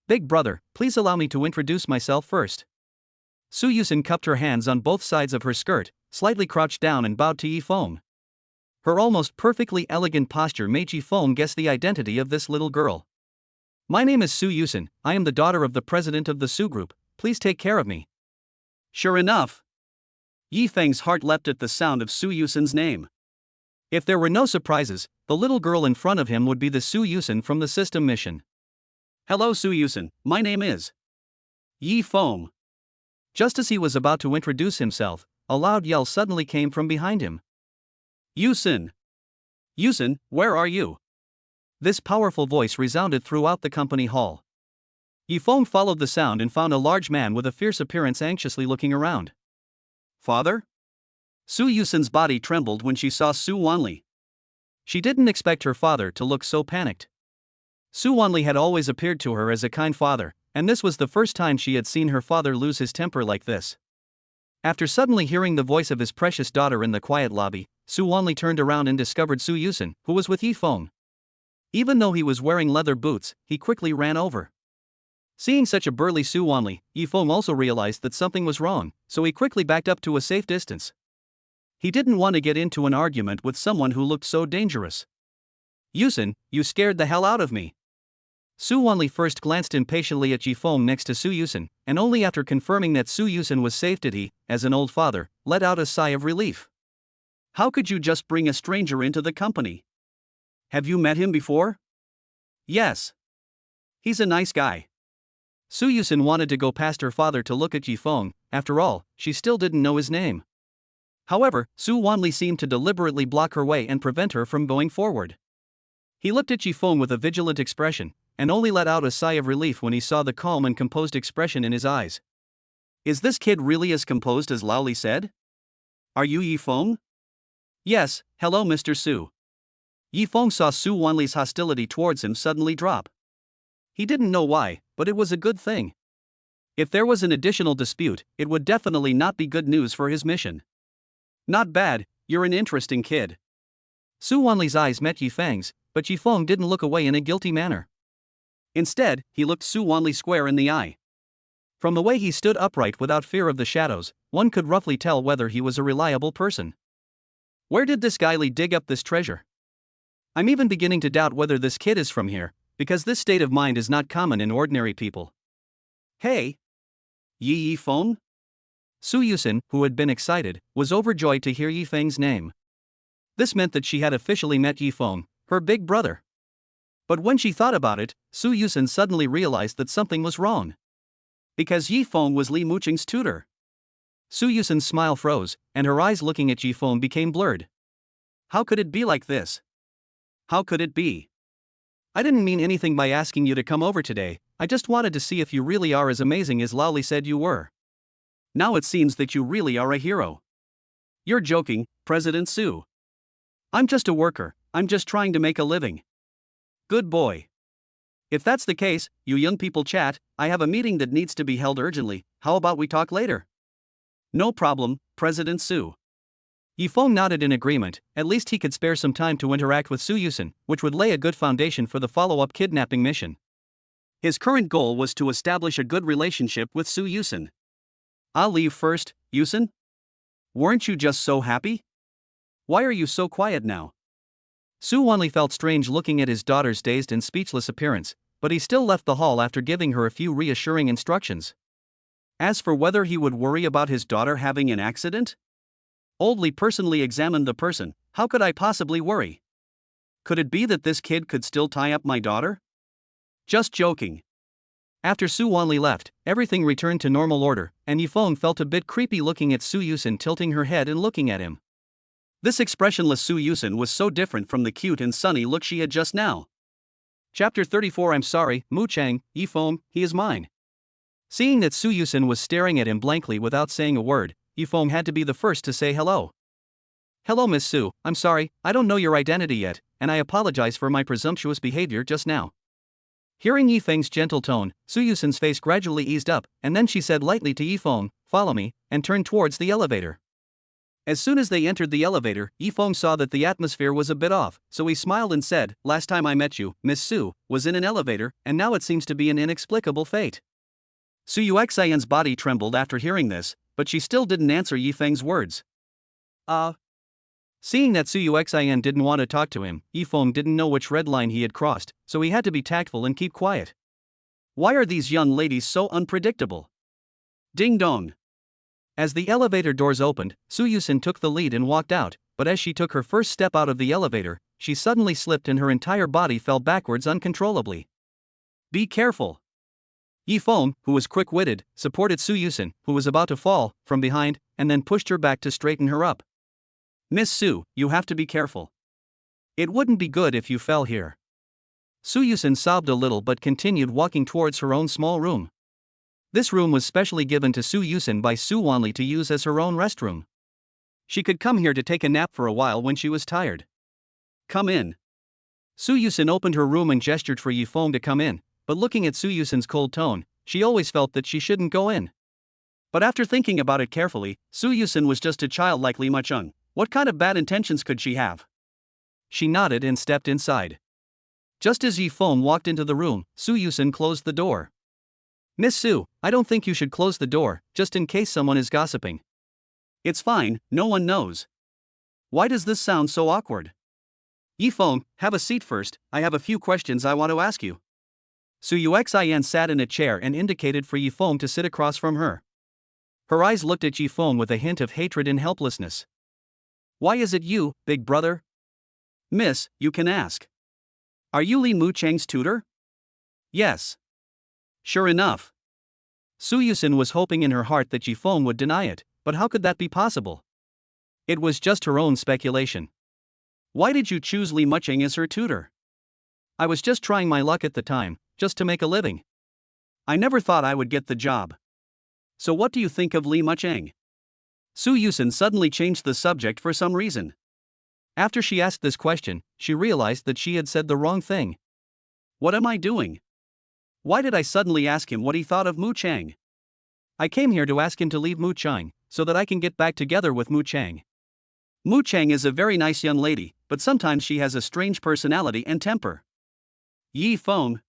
Big brother, please allow me to introduce myself first. Su Yusin cupped her hands on both sides of her skirt, slightly crouched down and bowed to Yifeng. Her almost perfectly elegant posture made Yifeng guess the identity of this little girl. My name is Su Yusin, I am the daughter of the president of the Su group, please take care of me. Sure enough. Yifeng's heart leapt at the sound of Su Yusin's name. If there were no surprises, the little girl in front of him would be the Su Yusin from the system mission. Hello Su Yusin, my name is Yifeng. Just as he was about to introduce himself, a loud yell suddenly came from behind him. Yusin! Yusin, where are you? This powerful voice resounded throughout the company hall. Yifeng followed the sound and found a large man with a fierce appearance anxiously looking around. Father? Su Yusin's body trembled when she saw Su Wanli. She didn't expect her father to look so panicked. Su Wanli had always appeared to her as a kind father, and this was the first time she had seen her father lose his temper like this. After suddenly hearing the voice of his precious daughter in the quiet lobby, Su Wanli turned around and discovered Su Yusin, who was with Yifeng. Even though he was wearing leather boots, he quickly ran over. Seeing such a burly Su Wanli, Yifeng also realized that something was wrong, so he quickly backed up to a safe distance. He didn't want to get into an argument with someone who looked so dangerous. Yusin, you scared the hell out of me. Su Wanli first glanced impatiently at Yifeng next to Su Yusin, and only after confirming that Su Yusin was safe did he, as an old father, let out a sigh of relief. How could you just bring a stranger into the company? Have you met him before? Yes. He's a nice guy. Su Yusin wanted to go past her father to look at Yifeng, after all, she still didn't know his name. However, Su Wanli seemed to deliberately block her way and prevent her from going forward. He looked at Yifeng with a vigilant expression, and only let out a sigh of relief when he saw the calm and composed expression in his eyes. Is this kid really as composed as Laoli said? Are you Yifeng? Yes, hello Mr. Su. Yifeng saw Su Wanli's hostility towards him suddenly drop. He didn't know why, but it was a good thing. If there was an additional dispute, it would definitely not be good news for his mission. Not bad, you're an interesting kid. Su Wanli's eyes met Yifeng's, but Yifeng didn't look away in a guilty manner. Instead, he looked Su Wanli square in the eye. From the way he stood upright without fear of the shadows, one could roughly tell whether he was a reliable person. Where did this guy dig up this treasure? I'm even beginning to doubt whether this kid is from here, because this state of mind is not common in ordinary people. Hey! Yifeng? Su Yusin, who had been excited, was overjoyed to hear Yifeng's name. This meant that she had officially met Yifeng, her big brother. But when she thought about it, Su Yusin suddenly realized that something was wrong. Because Yifeng was Li Muqing's tutor. Su Yusin's smile froze, and her eyes looking at Yifeng became blurred. How could it be like this? How could it be? I didn't mean anything by asking you to come over today, I just wanted to see if you really are as amazing as Laoli said you were. Now it seems that you really are a hero. You're joking, President Sue. I'm just a worker, I'm just trying to make a living. Good boy. If that's the case, you young people chat, I have a meeting that needs to be held urgently, how about we talk later? No problem, President Sue. Yifeng nodded in agreement, at least he could spare some time to interact with Su Yusen, which would lay a good foundation for the follow-up kidnapping mission. His current goal was to establish a good relationship with Su Yusen. I'll leave first, Yusen? Weren't you just so happy? Why are you so quiet now? Su Wanli felt strange looking at his daughter's dazed and speechless appearance, but he still left the hall after giving her a few reassuring instructions. As for whether he would worry about his daughter having an accident? Old Li personally examined the person, how could I possibly worry? Could it be that this kid could still tie up my daughter? Just joking. After Su Wanli left, everything returned to normal order, and Yifeng felt a bit creepy looking at Su Yusen tilting her head and looking at him. This expressionless Su Yusen was so different from the cute and sunny look she had just now. Chapter 34 I'm sorry, Mu Chang, Yifeng, he is mine. Seeing that Su Yusen was staring at him blankly without saying a word, Yifeng had to be the first to say hello. Hello Miss Su, I'm sorry, I don't know your identity yet, and I apologize for my presumptuous behavior just now. Hearing Yifeng's gentle tone, Su Yusen's face gradually eased up, and then she said lightly to Yifeng, follow me, and turned towards the elevator. As soon as they entered the elevator, Yifeng saw that the atmosphere was a bit off, so he smiled and said, last time I met you, Miss Su, was in an elevator, and now it seems to be an inexplicable fate. Su Yuxian's body trembled after hearing this, but she still didn't answer Yifeng's words. Seeing that Su Yuxian didn't want to talk to him, Yifeng didn't know which red line he had crossed, so he had to be tactful and keep quiet. Why are these young ladies so unpredictable? Ding dong. As the elevator doors opened, Su Yusen took the lead and walked out, but as she took her first step out of the elevator, she suddenly slipped and her entire body fell backwards uncontrollably. Be careful. Yifeng, who was quick-witted, supported Su Yusen, who was about to fall, from behind, and then pushed her back to straighten her up. Miss Su, you have to be careful. It wouldn't be good if you fell here. Su Yusen sobbed a little but continued walking towards her own small room. This room was specially given to Su Yusen by Su Wanli to use as her own restroom. She could come here to take a nap for a while when she was tired. Come in. Su Yusen opened her room and gestured for Yifeng to come in, but looking at Su Yusen's cold tone, she always felt that she shouldn't go in. But after thinking about it carefully, Su Yusen was just a child like Li Mucheng. What kind of bad intentions could she have? She nodded and stepped inside. Just as Yifeng walked into the room, Su Yusen closed the door. Miss Su, I don't think you should close the door, just in case someone is gossiping. It's fine, no one knows. Why does this sound so awkward? Yifeng, have a seat first, I have a few questions I want to ask you. Su Yuxian sat in a chair and indicated for Yifeng to sit across from her. Her eyes looked at Yifeng with a hint of hatred and helplessness. Why is it you, big brother? Miss, you can ask. Are you Li Mucheng's tutor? Yes. Sure enough. Su Yusen was hoping in her heart that Yifeng would deny it, but how could that be possible? It was just her own speculation. Why did you choose Li Mucheng as her tutor? I was just trying my luck at the time, just to make a living. I never thought I would get the job. So what do you think of Li Mucheng? Su Yusen suddenly changed the subject for some reason. After she asked this question, she realized that she had said the wrong thing. What am I doing? Why did I suddenly ask him what he thought of Mu Chang? I came here to ask him to leave Mu Chang, so that I can get back together with Mu Chang. Mu Chang is a very nice young lady, but sometimes she has a strange personality and temper. Yifeng.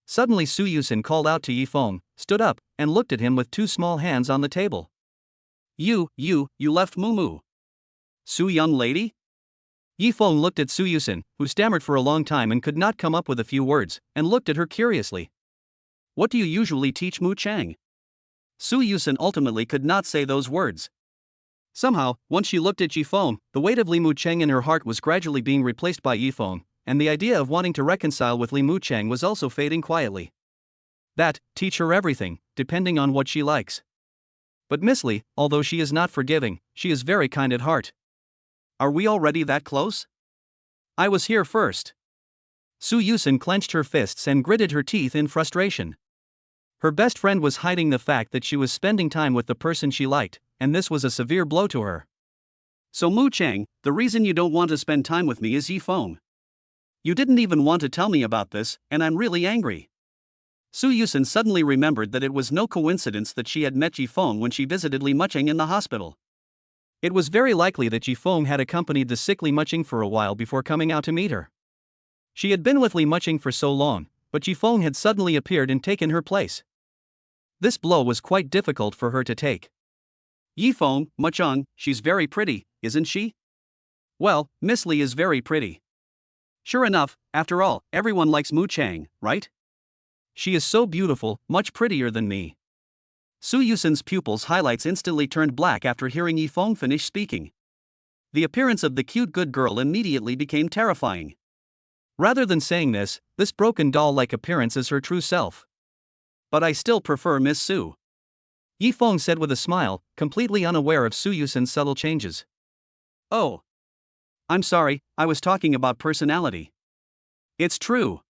Suddenly Su Yusen called out to Yifeng, stood up, and looked at him with two small hands on the table. You left Mumu. Su young lady? Yifeng looked at Su Yusen, who stammered for a long time and could not come up with a few words, and looked at her curiously. What do you usually teach Mu Chang? Su Yusen ultimately could not say those words. Somehow, once she looked at Yifeng, the weight of Li Mucheng in her heart was gradually being replaced by Yifeng, and the idea of wanting to reconcile with Li Mucheng was also fading quietly. Teach her everything, depending on what she likes. But Miss Li, although she is not forgiving, she is very kind at heart. Are we already that close? I was here first. Su Yusen clenched her fists and gritted her teeth in frustration. Her best friend was hiding the fact that she was spending time with the person she liked, and this was a severe blow to her. So Mu Chang, the reason you don't want to spend time with me is Yi Feng. You didn't even want to tell me about this, and I'm really angry. Su Yusen suddenly remembered that it was no coincidence that she had met Yi Feng when she visited Li Mucheng in the hospital. It was very likely that Ji Feng had accompanied the sick Li Mucheng for a while before coming out to meet her. She had been with Li Mucheng for so long, but Ji Feng had suddenly appeared and taken her place. This blow was quite difficult for her to take. Yi Feng, Mucheng, she's very pretty, isn't she? Well, Miss Li is very pretty. Sure enough, after all, everyone likes Mu Chang, right? She is so beautiful, much prettier than me. Su Yusen's pupils' highlights instantly turned black after hearing Yi Feng finish speaking. The appearance of the cute good girl immediately became terrifying. Rather than saying this broken doll-like appearance is her true self. But I still prefer Miss Su. Yi Feng said with a smile, completely unaware of Su Yusen's subtle changes. Oh. I'm sorry, I was talking about personality. It's true.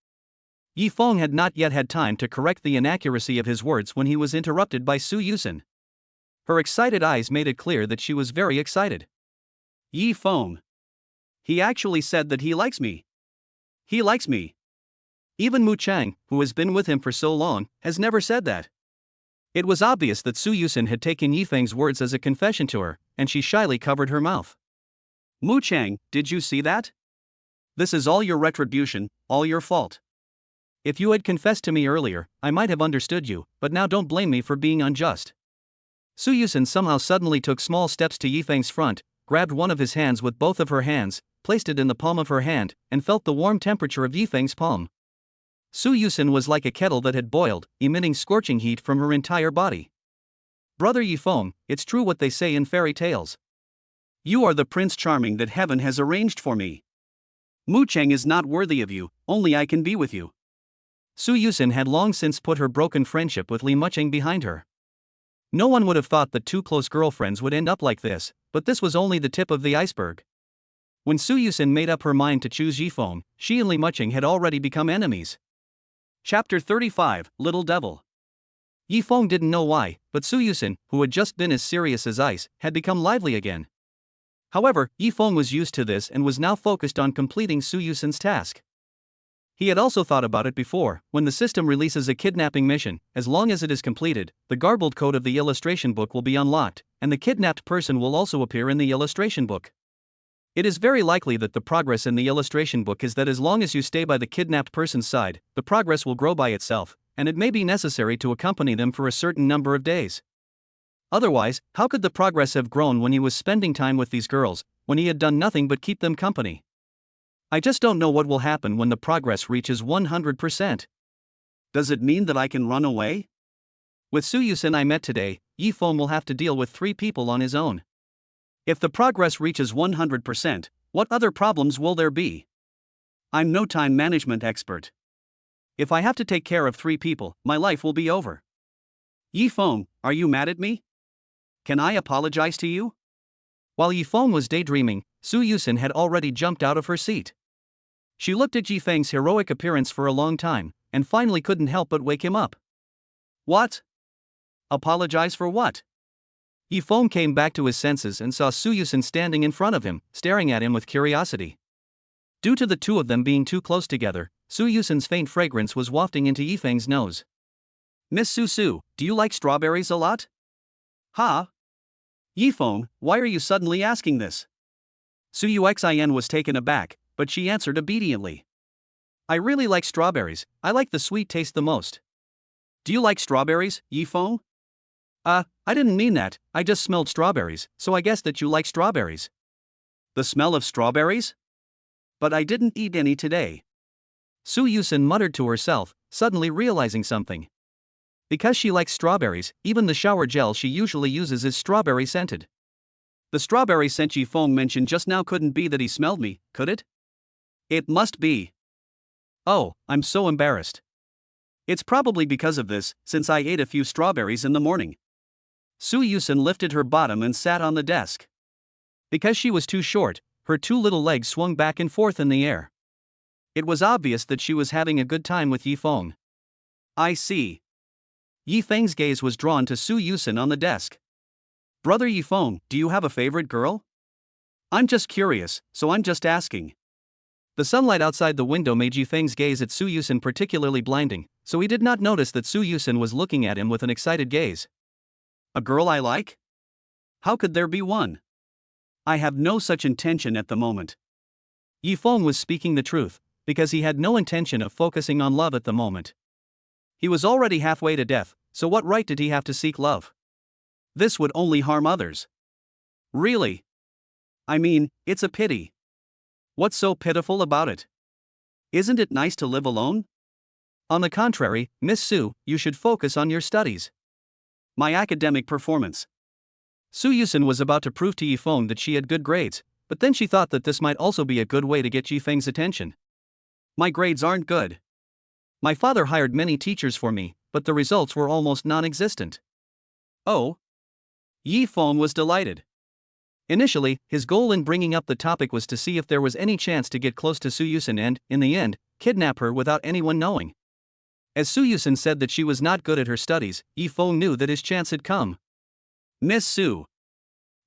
Yi Feng had not yet had time to correct the inaccuracy of his words when he was interrupted by Su Yusen. Her excited eyes made it clear that she was very excited. Yi Feng. He actually said that he likes me. He likes me. Even Mu Chang, who has been with him for so long, has never said that. It was obvious that Su Yusen had taken Yi Feng's words as a confession to her, and she shyly covered her mouth. Mu Chang, did you see that? This is all your retribution, all your fault. If you had confessed to me earlier, I might have understood you, but now don't blame me for being unjust. Su Yusen somehow suddenly took small steps to Yi Feng's front, grabbed one of his hands with both of her hands, placed it in the palm of her hand, and felt the warm temperature of Yi Feng's palm. Su Yusen was like a kettle that had boiled, emitting scorching heat from her entire body. Brother Yi Feng, it's true what they say in fairy tales. You are the Prince Charming that heaven has arranged for me. Mu Chang is not worthy of you, only I can be with you. Su Yusen had long since put her broken friendship with Li Mucheng behind her. No one would have thought that two close girlfriends would end up like this, but this was only the tip of the iceberg. When Su Yusen made up her mind to choose Yi Feng, she and Li Mucheng had already become enemies. Chapter 35, Little Devil. Yi Feng didn't know why, but Su Yusen, who had just been as serious as ice, had become lively again. However, Yi Feng was used to this and was now focused on completing Su Yusen's task. He had also thought about it before. When the system releases a kidnapping mission, as long as it is completed, the garbled code of the illustration book will be unlocked, and the kidnapped person will also appear in the illustration book. It is very likely that the progress in the illustration book is that as long as you stay by the kidnapped person's side, the progress will grow by itself, and it may be necessary to accompany them for a certain number of days. Otherwise, how could the progress have grown when he was spending time with these girls, when he had done nothing but keep them company? I just don't know what will happen when the progress reaches 100%. Does it mean that I can run away? With Su Yusen I met today, Yi Feng will have to deal with 3 people on his own. If the progress reaches 100%, what other problems will there be? I'm no time management expert. If I have to take care of 3 people, my life will be over. Yi Feng, are you mad at me? Can I apologize to you? While Yi Feng was daydreaming, Su Yusen had already jumped out of her seat. She looked at Ji Feng's heroic appearance for a long time, and finally couldn't help but wake him up. What? Apologize for what? Yi Feng came back to his senses and saw Su Yusen standing in front of him, staring at him with curiosity. Due to the two of them being too close together, Su Yusen's faint fragrance was wafting into Yi Feng's nose. Miss Su, do you like strawberries a lot? Huh? Yi Feng, why are you suddenly asking this? Su Yuxin was taken aback, but she answered obediently. I really like strawberries, I like the sweet taste the most. Do you like strawberries, Yi Feng? I didn't mean that, I just smelled strawberries, so I guess that you like strawberries. The smell of strawberries? But I didn't eat any today. Su Yusen muttered to herself, suddenly realizing something. Because she likes strawberries, even the shower gel she usually uses is strawberry scented. The strawberry scent Yi Feng mentioned just now couldn't be that he smelled me, could it? It must be. Oh, I'm so embarrassed. It's probably because of this, since I ate a few strawberries in the morning. Su Yusen lifted her bottom and sat on the desk. Because she was too short, her 2 little legs swung back and forth in the air. It was obvious that she was having a good time with Yi Feng. I see. Yi Feng's gaze was drawn to Su Yusen on the desk. Brother Yi Feng, do you have a favorite girl? I'm just curious, so I'm just asking. The sunlight outside the window made Yifeng's gaze at Su Yusin particularly blinding, so he did not notice that Su Yusin was looking at him with an excited gaze. A girl I like? How could there be one? I have no such intention at the moment. Yifeng was speaking the truth, because he had no intention of focusing on love at the moment. He was already halfway to death, so what right did he have to seek love? This would only harm others. Really? I mean, it's a pity. What's so pitiful about it? Isn't it nice to live alone? On the contrary, Miss Su, you should focus on your studies. My academic performance. Su Yusin was about to prove to Yifeng that she had good grades, but then she thought that this might also be a good way to get Yifeng's attention. My grades aren't good. My father hired many teachers for me, but the results were almost non-existent. Oh? Yifeng was delighted. Initially, his goal in bringing up the topic was to see if there was any chance to get close to Su Yusin and, in the end, kidnap her without anyone knowing. As Su Yusin said that she was not good at her studies, Yifeng knew that his chance had come. Miss Su.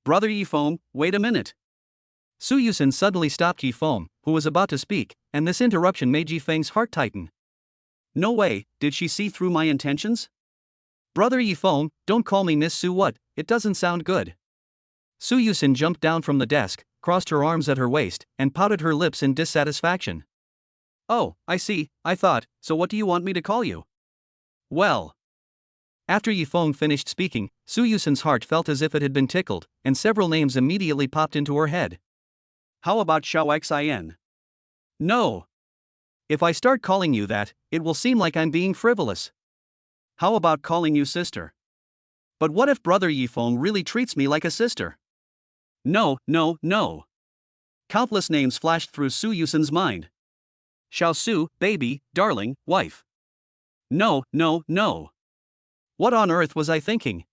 Brother Yifeng, wait a minute. Su Yusin suddenly stopped Yifeng, who was about to speak, and this interruption made Yifeng's heart tighten. No way, did she see through my intentions? Brother Yifeng, don't call me Miss Su, what, it doesn't sound good. Su Yusin jumped down from the desk, crossed her arms at her waist, and pouted her lips in dissatisfaction. Oh, I see, I thought, so what do you want me to call you? Well. After Yifeng finished speaking, Su Yusin's heart felt as if it had been tickled, and several names immediately popped into her head. How about Xiao Xin? No. If I start calling you that, it will seem like I'm being frivolous. How about calling you sister? But what if Brother Yifeng really treats me like a sister? No, no, no. Countless names flashed through Su Yusin's mind. Xiao Su, baby, darling, wife. No, no, no. What on earth was I thinking?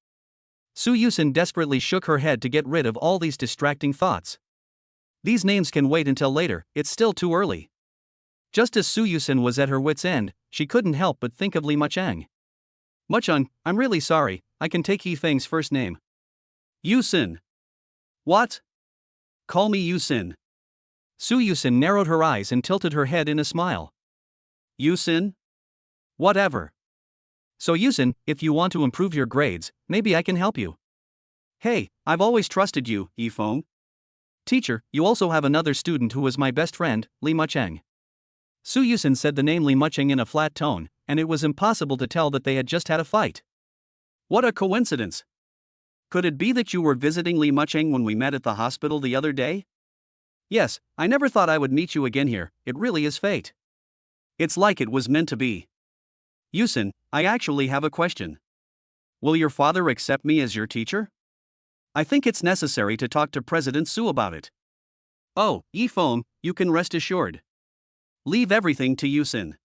Su Yusin desperately shook her head to get rid of all these distracting thoughts. These names can wait until later, it's still too early. Just as Su Yusin was at her wit's end, she couldn't help but think of Li Mucheng. Mucheng, I'm really sorry, I can take Yifeng's first name. Yusin. What? Call me Yusin. Su Yusin narrowed her eyes and tilted her head in a smile. Yusin? Whatever. So Yusin, if you want to improve your grades, maybe I can help you. Hey, I've always trusted you, Yifeng. Teacher, you also have another student who was my best friend, Li Mucheng. Su Yusin said the name Li Mucheng in a flat tone, and it was impossible to tell that they had just had a fight. What a coincidence. Could it be that you were visiting Li Mucheng when we met at the hospital the other day? Yes, I never thought I would meet you again here, it really is fate. It's like it was meant to be. Yusin, I actually have a question. Will your father accept me as your teacher? I think it's necessary to talk to President Su about it. Oh, Yifeng, you can rest assured. Leave everything to Yusin.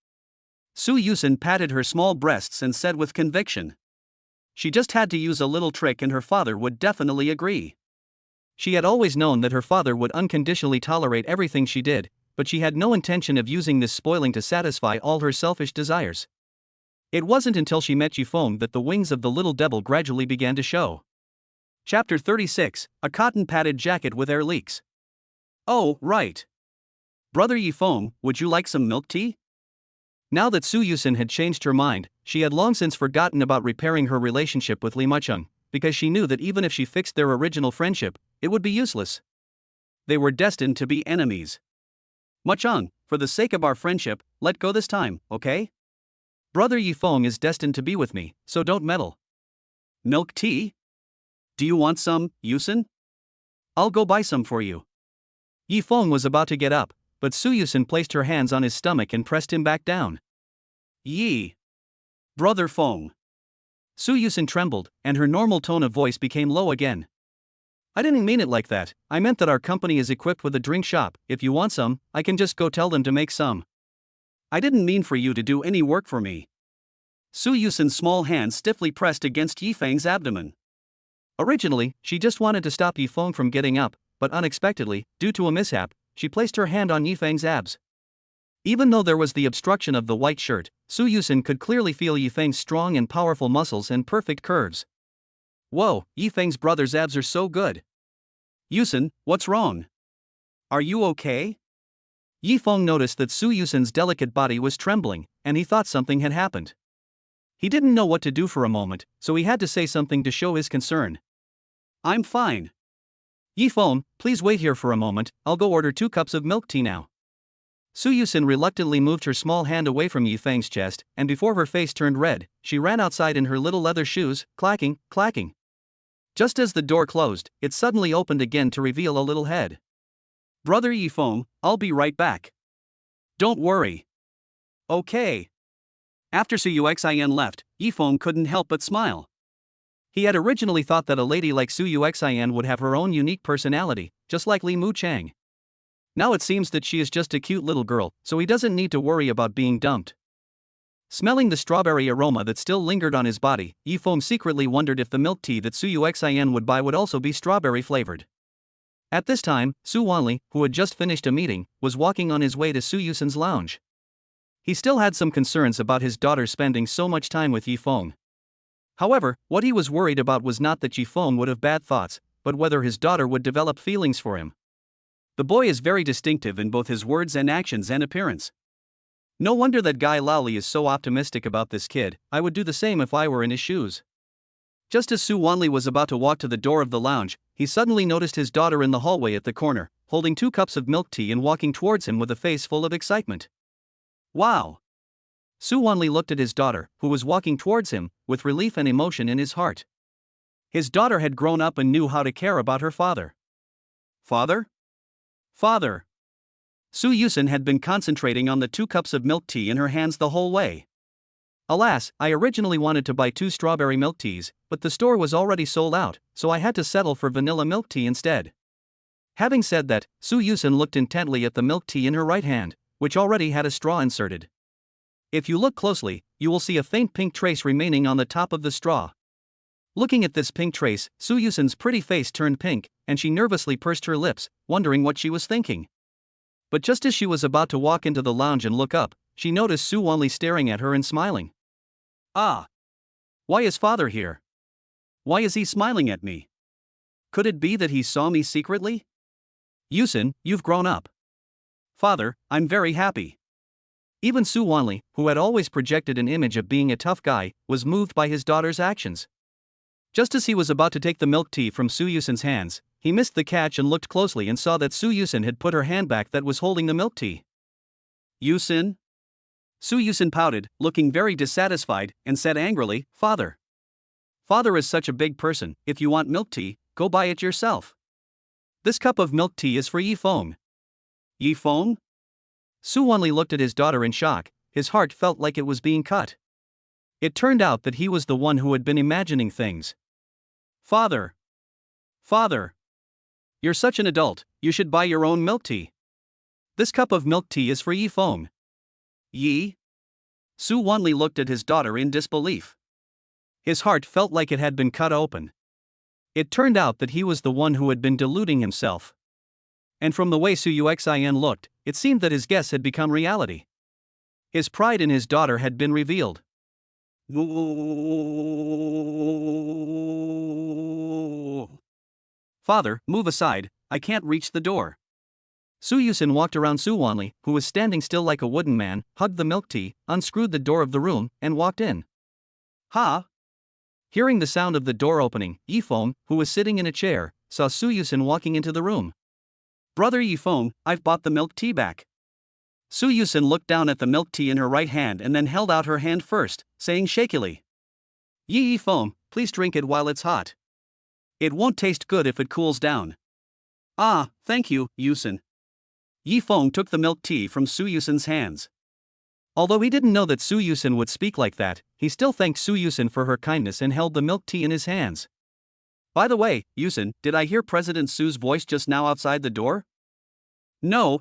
Su Yusin patted her small breasts and said with conviction. She just had to use a little trick and her father would definitely agree. She had always known that her father would unconditionally tolerate everything she did, but she had no intention of using this spoiling to satisfy all her selfish desires. It wasn't until she met Yifeng that the wings of the little devil gradually began to show. Chapter 36, A Cotton Padded Jacket with Air Leaks. Oh, right. Brother Yifeng, would you like some milk tea? Now that Su Yusin had changed her mind, she had long since forgotten about repairing her relationship with Li Mucheng, because she knew that even if she fixed their original friendship, it would be useless. They were destined to be enemies. Mucheng, for the sake of our friendship, let go this time, okay? Brother Yifeng is destined to be with me, so don't meddle. Milk tea? Do you want some, Yusin? I'll go buy some for you. Yifeng was about to get up, but Su Yusin placed her hands on his stomach and pressed him back down. Yi. Brother Feng. Su Yusin trembled, and her normal tone of voice became low again. I didn't mean it like that, I meant that our company is equipped with a drink shop, if you want some, I can just go tell them to make some. I didn't mean for you to do any work for me. Su Yusin's small hand stiffly pressed against Yifeng's abdomen. Originally, she just wanted to stop Yifeng from getting up, but unexpectedly, due to a mishap, she placed her hand on Yifeng's abs. Even though there was the obstruction of the white shirt, Su Yusin could clearly feel Yifeng's strong and powerful muscles and perfect curves. Whoa, Yifeng's brother's abs are so good. Yusin, what's wrong? Are you okay? Yifeng noticed that Su Yusen's delicate body was trembling, and he thought something had happened. He didn't know what to do for a moment, so he had to say something to show his concern. I'm fine. Yifeng, please wait here for a moment, I'll go order 2 cups of milk tea now. Su Yusen reluctantly moved her small hand away from Yifeng's chest, and before her face turned red, she ran outside in her little leather shoes, clacking, clacking. Just as the door closed, it suddenly opened again to reveal a little head. Brother Yifeng, I'll be right back. Don't worry. Okay. After Su Yuxian left, Yifeng couldn't help but smile. He had originally thought that a lady like Su Yuxian would have her own unique personality, just like Li Mu Chang. Now it seems that she is just a cute little girl, so he doesn't need to worry about being dumped. Smelling the strawberry aroma that still lingered on his body, Yifeng secretly wondered if the milk tea that Su Yuxian would buy would also be strawberry flavored. At this time, Su Wanli, who had just finished a meeting, was walking on his way to Su Yusen's lounge. He still had some concerns about his daughter spending so much time with Yifeng. However, what he was worried about was not that Yifeng would have bad thoughts, but whether his daughter would develop feelings for him. The boy is very distinctive in both his words and actions and appearance. No wonder that Guy Laoli is so optimistic about this kid. I would do the same if I were in his shoes. Just as Su Wanli was about to walk to the door of the lounge, he suddenly noticed his daughter in the hallway at the corner, holding 2 cups of milk tea and walking towards him with a face full of excitement. Wow! Su Wanli looked at his daughter, who was walking towards him, with relief and emotion in his heart. His daughter had grown up and knew how to care about her father. Father? Father! Su Yusen had been concentrating on the 2 cups of milk tea in her hands the whole way. Alas, I originally wanted to buy 2 strawberry milk teas, but the store was already sold out, so I had to settle for vanilla milk tea instead. Having said that, Su Yusen looked intently at the milk tea in her right hand, which already had a straw inserted. If you look closely, you will see a faint pink trace remaining on the top of the straw. Looking at this pink trace, Su Yusen's pretty face turned pink, and she nervously pursed her lips, wondering what she was thinking. But just as she was about to walk into the lounge and look up, she noticed Su Wanli staring at her and smiling. Ah! Why is father here? Why is he smiling at me? Could it be that he saw me secretly? Yusen, you've grown up. Father, I'm very happy. Even Su Wanli, who had always projected an image of being a tough guy, was moved by his daughter's actions. Just as he was about to take the milk tea from Su Yusen's hands, he missed the catch and looked closely and saw that Su Yusen had put her hand back that was holding the milk tea. Yusen? Su Yusen pouted, looking very dissatisfied, and said angrily, Father. Father is such a big person, if you want milk tea, go buy it yourself. This cup of milk tea is for Yifeng. Yifeng? Su Wanli looked at his daughter in shock, his heart felt like it was being cut. It turned out that he was the one who had been imagining things. Father! Father! You're such an adult, you should buy your own milk tea. This cup of milk tea is for Yifeng. Yi? Su Wanli looked at his daughter in disbelief. His heart felt like it had been cut open. It turned out that he was the one who had been deluding himself. And from the way Su Yuxian looked, it seemed that his guess had become reality. His pride in his daughter had been revealed. Father, move aside, I can't reach the door. Su Yusen walked around Su Wanli, who was standing still like a wooden man, hugged the milk tea, unscrewed the door of the room, and walked in. Ha! Hearing the sound of the door opening, Yifeng, who was sitting in a chair, saw Su Yusen walking into the room. Brother Yifeng, I've bought the milk tea back. Su Yusen looked down at the milk tea in her right hand and then held out her hand first, saying shakily, Yifeng, please drink it while it's hot. It won't taste good if it cools down. Ah, thank you, Yusen. Yifeng took the milk tea from Su Yusen's hands. Although he didn't know that Su Yusen would speak like that, he still thanked Su Yusen for her kindness and held the milk tea in his hands. By the way, Yusen, did I hear President Su's voice just now outside the door? No.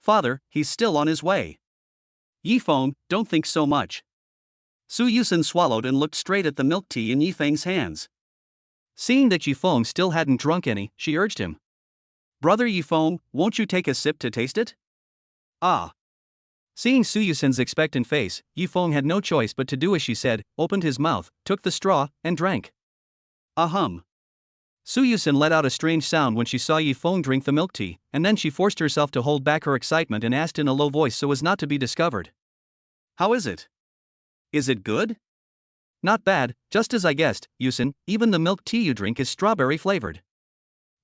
Father, he's still on his way. Yifeng, don't think so much. Su Yusen swallowed and looked straight at the milk tea in Yifeng's hands. Seeing that Yifeng still hadn't drunk any, she urged him. Brother Yifeng, won't you take a sip to taste it? Ah. Seeing Su Yusen's expectant face, Yifeng had no choice but to do as she said, opened his mouth, took the straw, and drank. Ahem. Su Yusin let out a strange sound when she saw Yi Feng drink the milk tea, and then she forced herself to hold back her excitement and asked in a low voice so as not to be discovered. How is it? Is it good? Not bad, just as I guessed, Yusin, even the milk tea you drink is strawberry flavored.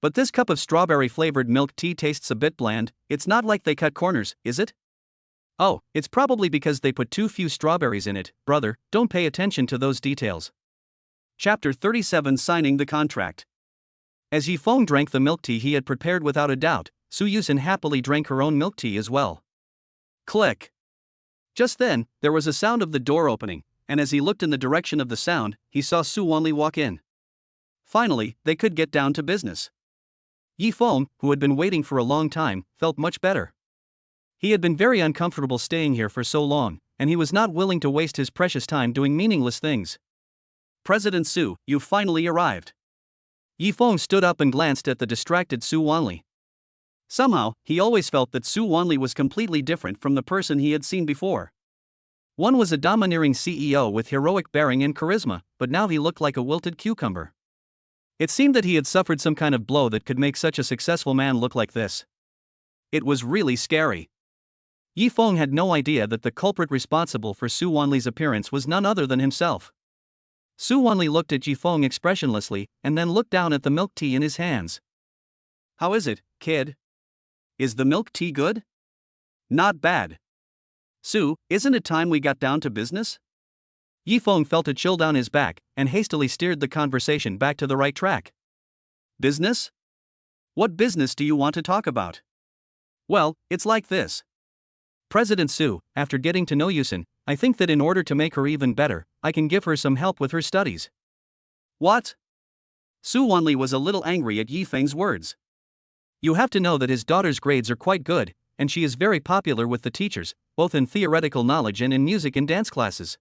But this cup of strawberry flavored milk tea tastes a bit bland. It's not like they cut corners, is it? Oh, it's probably because they put too few strawberries in it, brother, don't pay attention to those details. Chapter 37 Signing the Contract. As Yi Feng drank the milk tea he had prepared without a doubt, Su Yusin happily drank her own milk tea as well. Click. Just then, there was a sound of the door opening, and as he looked in the direction of the sound, he saw Su Wanli walk in. Finally, they could get down to business. Yi Feng, who had been waiting for a long time, felt much better. He had been very uncomfortable staying here for so long, and he was not willing to waste his precious time doing meaningless things. President Su, you finally arrived. Yi Feng stood up and glanced at the distracted Su Wanli. Somehow, he always felt that Su Wanli was completely different from the person he had seen before. One was a domineering CEO with heroic bearing and charisma, but now he looked like a wilted cucumber. It seemed that he had suffered some kind of blow that could make such a successful man look like this. It was really scary. Yi Feng had no idea that the culprit responsible for Su Wanli's appearance was none other than himself. Su Wanli looked at Yi Feng expressionlessly, and then looked down at the milk tea in his hands. How is it, kid? Is the milk tea good? Not bad. Su, isn't it time we got down to business? Yi Feng felt a chill down his back, and hastily steered the conversation back to the right track. Business? What business do you want to talk about? Well, it's like this. President Su, after getting to know Yusin, I think that in order to make her even better, I can give her some help with her studies. What? Su Wanli was a little angry at Yi Feng's words. You have to know that his daughter's grades are quite good, and she is very popular with the teachers, both in theoretical knowledge and in music and dance classes.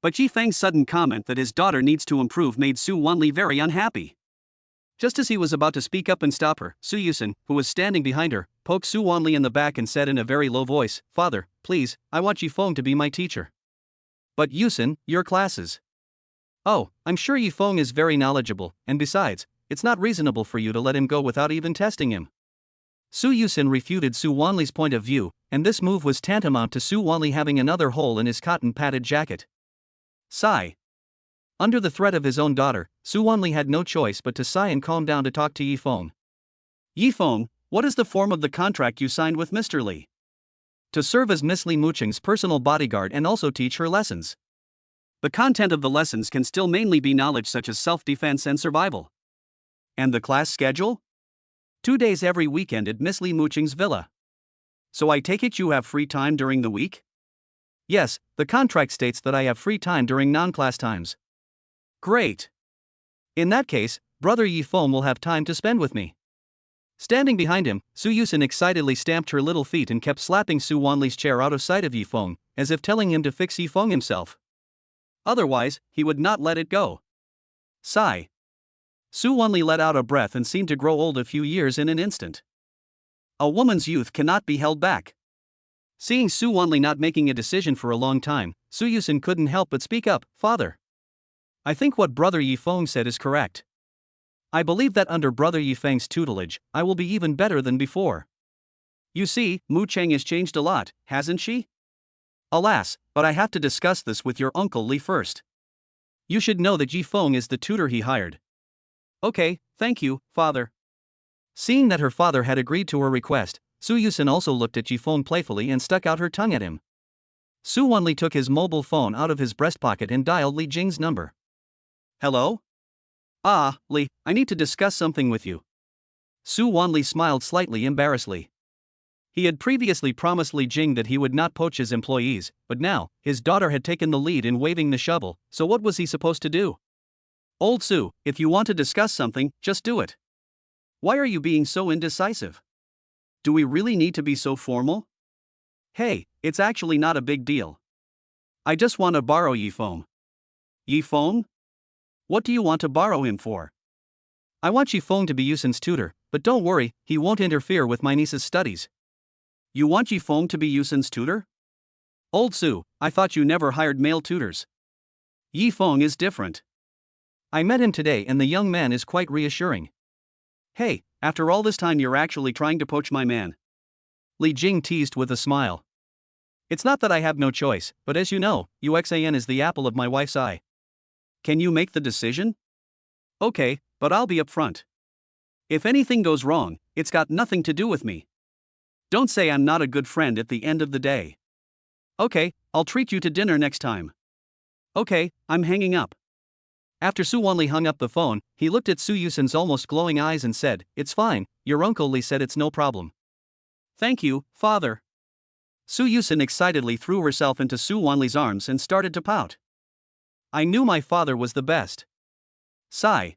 But Yi Feng's sudden comment that his daughter needs to improve made Su Wanli very unhappy. Just as he was about to speak up and stop her, Su Yusin, who was standing behind her, poked Su Wanli in the back and said in a very low voice, "Father, please, I want Yi Feng to be my teacher." "But Yusin, your classes." "Oh, I'm sure Yi Feng is very knowledgeable, and besides, it's not reasonable for you to let him go without even testing him." Su Yusin refuted Su Wanli's point of view, and this move was tantamount to Su Wanli having another hole in his cotton-padded jacket. Sigh. Under the threat of his own daughter, Su Wanli had no choice but to sigh and calm down to talk to Yi Feng. Yi Feng, what is the form of the contract you signed with Mr. Li? To serve as Miss Li Mucheng's personal bodyguard and also teach her lessons. The content of the lessons can still mainly be knowledge such as self-defense and survival. And the class schedule? 2 days every weekend at Miss Li Mucheng's villa. So I take it you have free time during the week? Yes, the contract states that I have free time during non-class times. Great. In that case, brother Yi Feng will have time to spend with me. Standing behind him, Su Yusin excitedly stamped her little feet and kept slapping Su Wanli's chair out of sight of Yi Feng, as if telling him to fix Yi Feng himself. Otherwise, he would not let it go. Sigh. Su Wanli let out a breath and seemed to grow old a few years in an instant. A woman's youth cannot be held back. Seeing Su Wanli not making a decision for a long time, Su Yusin couldn't help but speak up, "Father. I think what brother Yi Feng said is correct. I believe that under brother Yi Feng's tutelage, I will be even better than before. You see, Mu Cheng has changed a lot, hasn't she? Alas, but I have to discuss this with your uncle Li first. You should know that Yi Feng is the tutor he hired." Okay, thank you, father. Seeing that her father had agreed to her request, Su Yusin also looked at Yi Feng playfully and stuck out her tongue at him. Su Wanli took his mobile phone out of his breast pocket and dialed Li Jing's number. "Hello? Ah, Li, I need to discuss something with you." Su Wanli smiled slightly embarrassedly. He had previously promised Li Jing that he would not poach his employees, but now, his daughter had taken the lead in waving the shovel, so what was he supposed to do? Old Su, if you want to discuss something, just do it. Why are you being so indecisive? Do we really need to be so formal? Hey, it's actually not a big deal. I just want to borrow Yi Feng. Yi Feng? What do you want to borrow him for? I want Yi Feng to be Yusin's tutor, but don't worry, he won't interfere with my niece's studies. You want Yi Feng to be Yusin's tutor? Old Su, I thought you never hired male tutors. Yi Feng is different. I met him today and the young man is quite reassuring. Hey, after all this time you're actually trying to poach my man. Li Jing teased with a smile. It's not that I have no choice, but as you know, UXAN is the apple of my wife's eye. Can you make the decision? Okay, but I'll be upfront. If anything goes wrong, it's got nothing to do with me. Don't say I'm not a good friend at the end of the day. Okay, I'll treat you to dinner next time. Okay, I'm hanging up. After Su Wanli hung up the phone, he looked at Su Yusun's almost glowing eyes and said, "It's fine, your uncle Li said it's no problem." Thank you, father. Su Yusun excitedly threw herself into Su Wanli's arms and started to pout. I knew my father was the best. Sigh.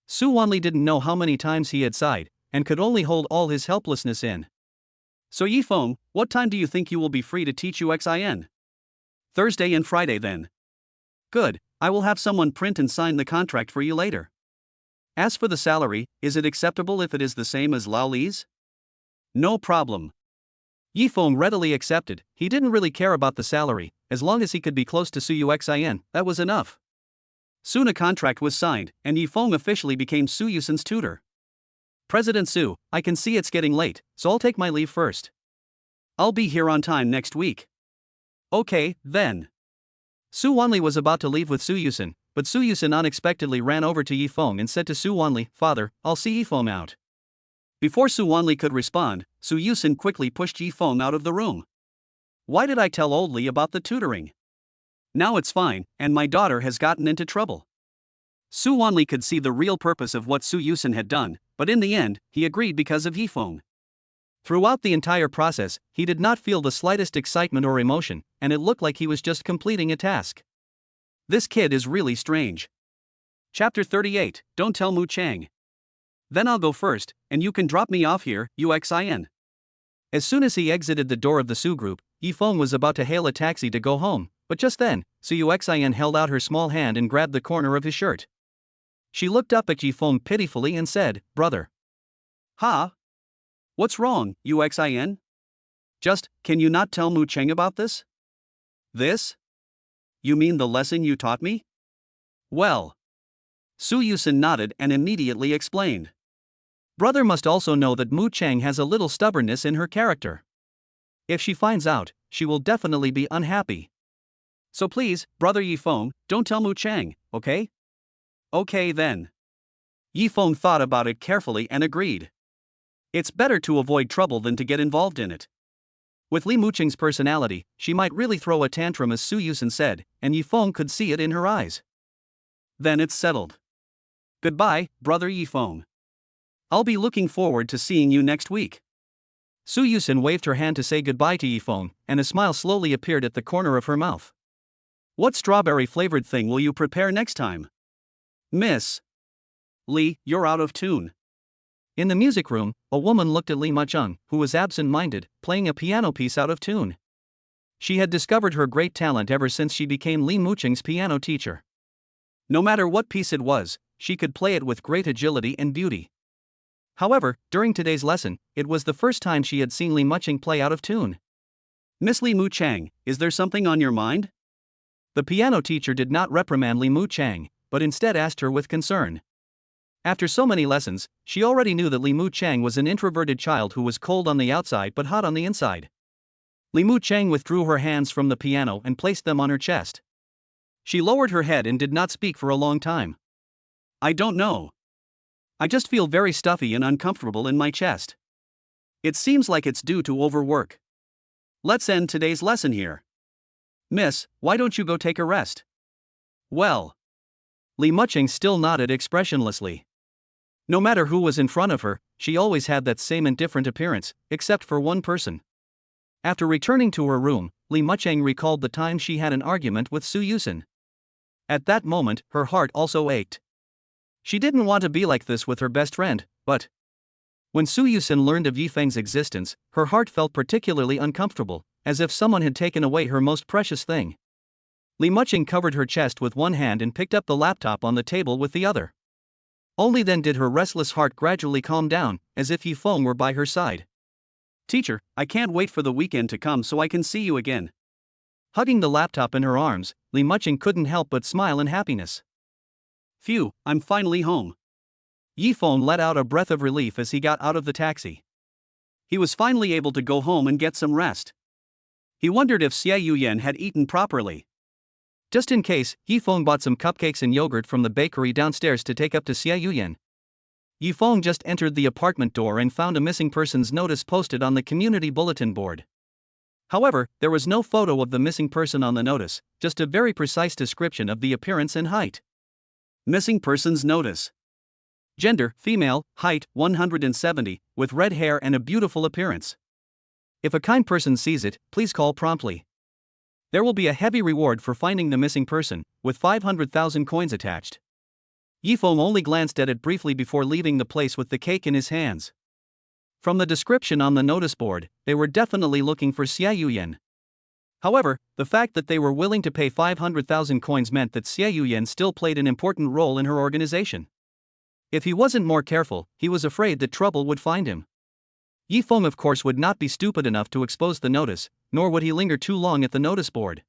Su Wanli didn't know how many times he had sighed, and could only hold all his helplessness in. So Yifeng, what time do you think you will be free to teach UXIN? Thursday and Friday then. Good, I will have someone print and sign the contract for you later. As for the salary, is it acceptable if it is the same as Lao Li's? No problem. Yifeng readily accepted. He didn't really care about the salary, as long as he could be close to Su Yuxin, that was enough. Soon a contract was signed, and Yifeng officially became Su Yusun's tutor. President Su, I can see it's getting late, so I'll take my leave first. I'll be here on time next week. Okay, then. Su Wanli was about to leave with Su Yusun, but Su Yusun unexpectedly ran over to Yifeng and said to Su Wanli, "Father, I'll see Yifeng out." Before Su Wanli could respond, Su Yusun quickly pushed Yifeng out of the room. Why did I tell old Li about the tutoring? Now it's fine, and my daughter has gotten into trouble. Su Wanli could see the real purpose of what Su Yusun had done, but in the end, he agreed because of Yifeng. Throughout the entire process, he did not feel the slightest excitement or emotion, and it looked like he was just completing a task. This kid is really strange. Chapter 38, Don't Tell Mu Chang. Then I'll go first, and you can drop me off here, UXIN. As soon as he exited the door of the Su group, Yifeng was about to hail a taxi to go home, but just then, Su Yuxin held out her small hand and grabbed the corner of his shirt. She looked up at Yifeng pitifully and said, "Brother." "Ha? What's wrong, UXIN? Just, can you not tell Mu Cheng about this? This? You mean the lesson you taught me? Well." Su Yusun nodded and immediately explained. Brother must also know that Mu Cheng has a little stubbornness in her character. If she finds out, she will definitely be unhappy. So please, Brother Yifeng, don't tell Mu Cheng, okay? Okay then. Yifeng thought about it carefully and agreed. It's better to avoid trouble than to get involved in it. With Li Mucheng's personality, she might really throw a tantrum, as Su Yusun said, and Yifeng could see it in her eyes. Then it's settled. Goodbye, Brother Yifeng. I'll be looking forward to seeing you next week. Su Yusun waved her hand to say goodbye to Yifeng, and a smile slowly appeared at the corner of her mouth. What strawberry-flavored thing will you prepare next time? Miss Li, you're out of tune. In the music room, a woman looked at Li Mucheng, who was absent-minded, playing a piano piece out of tune. She had discovered her great talent ever since she became Li Mucheng's piano teacher. No matter what piece it was, she could play it with great agility and beauty. However, during today's lesson, it was the first time she had seen Li Mucheng play out of tune. Miss Li Mucheng, is there something on your mind? The piano teacher did not reprimand Li Mucheng, but instead asked her with concern. After so many lessons, she already knew that Li Mucheng was an introverted child who was cold on the outside but hot on the inside. Li Mucheng withdrew her hands from the piano and placed them on her chest. She lowered her head and did not speak for a long time. I don't know. I just feel very stuffy and uncomfortable in my chest. It seems like it's due to overwork. Let's end today's lesson here. Miss, why don't you go take a rest? Well. Li Mucheng still nodded expressionlessly. No matter who was in front of her, she always had that same indifferent appearance, except for one person. After returning to her room, Li Mucheng recalled the time she had an argument with Su Yusun. At that moment, her heart also ached. She didn't want to be like this with her best friend, but when Su Yusun learned of Yifeng's existence, her heart felt particularly uncomfortable, as if someone had taken away her most precious thing. Li Mucheng covered her chest with one hand and picked up the laptop on the table with the other. Only then did her restless heart gradually calm down, as if Yifeng were by her side. Teacher, I can't wait for the weekend to come so I can see you again. Hugging the laptop in her arms, Li Mucheng couldn't help but smile in happiness. Phew, I'm finally home. Yifeng let out a breath of relief as he got out of the taxi. He was finally able to go home and get some rest. He wondered if Xie Yuyan had eaten properly. Just in case, Yifeng bought some cupcakes and yogurt from the bakery downstairs to take up to Xie Yuyan. Yifeng just entered the apartment door and found a missing persons notice posted on the community bulletin board. However, there was no photo of the missing person on the notice, just a very precise description of the appearance and height. Missing persons notice. Gender, female, height, 170, with red hair and a beautiful appearance. If a kind person sees it, please call promptly. There will be a heavy reward for finding the missing person, with 500,000 coins attached. Yifeng only glanced at it briefly before leaving the place with the cake in his hands. From the description on the notice board, they were definitely looking for Xie Yuyan. However, the fact that they were willing to pay 500,000 coins meant that Xie Yuyan still played an important role in her organization. If he wasn't more careful, he was afraid that trouble would find him. Yifeng of course would not be stupid enough to expose the notice, nor would he linger too long at the notice board.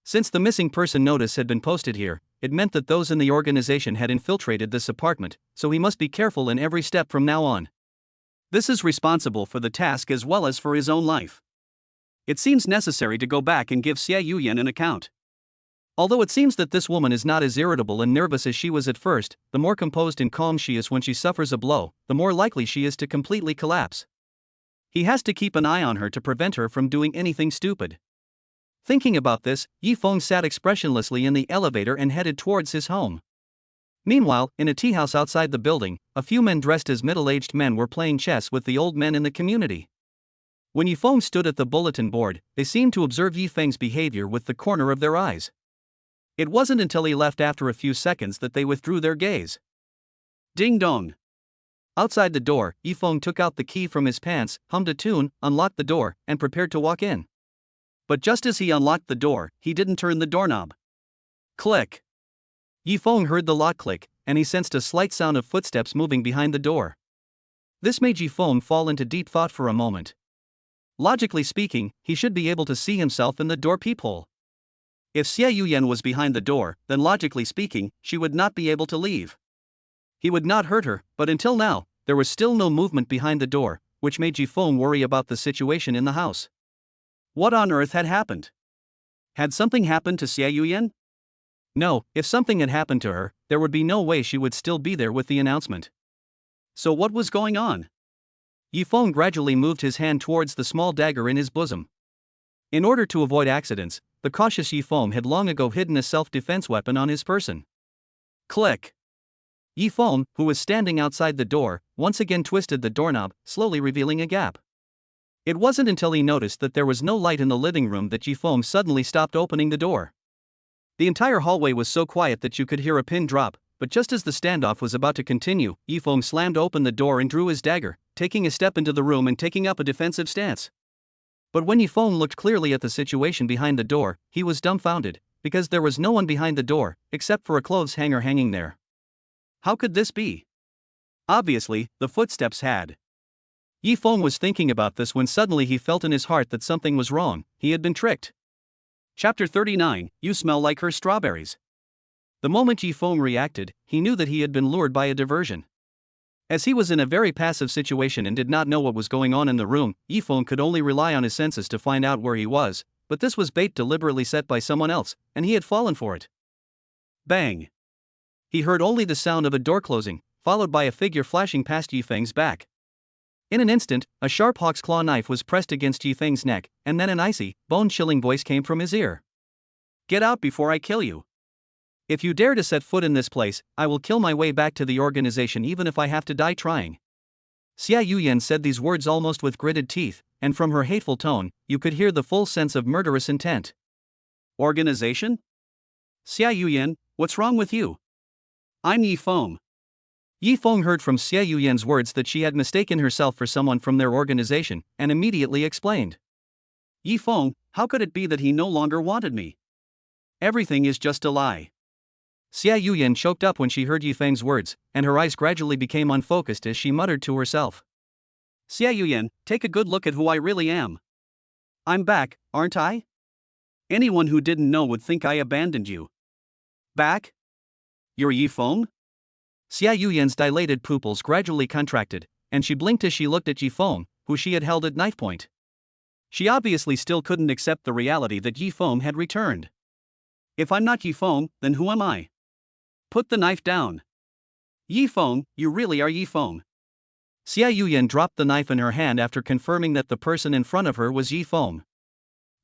Since the missing person notice had been posted here, it meant that those in the organization had infiltrated this apartment, so he must be careful in every step from now on. This is responsible for the task as well as for his own life. It seems necessary to go back and give Xie Yuyan an account. Although it seems that this woman is not as irritable and nervous as she was at first, the more composed and calm she is when she suffers a blow, the more likely she is to completely collapse. He has to keep an eye on her to prevent her from doing anything stupid. Thinking about this, Yifeng sat expressionlessly in the elevator and headed towards his home. Meanwhile, in a tea house outside the building, a few men dressed as middle-aged men were playing chess with the old men in the community. When Yifeng stood at the bulletin board, they seemed to observe Yifeng's behavior with the corner of their eyes. It wasn't until he left after a few seconds that they withdrew their gaze. Ding dong. Outside the door, Yifeng took out the key from his pants, hummed a tune, unlocked the door, and prepared to walk in. But just as he unlocked the door, he didn't turn the doorknob. Click. Yifeng heard the lock click, and he sensed a slight sound of footsteps moving behind the door. This made Yifeng fall into deep thought for a moment. Logically speaking, he should be able to see himself in the door peephole. If Xie Yuyan was behind the door, then logically speaking, she would not be able to leave. He would not hurt her, but until now, there was still no movement behind the door, which made Yifeng worry about the situation in the house. What on earth had happened? Had something happened to Xie Yuyan? No, if something had happened to her, there would be no way she would still be there with the announcement. So what was going on? Yifeng gradually moved his hand towards the small dagger in his bosom. In order to avoid accidents, the cautious Yifeng had long ago hidden a self-defense weapon on his person. Click. Yifeng, who was standing outside the door, once again twisted the doorknob, slowly revealing a gap. It wasn't until he noticed that there was no light in the living room that Yifeng suddenly stopped opening the door. The entire hallway was so quiet that you could hear a pin drop, but just as the standoff was about to continue, Yifeng slammed open the door and drew his dagger, taking a step into the room and taking up a defensive stance. But when Yifeng looked clearly at the situation behind the door, he was dumbfounded, because there was no one behind the door, except for a clothes hanger hanging there. How could this be? Obviously, the footsteps had. Yifeng was thinking about this when suddenly he felt in his heart that something was wrong. He had been tricked. Chapter 39, You Smell Like Her Strawberries. The moment Yifeng reacted, he knew that he had been lured by a diversion. As he was in a very passive situation and did not know what was going on in the room, Yifeng could only rely on his senses to find out where he was, but this was bait deliberately set by someone else, and he had fallen for it. Bang! He heard only the sound of a door closing, followed by a figure flashing past Yifeng's back. In an instant, a sharp hawk's claw knife was pressed against Yifeng's neck, and then an icy, bone-chilling voice came from his ear. Get out before I kill you. If you dare to set foot in this place, I will kill my way back to the organization even if I have to die trying. Xie Yuyan said these words almost with gritted teeth, and from her hateful tone, you could hear the full sense of murderous intent. Organization? Xie Yuyan, what's wrong with you? I'm Yifeng. Yifeng heard from Xie Yuyan's words that she had mistaken herself for someone from their organization, and immediately explained. Yifeng, how could it be that he no longer wanted me? Everything is just a lie. Xie Yuyan choked up when she heard Yifeng's words, and her eyes gradually became unfocused as she muttered to herself. Xie Yuyan, take a good look at who I really am. I'm back, aren't I? Anyone who didn't know would think I abandoned you. Back? You're Yi Feng? Xia Yuyan's dilated pupils gradually contracted, and she blinked as she looked at Yi Feng, who she had held at knife point. She obviously still couldn't accept the reality that Yi Feng had returned. If I'm not Yi Feng, then who am I? Put the knife down. Yi Feng, you really are Yi Feng. Xia Yuyan dropped the knife in her hand after confirming that the person in front of her was Yi Feng.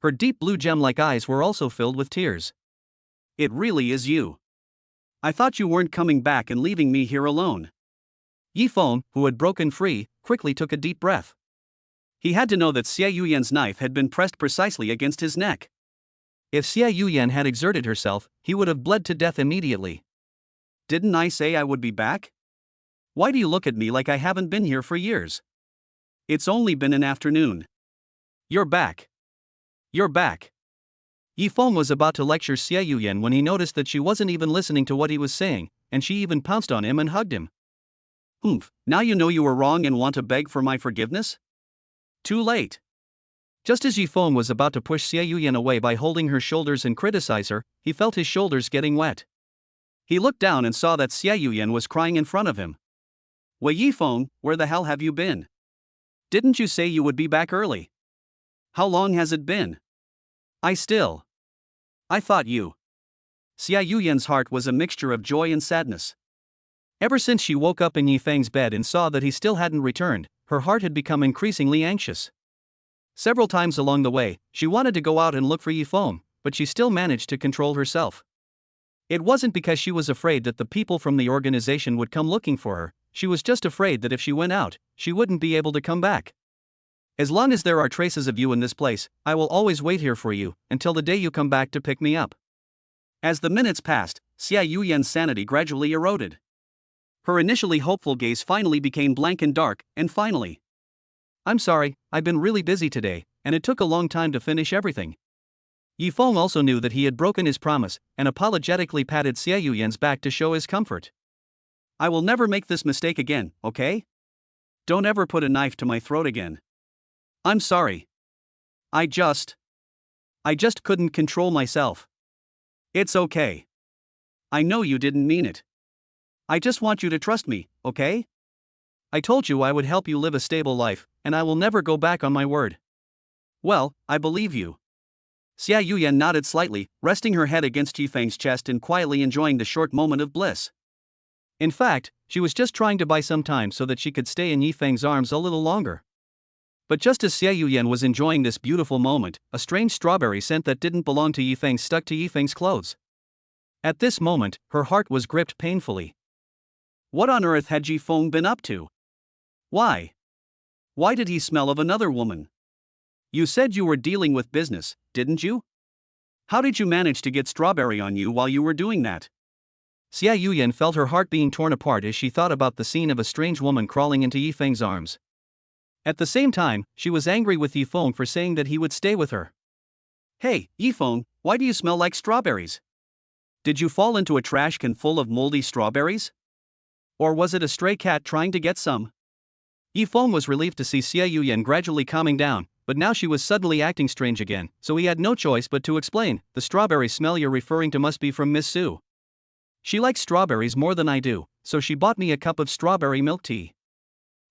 Her deep blue gem-like eyes were also filled with tears. It really is you. I thought you weren't coming back and leaving me here alone. Yi Feng, who had broken free, quickly took a deep breath. He had to know that Xia Yuyan's knife had been pressed precisely against his neck. If Xia Yuyan had exerted herself, he would have bled to death immediately. Didn't I say I would be back? Why do you look at me like I haven't been here for years? It's only been an afternoon. You're back. You're back. Yi Feng was about to lecture Xia Yuyan when he noticed that she wasn't even listening to what he was saying, and she even pounced on him and hugged him. Now you know you were wrong and want to beg for my forgiveness? Too late. Just as Yi Feng was about to push Xia Yuyan away by holding her shoulders and criticize her, he felt his shoulders getting wet. He looked down and saw that Xia Yuyan was crying in front of him. Wei Yi Feng, where the hell have you been? Didn't you say you would be back early? How long has it been? I thought you. Xia Yuyan's heart was a mixture of joy and sadness. Ever since she woke up in Yi Feng's bed and saw that he still hadn't returned, her heart had become increasingly anxious. Several times along the way, she wanted to go out and look for Yi Feng, but she still managed to control herself. It wasn't because she was afraid that the people from the organization would come looking for her, she was just afraid that if she went out, she wouldn't be able to come back. As long as there are traces of you in this place, I will always wait here for you, until the day you come back to pick me up. As the minutes passed, Xia Yuyan's sanity gradually eroded. Her initially hopeful gaze finally became blank and dark, and finally, I'm sorry, I've been really busy today, and it took a long time to finish everything. Yi Feng also knew that he had broken his promise, and apologetically patted Xia Yuyan's back to show his comfort. I will never make this mistake again, okay? Don't ever put a knife to my throat again. I'm sorry. I just couldn't control myself. It's okay. I know you didn't mean it. I just want you to trust me, okay? I told you I would help you live a stable life, and I will never go back on my word. Well, I believe you. Xia Yuyan nodded slightly, resting her head against Yi Feng's chest and quietly enjoying the short moment of bliss. In fact, she was just trying to buy some time so that she could stay in Yi Feng's arms a little longer. But just as Xia Yuyan was enjoying this beautiful moment, a strange strawberry scent that didn't belong to Yi Feng stuck to Yi Feng's clothes. At this moment, her heart was gripped painfully. What on earth had Yi Feng been up to? Why? Why did he smell of another woman? You said you were dealing with business, didn't you? How did you manage to get strawberry on you while you were doing that? Xia Yuyan felt her heart being torn apart as she thought about the scene of a strange woman crawling into Yi Feng's arms. At the same time, she was angry with Yi Feng for saying that he would stay with her. Hey, Yi Feng, why do you smell like strawberries? Did you fall into a trash can full of moldy strawberries? Or was it a stray cat trying to get some? Yi Feng was relieved to see Xia Yuyan gradually calming down, but now she was suddenly acting strange again, so he had no choice but to explain, the strawberry smell you're referring to must be from Miss Su. She likes strawberries more than I do, so she bought me a cup of strawberry milk tea.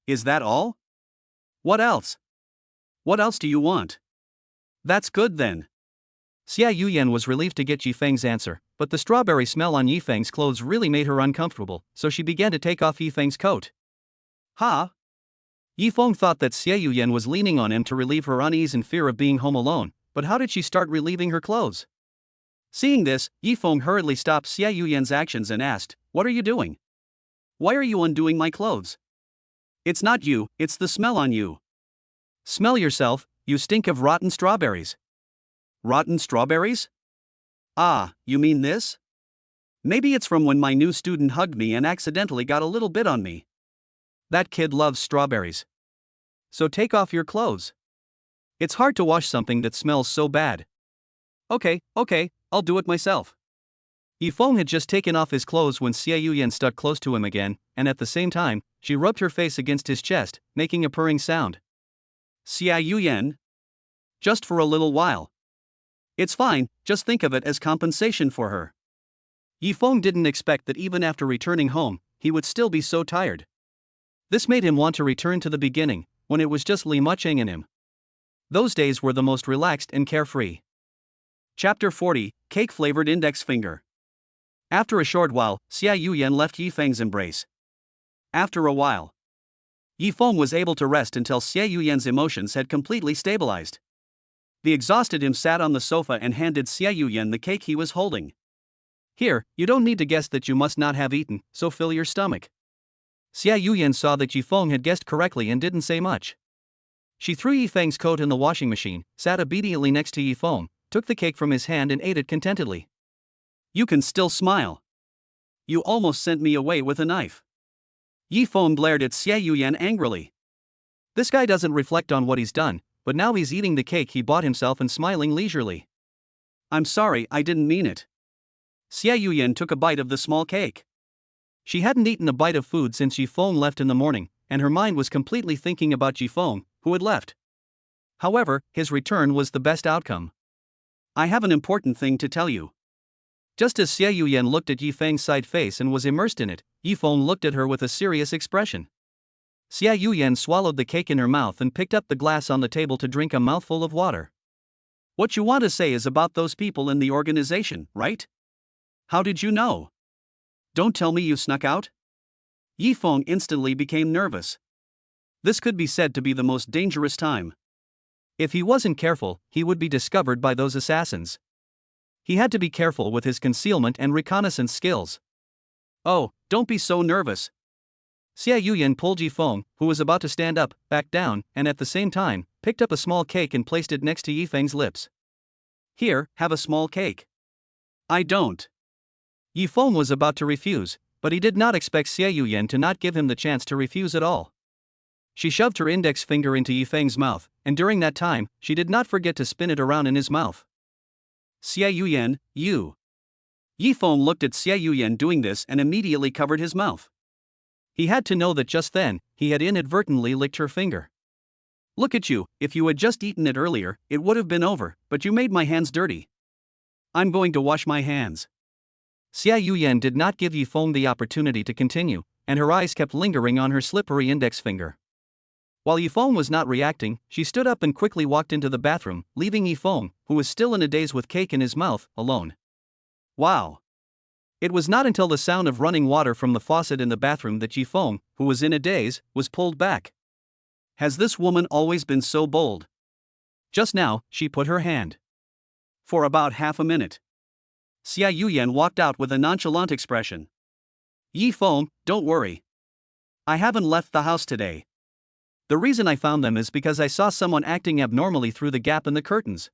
Is that all? What else? What else do you want? That's good then. Xia Yuyan was relieved to get Yi Feng's answer, but the strawberry smell on Yi Feng's clothes really made her uncomfortable, so she began to take off Yi Feng's coat. Huh? Yi Feng thought that Xia Yuyan was leaning on him to relieve her unease and fear of being home alone, but how did she start relieving her clothes? Seeing this, Yi Feng hurriedly stopped Xia Yuyan's actions and asked, "What are you doing? Why are you undoing my clothes? It's not you, it's the smell on you." Smell yourself, you stink of rotten strawberries. Rotten strawberries? Ah, you mean this? Maybe it's from when my new student hugged me and accidentally got a little bit on me. That kid loves strawberries. So take off your clothes. It's hard to wash something that smells so bad. Okay, I'll do it myself. Yi Feng had just taken off his clothes when Xia Yuyan stuck close to him again, and at the same time, she rubbed her face against his chest, making a purring sound. Xia Yuyan? Just for a little while. It's fine, just think of it as compensation for her. Yifeng didn't expect that even after returning home, he would still be so tired. This made him want to return to the beginning, when it was just Li Mucheng and him. Those days were the most relaxed and carefree. Chapter 40, Cake-Flavored Index Finger. After a short while, Xia Yuyan left Yifeng's embrace. After a while, Yifeng was able to rest until Xia Yuyan's emotions had completely stabilized. The exhausted him sat on the sofa and handed Xia Yuyan the cake he was holding. Here, you don't need to guess that you must not have eaten, so fill your stomach. Xia Yuyan saw that Yifeng had guessed correctly and didn't say much. She threw Yifeng's coat in the washing machine, sat obediently next to Yifeng, took the cake from his hand and ate it contentedly. You can still smile. You almost sent me away with a knife. Yifeng glared at Xia Yuyan angrily. This guy doesn't reflect on what he's done, but now he's eating the cake he bought himself and smiling leisurely. I'm sorry, I didn't mean it. Xia Yuyan took a bite of the small cake. She hadn't eaten a bite of food since Yifeng left in the morning, and her mind was completely thinking about Yifeng, who had left. However, his return was the best outcome. I have an important thing to tell you. Just as Xia Yuyan looked at Yifeng's side face and was immersed in it, Yifeng looked at her with a serious expression. Xia Yuyan swallowed the cake in her mouth and picked up the glass on the table to drink a mouthful of water. What you want to say is about those people in the organization, right? How did you know? Don't tell me you snuck out? Yifeng instantly became nervous. This could be said to be the most dangerous time. If he wasn't careful, he would be discovered by those assassins. He had to be careful with his concealment and reconnaissance skills. Oh, don't be so nervous. Xia Yuyan pulled Yifeng, who was about to stand up, back down, and at the same time, picked up a small cake and placed it next to Yifeng's lips. Here, have a small cake. I don't. Yifeng was about to refuse, but he did not expect Xia Yuyan to not give him the chance to refuse at all. She shoved her index finger into Yifeng's mouth, and during that time, she did not forget to spin it around in his mouth. Xia Yuyan, you. Yifeng looked at Xia Yuyan doing this and immediately covered his mouth. He had to know that just then, he had inadvertently licked her finger. Look at you, if you had just eaten it earlier, it would have been over, but you made my hands dirty. I'm going to wash my hands. Xia Yuyan did not give Yifeng the opportunity to continue, and her eyes kept lingering on her slippery index finger. While Yifeng was not reacting, she stood up and quickly walked into the bathroom, leaving Yifeng, who was still in a daze with cake in his mouth, alone. Wow! It was not until the sound of running water from the faucet in the bathroom that Yifeng, who was in a daze, was pulled back. Has this woman always been so bold? Just now, she put her hand. For about half a minute. Xia Yuyan walked out with a nonchalant expression. Yifeng, don't worry. I haven't left the house today. The reason I found them is because I saw someone acting abnormally through the gap in the curtains.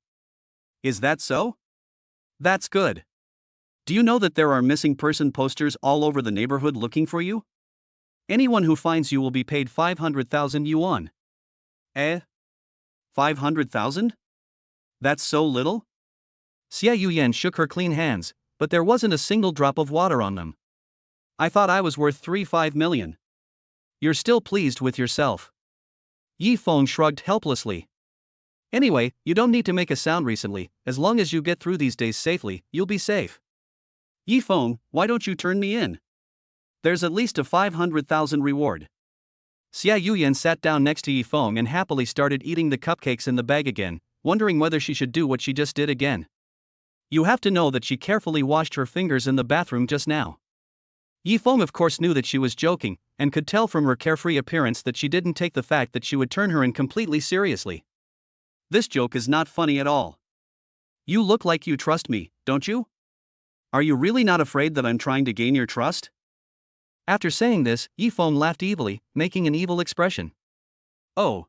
Is that so? That's good. Do you know that there are missing person posters all over the neighborhood looking for you? Anyone who finds you will be paid 500,000 yuan. 500,000? That's so little? Xia Yuyan shook her clean hands, but there wasn't a single drop of water on them. I thought I was worth 3-5 million. You're still pleased with yourself. Yifeng shrugged helplessly. Anyway, you don't need to make a sound recently, as long as you get through these days safely, you'll be safe. Yifeng, why don't you turn me in? There's at least a 500,000 reward. Xia Yuyan sat down next to Yifeng and happily started eating the cupcakes in the bag again, wondering whether she should do what she just did again. You have to know that she carefully washed her fingers in the bathroom just now. Yifeng of course knew that she was joking, and could tell from her carefree appearance that she didn't take the fact that she would turn her in completely seriously. This joke is not funny at all. You look like you trust me, don't you? Are you really not afraid that I'm trying to gain your trust? After saying this, Yifeng laughed evilly, making an evil expression. Oh.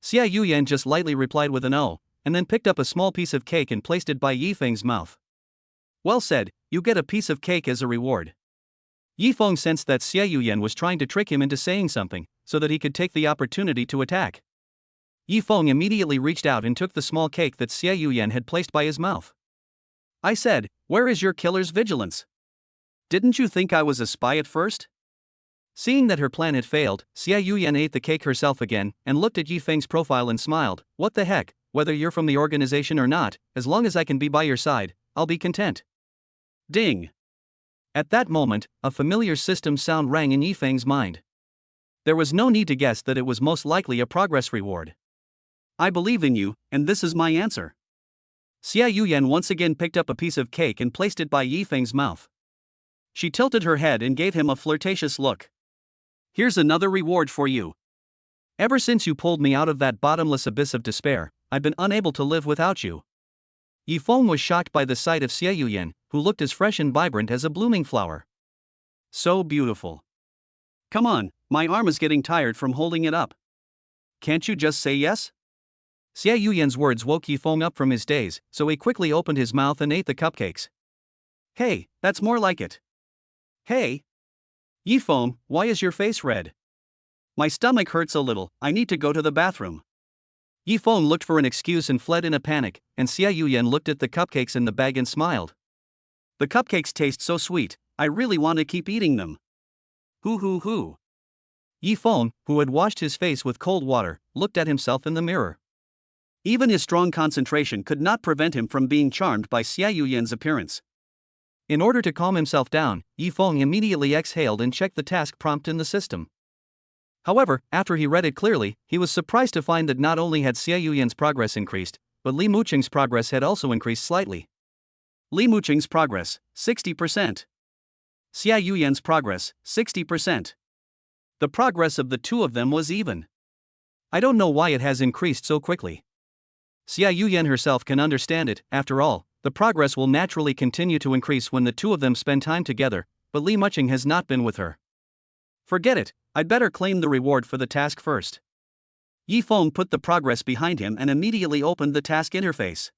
Xia Yuyan just lightly replied with an oh, and then picked up a small piece of cake and placed it by Yifeng's mouth. Well said, you get a piece of cake as a reward. Yifeng sensed that Xia Yuyan was trying to trick him into saying something, so that he could take the opportunity to attack. Yifeng immediately reached out and took the small cake that Xia Yuyan had placed by his mouth. I said, where is your killer's vigilance? Didn't you think I was a spy at first? Seeing that her plan had failed, Xia Yuyan ate the cake herself again and looked at Yifeng's profile and smiled. What the heck, whether you're from the organization or not, as long as I can be by your side, I'll be content. Ding. At that moment, a familiar system sound rang in Yifeng's mind. There was no need to guess that it was most likely a progress reward. I believe in you, and this is my answer. Xia Yuyan once again picked up a piece of cake and placed it by Yifeng's mouth. She tilted her head and gave him a flirtatious look. Here's another reward for you. Ever since you pulled me out of that bottomless abyss of despair, I've been unable to live without you. Yifeng was shocked by the sight of Xia Yuyan, who looked as fresh and vibrant as a blooming flower. So beautiful. Come on, my arm is getting tired from holding it up. Can't you just say yes? Xia Yuyan's words woke Yifeng up from his daze, so he quickly opened his mouth and ate the cupcakes. Hey, that's more like it. Hey! Yifeng, why is your face red? My stomach hurts a little, I need to go to the bathroom. Yifeng looked for an excuse and fled in a panic, and Xia Yuyan looked at the cupcakes in the bag and smiled. The cupcakes taste so sweet, I really want to keep eating them. Hoo. Yifeng, who had washed his face with cold water, looked at himself in the mirror. Even his strong concentration could not prevent him from being charmed by Xia Yuyan's appearance. In order to calm himself down, Yifeng immediately exhaled and checked the task prompt in the system. However, after he read it clearly, he was surprised to find that not only had Xia Yuyan's progress increased, but Li Muqing's progress had also increased slightly. Li Muqing's progress, 60%. Xia Yuyan's progress, 60%. The progress of the two of them was even. I don't know why it has increased so quickly. Xia Yuyan herself can understand it. After all, the progress will naturally continue to increase when the two of them spend time together, but Li Muqing has not been with her. Forget it, I'd better claim the reward for the task first. Yifeng put the progress behind him and immediately opened the task interface.